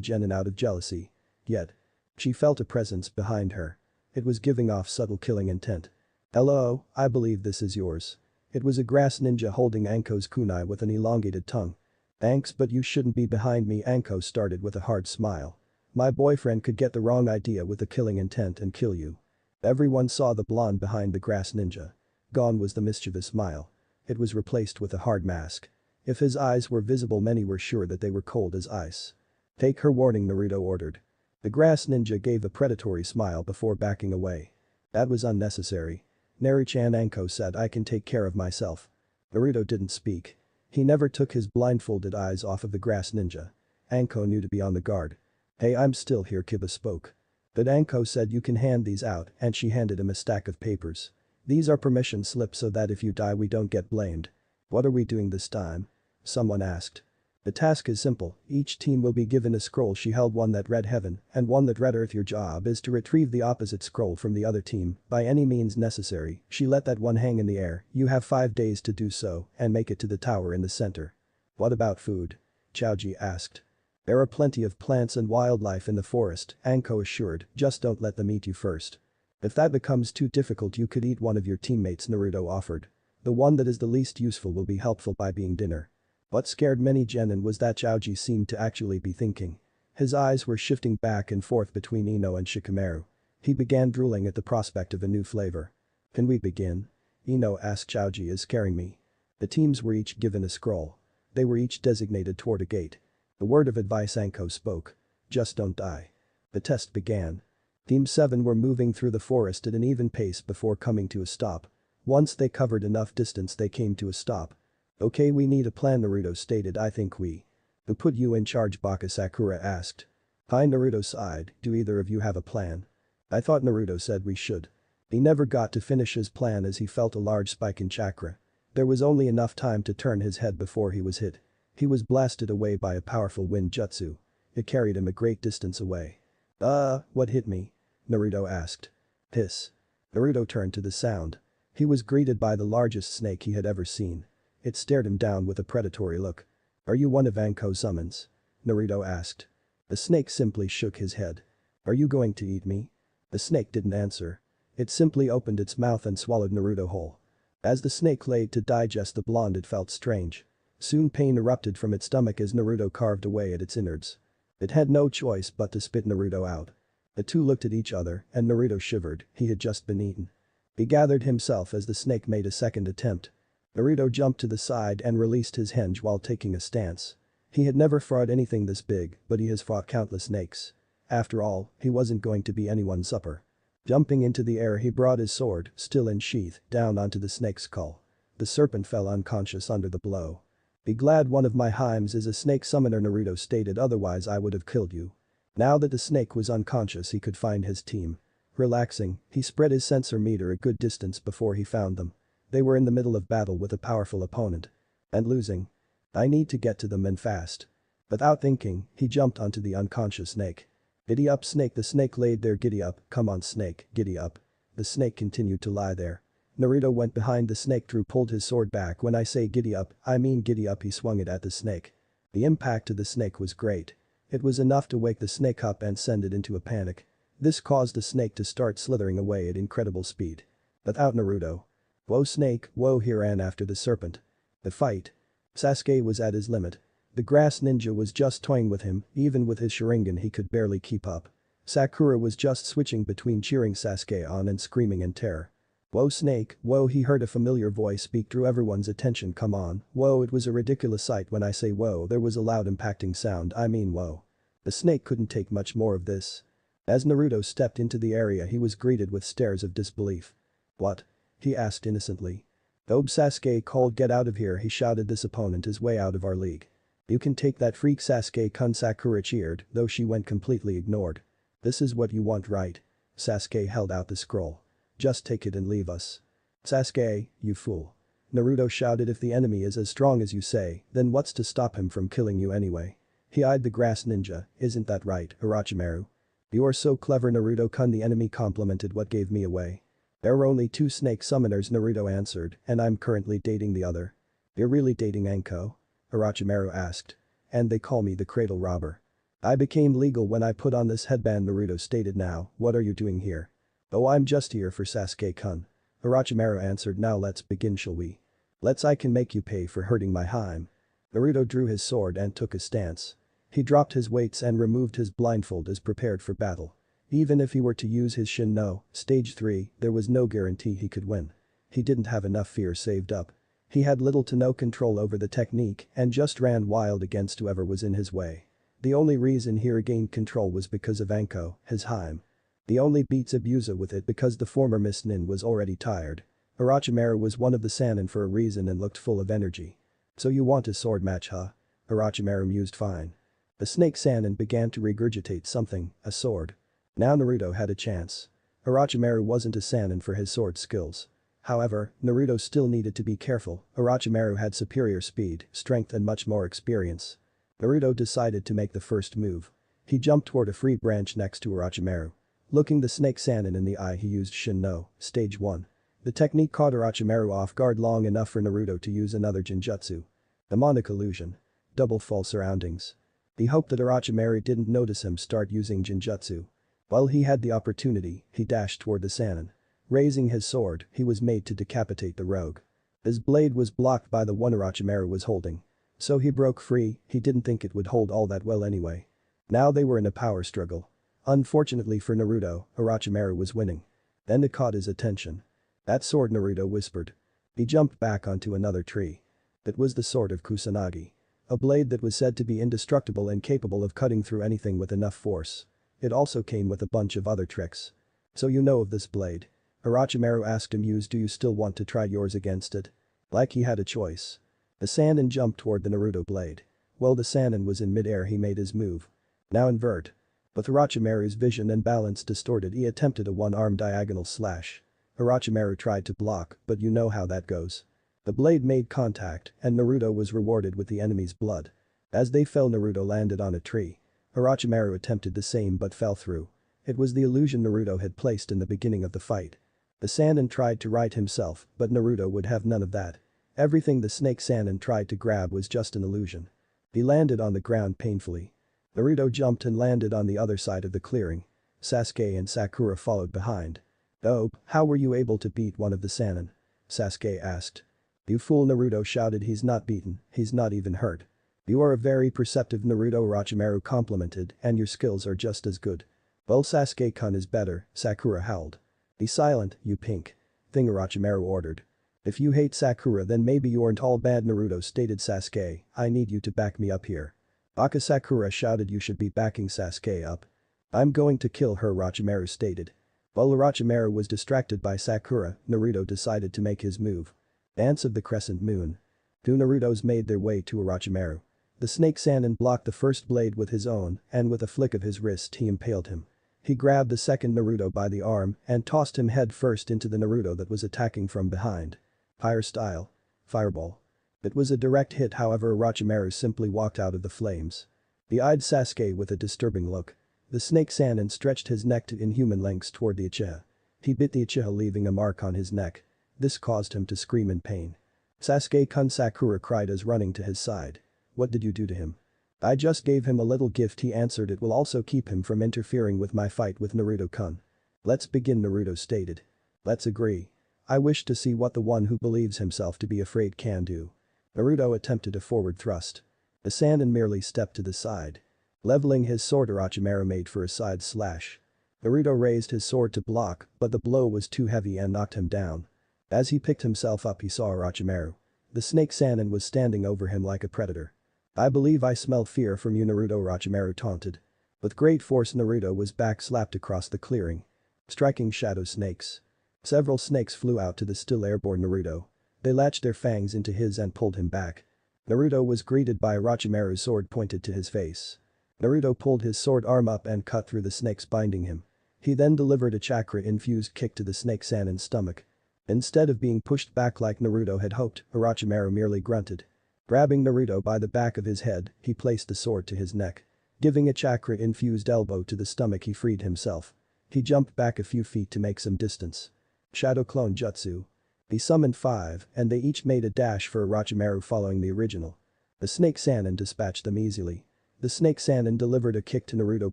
genin out of jealousy. Yet. She felt a presence behind her. It was giving off subtle killing intent. Hello, I believe this is yours. It was a grass ninja holding Anko's kunai with an elongated tongue. Thanks, but you shouldn't be behind me, Anko started with a hard smile. My boyfriend could get the wrong idea with a killing intent and kill you. Everyone saw the blonde behind the grass ninja. Gone was the mischievous smile. It was replaced with a hard mask. If his eyes were visible, many were sure that they were cold as ice. "Take her warning," Naruto ordered. The grass ninja gave a predatory smile before backing away. "That was unnecessary. Nari-chan," Anko said, "I can take care of myself." Naruto didn't speak. He never took his blindfolded eyes off of the grass ninja. Anko knew to be on the guard. "Hey, I'm still here," Kiba spoke. But Anko said, "You can hand these out," and she handed him a stack of papers. "These are permission slips so that if you die we don't get blamed." "What are we doing this time?" someone asked. "The task is simple, each team will be given a scroll." She held one that read heaven and one that read earth. "Your job is to retrieve the opposite scroll from the other team by any means necessary." She let that one hang in the air. "You have 5 days to do so and make it to the tower in the center." "What about food?" Chaoji asked. "There are plenty of plants and wildlife in the forest," Anko assured, "just don't let them eat you first." "If that becomes too difficult you could eat one of your teammates," Naruto offered. "The one that is the least useful will be helpful by being dinner." What scared many genin was that Chaoji seemed to actually be thinking. His eyes were shifting back and forth between Ino and Shikamaru. He began drooling at the prospect of a new flavor. "Can we begin?" Ino asked. "Chaoji is scaring me." The teams were each given a scroll. They were each designated toward a gate. The word of advice Anko spoke. "Just don't die." The test began. Team 7 were moving through the forest at an even pace before coming to a stop. Once they covered enough distance they came to a stop. "Okay, we need a plan," Naruto stated. "I think we." "Who put you in charge?" Baka Sakura asked. Fine, Naruto sighed. "Do either of you have a plan?" "I thought," Naruto said, "we should." He never got to finish his plan as he felt a large spike in chakra. There was only enough time to turn his head before he was hit. He was blasted away by a powerful wind jutsu. It carried him a great distance away. What hit me?" Naruto asked. "Hiss." Naruto turned to the sound. He was greeted by the largest snake he had ever seen. It stared him down with a predatory look. "Are you one of Anko's summons?" Naruto asked. The snake simply shook his head. "Are you going to eat me?" The snake didn't answer. It simply opened its mouth and swallowed Naruto whole. As the snake laid to digest the blonde, it felt strange. Soon pain erupted from its stomach as Naruto carved away at its innards. It had no choice but to spit Naruto out. The two looked at each other and Naruto shivered. He had just been eaten. He gathered himself as the snake made a second attempt. Naruto jumped to the side and released his henge while taking a stance. He had never fought anything this big, but he has fought countless snakes. After all, he wasn't going to be anyone's supper. Jumping into the air, he brought his sword, still in sheath, down onto the snake's skull. The serpent fell unconscious under the blow. "Be glad one of my Heims is a snake summoner," Naruto stated, "otherwise I would have killed you." Now that the snake was unconscious, he could find his team. Relaxing, he spread his sensor meter a good distance before he found them. They were in the middle of battle with a powerful opponent. And losing. "I need to get to them and fast." Without thinking, he jumped onto the unconscious snake. "Giddy up, snake." The snake laid there. "Giddy up, come on snake, giddy up." The snake continued to lie there. Naruto went behind the snake. Drew pulled his sword back. "When I say giddy up, I mean giddy up." He swung it at the snake. The impact to the snake was great. It was enough to wake the snake up and send it into a panic. This caused the snake to start slithering away at incredible speed. Without Naruto. "Whoa snake, whoa," he ran after the serpent. The fight. Sasuke was at his limit. The grass ninja was just toying with him. Even with his Sharingan he could barely keep up. Sakura was just switching between cheering Sasuke on and screaming in terror. "Whoa snake, whoa," he heard a familiar voice speak, drew everyone's attention. "Come on, whoa." It was a ridiculous sight. When I say whoa, there was a loud impacting sound. I mean whoa. The snake couldn't take much more of this. As Naruto stepped into the area, he was greeted with stares of disbelief. "What?" he asked innocently. "Obe," Sasuke called. "Get out of here," he shouted. "This opponent is way out of our league." "You can take that, freak Sasuke-kun," Sakura cheered, though she went completely ignored. "This is what you want, right?" Sasuke held out the scroll. "Just take it and leave us." "Sasuke, you fool." Naruto shouted. "If the enemy is as strong as you say, then what's to stop him from killing you anyway?" He eyed the grass ninja. "Isn't that right, Orochimaru?" "You are so clever, Naruto-kun," the enemy complimented. "What gave me away?" "There were only 2 snake summoners," Naruto answered, "and I'm currently dating the other." "You're really dating Anko?" Orochimaru asked. "And they call me the cradle robber." "I became legal when I put on this headband," Naruto stated. "Now, what are you doing here?" "Oh, I'm just here for Sasuke-kun." Orochimaru answered. "Now let's begin, shall we?" "Let's. I can make you pay for hurting my Heim." Naruto drew his sword and took a stance. He dropped his weights and removed his blindfold as prepared for battle. Even if he were to use his Shin no, stage 3, there was no guarantee he could win. he didn't have enough fear saved up. He had little to no control over the technique and just ran wild against whoever was in his way. The only reason he regained control was because of Anko, his Haim. The only beats Abusa with it because the former Miss Nin was already tired. Orochimaru was one of the Sannin for a reason and looked full of energy. "So you want a sword match, huh?" Orochimaru mused. "Fine." The Snake Sannin began to regurgitate something, a sword. Now Naruto had a chance. Orochimaru wasn't a Sannin for his sword skills. However, Naruto still needed to be careful. Orochimaru had superior speed, strength and much more experience. Naruto decided to make the first move. He jumped toward a free branch next to Orochimaru. Looking the Snake Sannin in the eye, he used Shin no, Stage 1. The technique caught Orochimaru off guard long enough for Naruto to use another Genjutsu. Demonic illusion. Double false surroundings. He hoped that Orochimaru didn't notice him start using Genjutsu. While he had the opportunity, he dashed toward the Sannin. Raising his sword, he was made to decapitate the rogue. His blade was blocked by the one Orochimaru was holding. So he broke free. He didn't think it would hold all that well anyway. Now they were in a power struggle. Unfortunately for Naruto, Orochimaru was winning. Then it caught his attention. "That sword," Naruto whispered. He jumped back onto another tree. It was the sword of Kusanagi. A blade that was said to be indestructible and capable of cutting through anything with enough force. It also came with a bunch of other tricks. "So you know of this blade?" Orochimaru asked amused. "Do you still want to try yours against it?" Like he had a choice. The Sannin jumped toward the Naruto blade. While the Sannin was in midair, he made his move. "Now invert." With Orochimaru's vision and balance distorted, he attempted a one-arm diagonal slash. Orochimaru tried to block, but you know how that goes. The blade made contact, and Naruto was rewarded with the enemy's blood. As they fell, Naruto landed on a tree. Orochimaru attempted the same but fell through. It was the illusion Naruto had placed in the beginning of the fight. The Sannin tried to right himself, but Naruto would have none of that. Everything the Snake Sannin tried to grab was just an illusion. He landed on the ground painfully. Naruto jumped and landed on the other side of the clearing. Sasuke and Sakura followed behind. "Oh, how were you able to beat one of the Sannin?" Sasuke asked. "You fool," Naruto shouted. "He's not beaten, he's not even hurt." "You are a very perceptive Naruto," Orochimaru complimented, "and your skills are just as good." "Well, Sasuke-kun is better," Sakura howled. "Be silent, you pink thing," Orochimaru ordered. "If you hate Sakura then maybe you aren't all bad," Naruto stated. "Sasuke, I need you to back me up here." "Baka," Sakura shouted. "You should be backing Sasuke up." "I'm going to kill her," Orochimaru stated. While Orochimaru was distracted by Sakura, Naruto decided to make his move. Dance of the Crescent Moon. Two Narutos made their way to Orochimaru. The Snake Sannin blocked the first blade with his own, and with a flick of his wrist he impaled him. He grabbed the second Naruto by the arm and tossed him head first into the Naruto that was attacking from behind. Fire style. Fireball. It was a direct hit, however Orochimaru simply walked out of the flames. He eyed Sasuke with a disturbing look. The Snake Sannin stretched his neck to inhuman lengths toward the Uchiha. He bit the Uchiha, leaving a mark on his neck. This caused him to scream in pain. "Sasuke-kun," Sakura cried as running to his side. "What did you do to him?" "I just gave him a little gift," he answered. "It will also keep him from interfering with my fight with Naruto-kun." "Let's begin," Naruto stated. "Let's agree. I wish to see what the one who believes himself to be afraid can do." Naruto attempted a forward thrust. The Sannin merely stepped to the side. Leveling his sword, Orochimaru made for a side slash. Naruto raised his sword to block, but the blow was too heavy and knocked him down. As he picked himself up, he saw Orochimaru. The Snake Sannin was standing over him like a predator. "I believe I smell fear from you, Naruto," Orochimaru taunted. With great force, Naruto was back slapped across the clearing. Striking shadow snakes. Several snakes flew out to the still airborne Naruto. They latched their fangs into his and pulled him back. Naruto was greeted by Orochimaru's sword pointed to his face. Naruto pulled his sword arm up and cut through the snakes binding him. He then delivered a chakra-infused kick to the Snake Sannin's stomach. Instead of being pushed back like Naruto had hoped, Orochimaru merely grunted. Grabbing Naruto by the back of his head, he placed the sword to his neck. Giving a chakra-infused elbow to the stomach, he freed himself. He jumped back a few feet to make some distance. Shadow Clone Jutsu. He summoned 5, and they each made a dash for Orochimaru following the original. The Snake Sannin dispatched them easily. The Snake Sannin delivered a kick to Naruto,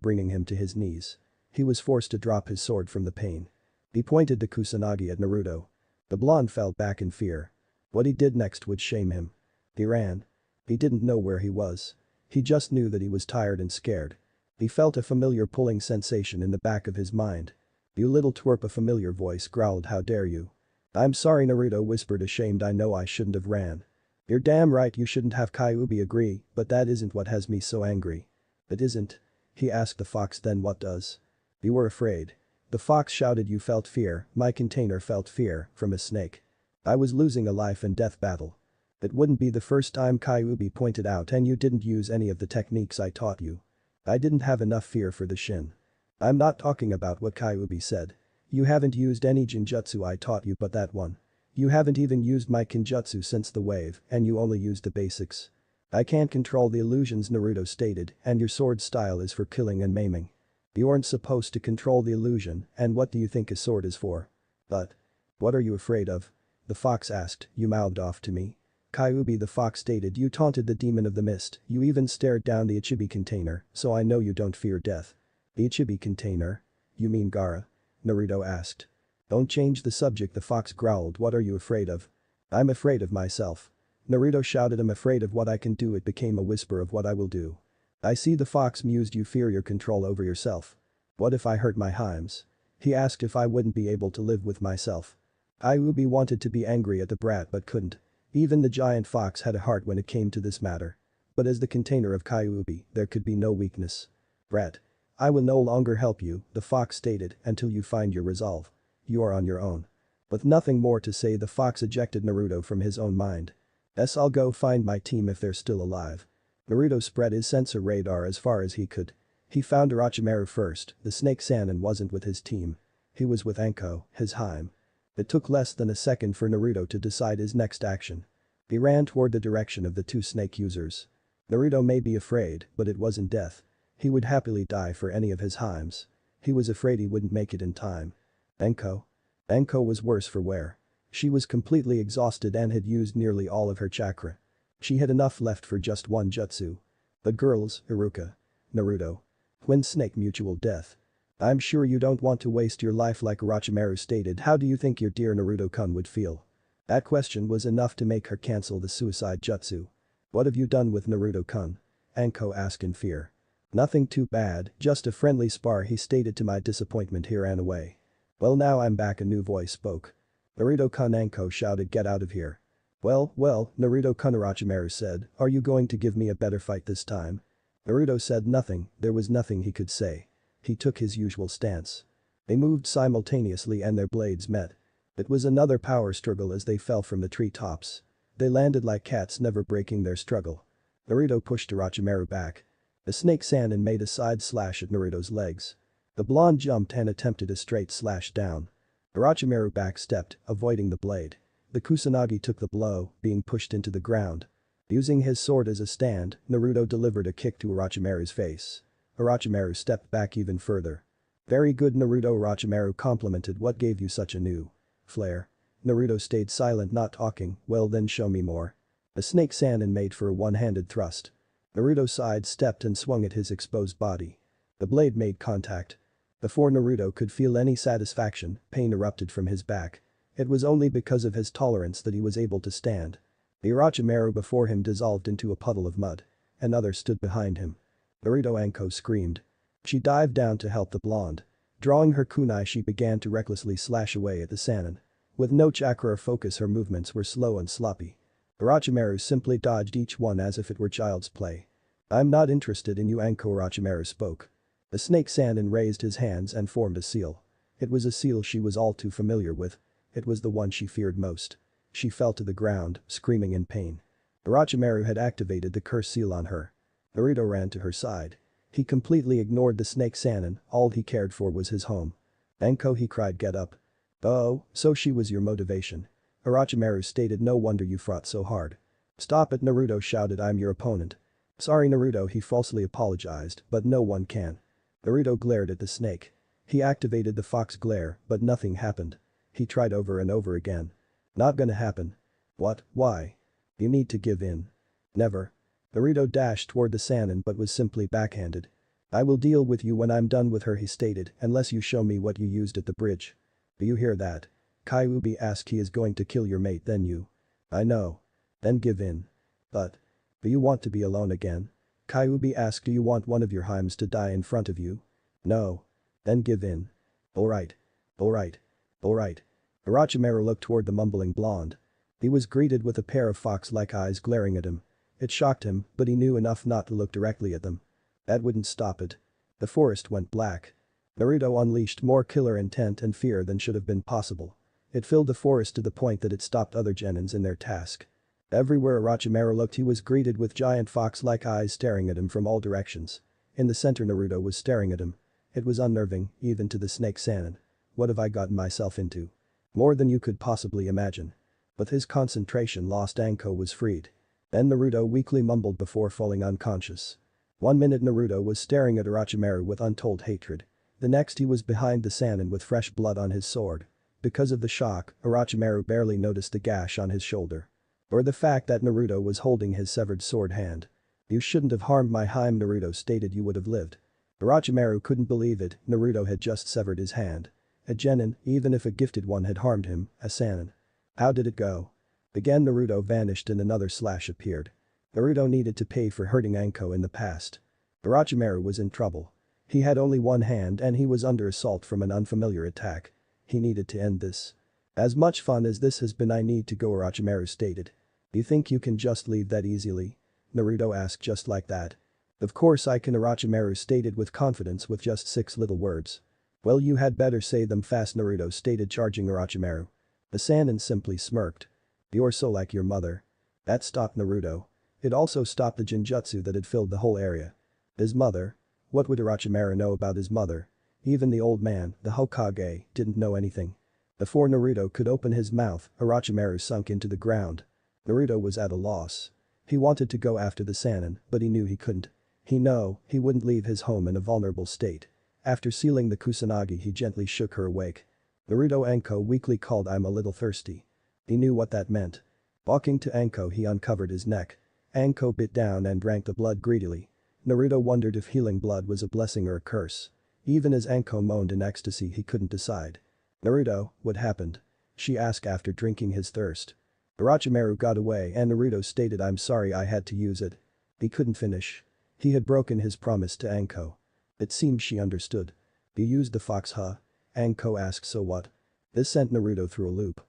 bringing him to his knees. He was forced to drop his sword from the pain. He pointed the Kusanagi at Naruto. The blonde fell back in fear. What he did next would shame him. He ran. He didn't know where he was. He just knew that he was tired and scared. He felt a familiar pulling sensation in the back of his mind. "You little twerp," a familiar voice growled. "How dare you?" I'm sorry, Naruto whispered, ashamed. I know I shouldn't have ran. You're damn right you shouldn't have, Kyuubi agree, but that isn't what has me so angry. It isn't? He asked the fox. Then what does? You were afraid. The fox shouted. You felt fear, my container felt fear, from a snake. I was losing a life and death battle. It wouldn't be the first time, Kyuubi pointed out, and you didn't use any of the techniques I taught you. I didn't have enough fear for the Shin. I'm not talking about what Kyuubi said. You haven't used any Jinjutsu I taught you but that one. You haven't even used my Kinjutsu since the wave, and you only used the basics. I can't control the illusions, Naruto stated, and your sword style is for killing and maiming. You aren't supposed to control the illusion, and what do you think a sword is for? But. What are you afraid of? The fox asked. You mouthed off to me. Kyuubi, the fox stated. You taunted the demon of the mist, you even stared down the Ichibi container, so I know you don't fear death. The Ichibi container? You mean Gaara? Naruto asked. Don't change the subject, the fox growled. What are you afraid of? I'm afraid of myself. Naruto shouted. I'm afraid of what I can do. It became a whisper of what I will do. I see, the fox mused. You fear your control over yourself. What if I hurt my Heims? He asked if I wouldn't be able to live with myself. Kyuubi wanted to be angry at the brat but couldn't. Even the giant fox had a heart when it came to this matter. But as the container of Kyuubi, there could be no weakness. Brat. I will no longer help you, the fox stated, until you find your resolve. You are on your own. With nothing more to say, the fox ejected Naruto from his own mind. I'll go find my team if they're still alive. Naruto spread his sensor radar as far as he could. He found Orochimaru first. The snake Sannin wasn't with his team. He was with Anko, his Heim. It took less than a second for Naruto to decide his next action. He ran toward the direction of the two snake users. Naruto may be afraid, but it wasn't death. He would happily die for any of his Heims. He was afraid he wouldn't make it in time. Anko? Anko was worse for wear. She was completely exhausted and had used nearly all of her chakra. She had enough left for just one jutsu. But girls, Iruka. Naruto. Twin snake mutual death. I'm sure you don't want to waste your life, like Orochimaru stated. How do you think your dear Naruto-kun would feel? That question was enough to make her cancel the suicide jutsu. What have you done with Naruto-kun? Anko asked in fear. Nothing too bad, just a friendly spar, he stated. To my disappointment, he ran away. Well, now I'm back, a new voice spoke. Naruto-kun, Anko shouted. Get out of here. Well, Naruto-kun, Orochimaru said, are you going to give me a better fight this time? Naruto said nothing. There was nothing he could say. He took his usual stance. They moved simultaneously and their blades met. It was another power struggle as they fell from the treetops. They landed like cats, never breaking their struggle. Naruto pushed Orochimaru back. The snake Sannin made a side slash at Naruto's legs. The blonde jumped and attempted a straight slash down. Orochimaru backstepped, avoiding the blade. The Kusanagi took the blow, being pushed into the ground. Using his sword as a stand, Naruto delivered a kick to Orochimaru's face. Orochimaru stepped back even further. Very good, Naruto, Orochimaru complimented. What gave you such a new flair? Naruto stayed silent, not talking. Well then, show me more. The snake Sannin made for a one-handed thrust. Naruto sidestepped and swung at his exposed body. The blade made contact. Before Naruto could feel any satisfaction, pain erupted from his back. It was only because of his tolerance that he was able to stand. The Orochimaru before him dissolved into a puddle of mud. Another stood behind him. Naruto, Anko screamed. She dived down to help the blonde. Drawing her kunai, she began to recklessly slash away at the Sannin. With no chakra or focus, her movements were slow and sloppy. Orochimaru simply dodged each one as if it were child's play. I'm not interested in you, Anko, Orochimaru spoke. The snake Sannin raised his hands and formed a seal. It was a seal she was all too familiar with. It was the one she feared most. She fell to the ground, screaming in pain. Orochimaru had activated the curse seal on her. Naruto ran to her side. He completely ignored the snake Sannin, all he cared for was his home. Anko, he cried, get up. Oh, so she was your motivation. Orochimaru stated, no wonder you fought so hard. Stop it, Naruto shouted, I'm your opponent. Sorry, Naruto, he falsely apologized, but no one can. Naruto glared at the snake. He activated the fox glare, but nothing happened. He tried over and over again. Not gonna happen. What? Why? You need to give in. Never. Naruto dashed toward the Sannin but was simply backhanded. I will deal with you when I'm done with her, he stated, unless you show me what you used at the bridge. Do you hear that? Kyuubi asked. He is going to kill your mate, then you. I know. Then give in. But. Do you want to be alone again? Kyuubi asked. Do you want one of your Heims to die in front of you? No. Then give in. Alright. Alright. Alright. Orochimaru looked toward the mumbling blonde. He was greeted with a pair of fox-like eyes glaring at him. It shocked him, but he knew enough not to look directly at them. That wouldn't stop it. The forest went black. Naruto unleashed more killer intent and fear than should have been possible. It filled the forest to the point that it stopped other genins in their task. Everywhere Orochimaru looked he was greeted with giant fox-like eyes staring at him from all directions. In the center Naruto was staring at him. It was unnerving, even to the snake Sannin. What have I gotten myself into? More than you could possibly imagine. With his concentration lost, Anko was freed. Then Naruto weakly mumbled before falling unconscious. 1 minute Naruto was staring at Orochimaru with untold hatred. The next he was behind the Sannin with fresh blood on his sword. Because of the shock, Orochimaru barely noticed the gash on his shoulder. Or the fact that Naruto was holding his severed sword hand. You shouldn't have harmed my Haim, Naruto stated. You would have lived. Orochimaru couldn't believe it, Naruto had just severed his hand. A genin, even if a gifted one, had harmed him, a Sannin. How did it go? Again Naruto vanished and another slash appeared. Naruto needed to pay for hurting Anko in the past. Orochimaru was in trouble. He had only one hand and he was under assault from an unfamiliar attack. He needed to end this. As much fun as this has been, I need to go, Orochimaru stated. You think you can just leave that easily? Naruto asked. Just like that? Of course I can, Orochimaru stated with confidence with just 6 little words. Well, you had better say them fast, Naruto stated, charging Orochimaru. The Sannin simply smirked. You're so like your mother. That stopped Naruto. It also stopped the Genjutsu that had filled the whole area. His mother? What would Orochimaru know about his mother? Even the old man, the Hokage, didn't know anything. Before Naruto could open his mouth, Orochimaru sunk into the ground. Naruto was at a loss. He wanted to go after the Sannin, but he knew he couldn't. He wouldn't leave his home in a vulnerable state. After sealing the Kusanagi, he gently shook her awake. Naruto, Anko weakly called, I'm a little thirsty. He knew what that meant. Walking to Anko, he uncovered his neck. Anko bit down and drank the blood greedily. Naruto wondered if healing blood was a blessing or a curse. Even as Anko moaned in ecstasy, he couldn't decide. Naruto, what happened? She asked after drinking his thirst. Orochimaru got away and Naruto stated, I'm sorry, I had to use it. He couldn't finish. He had broken his promise to Anko. It seemed she understood. You used the fox, huh? Anko asked. So what? This sent Naruto through a loop.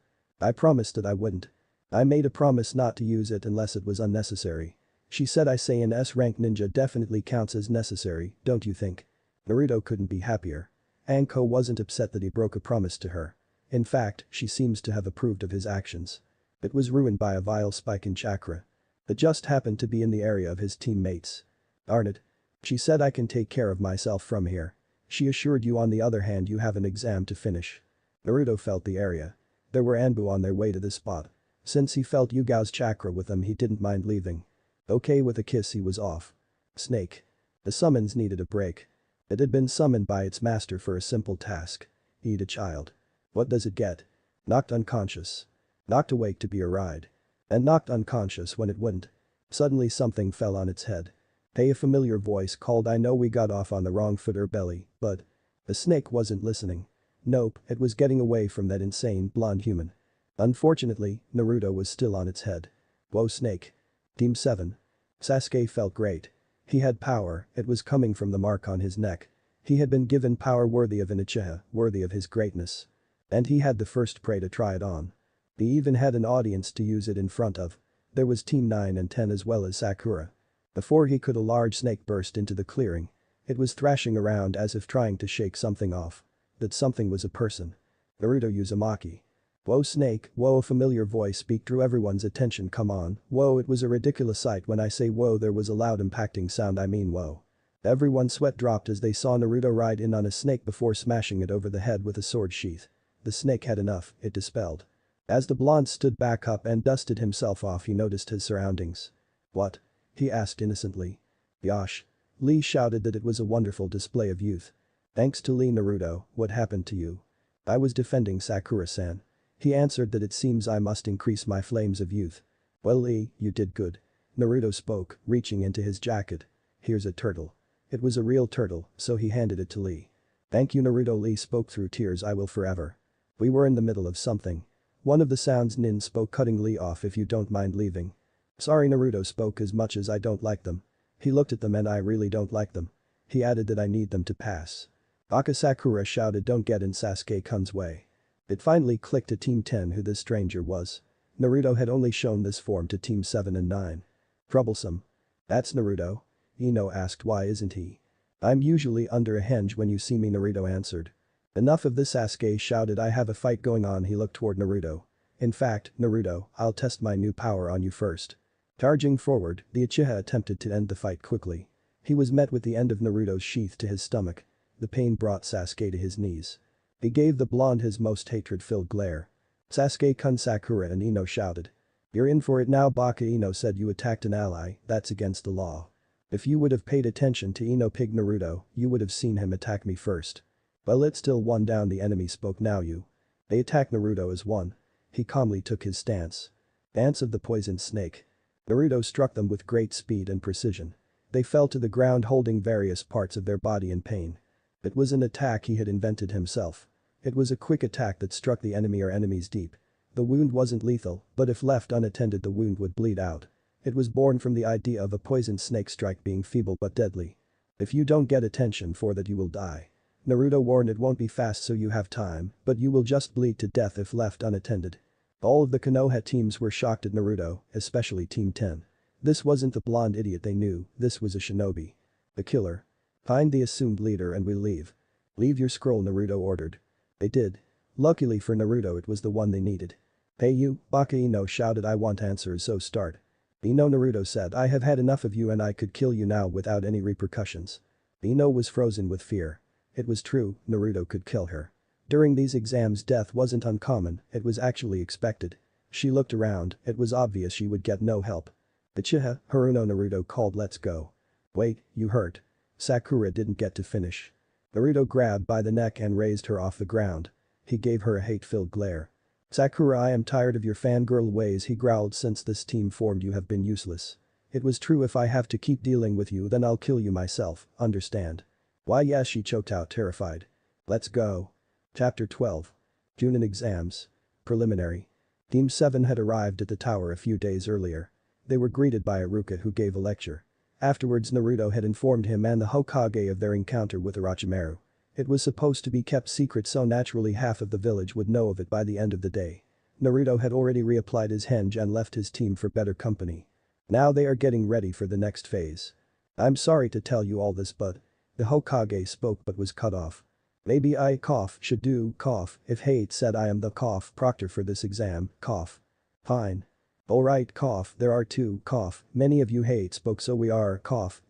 I promised that I wouldn't. I made a promise not to use it unless it was unnecessary. She said, I say an S-rank ninja definitely counts as necessary, don't you think? Naruto couldn't be happier. Anko wasn't upset that he broke a promise to her. In fact, she seems to have approved of his actions. It was ruined by a vile spike in chakra. It just happened to be in the area of his teammates. Darn it. She said, I can take care of myself from here. She assured you, on the other hand, you have an exam to finish. Naruto felt the area. There were Anbu on their way to this spot. Since he felt Yugao's chakra with them, he didn't mind leaving. Okay, with a kiss he was off. Snake. The summons needed a break. It had been summoned by its master for a simple task. Eat a child. What does it get? Knocked unconscious. Knocked awake to be a ride. And knocked unconscious when it wouldn't. Suddenly something fell on its head. Hey, a familiar voice called, I know we got off on the wrong foot, belly, but… The snake wasn't listening. Nope, it was getting away from that insane blonde human. Unfortunately, Naruto was still on its head. Whoa, snake. Team 7. Sasuke felt great. He had power, it was coming from the mark on his neck. He had been given power worthy of an Uchiha, worthy of his greatness. And he had the first prey to try it on. He even had an audience to use it in front of. There was Team 9 and 10 as well as Sakura. Before he could, a large snake burst into the clearing. It was thrashing around as if trying to shake something off. That something was a person. Naruto Uzumaki. Whoa, snake, whoa, a familiar voice drew everyone's attention. Come on, whoa, it was a ridiculous sight. When I say whoa, there was a loud impacting sound, I mean whoa. Everyone's sweat dropped as they saw Naruto ride in on a snake before smashing it over the head with a sword sheath. The snake had enough, it dispelled. As the blonde stood back up and dusted himself off, he noticed his surroundings. What? He asked innocently. Yosh. Lee shouted that it was a wonderful display of youth. Thanks to Lee. Naruto, what happened to you? I was defending Sakura-san. He answered that it seems I must increase my flames of youth. Well, Lee, you did good. Naruto spoke, reaching into his jacket. Here's a turtle. It was a real turtle, so he handed it to Lee. Thank you, Naruto. Lee spoke through tears. I will forever. We were in the middle of something. One of the sounds Nin spoke, cutting Lee off. If you don't mind leaving. Sorry, Naruto spoke. As much as I don't like them. He looked at them and I really don't like them. He added that I need them to pass. Sakura shouted, don't get in Sasuke-kun's way. It finally clicked to Team 10 who this stranger was. Naruto had only shown this form to Team 7 and 9. Troublesome. That's Naruto? Ino asked why isn't he? I'm usually under a henge when you see me, Naruto answered. Enough of this, Sasuke shouted, I have a fight going on. He looked toward Naruto. In fact, Naruto, I'll test my new power on you first. Charging forward, the Uchiha attempted to end the fight quickly. He was met with the end of Naruto's sheath to his stomach. The pain brought Sasuke to his knees. He gave the blonde his most hatred-filled glare. Sasuke-kun, Sakura and Ino shouted. You're in for it now, Baka. Ino said, you attacked an ally, that's against the law. If you would have paid attention to Ino Pig Naruto, you would have seen him attack me first. Well, it's still one down, the enemy spoke now you. They attack Naruto as one. He calmly took his stance. Dance of the poisoned snake. Naruto struck them with great speed and precision. They fell to the ground holding various parts of their body in pain. It was an attack he had invented himself. It was a quick attack that struck the enemy or enemies deep. The wound wasn't lethal, but if left unattended the wound would bleed out. It was born from the idea of a poisoned snake strike being feeble but deadly. If you don't get attention for that you will die. Naruto warned, it won't be fast so you have time, but you will just bleed to death if left unattended. All of the Konoha teams were shocked at Naruto, especially Team 10. This wasn't the blonde idiot they knew, this was a shinobi. The killer. Find the assumed leader and we'll leave. Leave your scroll, Naruto ordered. They did. Luckily for Naruto it was the one they needed. Hey you, Baka. Ino shouted, I want answers, so start. Ino, Naruto said, I have had enough of you and I could kill you now without any repercussions. Ino was frozen with fear. It was true, Naruto could kill her. During these exams death wasn't uncommon, it was actually expected. She looked around, it was obvious she would get no help. Uchiha, Haruno, Naruto called, let's go. Wait, you hurt. Sakura didn't get to finish. Naruto grabbed by the neck and raised her off the ground. He gave her a hate-filled glare. Sakura, I am tired of your fangirl ways, he growled, since this team formed you have been useless. It was true, if I have to keep dealing with you then I'll kill you myself, understand? Why yes, she choked out, terrified. Let's go. Chapter 12. Junin exams. Preliminary. Team 7 had arrived at the tower a few days earlier. They were greeted by Iruka who gave a lecture. Afterwards Naruto had informed him and the Hokage of their encounter with Orochimaru. It was supposed to be kept secret so naturally half of the village would know of it by the end of the day. Naruto had already reapplied his henge and left his team for better company. Now they are getting ready for the next phase. I'm sorry to tell you all this but. The Hokage spoke but was cut off. Maybe I should do if Hate said I am the proctor for this exam, Fine. Alright, there are two, many of you Hate spoke so we are,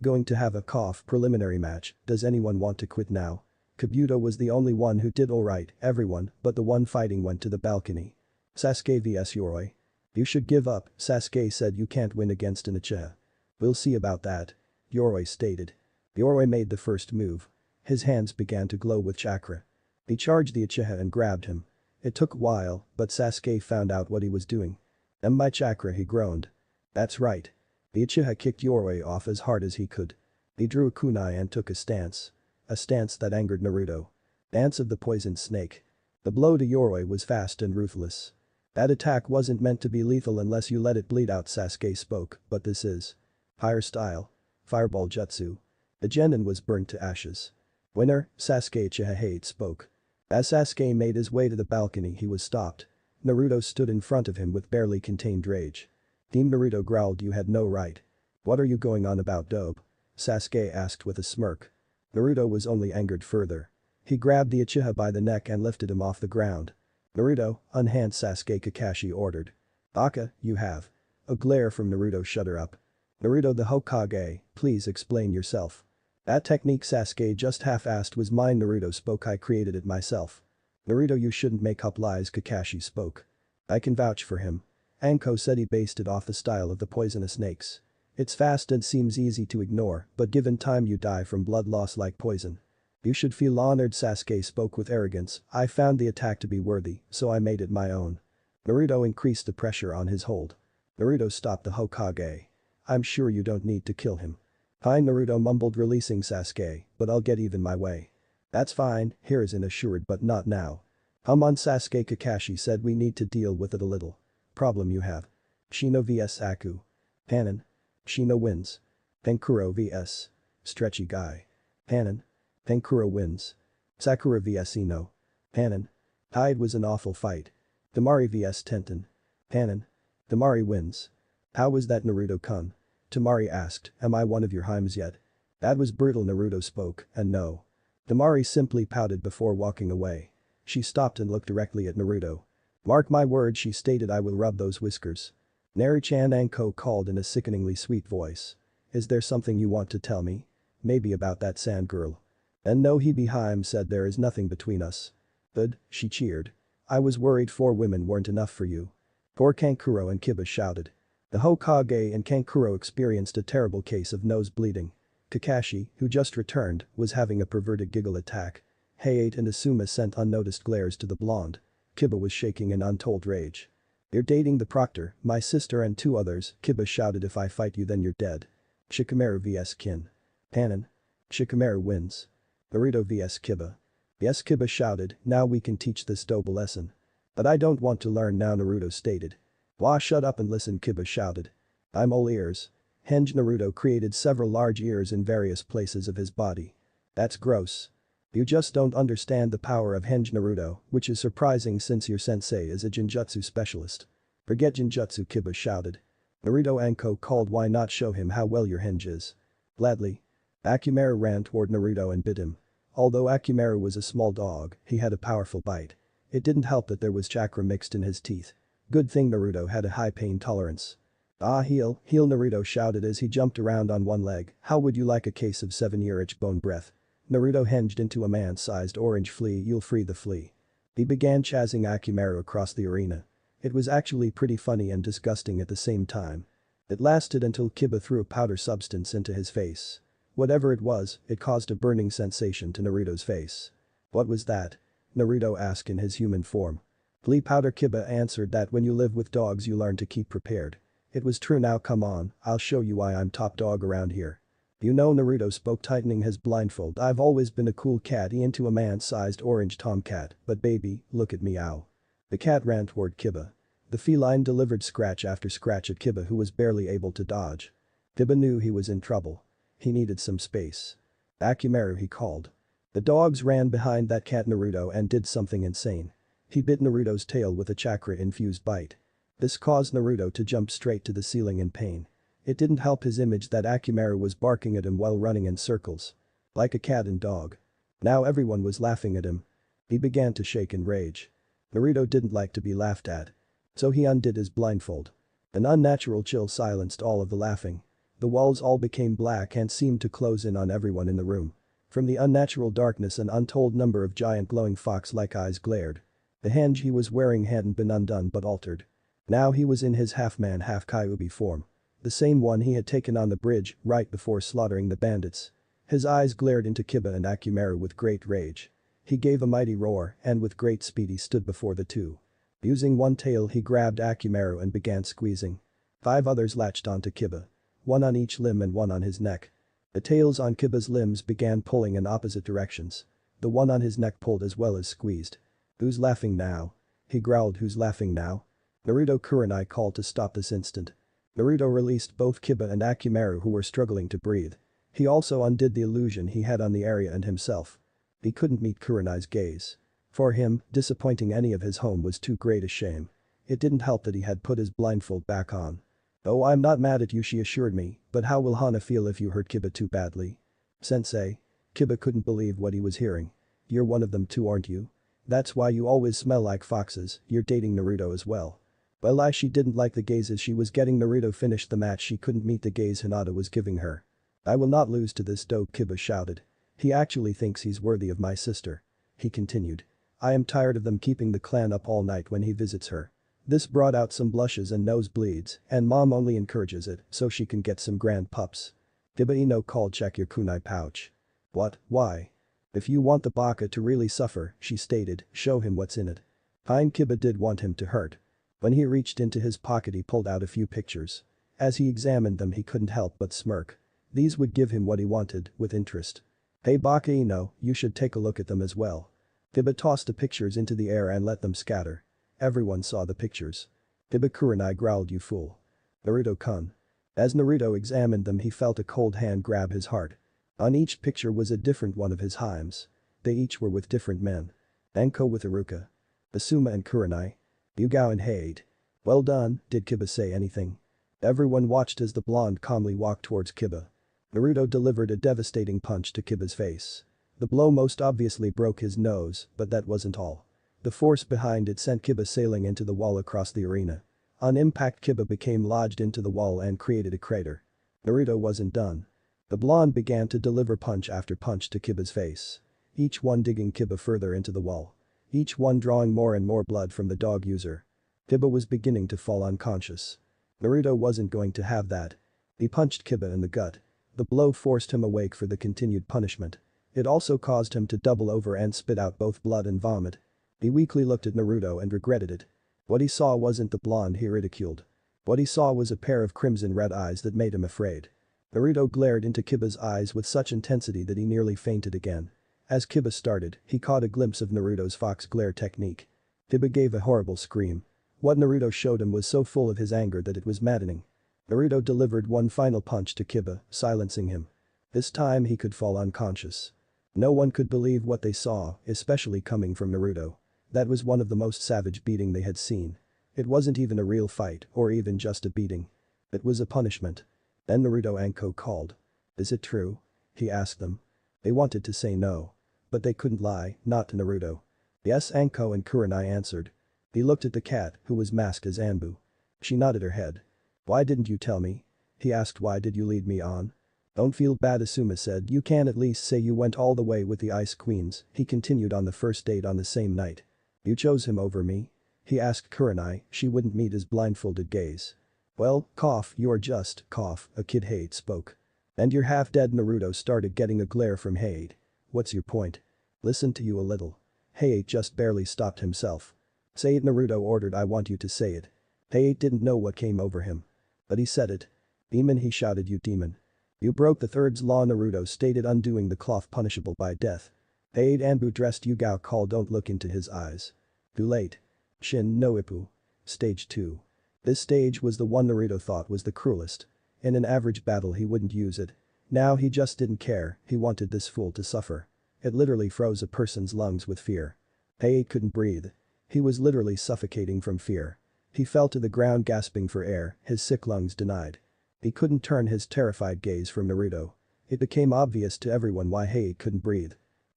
going to have a preliminary match, does anyone want to quit now? Kabuto was the only one who did alright, everyone but the one fighting went to the balcony. Sasuke vs Yoroi. You should give up, Sasuke said, you can't win against an Uchiha. We'll see about that. Yoroi stated. Yoroi made the first move. His hands began to glow with chakra. He charged the Uchiha and grabbed him. It took a while, but Sasuke found out what he was doing. My chakra, he groaned. That's right. The Uchiha kicked Yoroi off as hard as he could. He drew a kunai and took a stance. A stance that angered Naruto. Dance of the poisoned snake. The blow to Yoroi was fast and ruthless. That attack wasn't meant to be lethal unless you let it bleed out, Sasuke spoke, but this is. Fire style. Fireball jutsu. The genin was burnt to ashes. Winner, Sasuke. Uchiha Hate spoke. As Sasuke made his way to the balcony he was stopped. Naruto stood in front of him with barely contained rage. Team Naruto growled, you had no right. What are you going on about, dope? Sasuke asked with a smirk. Naruto was only angered further. He grabbed the Uchiha by the neck and lifted him off the ground. Naruto, unhand, Sasuke Kakashi ordered. Baka, you have. A glare from Naruto shut her up. Naruto the Hokage, please explain yourself. That technique Sasuke just half-assed was mine, Naruto spoke, I created it myself. Naruto, you shouldn't make up lies, Kakashi spoke. I can vouch for him. Anko said he based it off the style of the poisonous snakes. It's fast and seems easy to ignore, but given time you die from blood loss like poison. You should feel honored, Sasuke spoke with arrogance, I found the attack to be worthy, so I made it my own. Naruto increased the pressure on his hold. Naruto stopped the Hokage. I'm sure you don't need to kill him. Fine, Naruto mumbled, releasing Sasuke, but I'll get even my way. That's fine, Hiruzen assured, but not now. Come on, Sasuke, Kakashi said, we need to deal with it a little. Problem you have. Shino vs Aku. Panin. Shino wins. Penkuro vs. Stretchy guy. Panin. Penkuro wins. Sakura vs Ino. Panin. It was an awful fight. Temari vs Tenten. Hanan. Temari wins. How was that, Naruto-kun? Temari asked, am I one of your Heims yet? That was brutal, Naruto spoke, and no. Temari simply pouted before walking away. She stopped and looked directly at Naruto. Mark my words, she stated, I will rub those whiskers. Nari-chan, Anko called in a sickeningly sweet voice. Is there something you want to tell me? Maybe about that sand girl. And no, THBehemoth said, there is nothing between us. Good, she cheered. I was worried 4 women weren't enough for you. Poor Kankuro and Kiba shouted. The Hokage and Kankuro experienced a terrible case of nose bleeding. Kakashi, who just returned, was having a perverted giggle attack. Hayate and Asuma sent unnoticed glares to the blonde. Kiba was shaking in untold rage. You're dating the proctor, my sister and 2 others, Kiba shouted, if I fight you then you're dead. Shikamaru vs Kin. Hanan. Shikamaru wins. Naruto vs Kiba. Yes, Kiba shouted, now we can teach this dope a lesson. But I don't want to learn now, Naruto stated. Wah, shut up and listen, Kiba shouted. I'm all ears. Henge. Naruto created several large ears in various places of his body. That's gross. You just don't understand the power of Henge, Naruto, which is surprising since your sensei is a Genjutsu specialist. Forget Genjutsu, Kiba shouted. Naruto Anko called, why not show him how well your Henge is? Gladly. Akimaru ran toward Naruto and bit him. Although Akimaru was a small dog, he had a powerful bite. It didn't help that there was chakra mixed in his teeth. Good thing Naruto had a high pain tolerance. Ah, heal, Naruto shouted as he jumped around on one leg. How would you like a case of 7-year itch bone breath? Naruto hinged into a man-sized orange flea. You'll free the flea. He began chasing Akimaru across the arena. It was actually pretty funny and disgusting at the same time. It lasted until Kiba threw a powder substance into his face. Whatever it was, it caused a burning sensation to Naruto's face. What was that? Naruto asked in his human form. Flea powder, Kiba answered, that when you live with dogs you learn to keep prepared. It was true. Now come on, I'll show you why I'm top dog around here. You know, Naruto spoke, tightening his blindfold, I've always been a cool cat into a man-sized orange tomcat, but baby, look at me, ow. The cat ran toward Kiba. The feline delivered scratch after scratch at Kiba, who was barely able to dodge. Kiba knew he was in trouble. He needed some space. Akimaru, he called. The dogs ran behind that cat Naruto and did something insane. He bit Naruto's tail with a chakra-infused bite. This caused Naruto to jump straight to the ceiling in pain. It didn't help his image that Akimaru was barking at him while running in circles. Like a cat and dog. Now everyone was laughing at him. He began to shake in rage. Naruto didn't like to be laughed at. So he undid his blindfold. An unnatural chill silenced all of the laughing. The walls all became black and seemed to close in on everyone in the room. From the unnatural darkness an untold number of giant glowing fox-like eyes glared. The henge he was wearing hadn't been undone but altered. Now he was in his half-man half-Kyuubi form. The same one he had taken on the bridge right before slaughtering the bandits. His eyes glared into Kiba and Akimaru with great rage. He gave a mighty roar and with great speed he stood before the two. Using one tail he grabbed Akimaru and began squeezing. 5 others latched onto Kiba. 1 on each limb and 1 on his neck. The tails on Kiba's limbs began pulling in opposite directions. The one on his neck pulled as well as squeezed. Who's laughing now? He growled, who's laughing now? Naruto Kurenai called to stop this instant. Naruto released both Kiba and Akimaru, who were struggling to breathe. He also undid the illusion he had on the area and himself. He couldn't meet Kurenai's gaze. For him, disappointing any of his home was too great a shame. It didn't help that he had put his blindfold back on. Oh, I'm not mad at you, she assured me, but how will Hana feel if you hurt Kiba too badly? Sensei. Kiba couldn't believe what he was hearing. You're one of them too, aren't you? That's why you always smell like foxes. You're dating Naruto as well. Well, she didn't like the gazes she was getting. Naruto finished the match. She couldn't meet the gaze Hinata was giving her. I will not lose to this dope, Kiba shouted. He actually thinks he's worthy of my sister. He continued. I am tired of them keeping the clan up all night when he visits her. This brought out some blushes and nosebleeds, and mom only encourages it so she can get some grand pups. Kiba Ino called, check your kunai pouch. What, why? If you want the baka to really suffer, she stated, show him what's in it. Kiba did want him to hurt. When he reached into his pocket he pulled out a few pictures. As he examined them he couldn't help but smirk. These would give him what he wanted, with interest. Hey Baka Ino, you should take a look at them as well. Kiba tossed the pictures into the air and let them scatter. Everyone saw the pictures. Kiba Kurenai growled, you fool. Naruto-kun. As Naruto examined them he felt a cold hand grab his heart. On each picture was a different one of his Heims. They each were with different men. Anko with Iruka. Asuma and Kurenai. Yugao and Hade. Well done, did Kiba say anything? Everyone watched as the blonde calmly walked towards Kiba. Naruto delivered a devastating punch to Kiba's face. The blow most obviously broke his nose, but that wasn't all. The force behind it sent Kiba sailing into the wall across the arena. On impact, Kiba became lodged into the wall and created a crater. Naruto wasn't done. The blonde began to deliver punch after punch to Kiba's face. Each one digging Kiba further into the wall. Each one drawing more and more blood from the dog user. Kiba was beginning to fall unconscious. Naruto wasn't going to have that. He punched Kiba in the gut. The blow forced him awake for the continued punishment. It also caused him to double over and spit out both blood and vomit. He weakly looked at Naruto and regretted it. What he saw wasn't the blonde he ridiculed. What he saw was a pair of crimson-red eyes that made him afraid. Naruto glared into Kiba's eyes with such intensity that he nearly fainted again. As Kiba started, he caught a glimpse of Naruto's fox glare technique. Kiba gave a horrible scream. What Naruto showed him was so full of his anger that it was maddening. Naruto delivered one final punch to Kiba, silencing him. This time he could fall unconscious. No one could believe what they saw, especially coming from Naruto. That was one of the most savage beating they had seen. It wasn't even a real fight or even just a beating. It was a punishment. Then Naruto and Anko called. Is it true? He asked them. They wanted to say no. But they couldn't lie, not to Naruto. Yes, Anko and Kurenai answered. He looked at the cat, who was masked as Anbu. She nodded her head. Why didn't you tell me? He asked. Why did you lead me on? Don't feel bad, Asuma said. You can at least say you went all the way with the Ice Queens. He continued. On the first date on the same night. You chose him over me? He asked Kurenai. She wouldn't meet his blindfolded gaze. Well, you're just, a kid. Hade spoke. And you're half dead. Naruto started getting a glare from Hade. What's your point? Listen to you a little. Hade just barely stopped himself. Say it, Naruto ordered. I want you to say it. Hade didn't know what came over him. But he said it. Demon, he shouted. You demon. You broke the third law, Naruto stated, undoing the cloth punishable by death. Hade Anbu dressed Yugao called. Don't look into his eyes. Too late. Shin no Ippu. Stage 2. This stage was the one Naruto thought was the cruelest. In an average battle he wouldn't use it. Now he just didn't care, he wanted this fool to suffer. It literally froze a person's lungs with fear. Hade couldn't breathe. He was literally suffocating from fear. He fell to the ground gasping for air, his sick lungs denied. He couldn't turn his terrified gaze from Naruto. It became obvious to everyone why Hade couldn't breathe.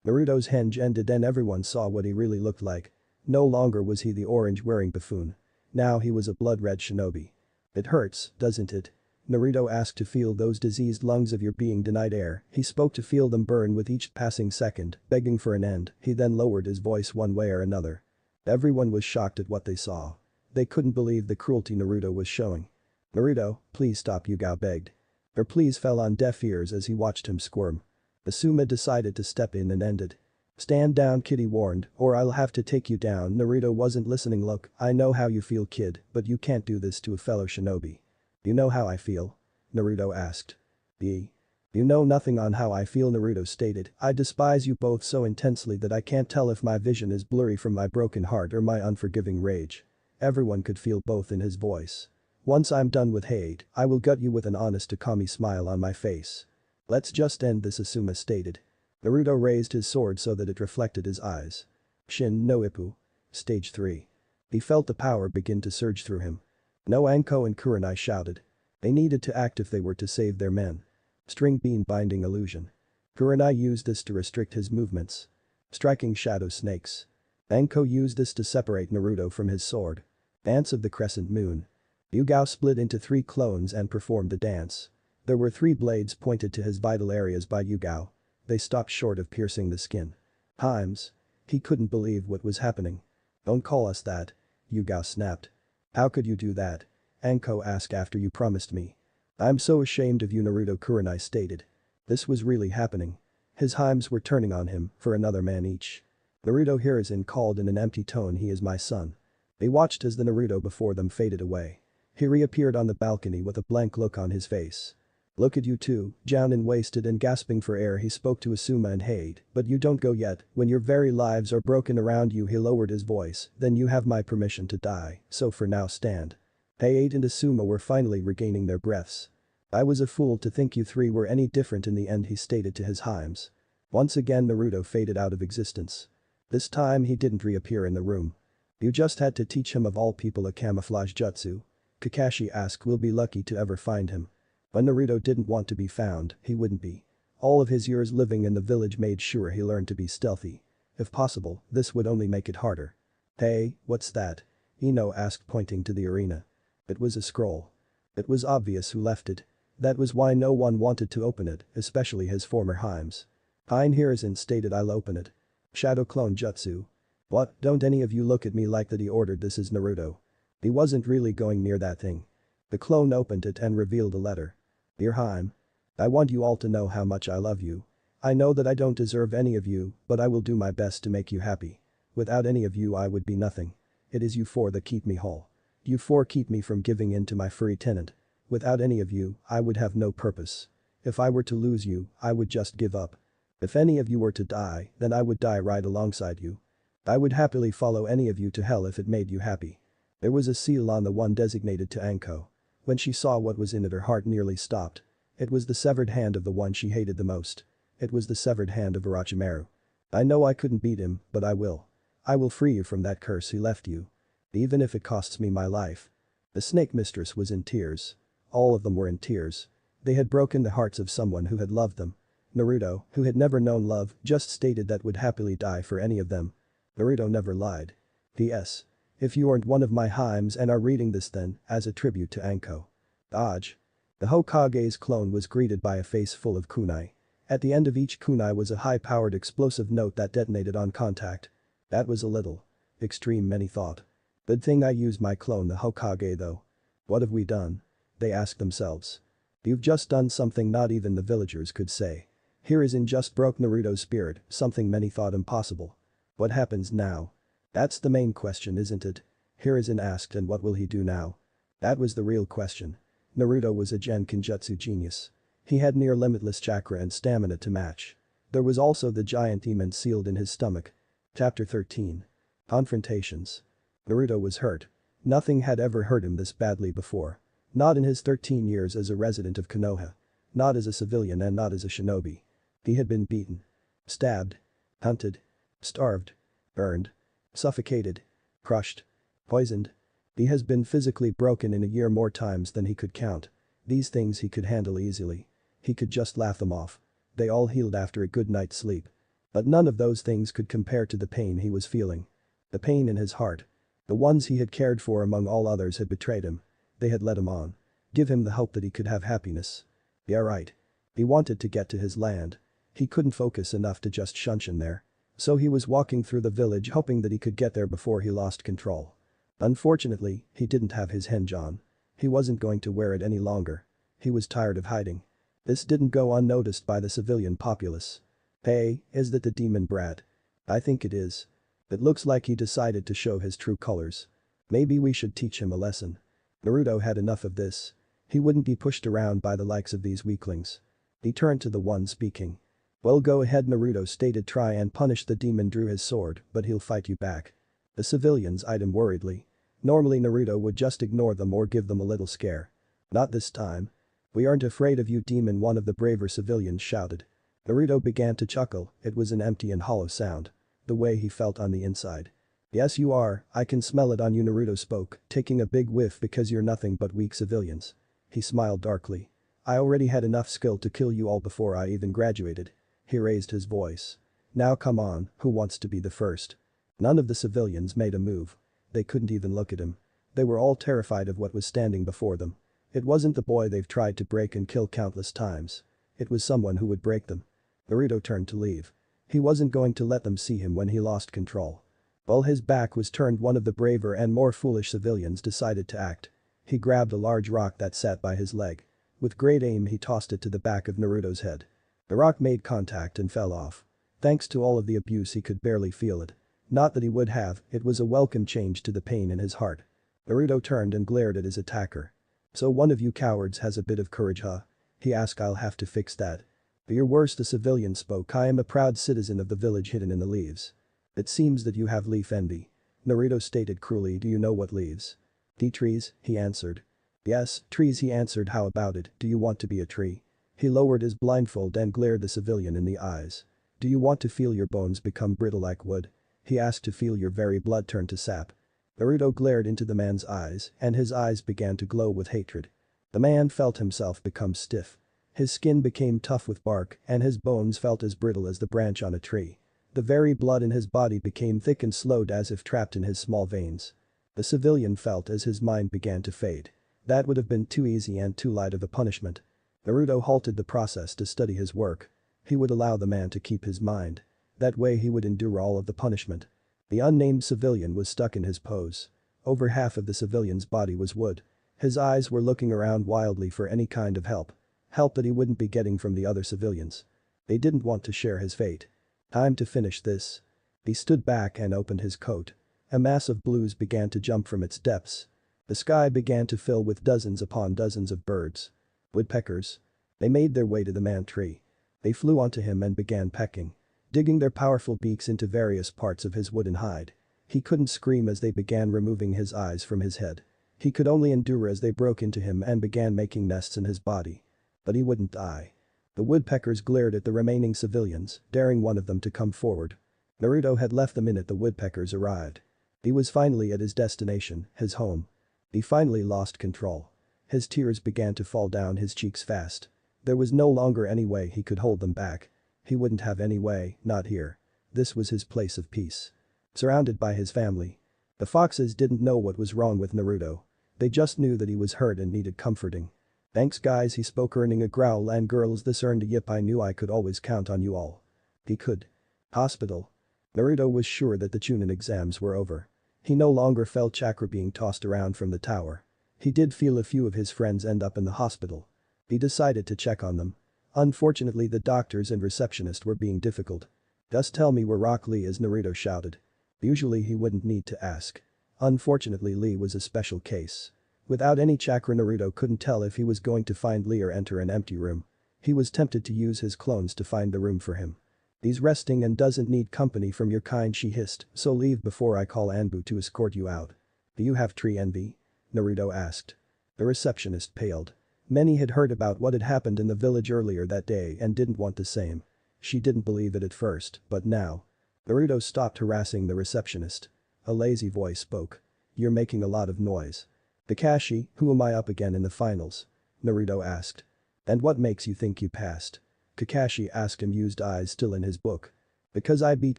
Naruto's henge ended and everyone saw what he really looked like. No longer was he the orange-wearing buffoon. Now he was a blood-red shinobi. It hurts, doesn't it? Naruto asked. To feel those diseased lungs of your being denied air. He spoke to feel them burn with each passing second, begging for an end. He then lowered his voice one way or another. Everyone was shocked at what they saw. They couldn't believe the cruelty Naruto was showing. Naruto, please stop, Yugao begged. Her pleas fell on deaf ears as he watched him squirm. Asuma decided to step in and end it. Stand down, kid, he warned, or I'll have to take you down. Naruto wasn't listening. Look, I know how you feel, kid, but you can't do this to a fellow shinobi. You know how I feel? Naruto asked. You know nothing on how I feel, Naruto stated. I despise you both so intensely that I can't tell if my vision is blurry from my broken heart or my unforgiving rage. Everyone could feel both in his voice. Once I'm done with Hade, I will gut you with an honest to Kami smile on my face. Let's just end this, Asuma stated. Naruto raised his sword so that it reflected his eyes. Shin no Ippu. Stage 3. He felt the power begin to surge through him. No, Anko and Kurenai shouted. They needed to act if they were to save their men. String bean binding illusion. Kurenai used this to restrict his movements. Striking shadow snakes. Anko used this to separate Naruto from his sword. Dance of the Crescent Moon. Yugao split into 3 clones and performed the dance. There were 3 blades pointed to his vital areas by Yugao. They stopped short of piercing the skin. Himes. He couldn't believe what was happening. Don't call us that. Yugao snapped. How could you do that? Anko asked. After you promised me. I'm so ashamed of you, Naruto, Kurenai stated. This was really happening. His Himes were turning on him for another man each. Naruto Hiruzen called in an empty tone. He is my son. They watched as the Naruto before them faded away. He reappeared on the balcony with a blank look on his face. Look at you two, Jounin wasted and gasping for air. He spoke to Asuma and Hade, but you don't go yet, when your very lives are broken around you. He lowered his voice, then you have my permission to die, so for now stand. Hade and Asuma were finally regaining their breaths. I was a fool to think you 3 were any different in the end, he stated to his Himes. Once again Naruto faded out of existence. This time he didn't reappear in the room. You just had to teach him of all people a camouflage jutsu. Kakashi asked. We'll be lucky to ever find him. When Naruto didn't want to be found, he wouldn't be. All of his years living in the village made sure he learned to be stealthy. If possible, this would only make it harder. Hey, what's that? Ino asked, pointing to the arena. It was a scroll. It was obvious who left it. That was why no one wanted to open it, especially his former Himes. Fine, Hiruzen stated. I'll open it. Shadow clone jutsu. What, don't any of you look at me like that. He ordered. This is Naruto. He wasn't really going near that thing. The clone opened it and revealed a letter. Dear Haim. I want you all to know how much I love you. I know that I don't deserve any of you, but I will do my best to make you happy. Without any of you I would be nothing. It is you four that keep me whole. You four keep me from giving in to my furry tenant. Without any of you, I would have no purpose. If I were to lose you, I would just give up. If any of you were to die, then I would die right alongside you. I would happily follow any of you to hell if it made you happy. There was a seal on the one designated to Anko. When she saw what was in it, her heart nearly stopped. It was the severed hand of the one she hated the most. It was the severed hand of Orochimaru. I know I couldn't beat him, but I will. I will free you from that curse he left you. Even if it costs me my life. The snake mistress was in tears. All of them were in tears. They had broken the hearts of someone who had loved them. Naruto, who had never known love, just stated that would happily die for any of them. Naruto never lied. P.S. If you aren't one of my Himes and are reading this, then, as a tribute to Anko. Dodge. The Hokage's clone was greeted by a face full of kunai. At the end of each kunai was a high-powered explosive note that detonated on contact. That was a little extreme, many thought. Good thing I used my clone the Hokage though. What have we done? They asked themselves. You've just done something not even the villagers could say. Hiruzen just broke Naruto's spirit, something many thought impossible. What happens now? That's the main question, isn't it? Hiruzen asked. And what will he do now? That was the real question. Naruto was a Genkinjutsu genius. He had near limitless chakra and stamina to match. There was also the giant demon sealed in his stomach. Chapter 13. Confrontations. Naruto was hurt. Nothing had ever hurt him this badly before. Not in his 13 years as a resident of Konoha. Not as a civilian and not as a shinobi. He had been beaten. Stabbed. Hunted. Starved. Burned. Suffocated. Crushed. Poisoned. He has been physically broken in a year more times than he could count. These things he could handle easily. He could just laugh them off. They all healed after a good night's sleep. But none of those things could compare to the pain he was feeling. The pain in his heart. The ones he had cared for among all others had betrayed him. They had led him on. Give him the hope that he could have happiness. Yeah, right. He wanted to get to his land. He couldn't focus enough to just shunshin there. So he was walking through the village hoping that he could get there before he lost control. Unfortunately, he didn't have his henge on. He wasn't going to wear it any longer. He was tired of hiding. This didn't go unnoticed by the civilian populace. Hey, is that the demon brat? I think it is. It looks like he decided to show his true colors. Maybe we should teach him a lesson. Naruto had enough of this. He wouldn't be pushed around by the likes of these weaklings. He turned to the one speaking. Well, go ahead, Naruto stated. Try and punish the demon. Drew his sword, but he'll fight you back. The civilians eyed him worriedly. Normally Naruto would just ignore them or give them a little scare. Not this time. We aren't afraid of you, demon, one of the braver civilians shouted. Naruto began to chuckle. It was an empty and hollow sound. The way he felt on the inside. Yes, you are, I can smell it on you, Naruto spoke, taking a big whiff because you're nothing but weak civilians. He smiled darkly. I already had enough skill to kill you all before I even graduated. He raised his voice. Now come on, who wants to be the first? None of the civilians made a move. They couldn't even look at him. They were all terrified of what was standing before them. It wasn't the boy they've tried to break and kill countless times. It was someone who would break them. Naruto turned to leave. He wasn't going to let them see him when he lost control. While his back was turned, one of the braver and more foolish civilians decided to act. He grabbed a large rock that sat by his leg. With great aim he tossed it to the back of Naruto's head. The rock made contact and fell off. Thanks to all of the abuse he could barely feel it. Not that he would have, it was a welcome change to the pain in his heart. Naruto turned and glared at his attacker. So one of you cowards has a bit of courage, huh? He asked. I'll have to fix that. But you're worse, the civilian spoke. I am a proud citizen of the village hidden in the leaves. It seems that you have leaf envy. Naruto stated cruelly. Do you know what leaves? The trees, he answered. Yes, trees, he answered. How about it, do you want to be a tree? He lowered his blindfold and glared the civilian in the eyes. Do you want to feel your bones become brittle like wood? He asked. To feel your very blood turn to sap. Naruto glared into the man's eyes and his eyes began to glow with hatred. The man felt himself become stiff. His skin became tough with bark and his bones felt as brittle as the branch on a tree. The very blood in his body became thick and slowed as if trapped in his small veins. The civilian felt as his mind began to fade. That would have been too easy and too light of a punishment. Naruto halted the process to study his work. He would allow the man to keep his mind. That way he would endure all of the punishment. The unnamed civilian was stuck in his pose. Over half of the civilian's body was wood. His eyes were looking around wildly for any kind of help. Help that he wouldn't be getting from the other civilians. They didn't want to share his fate. Time to finish this. He stood back and opened his coat. A mass of blues began to jump from its depths. The sky began to fill with dozens upon dozens of birds. Woodpeckers. They made their way to the man tree. They flew onto him and began pecking. Digging their powerful beaks into various parts of his wooden hide. He couldn't scream as they began removing his eyes from his head. He could only endure as they broke into him and began making nests in his body. But he wouldn't die. The woodpeckers glared at the remaining civilians, daring one of them to come forward. Naruto had left the minute the woodpeckers arrived. He was finally at his destination, his home. He finally lost control. His tears began to fall down his cheeks fast. There was no longer any way he could hold them back. He wouldn't have any way, not here. This was his place of peace. Surrounded by his family. The foxes didn't know what was wrong with Naruto. They just knew that he was hurt and needed comforting. Thanks guys, he spoke, earning a growl, and girls, this earned a yip. I knew I could always count on you all. He could. Hospital. Naruto was sure that the Chunin exams were over. He no longer felt chakra being tossed around from the tower. He did feel a few of his friends end up in the hospital. He decided to check on them. Unfortunately, the doctors and receptionist were being difficult. Just tell me where Rock Lee is, Naruto shouted. Usually he wouldn't need to ask. Unfortunately, Lee was a special case. Without any chakra, Naruto couldn't tell if he was going to find Lee or enter an empty room. He was tempted to use his clones to find the room for him. He's resting and doesn't need company from your kind, she hissed, so leave before I call Anbu to escort you out. Do you have tree envy? Naruto asked. The receptionist paled. Many had heard about what had happened in the village earlier that day and didn't want the same. She didn't believe it at first, but now. Naruto stopped harassing the receptionist. A lazy voice spoke. You're making a lot of noise. Kakashi, who am I up again in the finals? Naruto asked. And what makes you think you passed? Kakashi asked, amused eyes still in his book. Because I beat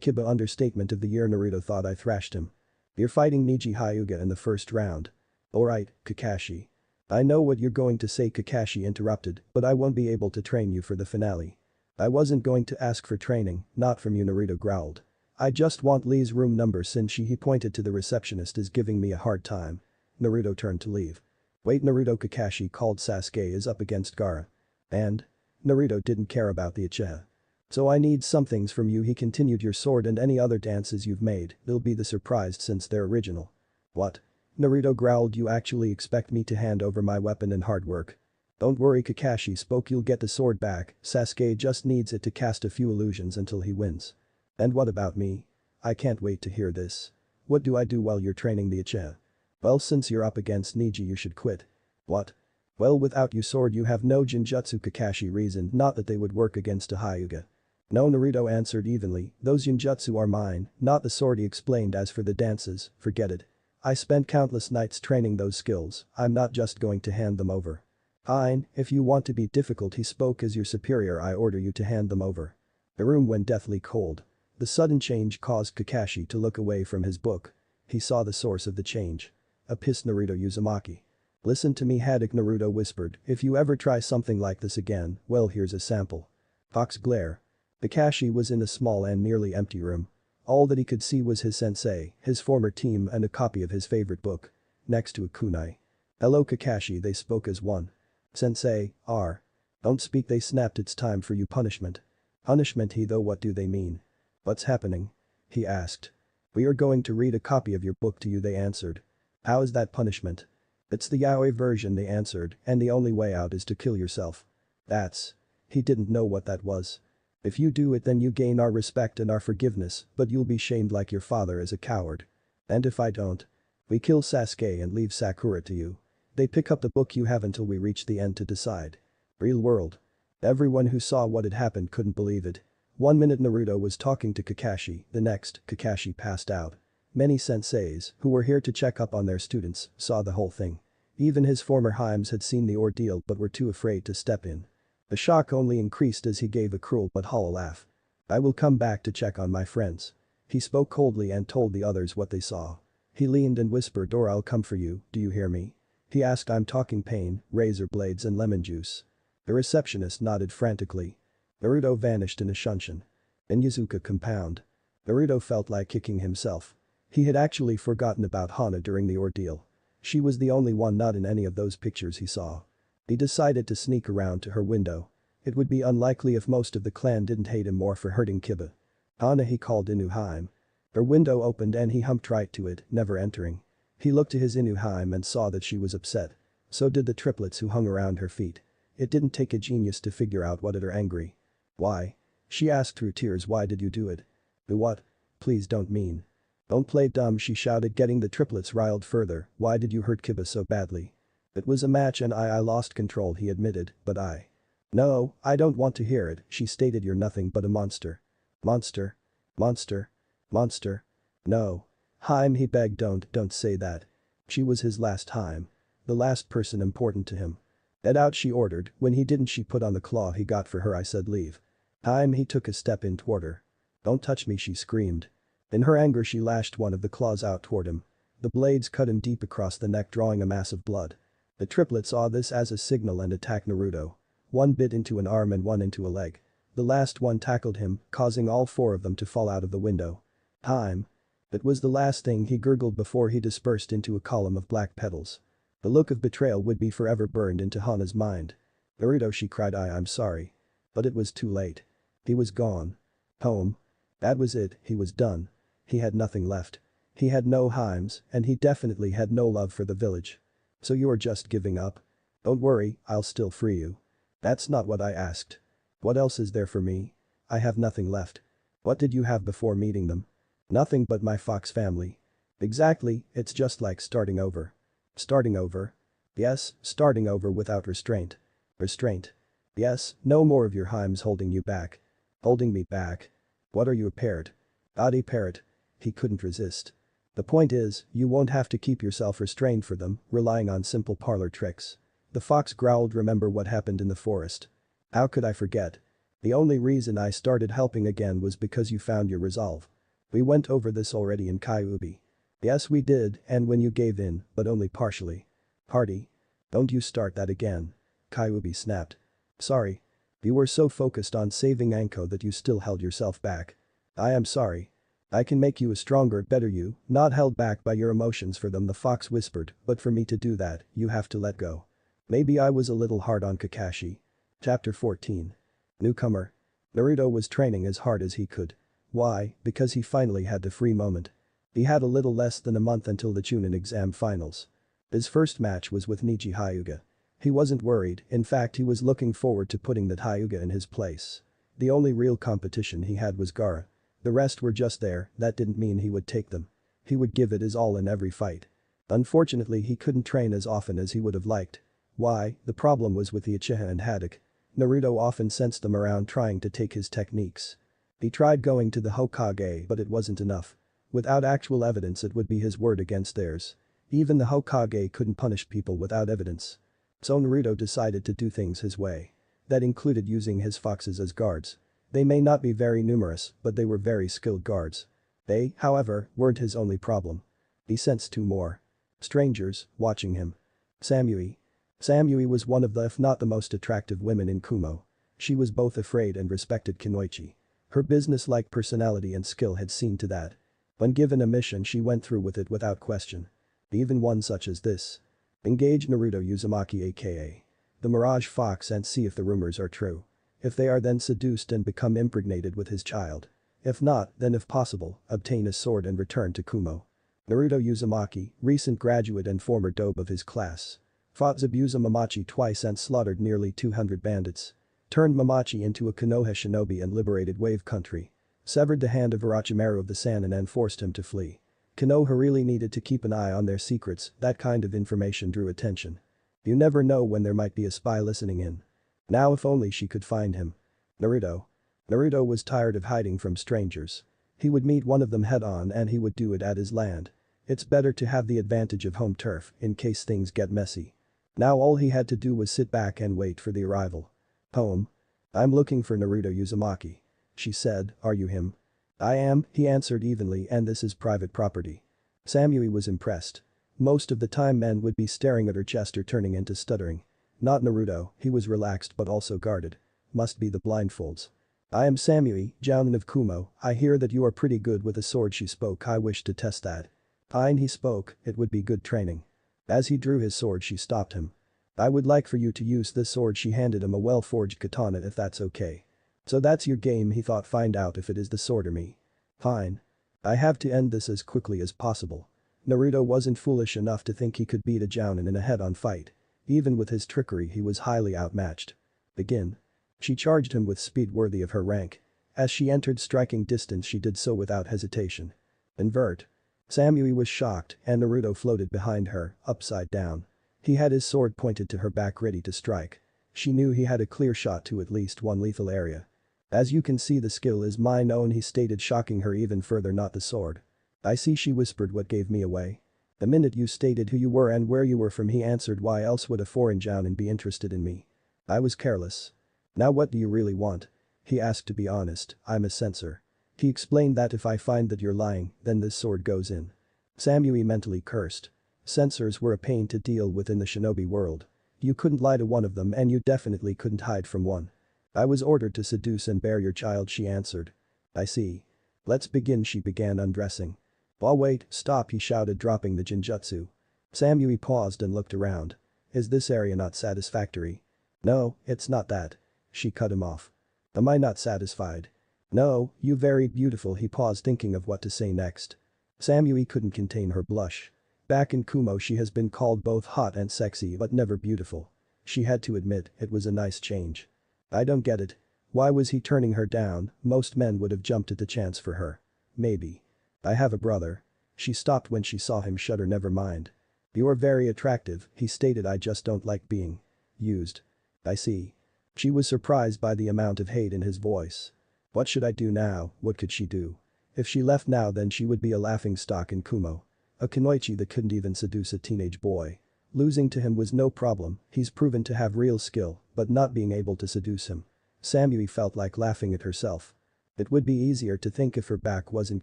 Kiba, understatement of the year. Naruto thought I thrashed him. You're fighting Niji Hyuga in the first round. Alright, Kakashi. I know what you're going to say, Kakashi interrupted, but I won't be able to train you for the finale. I wasn't going to ask for training, not from you, Naruto growled. I just want Lee's room number since he pointed to the receptionist is giving me a hard time. Naruto turned to leave. Wait, Naruto, Kakashi called, Sasuke is up against Gaara. And? Naruto didn't care about the Uchiha. So I need some things from you, he continued, your sword and any other dances you've made, they'll be the surprised since they're original. What? Naruto growled, you actually expect me to hand over my weapon and hard work? Don't worry, Kakashi spoke, you'll get the sword back, Sasuke just needs it to cast a few illusions until he wins. And what about me? I can't wait to hear this. What do I do while you're training the Uchiha? Well, since you're up against Niji, you should quit. What? Well, without your sword you have no Jinjutsu, Kakashi reasoned, not that they would work against a Hyuga. No, Naruto answered evenly, those Jinjutsu are mine, not the sword, he explained. As for the dances, forget it. I spent countless nights training those skills, I'm not just going to hand them over. Fine, if you want to be difficult, he spoke, as your superior I order you to hand them over. The room went deathly cold. The sudden change caused Kakashi to look away from his book. He saw the source of the change. A pissed Naruto Uzumaki. Listen to me, Haddock, Naruto whispered, if you ever try something like this again, well, here's a sample. Fox glare. Kakashi was in a small and nearly empty room. All that he could see was his sensei, his former team, and a copy of his favorite book. Next to a kunai. Hello, Kakashi, they spoke as one. Sensei, don't speak, they snapped, it's time for you punishment. Punishment, he though, what do they mean? What's happening? He asked. We are going to read a copy of your book to you, they answered. How is that punishment? It's the yaoi version, they answered, and the only way out is to kill yourself. That's. He didn't know what that was. If you do it, then you gain our respect and our forgiveness, but you'll be shamed like your father as a coward. And if I don't? We kill Sasuke and leave Sakura to you. They pick up the book, you have until we reach the end to decide. Real world. Everyone who saw what had happened couldn't believe it. 1 minute Naruto was talking to Kakashi, the next, Kakashi passed out. Many senseis, who were here to check up on their students, saw the whole thing. Even his former Heims had seen the ordeal but were too afraid to step in. The shock only increased as he gave a cruel but hollow laugh. I will come back to check on my friends. He spoke coldly and told the others what they saw. He leaned and whispered, or I'll come for you, do you hear me? He asked. I'm talking pain, razor blades and lemon juice. The receptionist nodded frantically. Naruto vanished in a shunshin. In Yuzuka compound. Naruto felt like kicking himself. He had actually forgotten about Hana during the ordeal. She was the only one not in any of those pictures he saw. He decided to sneak around to her window. It would be unlikely if most of the clan didn't hate him more for hurting Kiba. Hana, he called Inuheim. Her window opened and he humped right to it, never entering. He looked to his Inuheim and saw that she was upset. So did the triplets who hung around her feet. It didn't take a genius to figure out what had her angry. Why? She asked through tears. Why did you do it? Do what? Please don't mean. Don't play dumb, she shouted, getting the triplets riled further. Why did you hurt Kiba so badly? It was a match and I lost control, he admitted, but I. No, I don't want to hear it, she stated. You're nothing but a monster. Monster. Monster. Monster. No. Heim, he begged, don't say that. She was his last time. The last person important to him. Get out, she ordered. When he didn't, she put on the claw he got for her. I said leave. Heim, he took a step in toward her. Don't touch me, she screamed. In her anger she lashed one of the claws out toward him. The blades cut him deep across the neck, drawing a mass of blood. The triplet saw this as a signal and attacked Naruto. One bit into an arm and one into a leg. The last one tackled him, causing all four of them to fall out of the window. Time. It was the last thing he gurgled before he dispersed into a column of black petals. The look of betrayal would be forever burned into Hana's mind. Naruto, she cried, I'm sorry. But it was too late. He was gone. Home. That was it, he was done. He had nothing left. He had no Heims, and he definitely had no love for the village. So you are just giving up? Don't worry, I'll still free you. That's not what I asked. What else is there for me? I have nothing left. What did you have before meeting them? Nothing but my fox family. Exactly, it's just like starting over. Starting over? Yes, starting over without restraint. Restraint? Yes, no more of your Heims holding you back. Holding me back? What are you, a parrot? Oddie parrot. He couldn't resist. The point is, you won't have to keep yourself restrained for them, relying on simple parlor tricks. The fox growled. Remember what happened in the forest? How could I forget? The only reason I started helping again was because you found your resolve. We went over this already in Kyuubi. Yes we did, and when you gave in, but only partially. Party? Don't you start that again. Kyuubi snapped. Sorry. You were so focused on saving Anko that you still held yourself back. I am sorry. I can make you a stronger, better you, not held back by your emotions for them, the fox whispered, but for me to do that, you have to let go. Maybe I was a little hard on Kakashi. Chapter 14. Newcomer. Naruto was training as hard as he could. Why? Because he finally had the free moment. He had a little less than a month until the Chunin exam finals. His first match was with Nichi Hyuga. He wasn't worried, in fact he was looking forward to putting that Hyuga in his place. The only real competition he had was Gaara. The rest were just there, that didn't mean he would take them. He would give it his all in every fight. Unfortunately he couldn't train as often as he would have liked. Why? The problem was with the Uchiha and Haddock. Naruto often sensed them around trying to take his techniques. He tried going to the Hokage but it wasn't enough. Without actual evidence it would be his word against theirs. Even the Hokage couldn't punish people without evidence. So Naruto decided to do things his way. That included using his foxes as guards. They may not be very numerous, but they were very skilled guards. They, however, weren't his only problem. He sensed two more. Strangers, watching him. Samui. Samui was one of the if not the most attractive women in Kumo. She was both afraid and respected Kunoichi. Her business-like personality and skill had seen to that. When given a mission she went through with it without question. Even one such as this. Engage Naruto Uzumaki aka the Mirage Fox and see if the rumors are true. If they are, then seduced and become impregnated with his child. If not, then if possible, obtain a sword and return to Kumo. Naruto Uzumaki, recent graduate and former dope of his class. Fought Zabuza Mamachi twice and slaughtered nearly 200 bandits. Turned Mamachi into a Konoha shinobi and liberated Wave Country. Severed the hand of Orochimaru of the Sannin and forced him to flee. Konoha really needed to keep an eye on their secrets, that kind of information drew attention. You never know when there might be a spy listening in. Now if only she could find him. Naruto. Naruto was tired of hiding from strangers. He would meet one of them head-on and he would do it at his land. It's better to have the advantage of home turf in case things get messy. Now all he had to do was sit back and wait for the arrival. Home? I'm looking for Naruto Uzumaki. She said, are you him? I am, he answered evenly, and this is private property. Samui was impressed. Most of the time men would be staring at her chest or turning into stuttering. Not Naruto, he was relaxed but also guarded. Must be the blindfolds. I am Samui, Jounin of Kumo, I hear that you are pretty good with a sword. She spoke. I wish to test that. Fine, he spoke, it would be good training. As he drew his sword she stopped him. I would like for you to use this sword. She handed him a well-forged katana if that's okay. So that's your game, he thought. Find out if it is the sword or me. Fine. I have to end this as quickly as possible. Naruto wasn't foolish enough to think he could beat a Jounin in a head-on fight. Even with his trickery he was highly outmatched. Begin. She charged him with speed worthy of her rank. As she entered striking distance she did so without hesitation. Invert. Samui was shocked and Naruto floated behind her, upside down. He had his sword pointed to her back ready to strike. She knew he had a clear shot to at least one lethal area. As you can see, the skill is mine own, he stated, shocking her even further. Not the sword. I see, she whispered. What gave me away? The minute you stated who you were and where you were from, he answered. Why else would a foreign Jounin be interested in me? I was careless. Now what do you really want? He asked. To be honest, I'm a censor. He explained that if I find that you're lying, then this sword goes in. Samui mentally cursed. Censors were a pain to deal with in the shinobi world. You couldn't lie to one of them and you definitely couldn't hide from one. I was ordered to seduce and bear your child, she answered. I see. Let's begin. She began undressing. Oh wait, stop, he shouted, dropping the genjutsu. Samui paused and looked around. Is this area not satisfactory? No, it's not that. She cut him off. Am I not satisfied? No, you very beautiful. He paused, thinking of what to say next. Samui couldn't contain her blush. Back in Kumo she has been called both hot and sexy but never beautiful. She had to admit it was a nice change. I don't get it. Why was he turning her down? Most men would have jumped at the chance for her. Maybe. I have a brother. She stopped when she saw him shudder. Never mind. You're very attractive, he stated. I just don't like being used. I see. She was surprised by the amount of hate in his voice. What should I do now? What could she do? If she left now then she would be a laughingstock in Kumo. A kunoichi that couldn't even seduce a teenage boy. Losing to him was no problem, he's proven to have real skill, but not being able to seduce him. Samui felt like laughing at herself. It would be easier to think if her back wasn't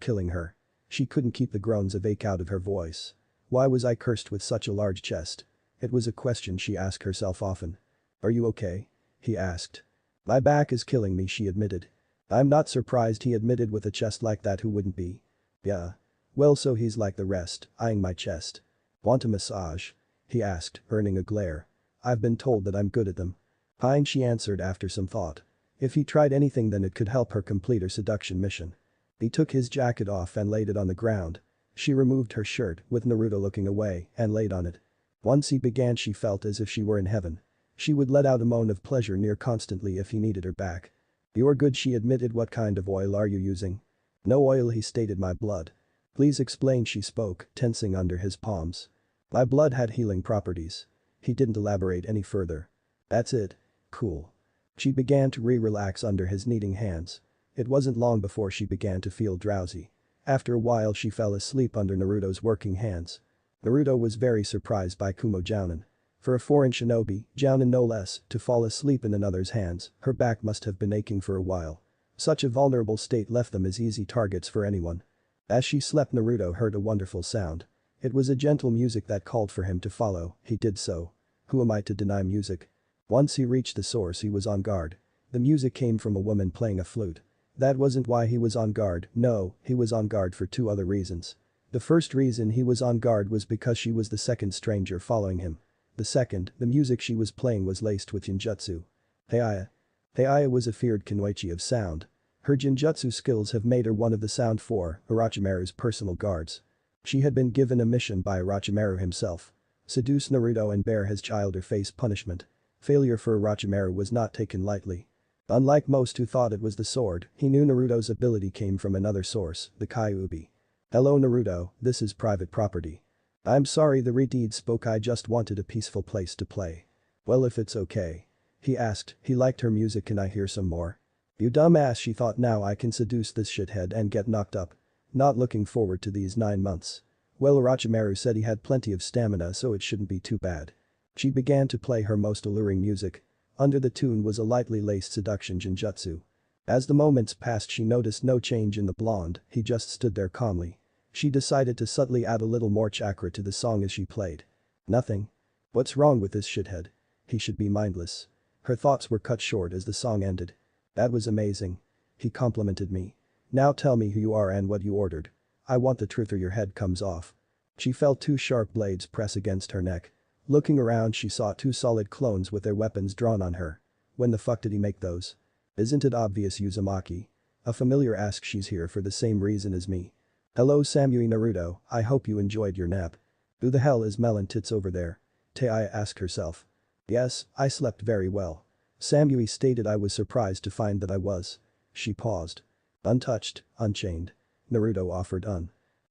killing her. She couldn't keep the groans of ache out of her voice. Why was I cursed with such a large chest? It was a question she asked herself often. Are you okay? He asked. My back is killing me, she admitted. I'm not surprised, he admitted. With a chest like that who wouldn't be? Yeah. Well, so he's like the rest, eyeing my chest. Want a massage? He asked, earning a glare. I've been told that I'm good at them. Fine, she answered after some thought. If he tried anything then it could help her complete her seduction mission. He took his jacket off and laid it on the ground. She removed her shirt, with Naruto looking away, and laid on it. Once he began she felt as if she were in heaven. She would let out a moan of pleasure near constantly if he needed her back. You're good, she admitted. What kind of oil are you using? No oil, he stated. My blood. Please explain, she spoke, tensing under his palms. My blood had healing properties. He didn't elaborate any further. That's it. Cool. She began to relax under his kneading hands. It wasn't long before she began to feel drowsy. After a while she fell asleep under Naruto's working hands. Naruto was very surprised by Kumo Jounin. For a foreign shinobi, Jounin no less, to fall asleep in another's hands, her back must have been aching for a while. Such a vulnerable state left them as easy targets for anyone. As she slept, Naruto heard a wonderful sound. It was a gentle music that called for him to follow. He did so. Who am I to deny music? Once he reached the source he was on guard. The music came from a woman playing a flute. That wasn't why he was on guard. No, he was on guard for two other reasons. The first reason he was on guard was because she was the second stranger following him. The second, the music she was playing was laced with genjutsu. Heiaya. Heiaya was a feared kunoichi of sound. Her genjutsu skills have made her one of the Sound 4, Orochimaru's personal guards. She had been given a mission by Orochimaru himself. Seduce Naruto and bear his child or face punishment. Failure for Orochimaru was not taken lightly. Unlike most who thought it was the sword, he knew Naruto's ability came from another source, the Kyuubi. Hello Naruto, this is private property. I'm sorry, the Redeed spoke. I just wanted a peaceful place to play. Well, if it's okay. He asked. He liked her music. Can I hear some more? You dumbass, she thought, now I can seduce this shithead and get knocked up. Not looking forward to these 9 months. Well, Orochimaru said he had plenty of stamina, so it shouldn't be too bad. She began to play her most alluring music. Under the tune was a lightly laced seduction genjutsu. As the moments passed, she noticed no change in the blonde, he just stood there calmly. She decided to subtly add a little more chakra to the song as she played. Nothing. What's wrong with this shithead? He should be mindless. Her thoughts were cut short as the song ended. That was amazing. He complimented me. Now tell me who you are and what you ordered. I want the truth or your head comes off. She felt 2 sharp blades press against her neck. Looking around, she saw 2 solid clones with their weapons drawn on her. When the fuck did he make those? Isn't it obvious, Uzumaki? A familiar asks. She's here for the same reason as me. Hello Samui Naruto, I hope you enjoyed your nap. Who the hell is Melon Tits over there? Taiya asked herself. Yes, I slept very well. Samui stated. I was surprised to find that I was. She paused. Untouched, unchained. Naruto offered.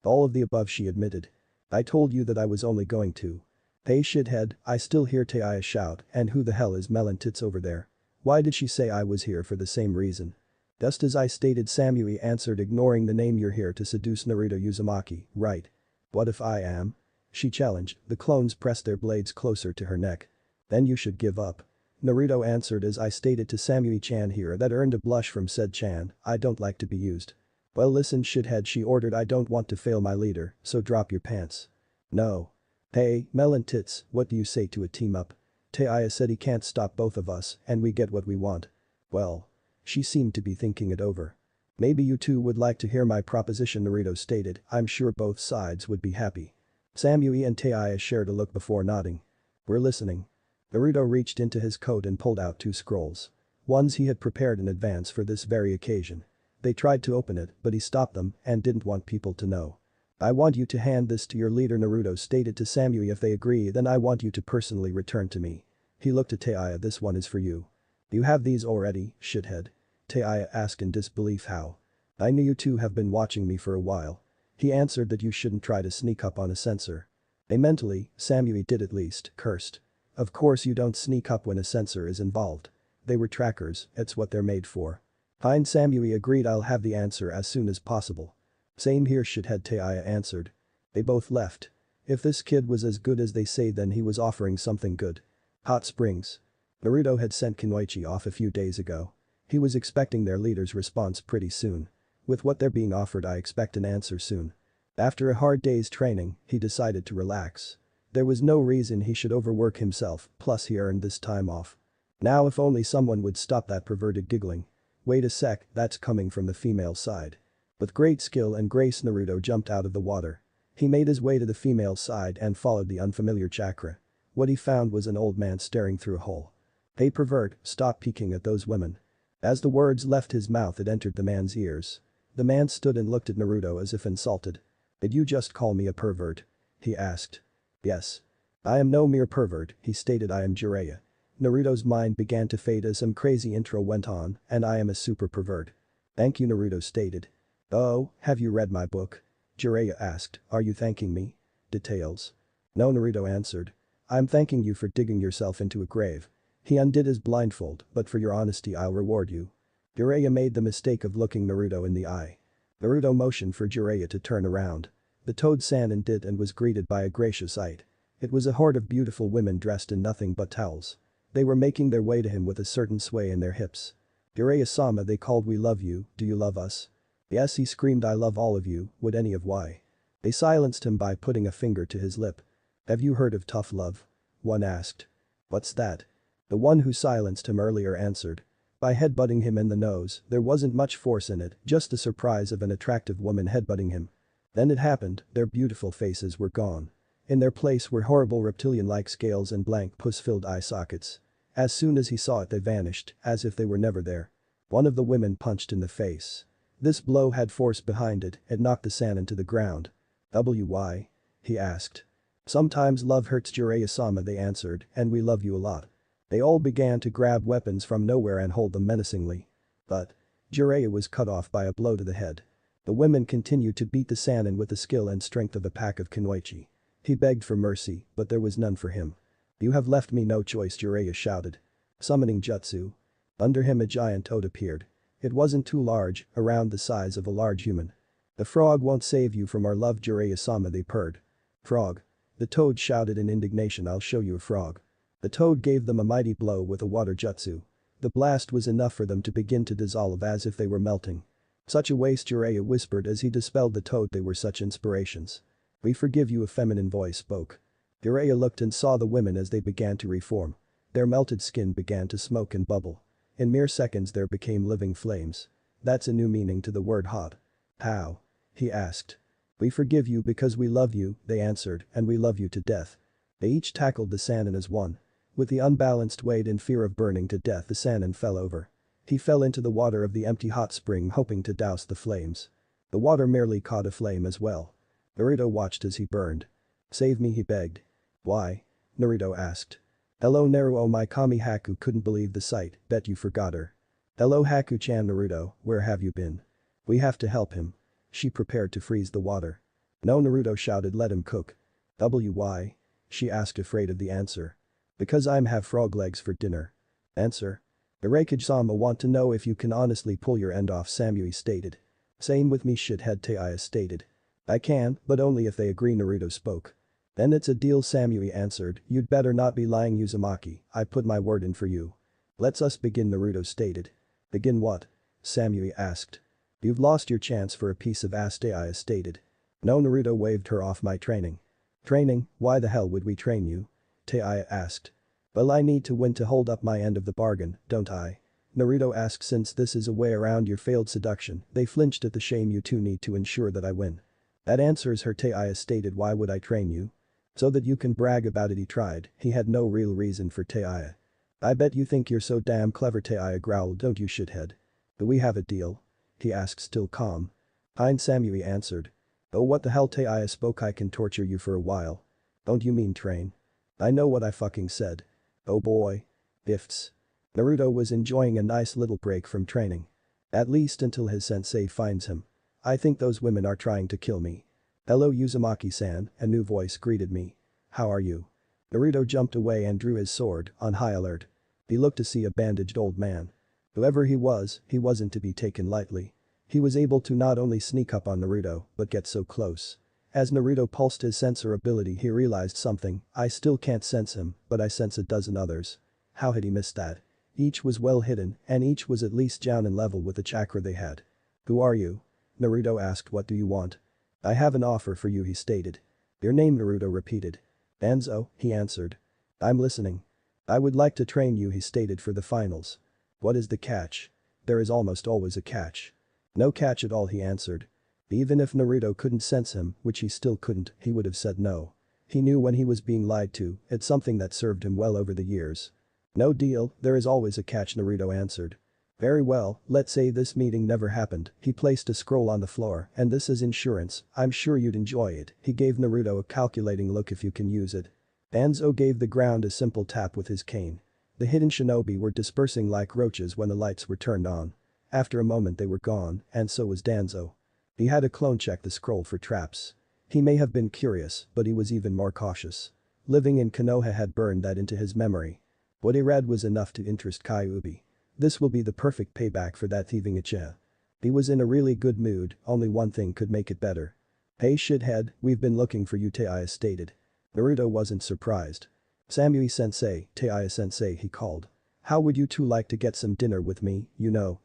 All of the above, she admitted. I told you that I was only going to. Hey shithead, I still hear Taiya shout, and who the hell is Melon Tits over there? Why did she say I was here for the same reason? Just as I stated, Samui answered, ignoring the name. You're here to seduce Naruto Uzumaki, right? What if I am? She challenged. The clones pressed their blades closer to her neck. Then you should give up. Naruto answered. As I stated to Samui-chan here, that earned a blush from said Chan, I don't like to be used. Well listen shithead, she ordered, I don't want to fail my leader, so drop your pants. No. Hey, Melon Tits, what do you say to a team up? Taiya said. He can't stop both of us and we get what we want. Well. She seemed to be thinking it over. Maybe you two would like to hear my proposition, Naruto stated. I'm sure both sides would be happy. Samui and Taiya shared a look before nodding. We're listening. Naruto reached into his coat and pulled out 2 scrolls. Ones he had prepared in advance for this very occasion. They tried to open it, but he stopped them and didn't want people to know. I want you to hand this to your leader, Naruto stated to Samui. If they agree, then I want you to personally return to me. He looked at Taiya. This one is for you. You have these already, shithead? Taiya asked in disbelief. How? I knew you two have been watching me for a while. He answered that you shouldn't try to sneak up on a censor. They mentally, Samui did at least, cursed. Of course you don't sneak up when a censor is involved. They were trackers, it's what they're made for. Fine, Samui agreed. I'll have the answer as soon as possible. Same here shithead, Taiya answered. They both left. If this kid was as good as they say, then he was offering something good. Hot springs. Naruto had sent Kunoichi off a few days ago. He was expecting their leader's response pretty soon. With what they're being offered, I expect an answer soon. After a hard day's training, he decided to relax. There was no reason he should overwork himself, plus he earned this time off. Now if only someone would stop that perverted giggling. Wait a sec, that's coming from the female side. With great skill and grace, Naruto jumped out of the water. He made his way to the female side and followed the unfamiliar chakra. What he found was an old man staring through a hole. Hey pervert, stop peeking at those women. As the words left his mouth, it entered the man's ears. The man stood and looked at Naruto as if insulted. Did you just call me a pervert? He asked. Yes. I am no mere pervert, he stated. I am Jiraiya. Naruto's mind began to fade as some crazy intro went on, and I am a super pervert. Thank you, Naruto stated. Oh, have you read my book? Jiraiya asked. Are you thanking me? Details. No, Naruto answered. I'm thanking you for digging yourself into a grave. He undid his blindfold, but for your honesty I'll reward you. Jiraiya made the mistake of looking Naruto in the eye. Naruto motioned for Jiraiya to turn around. The Toad-san did and was greeted by a gracious sight. It was a horde of beautiful women dressed in nothing but towels. They were making their way to him with a certain sway in their hips. Jiraiya-sama, they called. We love you, do you love us? Yes, he screamed. I love all of you, would any of why? They silenced him by putting a finger to his lip. Have you heard of tough love? One asked. What's that? The one who silenced him earlier answered. By headbutting him in the nose, there wasn't much force in it, just the surprise of an attractive woman headbutting him. Then it happened, their beautiful faces were gone. In their place were horrible reptilian-like scales and blank pus-filled eye sockets. As soon as he saw it, they vanished, as if they were never there. One of the women punched in the face. This blow had force behind it, it knocked the Sannin to the ground. Why? He asked. Sometimes love hurts, Jiraiya-sama, they answered, and we love you a lot. They all began to grab weapons from nowhere and hold them menacingly. But Jiraiya was cut off by a blow to the head. The women continued to beat the Sannin with the skill and strength of a pack of Kunoichi. He begged for mercy, but there was none for him. You have left me no choice, Jiraiya shouted. Summoning jutsu. Under him a giant toad appeared. It wasn't too large, around the size of a large human. "The frog won't save you from our love, Jiraiya-sama," they purred. "Frog?" The toad shouted in indignation. "I'll show you a frog." The toad gave them a mighty blow with a water jutsu. The blast was enough for them to begin to dissolve as if they were melting. "Such a waste," Jiraiya whispered as he dispelled the toad. "They were such inspirations." "We forgive you," a feminine voice spoke. Jiraiya looked and saw the women as they began to reform. Their melted skin began to smoke and bubble. In mere seconds there became living flames. "That's a new meaning to the word hot." "How?" he asked. "We forgive you because we love you," they answered, "and we love you to death." They each tackled the Sannin as one. With the unbalanced weight and fear of burning to death, the Sannin fell over. He fell into the water of the empty hot spring, hoping to douse the flames. The water merely caught a flame as well. Naruto watched as he burned. "Save me," he begged. "Why?" Naruto asked. "Hello Naruto." My Kami Haku couldn't believe the sight. "Bet you forgot her." "Hello Haku-chan." "Naruto, where have you been?" "We have to help him." She prepared to freeze the water. "No," Naruto shouted, "let him cook." "Why?" she asked, afraid of the answer. "Because I'm have frog legs for dinner." "Answer." "The Raikage-sama want to know if you can honestly pull your end off," Samui stated. "Same with me, shithead," Taiya stated. "I can, but only if they agree," Naruto spoke. "Then it's a deal," Samui answered. "You'd better not be lying, Uzumaki. I put my word in for you." "Let's us begin," Naruto stated. "Begin what?" Samui asked. "You've lost your chance for a piece of ass," Taiya stated. "No," Naruto waved her off. "My training." "Training? Why the hell would we train you?" Taiya asked. "Well, I need to win to hold up my end of the bargain, don't I?" Naruto asked. "Since this is a way around your failed seduction, they flinched at the shame, you two need to ensure that I win." "That answers her," Taiya stated. "Why would I train you?" "So that you can brag about it." He tried. He had no real reason for Taiya. "I bet you think you're so damn clever," Taiya growled. "Don't you, shithead?" "Do we have a deal?" he asked, still calm. "Fine," Samui answered. "Oh, what the hell?" Taiya spoke. "I can torture you for a while." "Don't you mean train?" "I know what I fucking said." "Oh boy." Ifs. Naruto was enjoying a nice little break from training. At least until his sensei finds him. "I think those women are trying to kill me." "Hello Uzumaki-san," a new voice greeted me. "How are you?" Naruto jumped away and drew his sword, on high alert. He looked to see a bandaged old man. Whoever he wasn't to be taken lightly. He was able to not only sneak up on Naruto, but get so close. As Naruto pulsed his sensor ability, he realized something. "I still can't sense him, but I sense a dozen others." How had he missed that? Each was well hidden, and each was at least Jounin level with the chakra they had. "Who are you?" Naruto asked. "What do you want?" "I have an offer for you," he stated. "Your name?" Naruto repeated. "Danzo," he answered. "I'm listening." "I would like to train you," he stated, "for the finals." "What is the catch?" "There is almost always a catch." "No catch at all," he answered. Even if Naruto couldn't sense him, which he still couldn't, he would have said no. He knew when he was being lied to. It's something that served him well over the years. "No deal, there is always a catch," Naruto answered. "Very well, let's say this meeting never happened." He placed a scroll on the floor. "And this is insurance, I'm sure you'd enjoy it." He gave Naruto a calculating look. "If you can use it." Danzo gave the ground a simple tap with his cane. The hidden shinobi were dispersing like roaches when the lights were turned on. After a moment they were gone, and so was Danzo. He had a clone check the scroll for traps. He may have been curious, but he was even more cautious. Living in Konoha had burned that into his memory. What he read was enough to interest Kyuubi. This will be the perfect payback for that thieving Uchiha. He was in a really good mood, only one thing could make it better. "Hey shithead, we've been looking for you," Taiya stated. Naruto wasn't surprised. "Samui-sensei, Taiya-sensei," he called. "How would you two like to get some dinner with me,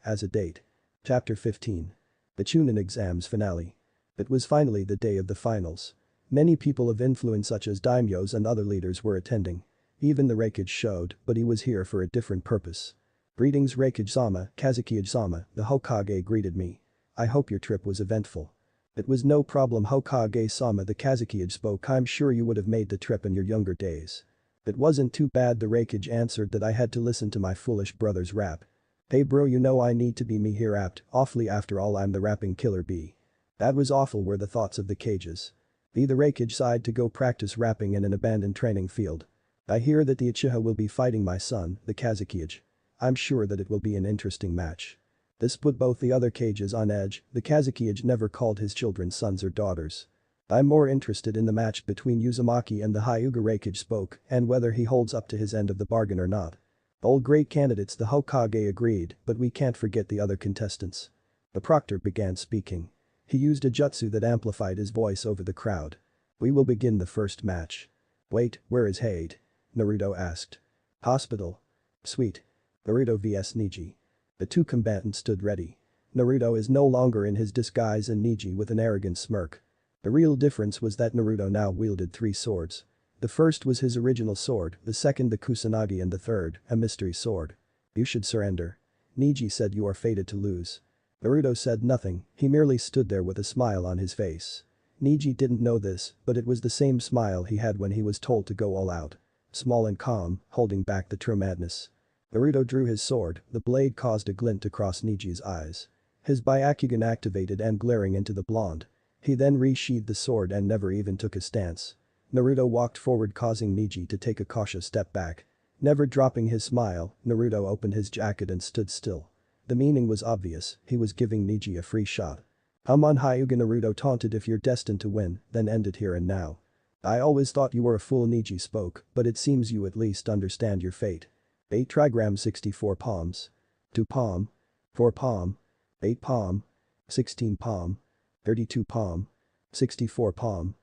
as a date?" Chapter 15. The Chunin exams finale. It was finally the day of the finals. Many people of influence such as daimyos and other leaders were attending. Even the Raikage showed, but he was here for a different purpose. "Greetings Raikage-sama, Kazukiya-sama," the Hokage greeted me. "I hope your trip was eventful." "It was no problem Hokage-sama," the Kazukiya spoke. "I'm sure you would have made the trip in your younger days." "It wasn't too bad," the Raikage answered. "That I had to listen to my foolish brother's rap." "Hey bro, I need to be me here rapped awfully, after all I'm the rapping killer bee." "That was awful," were the thoughts of the cages. The Raikage sighed. "To go practice rapping in an abandoned training field. I hear that the Uchiha will be fighting my son, the Kazukiya. I'm sure that it will be an interesting match." This put both the other cages on edge. The Kazukiya never called his children sons or daughters. "I'm more interested in the match between Uzumaki and the Hyuga," Raikage spoke, "and whether he holds up to his end of the bargain or not." All great candidates, the Hokage agreed, but we can't forget the other contestants. The proctor began speaking. He used a jutsu that amplified his voice over the crowd. We will begin the first match. Wait, where is Hade? Naruto asked. Hospital. Sweet. Naruto vs Neji. The two combatants stood ready. Naruto is no longer in his disguise and Neji with an arrogant smirk. The real difference was that Naruto now wielded 3 swords. The first was his original sword, the second the Kusanagi and the third, a mystery sword. You should surrender. Neji said you are fated to lose. Naruto said nothing, he merely stood there with a smile on his face. Neji didn't know this, but it was the same smile he had when he was told to go all out. Small and calm, holding back the true madness. Naruto drew his sword, the blade caused a glint to cross Neji's eyes. His Byakugan activated and glaring into the blonde. He then resheathed the sword and never even took a stance. Naruto walked forward causing Neji to take a cautious step back. Never dropping his smile, Naruto opened his jacket and stood still. The meaning was obvious, he was giving Neji a free shot. "I'm on Hyuga," Naruto taunted. "If you're destined to win, then end it here and now." "I always thought you were a fool," Neji spoke, "but it seems you at least understand your fate." 8 trigram 64 palms. 2 palm. 4 palm. 8 palm. 16 palm. 32 palm. 64 palm.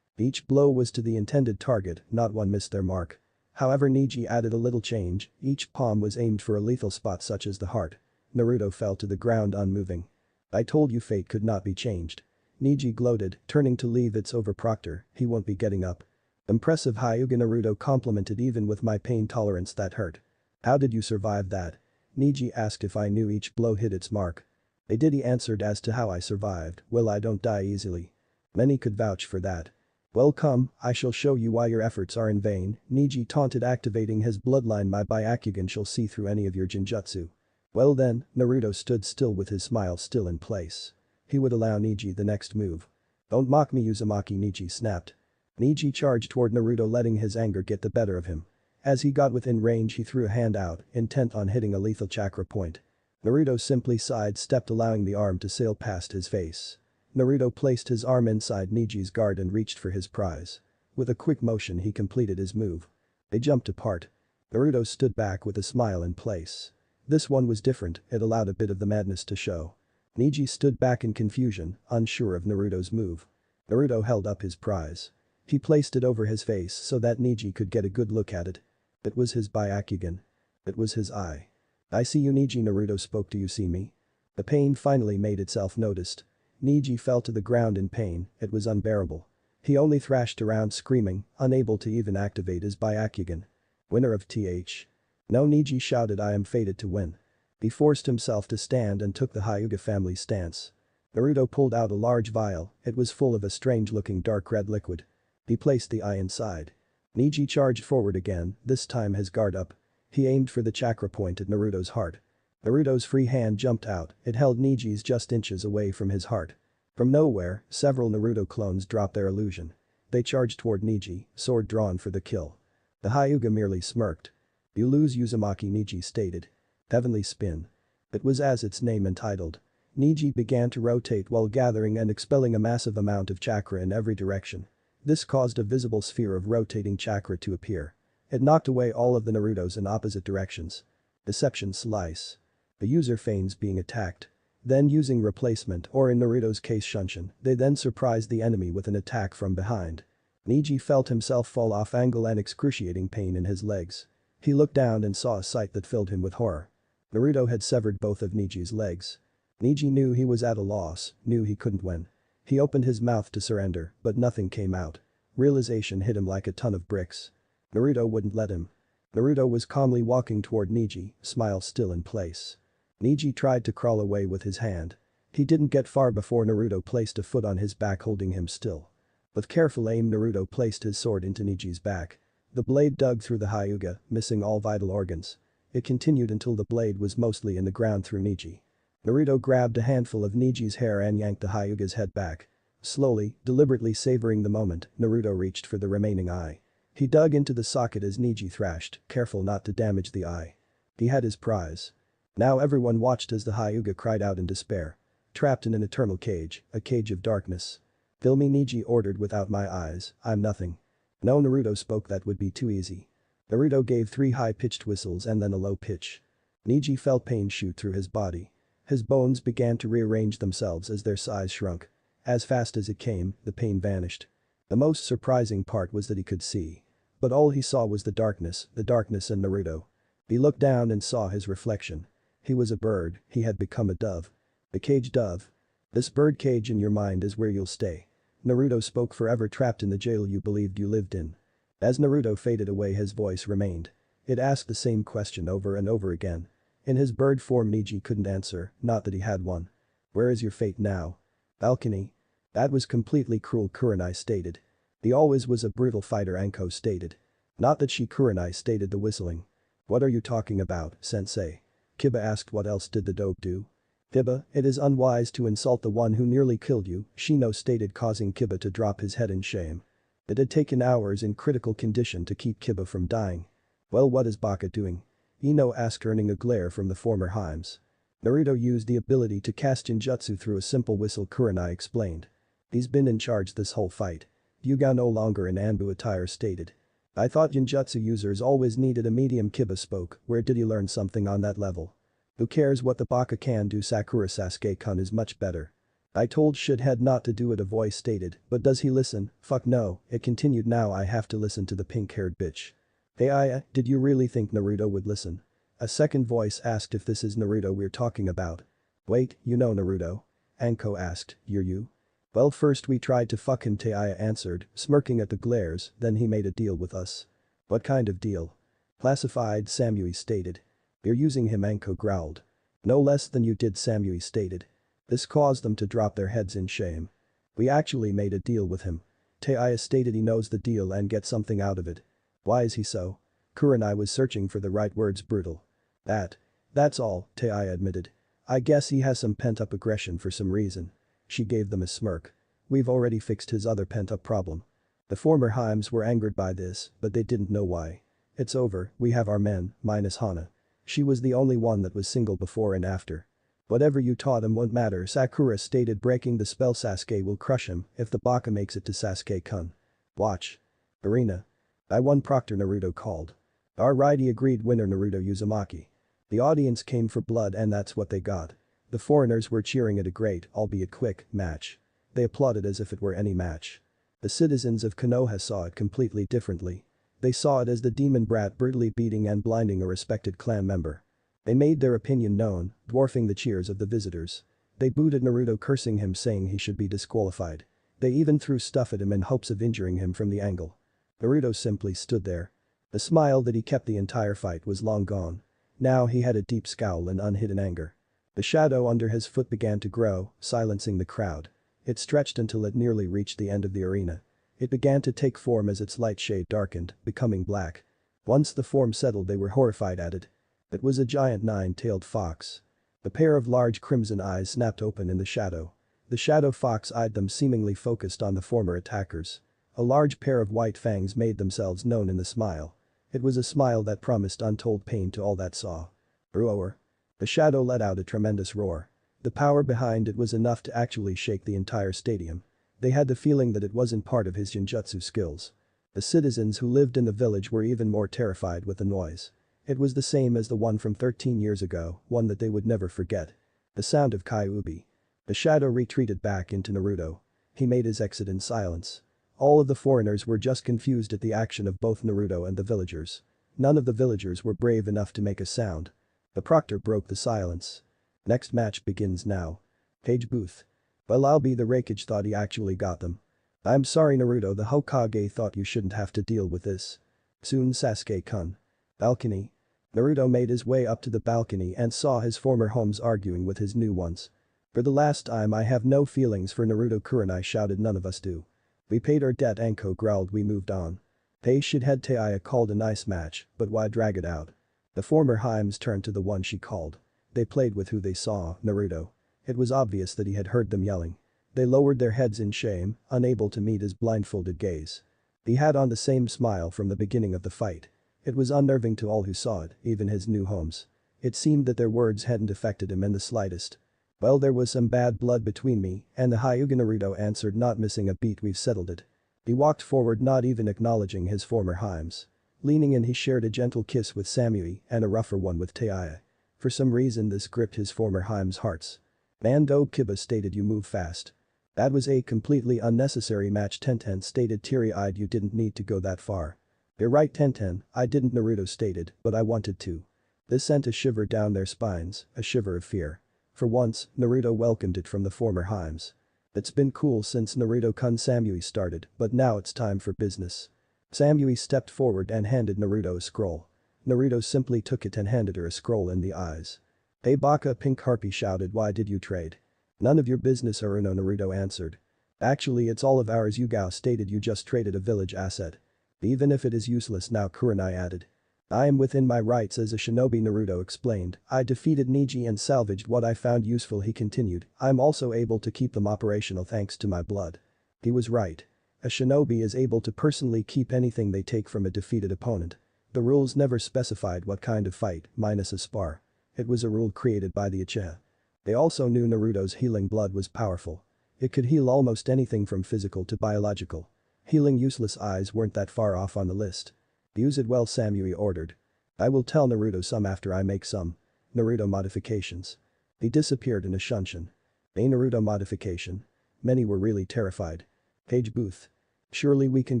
Each blow was to the intended target, not one missed their mark. However, Neji added a little change, each palm was aimed for a lethal spot such as the heart. Naruto fell to the ground unmoving. "I told you fate could not be changed." Neji gloated, turning to leave. "It's over, Proctor, he won't be getting up." "Impressive, Hyuga," Naruto complimented. "Even with my pain tolerance that hurt." "How did you survive that?" Neji asked. "If I knew each blow hit its mark." "I did," he answered. "As to how I survived, well, I don't die easily." "Many could vouch for that." "Well, come, I shall show you why your efforts are in vain," Neji taunted, activating his bloodline. "My Byakugan shall see through any of your Jinjutsu." "Well then," Naruto stood still with his smile still in place. He would allow Neji the next move. "Don't mock me, Uzumaki," Neji snapped. Neji charged toward Naruto, letting his anger get the better of him. As he got within range, he threw a hand out, intent on hitting a lethal chakra point. Naruto simply sidestepped, allowing the arm to sail past his face. Naruto placed his arm inside Neji's guard and reached for his prize. With a quick motion, he completed his move. They jumped apart. Naruto stood back with a smile in place. This one was different, it allowed a bit of the madness to show. Neji stood back in confusion, unsure of Naruto's move. Naruto held up his prize. He placed it over his face so that Neji could get a good look at it. It was his Byakugan. It was his eye. "I see you, Neji," Naruto spoke. "Do you see me?" The pain finally made itself noticed. Neji fell to the ground in pain, it was unbearable. He only thrashed around screaming, unable to even activate his Byakugan. "Winner of TH. No," Neji shouted. "I am fated to win." He forced himself to stand and took the Hyuga family stance. Naruto pulled out a large vial, it was full of a strange-looking dark red liquid. He placed the eye inside. Neji charged forward again, this time his guard up. He aimed for the chakra point at Naruto's heart. Naruto's free hand jumped out, it held Neji's just inches away from his heart. From nowhere, several Naruto clones dropped their illusion. They charged toward Neji, sword drawn for the kill. The Hyuga merely smirked. "You lose, Uzumaki," Neji stated. Heavenly spin. It was as its name entitled. Neji began to rotate while gathering and expelling a massive amount of chakra in every direction. This caused a visible sphere of rotating chakra to appear. It knocked away all of the Narutos in opposite directions. Deception slice. The user feigns being attacked. Then using replacement, or in Naruto's case Shunshin, they then surprised the enemy with an attack from behind. Neji felt himself fall off angle and excruciating pain in his legs. He looked down and saw a sight that filled him with horror. Naruto had severed both of Neji's legs. Neji knew he was at a loss, knew he couldn't win. He opened his mouth to surrender, but nothing came out. Realization hit him like a ton of bricks. Naruto wouldn't let him. Naruto was calmly walking toward Neji, smile still in place. Neji tried to crawl away with his hand. He didn't get far before Naruto placed a foot on his back, holding him still. With careful aim, Naruto placed his sword into Neji's back. The blade dug through the Hyuga, missing all vital organs. It continued until the blade was mostly in the ground through Neji. Naruto grabbed a handful of Neji's hair and yanked the Hyuga's head back. Slowly, deliberately savoring the moment, Naruto reached for the remaining eye. He dug into the socket as Neji thrashed, careful not to damage the eye. He had his prize. Now everyone watched as the Hyuga cried out in despair. Trapped in an eternal cage, a cage of darkness. "Fill me," Neji ordered. "Without my eyes, I'm nothing." "No," Naruto spoke. "That would be too easy." Naruto gave 3 high-pitched whistles and then a low pitch. Neji felt pain shoot through his body. His bones began to rearrange themselves as their size shrunk. As fast as it came, the pain vanished. The most surprising part was that he could see. But all he saw was the darkness and Naruto. He looked down and saw his reflection. He was a bird, he had become a dove. A caged dove. This bird cage in your mind is where you'll stay. Naruto spoke, forever trapped in the jail you believed you lived in. As Naruto faded away, his voice remained. It asked the same question over and over again. In his bird form, Neji couldn't answer, not that he had one. Where is your fate now? Balcony. That was completely cruel, Kurenai stated. He always was a brutal fighter, Anko stated. Not that she, Kurenai stated the whistling. What are you talking about, sensei? Kiba asked. What else did the dope do? Kiba, it is unwise to insult the one who nearly killed you, Shino stated, causing Kiba to drop his head in shame. It had taken hours in critical condition to keep Kiba from dying. Well, what is Baka doing? Ino asked, earning a glare from the former Heims. Naruto used the ability to cast Genjutsu through a simple whistle, Kurenai explained. He's been in charge this whole fight. Yuga no longer in Anbu attire stated. I thought Genjutsu users always needed a medium, Kiba spoke. Where did he learn something on that level? Who cares what the Baka can do, Sakura, Sasuke-kun is much better. I told shithead not to do it, a voice stated, but does he listen? Fuck no, it continued. Now I have to listen to the pink-haired bitch. Hey Aya, did you really think Naruto would listen? A second voice asked if this is Naruto we're talking about. Wait, you know Naruto? Anko asked, you're you? Well, first we tried to fuck him, Aya answered, smirking at the glares, then he made a deal with us. What kind of deal? Classified, Samui stated. You're using him, Anko growled. No less than you did, Samui stated. This caused them to drop their heads in shame. We actually made a deal with him. Aya stated he knows the deal and gets something out of it. Why is he so? Kurenai was searching for the right words. Brutal. That's all, Aya admitted. I guess he has some pent-up aggression for some reason. She gave them a smirk. We've already fixed his other pent-up problem. The former Heims were angered by this, but they didn't know why. It's over, we have our men, minus Hana. She was the only one that was single before and after. Whatever you taught him won't matter, Sakura stated, breaking the spell. Sasuke will crush him if the Baka makes it to Sasuke-kun. Watch. Arena. I won, Proctor, Naruto called. Alright, he agreed. Winner Naruto Uzumaki. The audience came for blood and that's what they got. The foreigners were cheering at a great, albeit quick, match. They applauded as if it were any match. The citizens of Konoha saw it completely differently. They saw it as the demon brat brutally beating and blinding a respected clan member. They made their opinion known, dwarfing the cheers of the visitors. They booed at Naruto, cursing him, saying he should be disqualified. They even threw stuff at him in hopes of injuring him from the angle. Naruto simply stood there. The smile that he kept the entire fight was long gone. Now he had a deep scowl and unhidden anger. The shadow under his foot began to grow, silencing the crowd. It stretched until it nearly reached the end of the arena. It began to take form as its light shade darkened, becoming black. Once the form settled, they were horrified at it. It was a giant 9-tailed fox. A pair of large crimson eyes snapped open in the shadow. The shadow fox eyed them, seemingly focused on the former attackers. A large pair of white fangs made themselves known in the smile. It was a smile that promised untold pain to all that saw. Roar. The shadow let out a tremendous roar. The power behind it was enough to actually shake the entire stadium. They had the feeling that it wasn't part of his genjutsu skills. The citizens who lived in the village were even more terrified with the noise. It was the same as the one from 13 years ago, one that they would never forget. The sound of Kyuubi. The shadow retreated back into Naruto. He made his exit in silence. All of the foreigners were just confused at the action of both Naruto and the villagers. None of the villagers were brave enough to make a sound. The proctor broke the silence. Next match begins now. Page booth. Well, I'll be the Raikage, thought he actually got them. I'm sorry Naruto, the Hokage thought you shouldn't have to deal with this. Soon, Sasuke-kun. Balcony. Naruto made his way up to the balcony and saw his former homes arguing with his new ones. For the last time, I have no feelings for Naruto, Kurenai shouted. None of us do. We paid our debt, Anko growled. We moved on. Hey shithead, Aya called a nice match, but why drag it out? The former Heims turned to the one she called. They played with who they saw, Naruto. It was obvious that he had heard them yelling. They lowered their heads in shame, unable to meet his blindfolded gaze. He had on the same smile from the beginning of the fight. It was unnerving to all who saw it, even his new homes. It seemed that their words hadn't affected him in the slightest. Well, there was some bad blood between me and the Hyuga, Naruto answered, not missing a beat. We've settled it. He walked forward, not even acknowledging his former Heims. Leaning in, he shared a gentle kiss with Samui and a rougher one with Taya. For some reason this gripped his former Heim's hearts. Mando Kiba stated, "You move fast." "That was a completely unnecessary match," Tenten stated, teary-eyed. "You didn't need to go that far." "You're right, Tenten, I didn't," Naruto stated, "but I wanted to." This sent a shiver down their spines, a shiver of fear. For once, Naruto welcomed it from the former Heims. It's been cool since Naruto-kun, Samui started, but now it's time for business. Samui stepped forward and handed Naruto a scroll. Naruto simply took it and handed her a scroll in the eyes. "Hey Baka," Pink Harpy shouted, "why did you trade?" "None of your business, Aruno," Naruto answered. "Actually it's all of ours," Yugao stated. "You just traded a village asset." "Even if it is useless now," Kurenai added. "I am within my rights as a shinobi," Naruto explained. "I defeated Niji and salvaged what I found useful," he continued. "I'm also able to keep them operational thanks to my blood." He was right. A shinobi is able to personally keep anything they take from a defeated opponent. The rules never specified what kind of fight, minus a spar. It was a rule created by the Uchiha. They also knew Naruto's healing blood was powerful. It could heal almost anything from physical to biological. Healing useless eyes weren't that far off on the list. "Use it well," Samui ordered. "I will tell Naruto some after I make some Naruto modifications." He disappeared in a shunshin. A Naruto modification? Many were really terrified. Page Booth. "Surely we can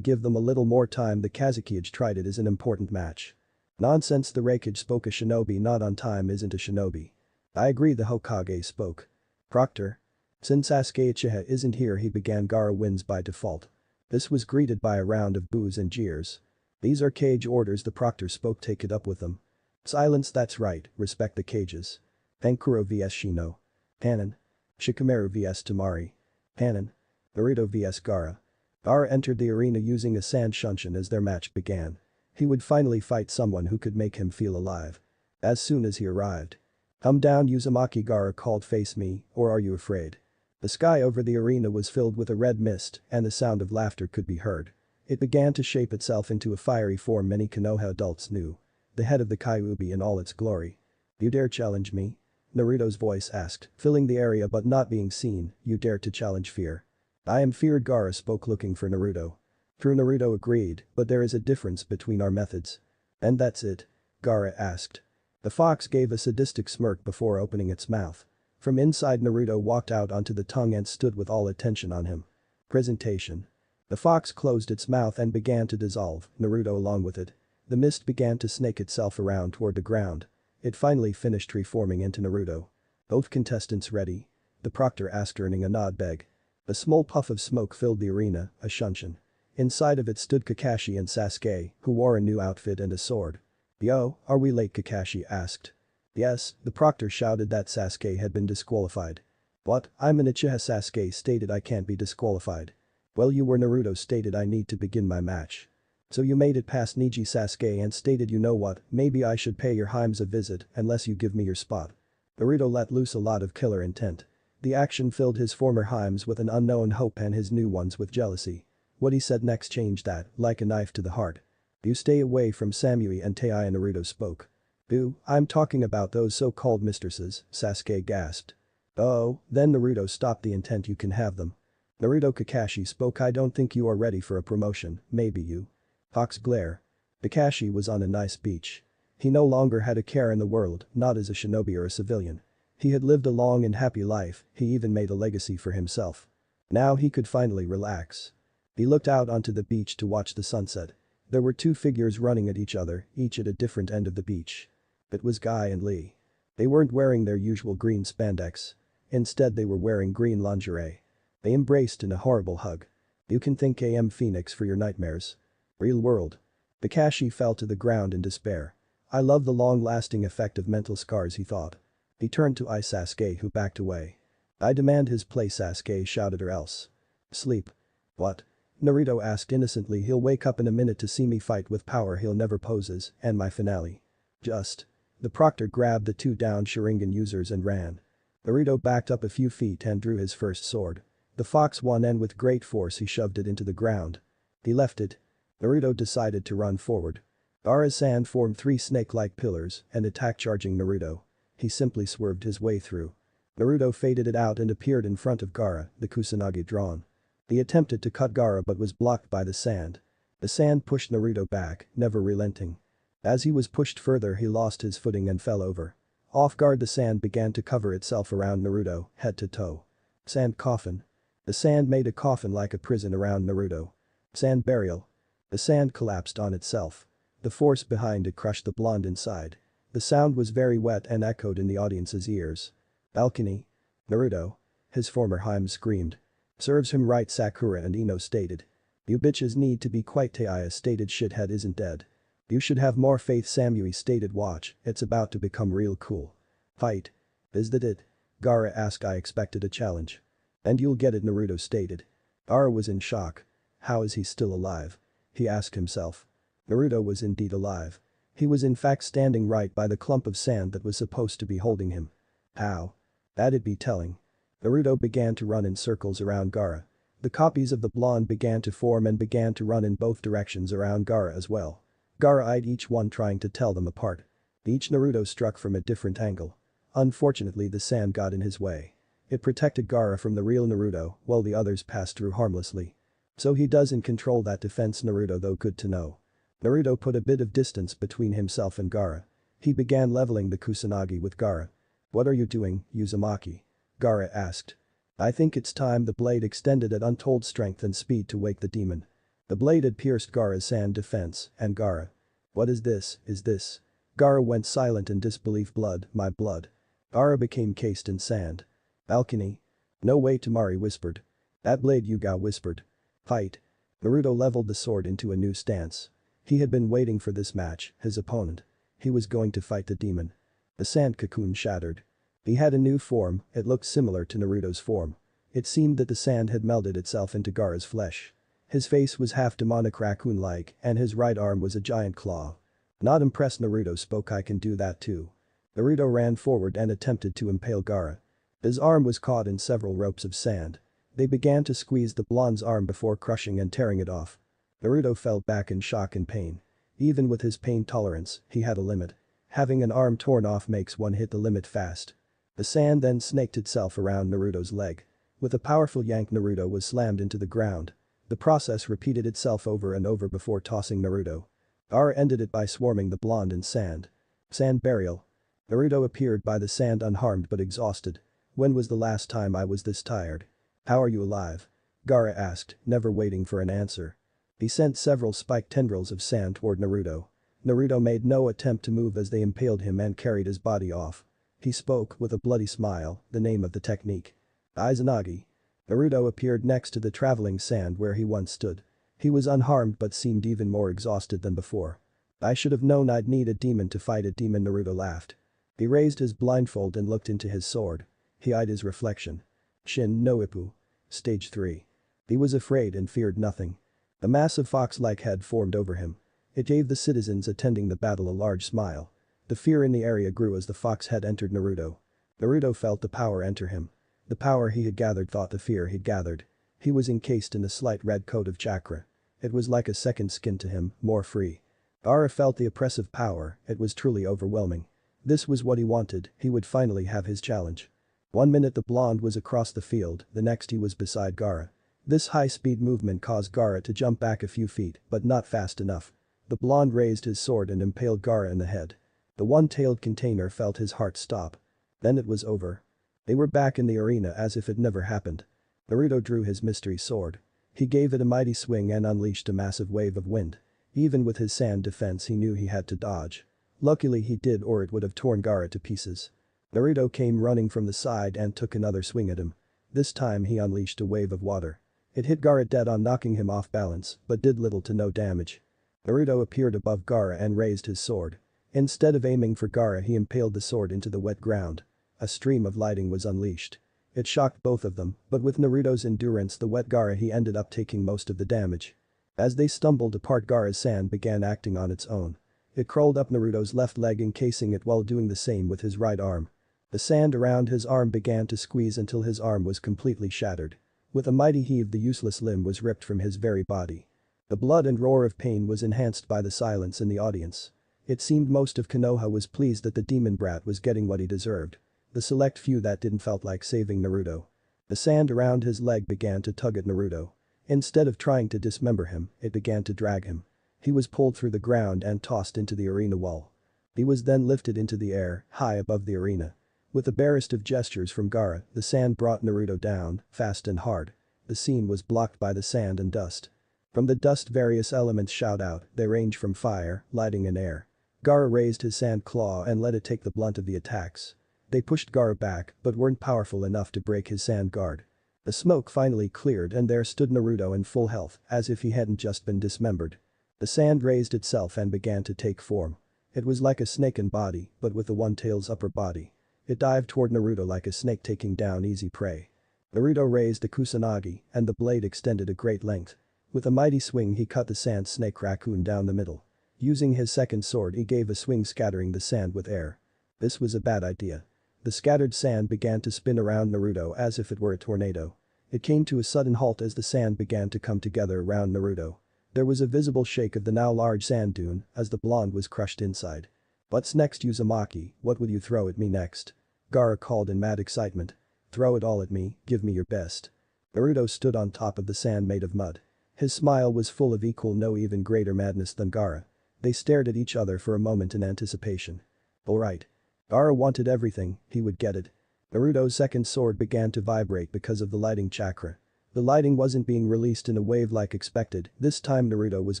give them a little more time. The Kazekage tried it as an important match." "Nonsense," the Raikage spoke. "A shinobi not on time isn't a shinobi." "I agree," the Hokage spoke. "Proctor?" "Since Sasuke Uchiha isn't here," he began, "Gaara wins by default." This was greeted by a round of boos and jeers. "These are cage orders," the Proctor spoke. "Take it up with them." "Silence, that's right, respect the cages." Pankuro vs Shino. Panin. Shikamaru vs Tamari. Panin. Naruto vs Gaara. Gaara entered the arena using a sand shunshin as their match began. He would finally fight someone who could make him feel alive. As soon as he arrived. "Come down, Uzumaki," Gaara called. "Face me, or are you afraid?" The sky over the arena was filled with a red mist and the sound of laughter could be heard. It began to shape itself into a fiery form many Konoha adults knew. The head of the Kyuubi in all its glory. "You dare challenge me?" Naruto's voice asked, filling the area but not being seen. "You dare to challenge fear?" "I am feared," Gaara spoke, looking for Naruto. True, Naruto agreed, "but there is a difference between our methods." "And that's it?" Gaara asked. The fox gave a sadistic smirk before opening its mouth. From inside, Naruto walked out onto the tongue and stood with all attention on him. Presentation. The fox closed its mouth and began to dissolve, Naruto along with it. The mist began to snake itself around toward the ground. It finally finished reforming into Naruto. "Both contestants ready?" the Proctor asked, earning a nod. "Beg." A small puff of smoke filled the arena, a shunshin. Inside of it stood Kakashi and Sasuke, who wore a new outfit and a sword. "Yo, are we late?" Kakashi asked. "Yes," the Proctor shouted that Sasuke had been disqualified. "What? I'm an Uchiha," Sasuke stated. "I can't be disqualified." "Well, you were," Naruto stated. "I need to begin my match." "So you made it past Niji," Sasuke and stated. "You know what, maybe I should pay your Heims a visit unless you give me your spot." Naruto let loose a lot of killer intent. The action filled his former Heims with an unknown hope and his new ones with jealousy. What he said next changed that, like a knife to the heart. "You stay away from Samui and Tei," Naruto spoke. "Boo, I'm talking about those so-called mistresses," Sasuke gasped. "Oh," then Naruto stopped. "The intent, you can have them." Naruto, Kakashi spoke. "I don't think you are ready for a promotion, maybe you." Fox glare. Kakashi was on a nice beach. He no longer had a care in the world, not as a shinobi or a civilian. He had lived a long and happy life, he even made a legacy for himself. Now he could finally relax. He looked out onto the beach to watch the sunset. There were two figures running at each other, each at a different end of the beach. It was Guy and Lee. They weren't wearing their usual green spandex. Instead, they were wearing green lingerie. They embraced in a horrible hug. "You can thank AM Phoenix for your nightmares. Real world." Kakashi fell to the ground in despair. "I love the long-lasting effect of mental scars," he thought. He turned to Sasuke, who backed away. "I demand his place," Sasuke shouted, "or else." "Sleep." "What?" Naruto asked innocently. "He'll wake up in a minute to see me fight with power he'll never possess, and my finale." "Just." The Proctor grabbed the two downed Sharingan users and ran. Naruto backed up a few feet and drew his first sword. The fox won, and with great force he shoved it into the ground. He left it. Naruto decided to run forward. Gaara's sand formed three snake-like pillars and attacked, charging Naruto. He simply swerved his way through. Naruto faded it out and appeared in front of Gaara, the Kusanagi drawn. He attempted to cut Gaara but was blocked by the sand. The sand pushed Naruto back, never relenting. As he was pushed further he lost his footing and fell over. Off guard the sand began to cover itself around Naruto, head to toe. Sand coffin. The sand made a coffin like a prison around Naruto. Sand burial. The sand collapsed on itself. The force behind it crushed the blonde inside. The sound was very wet and echoed in the audience's ears. Balcony. Naruto. His former Haim screamed. Serves him right, Sakura and Ino stated. You bitches need to be quiet, Taiya stated. Shithead isn't dead. You should have more faith, Samui stated. Watch, it's about to become real cool. Fight. Is that it? Gaara asked. I expected a challenge. And you'll get it, Naruto stated. Gaara was in shock. How is he still alive? He asked himself. Naruto was indeed alive. He was in fact standing right by the clump of sand that was supposed to be holding him. How? That'd be telling. Naruto began to run in circles around Gaara. The copies of the blonde began to form and began to run in both directions around Gaara as well. Gaara eyed each one, trying to tell them apart. Each Naruto struck from a different angle. Unfortunately the sand got in his way. It protected Gaara from the real Naruto while the others passed through harmlessly. So he doesn't control that defense, Naruto, though. Good to know. Naruto put a bit of distance between himself and Gaara. He began leveling the Kusanagi with Gaara. What are you doing, Uzumaki? Gaara asked. I think it's time. The blade extended at untold strength and speed to wake the demon. The blade had pierced Gaara's sand defense, and Gaara. What is this? Is this? Gaara went silent in disbelief. Blood, my blood. Gaara became cased in sand. Balcony. No way, Tamari whispered. That blade, Yuga whispered. Fight. Naruto leveled the sword into a new stance. He had been waiting for this match, his opponent. He was going to fight the demon. The sand cocoon shattered. He had a new form, it looked similar to Naruto's form. It seemed that the sand had melded itself into Gaara's flesh. His face was half demonic raccoon-like and his right arm was a giant claw. Not impressed, Naruto spoke. I can do that too. Naruto ran forward and attempted to impale Gaara. His arm was caught in several ropes of sand. They began to squeeze the blonde's arm before crushing and tearing it off. Naruto fell back in shock and pain. Even with his pain tolerance, he had a limit. Having an arm torn off makes one hit the limit fast. The sand then snaked itself around Naruto's leg. With a powerful yank, Naruto was slammed into the ground. The process repeated itself over and over before tossing Naruto. Gaara ended it by swarming the blonde in sand. Sand burial. Naruto appeared by the sand unharmed but exhausted. When was the last time I was this tired? How are you alive? Gaara asked, never waiting for an answer. He sent several spiked tendrils of sand toward Naruto. Naruto made no attempt to move as they impaled him and carried his body off. He spoke with a bloody smile, the name of the technique. Izanagi. Naruto appeared next to the traveling sand where he once stood. He was unharmed but seemed even more exhausted than before. I should have known I'd need a demon to fight a demon, Naruto laughed. He raised his blindfold and looked into his sword. He eyed his reflection. Shin no Ippu. Stage 3. He was afraid and feared nothing. A massive fox-like head formed over him. It gave the citizens attending the battle a large smile. The fear in the area grew as the fox head entered Naruto. Naruto felt the power enter him. The power he had gathered fought the fear he'd gathered. He was encased in a slight red coat of chakra. It was like a second skin to him, more free. Gaara felt the oppressive power, it was truly overwhelming. This was what he wanted, he would finally have his challenge. 1 minute the blonde was across the field, the next he was beside Gaara. This high-speed movement caused Gaara to jump back a few feet, but not fast enough. The blonde raised his sword and impaled Gaara in the head. The one-tailed container felt his heart stop. Then it was over. They were back in the arena as if it never happened. Naruto drew his mystery sword. He gave it a mighty swing and unleashed a massive wave of wind. Even with his sand defense he knew he had to dodge. Luckily he did, or it would have torn Gaara to pieces. Naruto came running from the side and took another swing at him. This time he unleashed a wave of water. It hit Gaara dead on, knocking him off balance, but did little to no damage. Naruto appeared above Gaara and raised his sword. Instead of aiming for Gaara, he impaled the sword into the wet ground. A stream of lightning was unleashed. It shocked both of them, but with Naruto's endurance, the wet Gaara, he ended up taking most of the damage. As they stumbled apart, Gaara's sand began acting on its own. It crawled up Naruto's left leg, encasing it while doing the same with his right arm. The sand around his arm began to squeeze until his arm was completely shattered. With a mighty heave, the useless limb was ripped from his very body. The blood and roar of pain was enhanced by the silence in the audience. It seemed most of Konoha was pleased that the demon brat was getting what he deserved. The select few that didn't felt like saving Naruto. The sand around his leg began to tug at Naruto. Instead of trying to dismember him, it began to drag him. He was pulled through the ground and tossed into the arena wall. He was then lifted into the air, high above the arena. With the barest of gestures from Gaara, the sand brought Naruto down, fast and hard. The scene was blocked by the sand and dust. From the dust various elements shout out, they range from fire, lighting and air. Gaara raised his sand claw and let it take the blunt of the attacks. They pushed Gaara back but weren't powerful enough to break his sand guard. The smoke finally cleared and there stood Naruto in full health, as if he hadn't just been dismembered. The sand raised itself and began to take form. It was like a snake in body, but with the one-tail's upper body. It dived toward Naruto like a snake taking down easy prey. Naruto raised the kusanagi, and the blade extended a great length. With a mighty swing he cut the sand snake raccoon down the middle. Using his second sword he gave a swing scattering the sand with air. This was a bad idea. The scattered sand began to spin around Naruto as if it were a tornado. It came to a sudden halt as the sand began to come together around Naruto. There was a visible shake of the now large sand dune as the blonde was crushed inside. "What's next, Uzumaki? What will you throw at me next?" Gaara called in mad excitement. "Throw it all at me, give me your best." Naruto stood on top of the sand made of mud. His smile was full of equal no even greater madness than Gaara. They stared at each other for a moment in anticipation. Alright. Gaara wanted everything, he would get it. Naruto's second sword began to vibrate because of the lighting chakra. The lighting wasn't being released in a wave like expected, this time Naruto was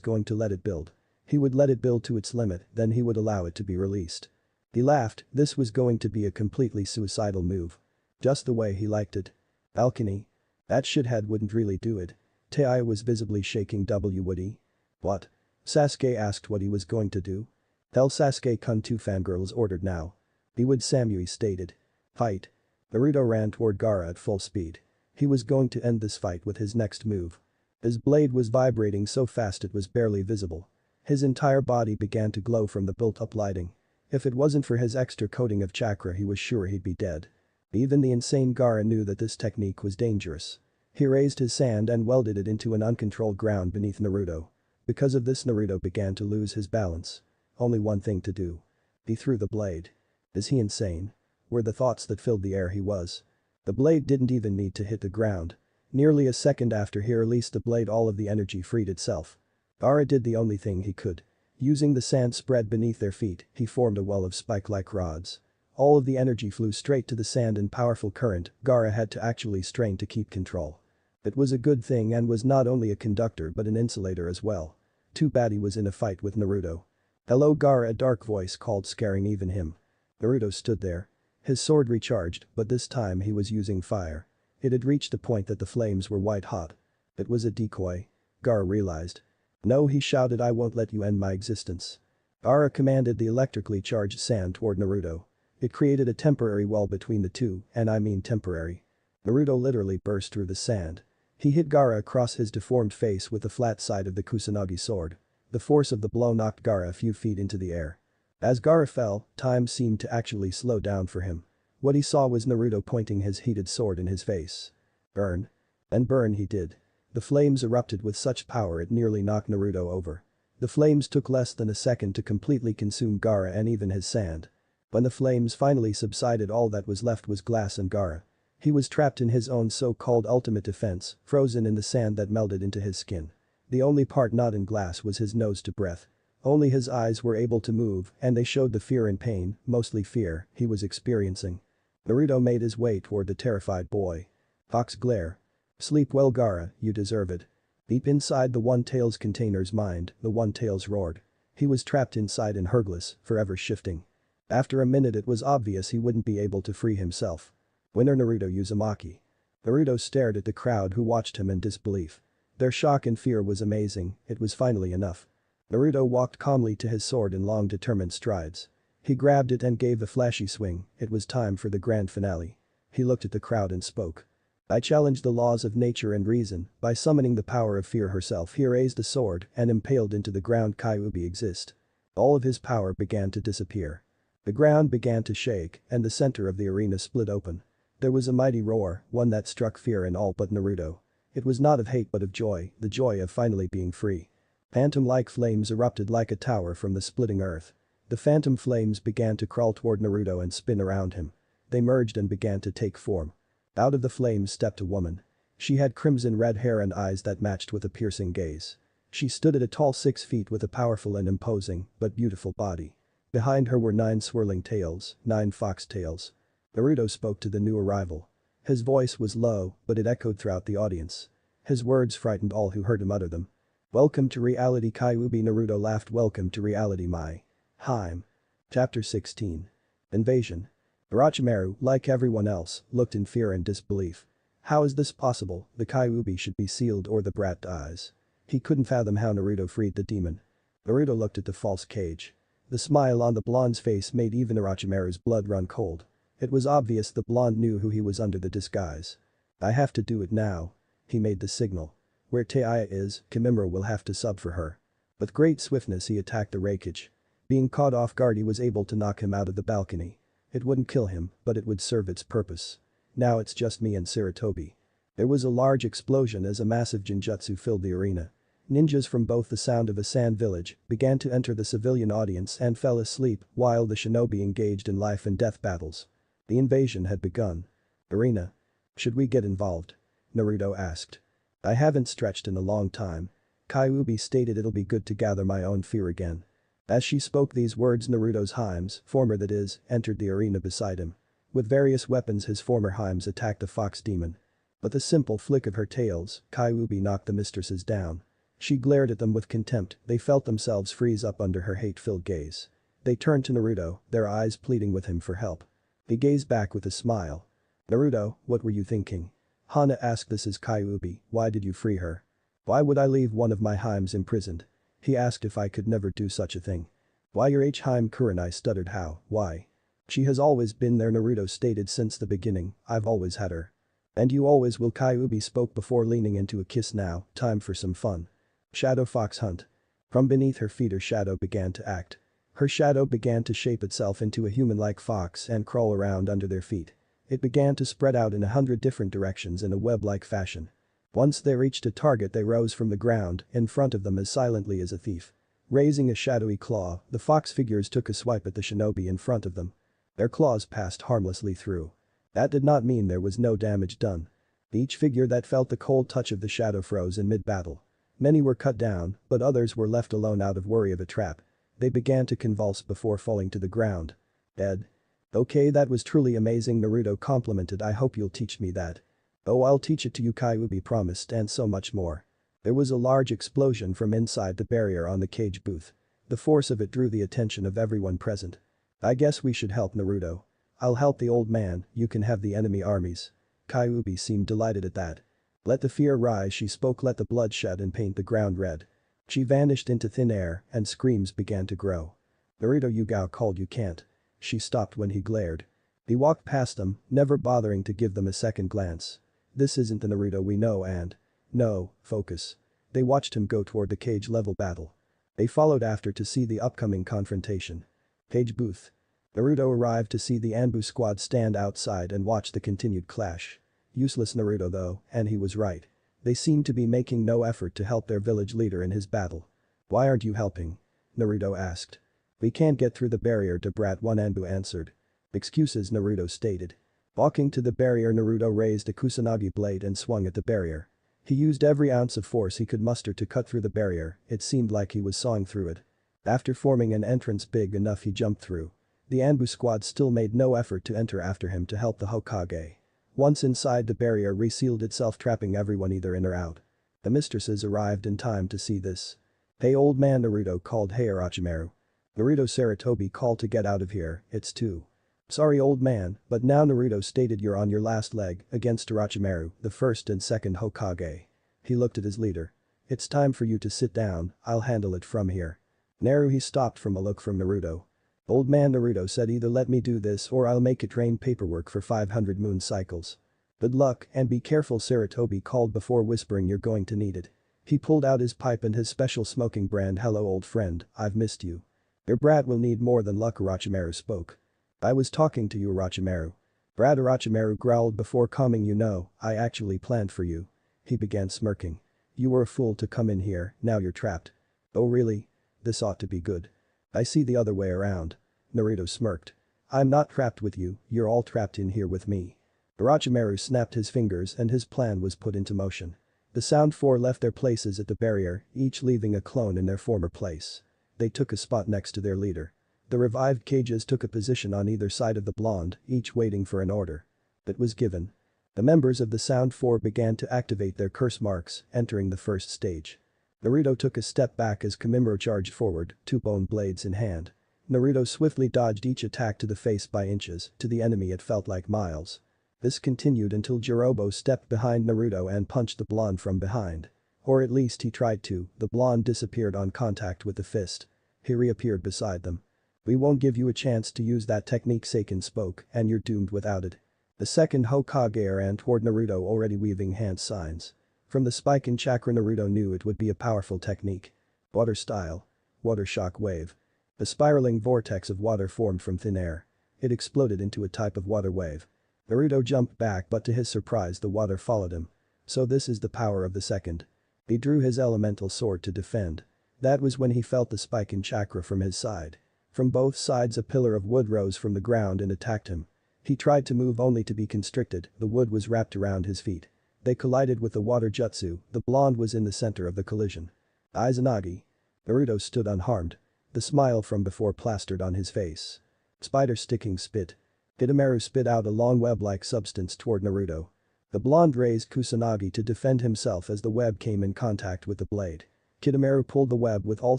going to let it build. He would let it build to its limit, then he would allow it to be released. He laughed, this was going to be a completely suicidal move. Just the way he liked it. Balcony? That shithead wouldn't really do it. Tei was visibly shaking. Would he? What? Sasuke asked what he was going to do. Tell Sasuke-kun two fangirls ordered now. He would, Samui stated. Fight. Naruto ran toward Gaara at full speed. He was going to end this fight with his next move. His blade was vibrating so fast it was barely visible. His entire body began to glow from the built-up lighting. If it wasn't for his extra coating of chakra he was sure he'd be dead. Even the insane Gaara knew that this technique was dangerous. He raised his sand and welded it into an uncontrolled ground beneath Naruto. Because of this Naruto began to lose his balance. Only one thing to do. He threw the blade. Is he insane? Were the thoughts that filled the air he was. The blade didn't even need to hit the ground. Nearly a second after he released the blade all of the energy freed itself. Gaara did the only thing he could. Using the sand spread beneath their feet, he formed a wall of spike-like rods. All of the energy flew straight to the sand in powerful current, Gaara had to actually strain to keep control. It was a good thing and was not only a conductor but an insulator as well. Too bad he was in a fight with Naruto. "Hello Gaara," a dark voice called, scaring even him. Naruto stood there. His sword recharged, but this time he was using fire. It had reached the point that the flames were white hot. It was a decoy. Gaara realized. "No," he shouted, "I won't let you end my existence." Gaara commanded the electrically charged sand toward Naruto. It created a temporary wall between the two, and I mean temporary. Naruto literally burst through the sand. He hit Gaara across his deformed face with the flat side of the Kusanagi sword. The force of the blow knocked Gaara a few feet into the air. As Gaara fell, time seemed to actually slow down for him. What he saw was Naruto pointing his heated sword in his face. Burn. And burn he did. The flames erupted with such power it nearly knocked Naruto over. The flames took less than a second to completely consume Gaara and even his sand. When the flames finally subsided, all that was left was glass and Gaara. He was trapped in his own so-called ultimate defense, frozen in the sand that melted into his skin. The only part not in glass was his nose to breath. Only his eyes were able to move and they showed the fear and pain, mostly fear, he was experiencing. Naruto made his way toward the terrified boy. Fox glare. "Sleep well Gaara, you deserve it." Deep inside the One-Tail's container's mind, the One-Tail's roared. He was trapped inside and hurgless, forever shifting. After a minute it was obvious he wouldn't be able to free himself. Winner Naruto Uzumaki. Naruto stared at the crowd who watched him in disbelief. Their shock and fear was amazing, it was finally enough. Naruto walked calmly to his sword in long determined strides. He grabbed it and gave a flashy swing, it was time for the grand finale. He looked at the crowd and spoke. "I challenge the laws of nature and reason, by summoning the power of fear herself." He raised the sword and impaled into the ground Kyuubi exist. All of his power began to disappear. The ground began to shake and the center of the arena split open. There was a mighty roar, one that struck fear in all but Naruto. It was not of hate but of joy, the joy of finally being free. Phantom-like flames erupted like a tower from the splitting earth. The phantom flames began to crawl toward Naruto and spin around him. They merged and began to take form. Out of the flames stepped a woman. She had crimson red hair and eyes that matched with a piercing gaze. She stood at a tall 6 feet with a powerful and imposing, but beautiful body. Behind her were 9 swirling tails, 9 fox tails. Naruto spoke to the new arrival. His voice was low, but it echoed throughout the audience. His words frightened all who heard him utter them. Welcome to reality Kyuubi. Naruto laughed. Welcome to reality my Heim. Chapter 16. Invasion. Orochimaru, like everyone else, looked in fear and disbelief. How is this possible? The Kyuubi should be sealed or the brat dies. He couldn't fathom how Naruto freed the demon. Naruto looked at the false cage. The smile on the blonde's face made even Orochimaru's blood run cold. It was obvious the blonde knew who he was under the disguise. I have to do it now. He made the signal. Where Taiya is, Kimimura will have to sub for her. With great swiftness he attacked the Raikage. Being caught off guard he was able to knock him out of the balcony. It wouldn't kill him, but it would serve its purpose. Now it's just me and Sarutobi. There was a large explosion as a massive genjutsu filled the arena. Ninjas from both the Sound of a Sand village began to enter the civilian audience and fell asleep while the shinobi engaged in life and death battles. The invasion had begun. Arena. Should we get involved? Naruto asked. I haven't stretched in a long time. Kyuubi stated it'll be good to gather my own fear again. As she spoke these words Naruto's Heims, former that is, entered the arena beside him. With various weapons his former Heims attacked the fox demon. With a simple flick of her tails, Kyuubi knocked the mistresses down. She glared at them with contempt, they felt themselves freeze up under her hate-filled gaze. They turned to Naruto, their eyes pleading with him for help. He gazed back with a smile. Naruto, what were you thinking? Hana asked. This is Kyuubi, why did you free her? Why would I leave one of my Heims imprisoned? He asked if I could never do such a thing. Why your Heim Kurenai stuttered. How, why? She has always been there Naruto stated. Since the beginning, I've always had her. And you always will. Kyuubi spoke before leaning into a kiss. Now, time for some fun. Shadow Fox Hunt. From beneath her feet her shadow began to act. Her shadow began to shape itself into a human-like fox and crawl around under their feet. It began to spread out in 100 different directions in a web-like fashion. Once they reached a target they rose from the ground in front of them as silently as a thief. Raising a shadowy claw, the fox figures took a swipe at the shinobi in front of them. Their claws passed harmlessly through. That did not mean there was no damage done. Each figure that felt the cold touch of the shadow froze in mid-battle. Many were cut down, but others were left alone out of worry of a trap. They began to convulse before falling to the ground. Dead. Okay, that was truly amazing Naruto complimented. I hope you'll teach me that. Oh, I'll teach it to you Kyuubi promised and so much more. There was a large explosion from inside the barrier on the cage booth. The force of it drew the attention of everyone present. I guess we should help Naruto. I'll help the old man, you can have the enemy armies. Kyuubi seemed delighted at that. Let the fear rise she spoke. Let the blood shed and paint the ground red. She vanished into thin air and screams began to grow. Naruto Yugao called. You can't. She stopped when he glared. He walked past them, never bothering to give them a second glance. This isn't the Naruto we know and… No, focus. They watched him go toward the cage-level battle. They followed after to see the upcoming confrontation. Cage booth. Naruto arrived to see the Anbu squad stand outside and watch the continued clash. Useless Naruto though, and he was right. They seemed to be making no effort to help their village leader in his battle. Why aren't you helping? Naruto asked. We can't get through the barrier to Brat 1 Anbu answered. Excuses Naruto stated. Walking to the barrier Naruto raised a Kusanagi blade and swung at the barrier. He used every ounce of force he could muster to cut through the barrier, it seemed like he was sawing through it. After forming an entrance big enough he jumped through. The Anbu squad still made no effort to enter after him to help the Hokage. Once inside the barrier resealed itself trapping everyone either in or out. The mistresses arrived in time to see this. Hey old man Naruto called. Hey Orochimaru. Naruto Sarutobi called to get out of here, it's too. Sorry old man, but now Naruto stated you're on your last leg against Orochimaru, the first and second Hokage. He looked at his leader. It's time for you to sit down, I'll handle it from here. Naru he stopped from a look from Naruto. Old man Naruto said either let me do this or I'll make it rain paperwork for 500 moon cycles. Good luck and be careful Sarutobi called before whispering you're going to need it. He pulled out his pipe and his special smoking brand. Hello old friend, I've missed you. Your brat will need more than luck Orochimaru spoke. I was talking to you Orochimaru. Brat Orochimaru growled before calming. You know, I actually planned for you. He began smirking. You were a fool to come in here, now you're trapped. Oh really? This ought to be good. I see the other way around. Naruto smirked. I'm not trapped with you, you're all trapped in here with me. Orochimaru snapped his fingers and his plan was put into motion. The Sound Four left their places at the barrier, each leaving a clone in their former place. They took a spot next to their leader. The revived cages took a position on either side of the blonde, each waiting for an order. It was given. The members of the Sound Four began to activate their curse marks, entering the first stage. Naruto took a step back as Kimimaro charged forward, two bone blades in hand. Naruto swiftly dodged each attack to the face by inches, to the enemy it felt like miles. This continued until Jirobo stepped behind Naruto and punched the blonde from behind. Or at least he tried to, the blonde disappeared on contact with the fist. He reappeared beside them. "We won't give you a chance to use that technique," Seiken spoke, "and you're doomed without it." The second Hokage ran toward Naruto, already weaving hand signs. From the spike in chakra, Naruto knew it would be a powerful technique. Water style. Water shock wave. A spiraling vortex of water formed from thin air. It exploded into a type of water wave. Naruto jumped back, but to his surprise the water followed him. So this is the power of the second. He drew his elemental sword to defend. That was when he felt the spike in chakra from his side. From both sides a pillar of wood rose from the ground and attacked him. He tried to move only to be constricted, the wood was wrapped around his feet. They collided with the water jutsu, the blonde was in the center of the collision. Izanagi. Naruto stood unharmed. The smile from before plastered on his face. Spider sticking spit. Kidomaru spit out a long web-like substance toward Naruto. The blonde raised Kusanagi to defend himself as the web came in contact with the blade. Kidomaru pulled the web with all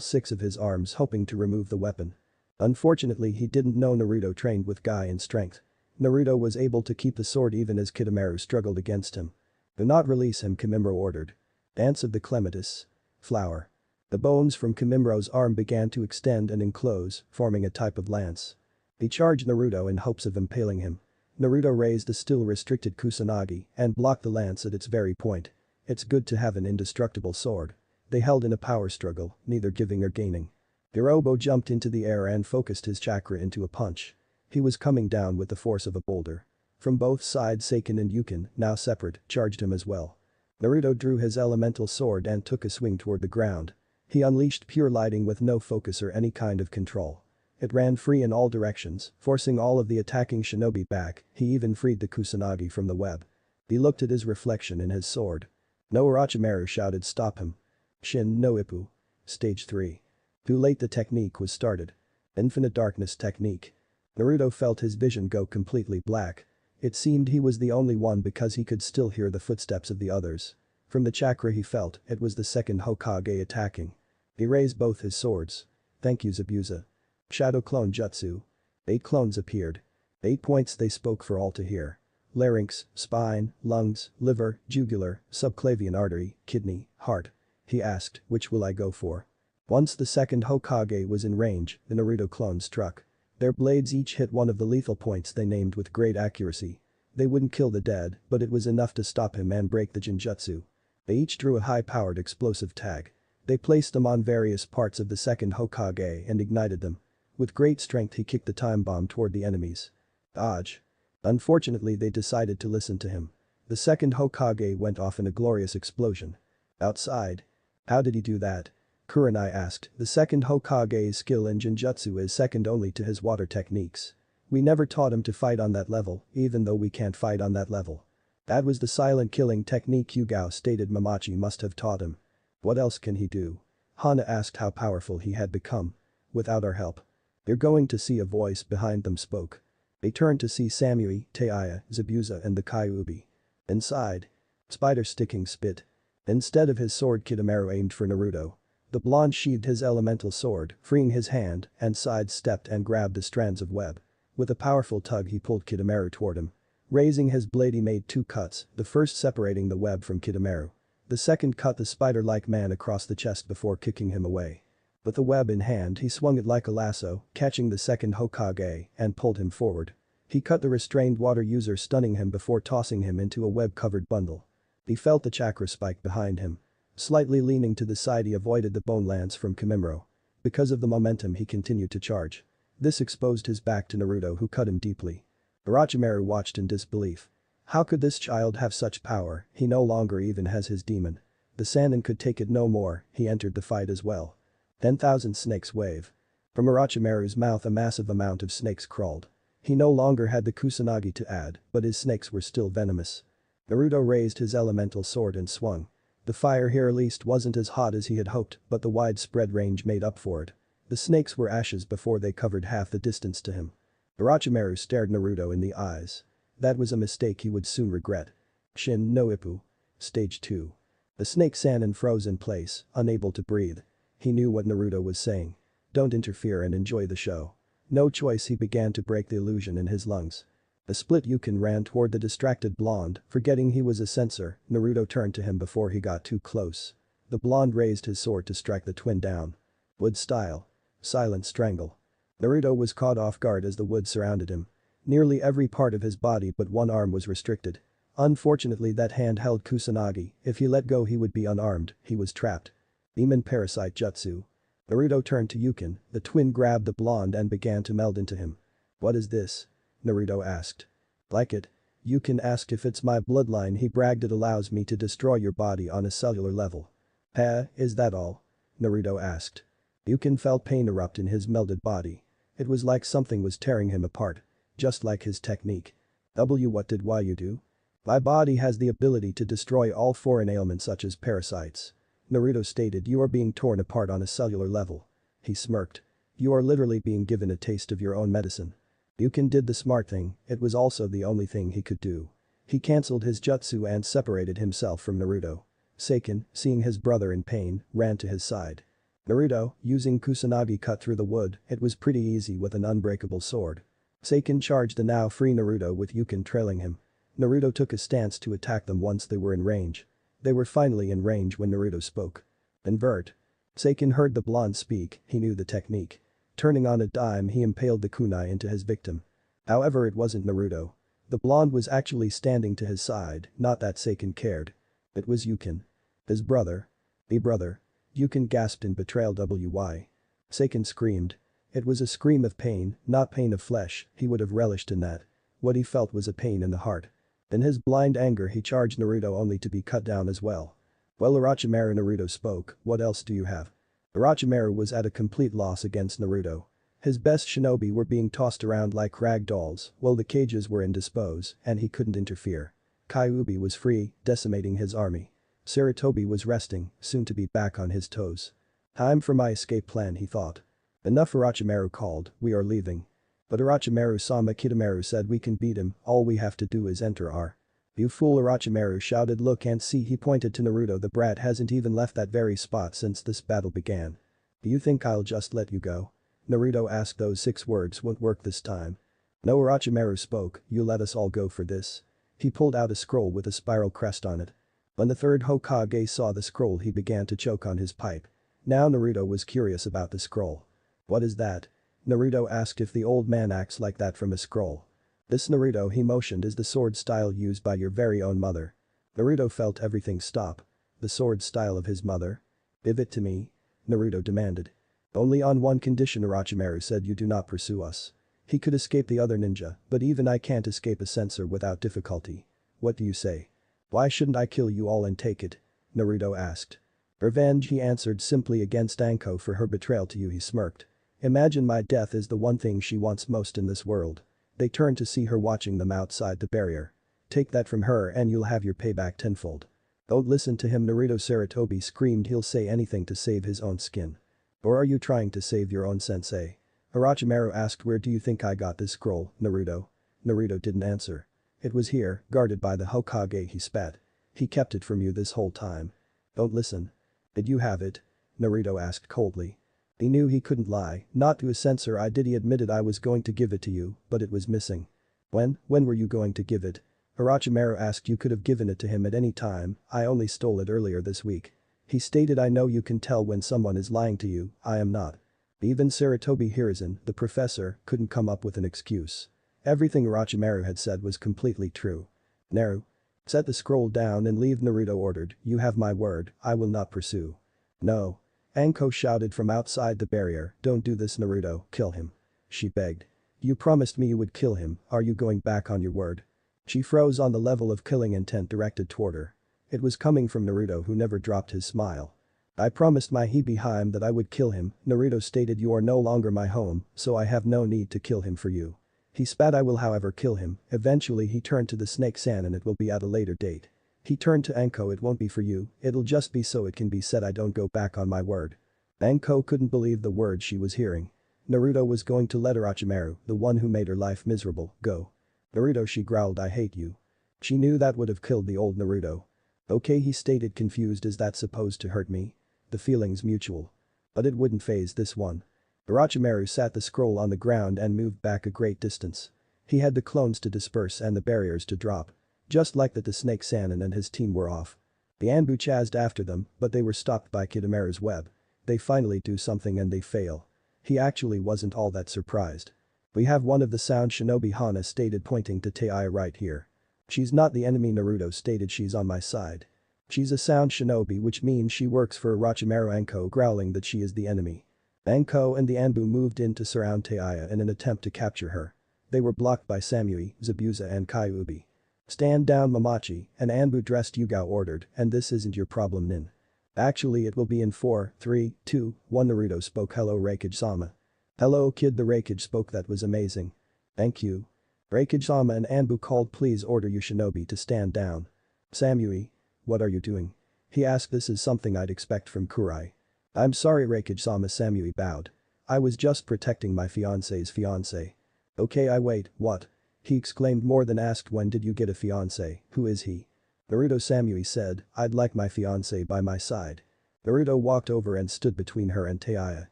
6 of his arms, hoping to remove the weapon. Unfortunately, he didn't know Naruto trained with Guy in strength. Naruto was able to keep the sword even as Kidomaru struggled against him. "Do not release him," Kimimaro ordered. Dance of the Clematis. Flower. The bones from Kimimaro's arm began to extend and enclose, forming a type of lance. He charged Naruto in hopes of impaling him. Naruto raised a still restricted Kusanagi and blocked the lance at its very point. It's good to have an indestructible sword. They held in a power struggle, neither giving or gaining. Jirobo jumped into the air and focused his chakra into a punch. He was coming down with the force of a boulder. From both sides, Seiken and Yukin, now separate, charged him as well. Naruto drew his elemental sword and took a swing toward the ground. He unleashed pure lighting with no focus or any kind of control. It ran free in all directions, forcing all of the attacking shinobi back. He even freed the Kusanagi from the web. He looked at his reflection in his sword. No, Orochimaru shouted, "Stop him." Shin no Ippu. Stage 3. Too late, the technique was started. Infinite Darkness technique. Naruto felt his vision go completely black. It seemed he was the only one because he could still hear the footsteps of the others. From the chakra he felt, it was the second Hokage attacking. He raised both his swords. "Thank you, Zabuza." Shadow Clone Jutsu. 8 clones appeared. 8 points they spoke for all to hear. Larynx, spine, lungs, liver, jugular, subclavian artery, kidney, heart. He asked, "Which will I go for?" Once the second Hokage was in range, the Naruto clones struck. Their blades each hit one of the lethal points they named with great accuracy. They wouldn't kill the dead, but it was enough to stop him and break the Jinjutsu. They each drew a high-powered explosive tag. They placed them on various parts of the second Hokage and ignited them. With great strength he kicked the time bomb toward the enemies. Dodge. Unfortunately, they decided to listen to him. The second Hokage went off in a glorious explosion. Outside. How did he do that? Kurenai asked. The second Hokage's skill in Jinjutsu is second only to his water techniques. We never taught him to fight on that level, even though we can't fight on that level. That was the silent killing technique Hyugao stated Mamachi must have taught him. What else can he do? Hana asked how powerful he had become. Without our help. You're going to see, a voice behind them spoke. They turned to see Samui, Teiya, Zabuza and the Kyuubi. Inside. Spider sticking spit. Instead of his sword, Kidomaru aimed for Naruto. The blonde sheathed his elemental sword, freeing his hand, and sidestepped and grabbed the strands of web. With a powerful tug he pulled Kidomaru toward him. Raising his blade he made 2 cuts, the first separating the web from Kidomaru. The second cut the spider-like man across the chest before kicking him away. With the web in hand he swung it like a lasso, catching the second Hokage, and pulled him forward. He cut the restrained water user, stunning him before tossing him into a web-covered bundle. He felt the chakra spike behind him. Slightly leaning to the side he avoided the bone lance from Kimimaro. Because of the momentum he continued to charge. This exposed his back to Naruto, who cut him deeply. Orochimaru watched in disbelief. How could this child have such power? He no longer even has his demon. The Sannin could take it no more, he entered the fight as well. 10,000 snakes wave. From Orochimaru's mouth a massive amount of snakes crawled. He no longer had the Kusanagi to add, but his snakes were still venomous. Naruto raised his elemental sword and swung. The fire here at least wasn't as hot as he had hoped, but the widespread range made up for it. The snakes were ashes before they covered half the distance to him. Orochimaru stared Naruto in the eyes. That was a mistake he would soon regret. Shin no Ippu. Stage 2. The snake Sannin froze in place, unable to breathe. He knew what Naruto was saying. Don't interfere and enjoy the show. No choice, he began to break the illusion in his lungs. The split Yukin ran toward the distracted blonde, forgetting he was a censor. Naruto turned to him before he got too close. The blonde raised his sword to strike the twin down. Wood style. Silent strangle. Naruto was caught off guard as the wood surrounded him. Nearly every part of his body but one arm was restricted. Unfortunately that hand held Kusanagi, if he let go he would be unarmed, he was trapped. Demon Parasite Jutsu. Naruto turned to Yukin, the twin grabbed the blonde and began to meld into him. What is this? Naruto asked. Like it? Yukin asked. If it's my bloodline, he bragged, it allows me to destroy your body on a cellular level. Is that all? Naruto asked. Yukin felt pain erupt in his melded body. It was like something was tearing him apart. Just like his technique. What did you do? My body has the ability to destroy all foreign ailments such as parasites. Naruto stated. You are being torn apart on a cellular level. He smirked. You are literally being given a taste of your own medicine. Yukin did the smart thing, it was also the only thing he could do. He cancelled his jutsu and separated himself from Naruto. Seiken, seeing his brother in pain, ran to his side. Naruto, using Kusanagi, cut through the wood. It was pretty easy with an unbreakable sword. Seiken charged the now free Naruto with Yukin trailing him. Naruto took a stance to attack them once they were in range. They were finally in range when Naruto spoke. Invert. Seiken heard the blonde speak, he knew the technique. Turning on a dime, he impaled the kunai into his victim. However, it wasn't Naruto. The blonde was actually standing to his side, not that Seiken cared. It was Yukin. His brother. The brother. Yukin gasped in betrayal. Seiken screamed. It was a scream of pain, not pain of flesh, he would have relished in that. What he felt was a pain in the heart. In his blind anger he charged Naruto only to be cut down as well. Well, Orochimaru, Naruto spoke, what else do you have? Orochimaru was at a complete loss against Naruto. His best shinobi were being tossed around like rag dolls while the cages were indisposed and he couldn't interfere. Kyuubi was free, decimating his army. Sarutobi was resting, soon to be back on his toes. Time for my escape plan, he thought. Enough, Orochimaru called, we are leaving. But Orochimaru-sama, Kidomaru said, we can beat him, all we have to do is enter our. You fool, Orochimaru shouted, look and see, he pointed to Naruto, the brat hasn't even left that very spot since this battle began. Do you think I'll just let you go? Naruto asked. Those 6 words won't work this time. No, Orochimaru spoke, you let us all go for this. He pulled out a scroll with a spiral crest on it. When the third Hokage saw the scroll he began to choke on his pipe. Now Naruto was curious about the scroll. What is that? Naruto asked. If the old man acts like that from a scroll. This, Naruto, he motioned, is the sword style used by your very own mother. Naruto felt everything stop. The sword style of his mother? Give it to me. Naruto demanded. Only on one condition, Orochimaru said, you do not pursue us. He could escape the other ninja, but even I can't escape a censor without difficulty. What do you say? Why shouldn't I kill you all and take it? Naruto asked. Revenge, he answered simply, against Anko for her betrayal to you, he smirked. Imagine my death is the one thing she wants most in this world. They turned to see her watching them outside the barrier. Take that from her and you'll have your payback tenfold. Don't listen to him, Naruto. Sarutobi screamed, he'll say anything to save his own skin. Or are you trying to save your own sensei? Orochimaru asked. Where do you think I got this scroll, Naruto? Naruto didn't answer. It was here, guarded by the Hokage, he spat. He kept it from you this whole time. Don't listen. Did you have it? Naruto asked coldly. He knew he couldn't lie, not to a censor. He admitted, I was going to give it to you, but it was missing. When were you going to give it? Orochimaru asked. You could have given it to him at any time, I only stole it earlier this week. He stated. I know you can tell when someone is lying to you, I am not. Even Sarutobi Hiruzen, the professor, couldn't come up with an excuse. Everything Orochimaru had said was completely true. Naru. Set the scroll down and leave, Naruto ordered. You have my word, I will not pursue. No. Anko shouted from outside the barrier. Don't do this, Naruto, kill him. She begged. You promised me you would kill him, are you going back on your word? She froze on the level of killing intent directed toward her. It was coming from Naruto, who never dropped his smile. I promised my that I would kill him, Naruto stated. You are no longer my home, so I have no need to kill him for you. He spat. I will however kill him. Eventually he turned to the snake-san and it will be at a later date. He turned to Anko. It won't be for you, it'll just be so it can be said I don't go back on my word. Anko couldn't believe the words she was hearing. Naruto was going to let Orochimaru, the one who made her life miserable, go. Naruto, she growled, I hate you. She knew that would have killed the old Naruto. Okay, he stated, confused, is that supposed to hurt me? The feeling's mutual. But it wouldn't phase this one. Orochimaru sat the scroll on the ground and moved back a great distance. He had the clones to disperse and the barriers to drop. Just like that, the snake-san and his team were off. The Anbu chased after them, but they were stopped by Kidomaru's web. They finally do something and they fail. He actually wasn't all that surprised. We have one of the sound shinobi, Hana stated, pointing to Tei right here. She's not the enemy, Naruto stated, she's on my side. She's a sound shinobi, which means she works for Orochimaru. Anko growling that she is the enemy. Anko and the Anbu moved in to surround Tei in an attempt to capture her. They were blocked by Samui, Zabuza and Kyuubi. Stand down, Mamachi, an Anbu dressed Yugao ordered, and this isn't your problem, Nin. Actually it will be in 4, 3, 2, 1. Naruto spoke. Hello Raikage-sama. Hello kid, the Raikage spoke, that was amazing. Thank you. Raikage-sama and Anbu called, please order your shinobi to stand down. Samui. What are you doing? He asked. This is something I'd expect from Kurai. I'm sorry Raikage-sama, Samui bowed. I was just protecting my fiance's fiancé. Okay, I wait, what? He exclaimed, more than asked, when did you get a fiancé, who is he? Naruto. Samui said, I'd like my fiancé by my side. Naruto walked over and stood between her and Tei.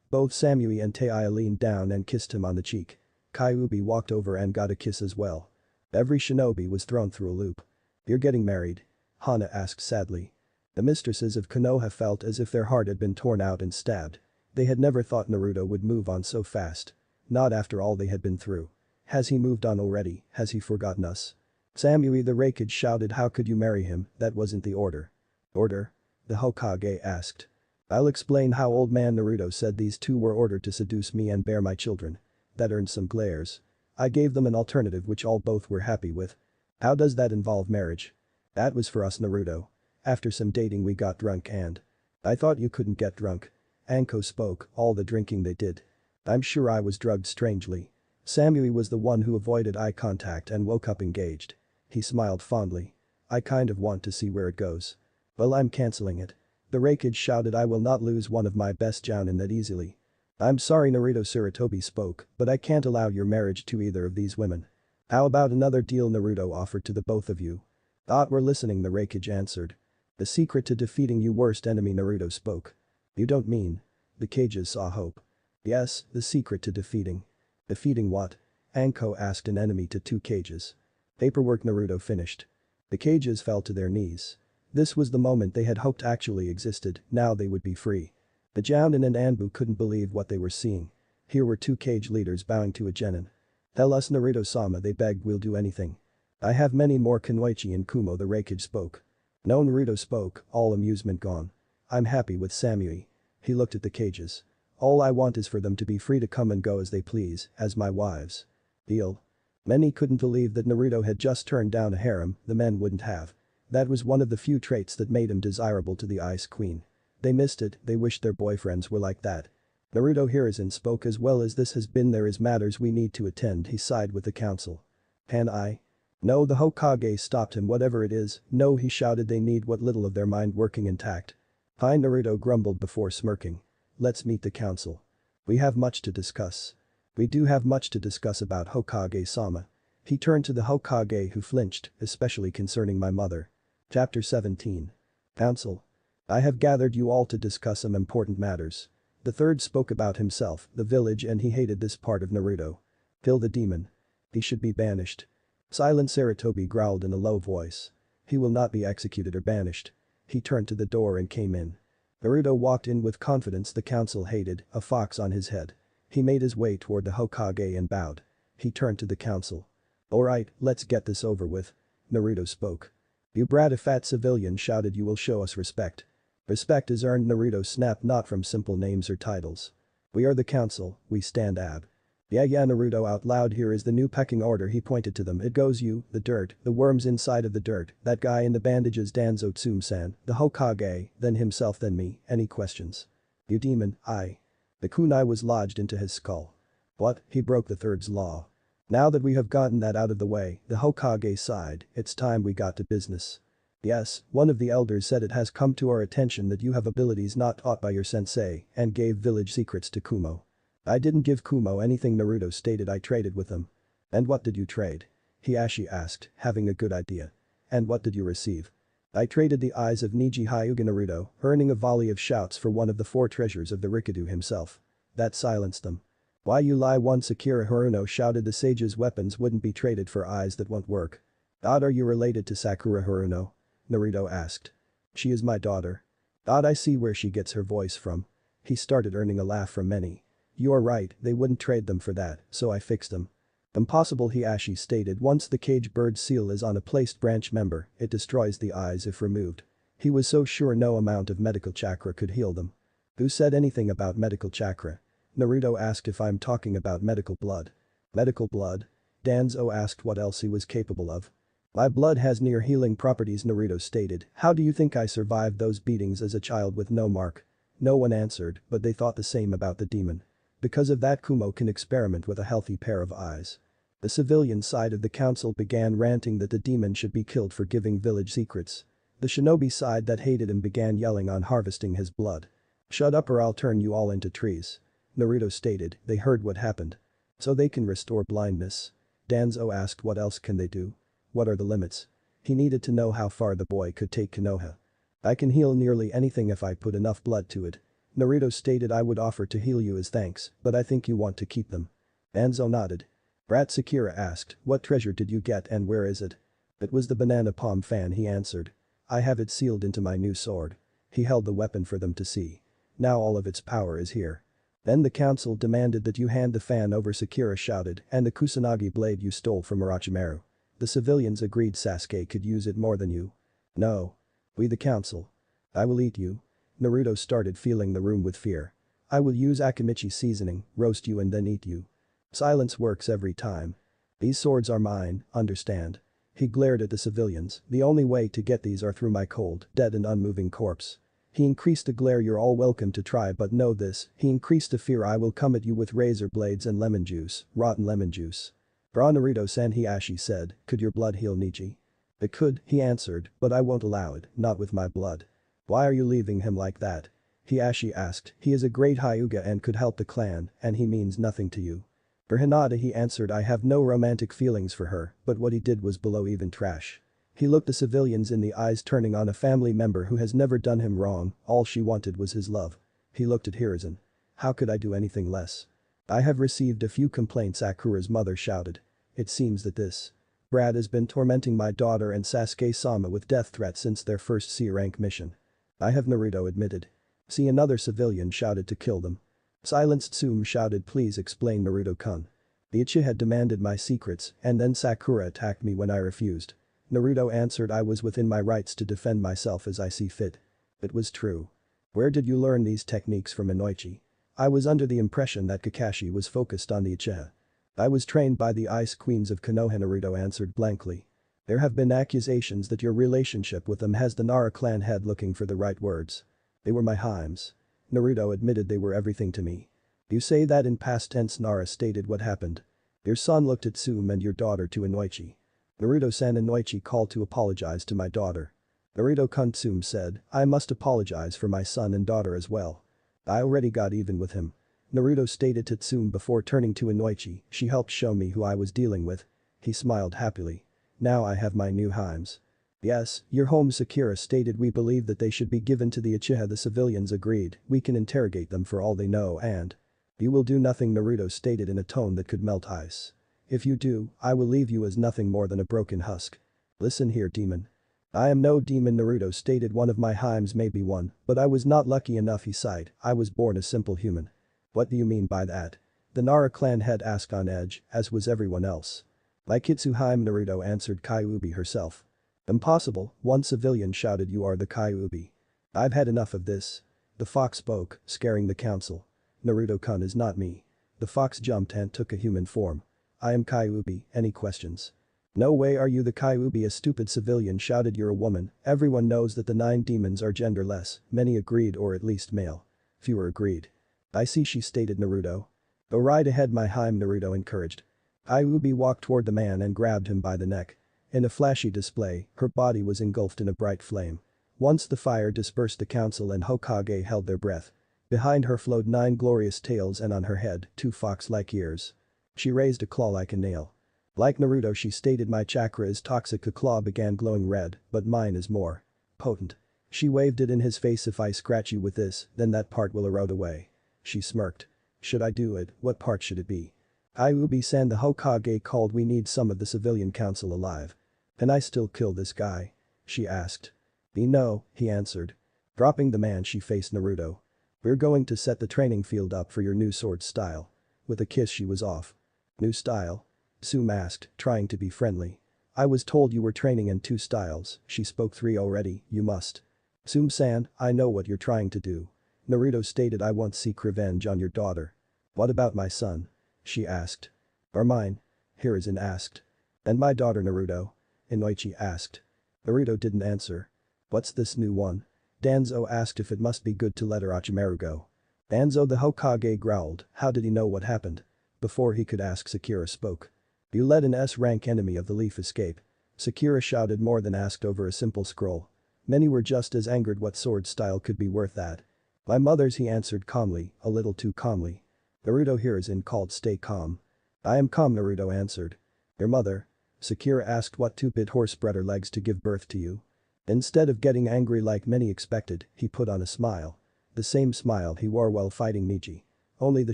Both Samui and Tei leaned down and kissed him on the cheek. Kyuubi walked over and got a kiss as well. Every shinobi was thrown through a loop. You're getting married? Hana asked sadly. The mistresses of Konoha felt as if their heart had been torn out and stabbed. They had never thought Naruto would move on so fast. Not after all they had been through. Has he moved on already? Has he forgotten us? Samui the Raikage shouted, how could you marry him? That wasn't the order. Order? The Hokage asked. I'll explain how, old man. Naruto said, these two were ordered to seduce me and bear my children. That earned some glares. I gave them an alternative which both were happy with. How does that involve marriage? That was for us, Naruto. After some dating we got drunk and… I thought you couldn't get drunk. Anko spoke, all the drinking they did. I'm sure I was drugged strangely. Samui was the one who avoided eye contact and woke up engaged. He smiled fondly. I kind of want to see where it goes. Well, I'm canceling it. The Raikage shouted, I will not lose one of my best jounin that easily. I'm sorry, Naruto. Sarutobi spoke, but I can't allow your marriage to either of these women. How about another deal? Naruto offered to the both of you. We're listening, the Raikage answered. The secret to defeating your worst enemy, Naruto spoke. You don't mean? The Kages saw hope. Yes, the secret to defeating. Defeating what? Anko asked. An enemy to 2 Kages. Paperwork, Naruto finished. The Kages fell to their knees. This was the moment they had hoped actually existed, now they would be free. The Jounin and Anbu couldn't believe what they were seeing. Here were 2 Kage leaders bowing to a genin. Tell us, Naruto-sama, they begged, we'll do anything. I have many more. Kunoichi and Kumo, the Raikage spoke. No, Naruto spoke, all amusement gone. I'm happy with Samui. He looked at the Kages. All I want is for them to be free to come and go as they please, as my wives. Deal? Many couldn't believe that Naruto had just turned down a harem the men wouldn't have. That was one of the few traits that made him desirable to the Ice Queen. They missed it, they wished their boyfriends were like that. Naruto Hiruzen spoke, as well as this has been, there is matters we need to attend. He sighed with the council. Can I? No, the Hokage stopped him. Whatever it is, no, he shouted, they need what little of their mind working intact. Fine, Naruto grumbled before smirking. Let's meet the council. We have much to discuss. We do have much to discuss about Hokage-sama. He turned to the Hokage, who flinched, especially concerning my mother. Chapter 17. Council. I have gathered you all to discuss some important matters. The third spoke about himself, the village, and he hated this part of Naruto. Kill the demon. He should be banished. Silent, Sarutobi growled in a low voice. He will not be executed or banished. He turned to the door and came in. Naruto walked in with confidence. The council hated, a fox on his head. He made his way toward the Hokage and bowed. He turned to the council. Alright, let's get this over with. Naruto spoke. You brat, a fat civilian shouted, you will show us respect. Respect is earned, Naruto snapped, not from simple names or titles. We are the council, we stand ab. Yeah, Naruto out loud, here is the new pecking order. He pointed to them. It goes you, the dirt, the worms inside of the dirt, that guy in the bandages, Danzo Tsume-san, the Hokage, then himself, then me. Any questions? You demon, I. The kunai was lodged into his skull. What? He broke the third's law. Now that we have gotten that out of the way, the Hokage sighed, it's time we got to business. Yes, one of the elders said it has come to our attention that you have abilities not taught by your sensei and gave village secrets to Kumo. I didn't give Kumo anything, Naruto stated. I traded with him. And what did you trade? Hiashi asked, having a good idea. And what did you receive? I traded the eyes of Niji Hyuga, Naruto, earning a volley of shouts for one of the 4 treasures of the Rikudo himself. That silenced them. Why you lie, one Sakura Haruno shouted. The sage's weapons wouldn't be traded for eyes that won't work. Are you related to Sakura Haruno? Naruto asked. She is my daughter. I see where she gets her voice from. He started earning a laugh from many. You're right, they wouldn't trade them for that, so I fixed them. Impossible, Hiashi stated. Once the cage bird seal is on a placed branch member, it destroys the eyes if removed. He was so sure no amount of medical chakra could heal them. Who said anything about medical chakra? Naruto asked if I'm talking about medical blood. Medical blood? Danzo asked what else he was capable of. My blood has near healing properties, Naruto stated. How do you think I survived those beatings as a child with no mark? No one answered, but they thought the same about the demon. Because of that, Kumo can experiment with a healthy pair of eyes. The civilian side of the council began ranting that the demon should be killed for giving village secrets. The shinobi side that hated him began yelling on harvesting his blood. Shut up or I'll turn you all into trees. Naruto stated. They heard what happened. So they can restore blindness. Danzo asked what else can they do? What are the limits? He needed to know how far the boy could take Konoha. I can heal nearly anything if I put enough blood to it. Naruto stated. I would offer to heal you as thanks, but I think you want to keep them. Danzo nodded. Brat Sakura asked, what treasure did you get and where is it? It was the banana palm fan, he answered. I have it sealed into my new sword. He held the weapon for them to see. Now all of its power is here. Then the council demanded that you hand the fan over, Sakura shouted, and the Kusanagi blade you stole from Orochimaru. The civilians agreed. Sasuke could use it more than you. No. We the council. I will eat you. Naruto started filling the room with fear. I will use Akimichi seasoning, roast you and then eat you. Silence works every time. These swords are mine, understand? He glared at the civilians. The only way to get these are through my cold, dead and unmoving corpse. He increased the glare. You're all welcome to try, but know this. He increased the fear. I will come at you with razor blades and lemon juice, rotten lemon juice. Bra Naruto-san, Hiashi said, could your blood heal Niji? It could, he answered, but I won't allow it, not with my blood. Why are you leaving him like that? Hiashi asked. He is a great Hyuga and could help the clan, and he means nothing to you. For Hinata, he answered. I have no romantic feelings for her, but what he did was below even trash. He looked the civilians in the eyes, turning on a family member who has never done him wrong. All she wanted was his love. He looked at Hiruzen. How could I do anything less? I have received a few complaints, Sakura's mother shouted. It seems that this brat has been tormenting my daughter and Sasuke-sama with death threats since their first C-rank mission. I have, Naruto admitted. See, another civilian shouted to kill them. Silenced. Tsume shouted, please explain, Naruto-kun. The Uchiha demanded my secrets and then Sakura attacked me when I refused. Naruto answered. I was within my rights to defend myself as I see fit. It was true. Where did you learn these techniques from, Inoichi? I was under the impression that Kakashi was focused on the Uchiha. I was trained by the Ice Queens of Konoha, Naruto answered blankly. There have been accusations that your relationship with them has the Nara clan head looking for the right words. They were my heims. Naruto admitted they were everything to me. You say that in past tense, Nara stated. What happened? Your son looked at Tsume and your daughter to Inoichi. Naruto-san, Inoichi called to apologize to my daughter. Naruto-kun, Tsume said, I must apologize for my son and daughter as well. I already got even with him. Naruto stated to Tsume before turning to Inoichi. She helped show me who I was dealing with. He smiled happily. Now I have my new heims. Yes, your home, Sakura stated. We believe that they should be given to the Uchiha. The civilians agreed. We can interrogate them for all they know and you will do nothing, Naruto stated in a tone that could melt ice. If you do, I will leave you as nothing more than a broken husk. Listen here, demon. I am no demon, Naruto stated. One of my heims may be one, but I was not lucky enough, he sighed. I was born a simple human. What do you mean by that? The Nara clan head asked on edge, as was everyone else. My Kitsuhaime, Naruto answered. Kyuubi herself. Impossible, one civilian shouted. You are the Kyuubi. I've had enough of this. The fox spoke, scaring the council. Naruto-kun is not me. The fox jumped and took a human form. I am Kyuubi, any questions? No way are you the Kyuubi, a stupid civilian shouted. You're a woman, everyone knows that the 9 demons are genderless, many agreed, or at least male. Fewer agreed. I see, she stated. Naruto. Go right ahead, my heim, Naruto encouraged. Ayubi walked toward the man and grabbed him by the neck. In a flashy display, her body was engulfed in a bright flame. Once the fire dispersed, the council and Hokage held their breath. Behind her flowed 9 glorious tails, and on her head, 2 fox-like ears. She raised a claw like a nail. Like Naruto, she stated, my chakra is toxic. The claw began glowing red, but mine is more potent. She waved it in his face. If I scratch you with this, then that part will erode away. She smirked. Should I do it? What part should it be? Ayubi-san, the Hokage called, we need some of the civilian council alive. Can I still kill this guy? She asked. No, he answered. Dropping the man, she faced Naruto. We're going to set the training field up for your new sword style. With a kiss she was off. New style? Tsume asked, trying to be friendly. I was told you were training in 2 styles, she spoke. 3 already, you must. Tsume-san, I know what you're trying to do. Naruto stated, I want to seek revenge on your daughter. What about my son? She asked. Or mine? Hiruzen asked. And my daughter, Naruto? Inoichi asked. Naruto didn't answer. What's this new one? Danzo asked if it must be good to let Orochimaru go. Danzo, the Hokage growled. How did he know what happened? Before he could ask, Sakura spoke. You let an S-rank enemy of the Leaf escape. Sakura shouted, more than asked over a simple scroll. Many were just as angered. What sword style could be worth that? My mother's, he answered calmly, a little too calmly. Naruto, Hiruzen called, stay calm. I am calm, Naruto answered. Your mother? Sakura asked. What 2-bit horse bred her legs to give birth to you? Instead of getting angry like many expected, he put on a smile. The same smile he wore while fighting Miji. Only the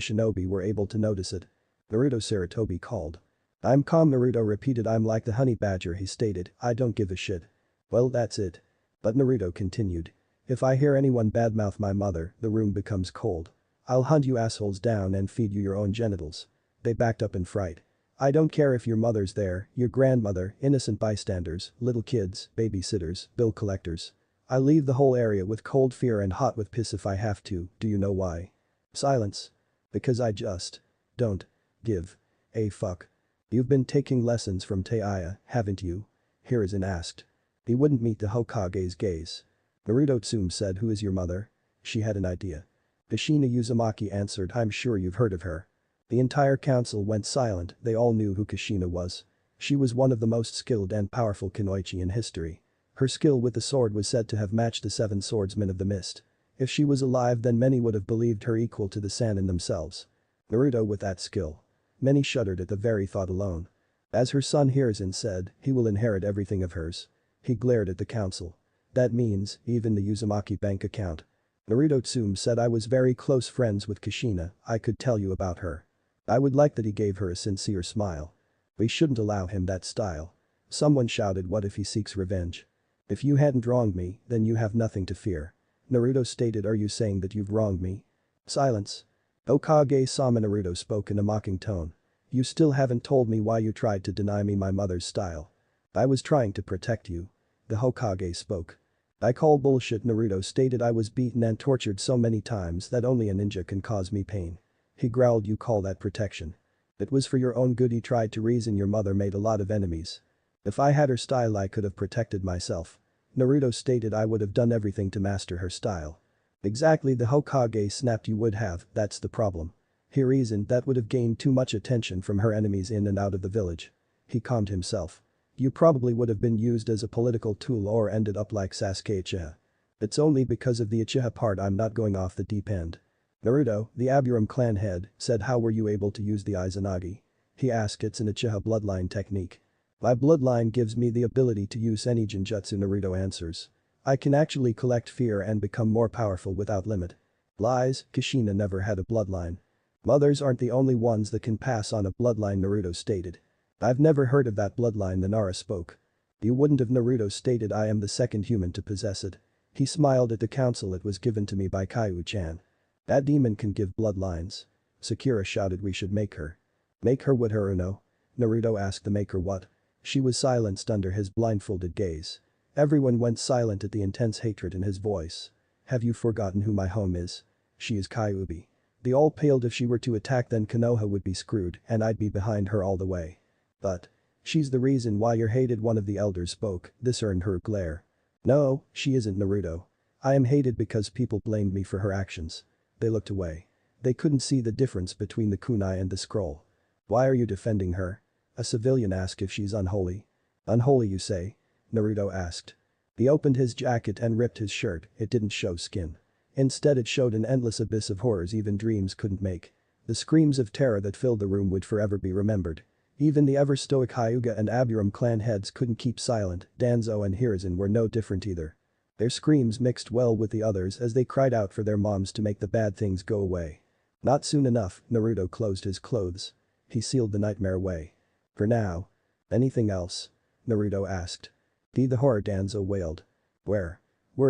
shinobi were able to notice it. Naruto, Sarutobi called. I'm calm, Naruto repeated. I'm like the honey badger, he stated, I don't give a shit. Well, that's it. But Naruto continued. If I hear anyone badmouth my mother, the room becomes cold. I'll hunt you assholes down and feed you your own genitals. They backed up in fright. I don't care if your mother's there, your grandmother, innocent bystanders, little kids, babysitters, bill collectors. I leave the whole area with cold fear and hot with piss if I have to. Do you know why? Silence. Because I just don't give a fuck. You've been taking lessons from Taiya, haven't you? Hiruzen asked. He wouldn't meet the Hokage's gaze. Naruto, Tsume said, who is your mother? She had an idea. Kushina Uzumaki answered, I'm sure you've heard of her. The entire council went silent. They all knew who Kushina was. She was one of the most skilled and powerful kunoichi in history. Her skill with the sword was said to have matched the 7 swordsmen of the mist. If she was alive, then many would have believed her equal to the Sannin themselves. Naruto with that skill. Many shuddered at the very thought alone. As her son Hiruzen said, he will inherit everything of hers. He glared at the council. That means, even the Uzumaki bank account. Naruto, Tsume said, I was very close friends with Kushina, I could tell you about her. I would like that. He gave her a sincere smile. We shouldn't allow him that style. Someone shouted, what if he seeks revenge? If you hadn't wronged me, then you have nothing to fear. Naruto stated, are you saying that you've wronged me? Silence. Hokage-sama, Naruto spoke in a mocking tone. You still haven't told me why you tried to deny me my mother's style. I was trying to protect you. The Hokage spoke. I call bullshit, Naruto stated. I was beaten and tortured so many times that only a ninja can cause me pain. He growled, you call that protection? It was for your own good. He tried to reason, your mother made a lot of enemies. If I had her style, I could have protected myself. Naruto stated, I would have done everything to master her style. Exactly, the Hokage snapped, you would have, that's the problem. He reasoned that would have gained too much attention from her enemies in and out of the village. He calmed himself. You probably would have been used as a political tool or ended up like Sasuke Uchiha. It's only because of the Uchiha part I'm not going off the deep end. Naruto, the Aburam clan head, said, how were you able to use the Izanagi? He asked. It's an Uchiha bloodline technique. My bloodline gives me the ability to use any genjutsu, Naruto answers. I can actually collect fear and become more powerful without limit. Lies, Kushina never had a bloodline. Mothers aren't the only ones that can pass on a bloodline, Naruto stated. I've never heard of that bloodline, the Nara spoke. You wouldn't have, Naruto stated. I am the second human to possess it. He smiled at the council. It was given to me by Kaiu-chan. That demon can give bloodlines. Sakura shouted, we should make her. Make her what, Haruno? Naruto asked. The make her what? She was silenced under his blindfolded gaze. Everyone went silent at the intense hatred in his voice. Have you forgotten who my home is? She is Kyuubi. They all paled. If she were to attack, then Konoha would be screwed and I'd be behind her all the way. But she's the reason why you're hated, one of the elders spoke. This earned her a glare. No, she isn't, Naruto. I am hated because people blamed me for her actions. They looked away. They couldn't see the difference between the kunai and the scroll. Why are you defending her? A civilian asked if she's unholy. Unholy you say? Naruto asked. He opened his jacket and ripped his shirt, it didn't show skin. Instead it showed an endless abyss of horrors even dreams couldn't make. The screams of terror that filled the room would forever be remembered. Even the ever-stoic Hyuga and Aburam clan heads couldn't keep silent, Danzo and Hiruzen were no different either. Their screams mixed well with the others as they cried out for their moms to make the bad things go away. Not soon enough, Naruto closed his clothes. He sealed the nightmare away. For now. Anything else? Naruto asked. The horror, Danzo wailed. Where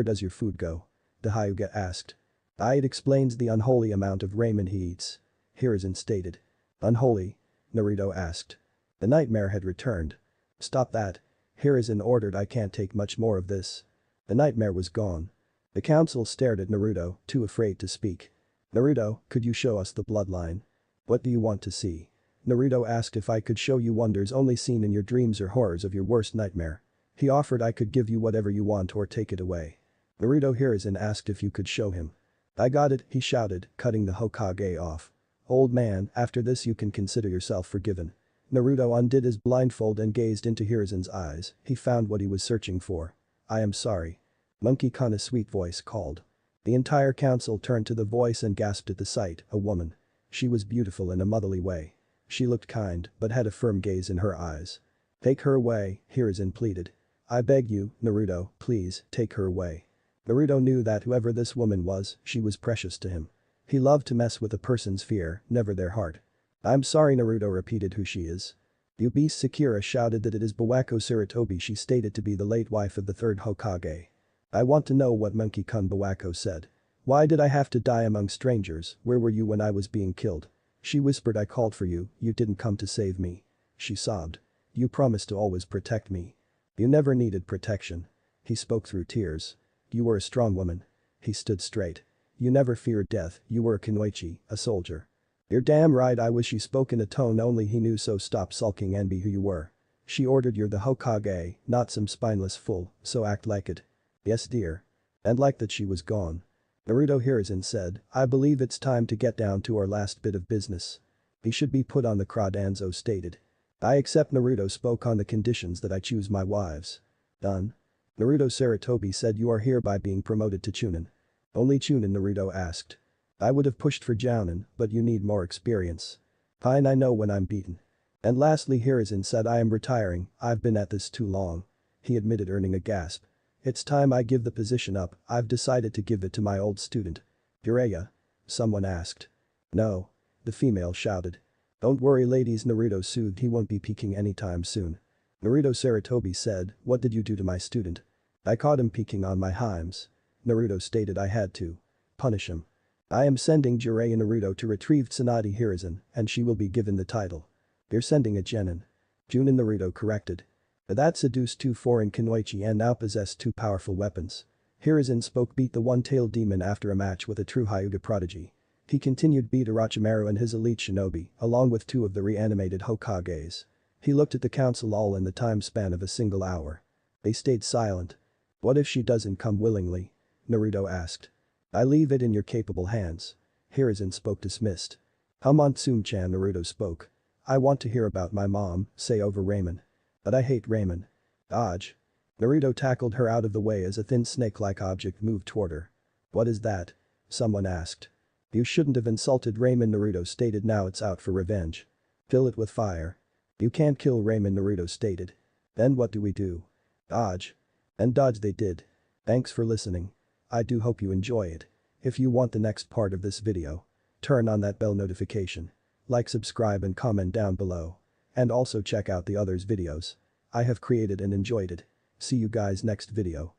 does your food go? The Hyuga asked. It explains the unholy amount of ramen he eats. Hiruzen stated. Unholy? Naruto asked. The nightmare had returned. Stop that. Hiruzen ordered. I can't take much more of this. The nightmare was gone. The council stared at Naruto, too afraid to speak. Naruto, could you show us the bloodline? What do you want to see? Naruto asked if I could show you wonders only seen in your dreams or horrors of your worst nightmare. He offered I could give you whatever you want or take it away. Naruto Hiruzen asked if you could show him. I got it, he shouted, cutting the Hokage off. Old man, after this you can consider yourself forgiven. Naruto undid his blindfold and gazed into Hiruzen's eyes, he found what he was searching for. I am sorry. Monkey-kun, a sweet voice called. The entire council turned to the voice and gasped at the sight, a woman. She was beautiful in a motherly way. She looked kind, but had a firm gaze in her eyes. Take her away, Hiruzen pleaded. I beg you, Naruto, please, take her away. Naruto knew that whoever this woman was, she was precious to him. He loved to mess with a person's fear, never their heart. I'm sorry, Naruto repeated who she is. You beast, Sakura shouted that it is Bawako Sarutobi, she stated to be the late wife of the third Hokage. I want to know what Monkey-kun, Bawako said. Why did I have to die among strangers, where were you when I was being killed? She whispered I called for you, you didn't come to save me. She sobbed. You promised to always protect me. You never needed protection. He spoke through tears. You were a strong woman. He stood straight. You never feared death, you were a kunoichi, a soldier. You're damn right I was, she spoke in a tone only he knew, so stop sulking and be who you were. She ordered, you're the Hokage, not some spineless fool, so act like it. Yes dear. And like that she was gone. Naruto Hiruzen said, I believe it's time to get down to our last bit of business. He should be put on the cross, Danzo stated. I accept, Naruto spoke, on the conditions that I choose my wives. Done? Naruto Sarutobi said, you are hereby being promoted to Chunin. Only Chunin, Naruto asked. I would have pushed for Jounin, but you need more experience. Fine, I know when I'm beaten. And lastly, Hiruzen said, I am retiring, I've been at this too long. He admitted, earning a gasp. It's time I give the position up, I've decided to give it to my old student. Jiraiya? Someone asked. No. The female shouted. Don't worry ladies, Naruto soothed, he won't be peeking anytime soon. Naruto Sarutobi said, what did you do to my student? I caught him peeking on my hymns. Naruto stated, I had to. Punish him. I am sending Jiraiya Naruto to retrieve Tsunade Hiruzen, and she will be given the title. You're sending a genin. Junin, Naruto corrected. That seduced two foreign kunoichi and now possessed two powerful weapons. Hiruzen spoke, beat the one-tailed demon after a match with a true Hyuga prodigy. He continued beat Orochimaru and his elite shinobi, along with two of the reanimated Hokages. He looked at the council all in the time span of a single hour. They stayed silent. What if she doesn't come willingly? Naruto asked. I leave it in your capable hands. Hiruzen spoke, dismissed. Hamatsum-chan, Naruto spoke. I want to hear about my mom, say over ramen. But I hate ramen. Dodge. Naruto tackled her out of the way as a thin snake-like object moved toward her. What is that? Someone asked. You shouldn't have insulted Ramen, Naruto stated, now it's out for revenge. Fill it with fire. You can't kill Ramen, Naruto stated. Then what do we do? Dodge. And dodge they did. Thanks for listening. I do hope you enjoy it. If you want the next part of this video, turn on that bell notification. Like, subscribe and comment down below. And also check out the others videos I have created and enjoyed it. See you guys next video.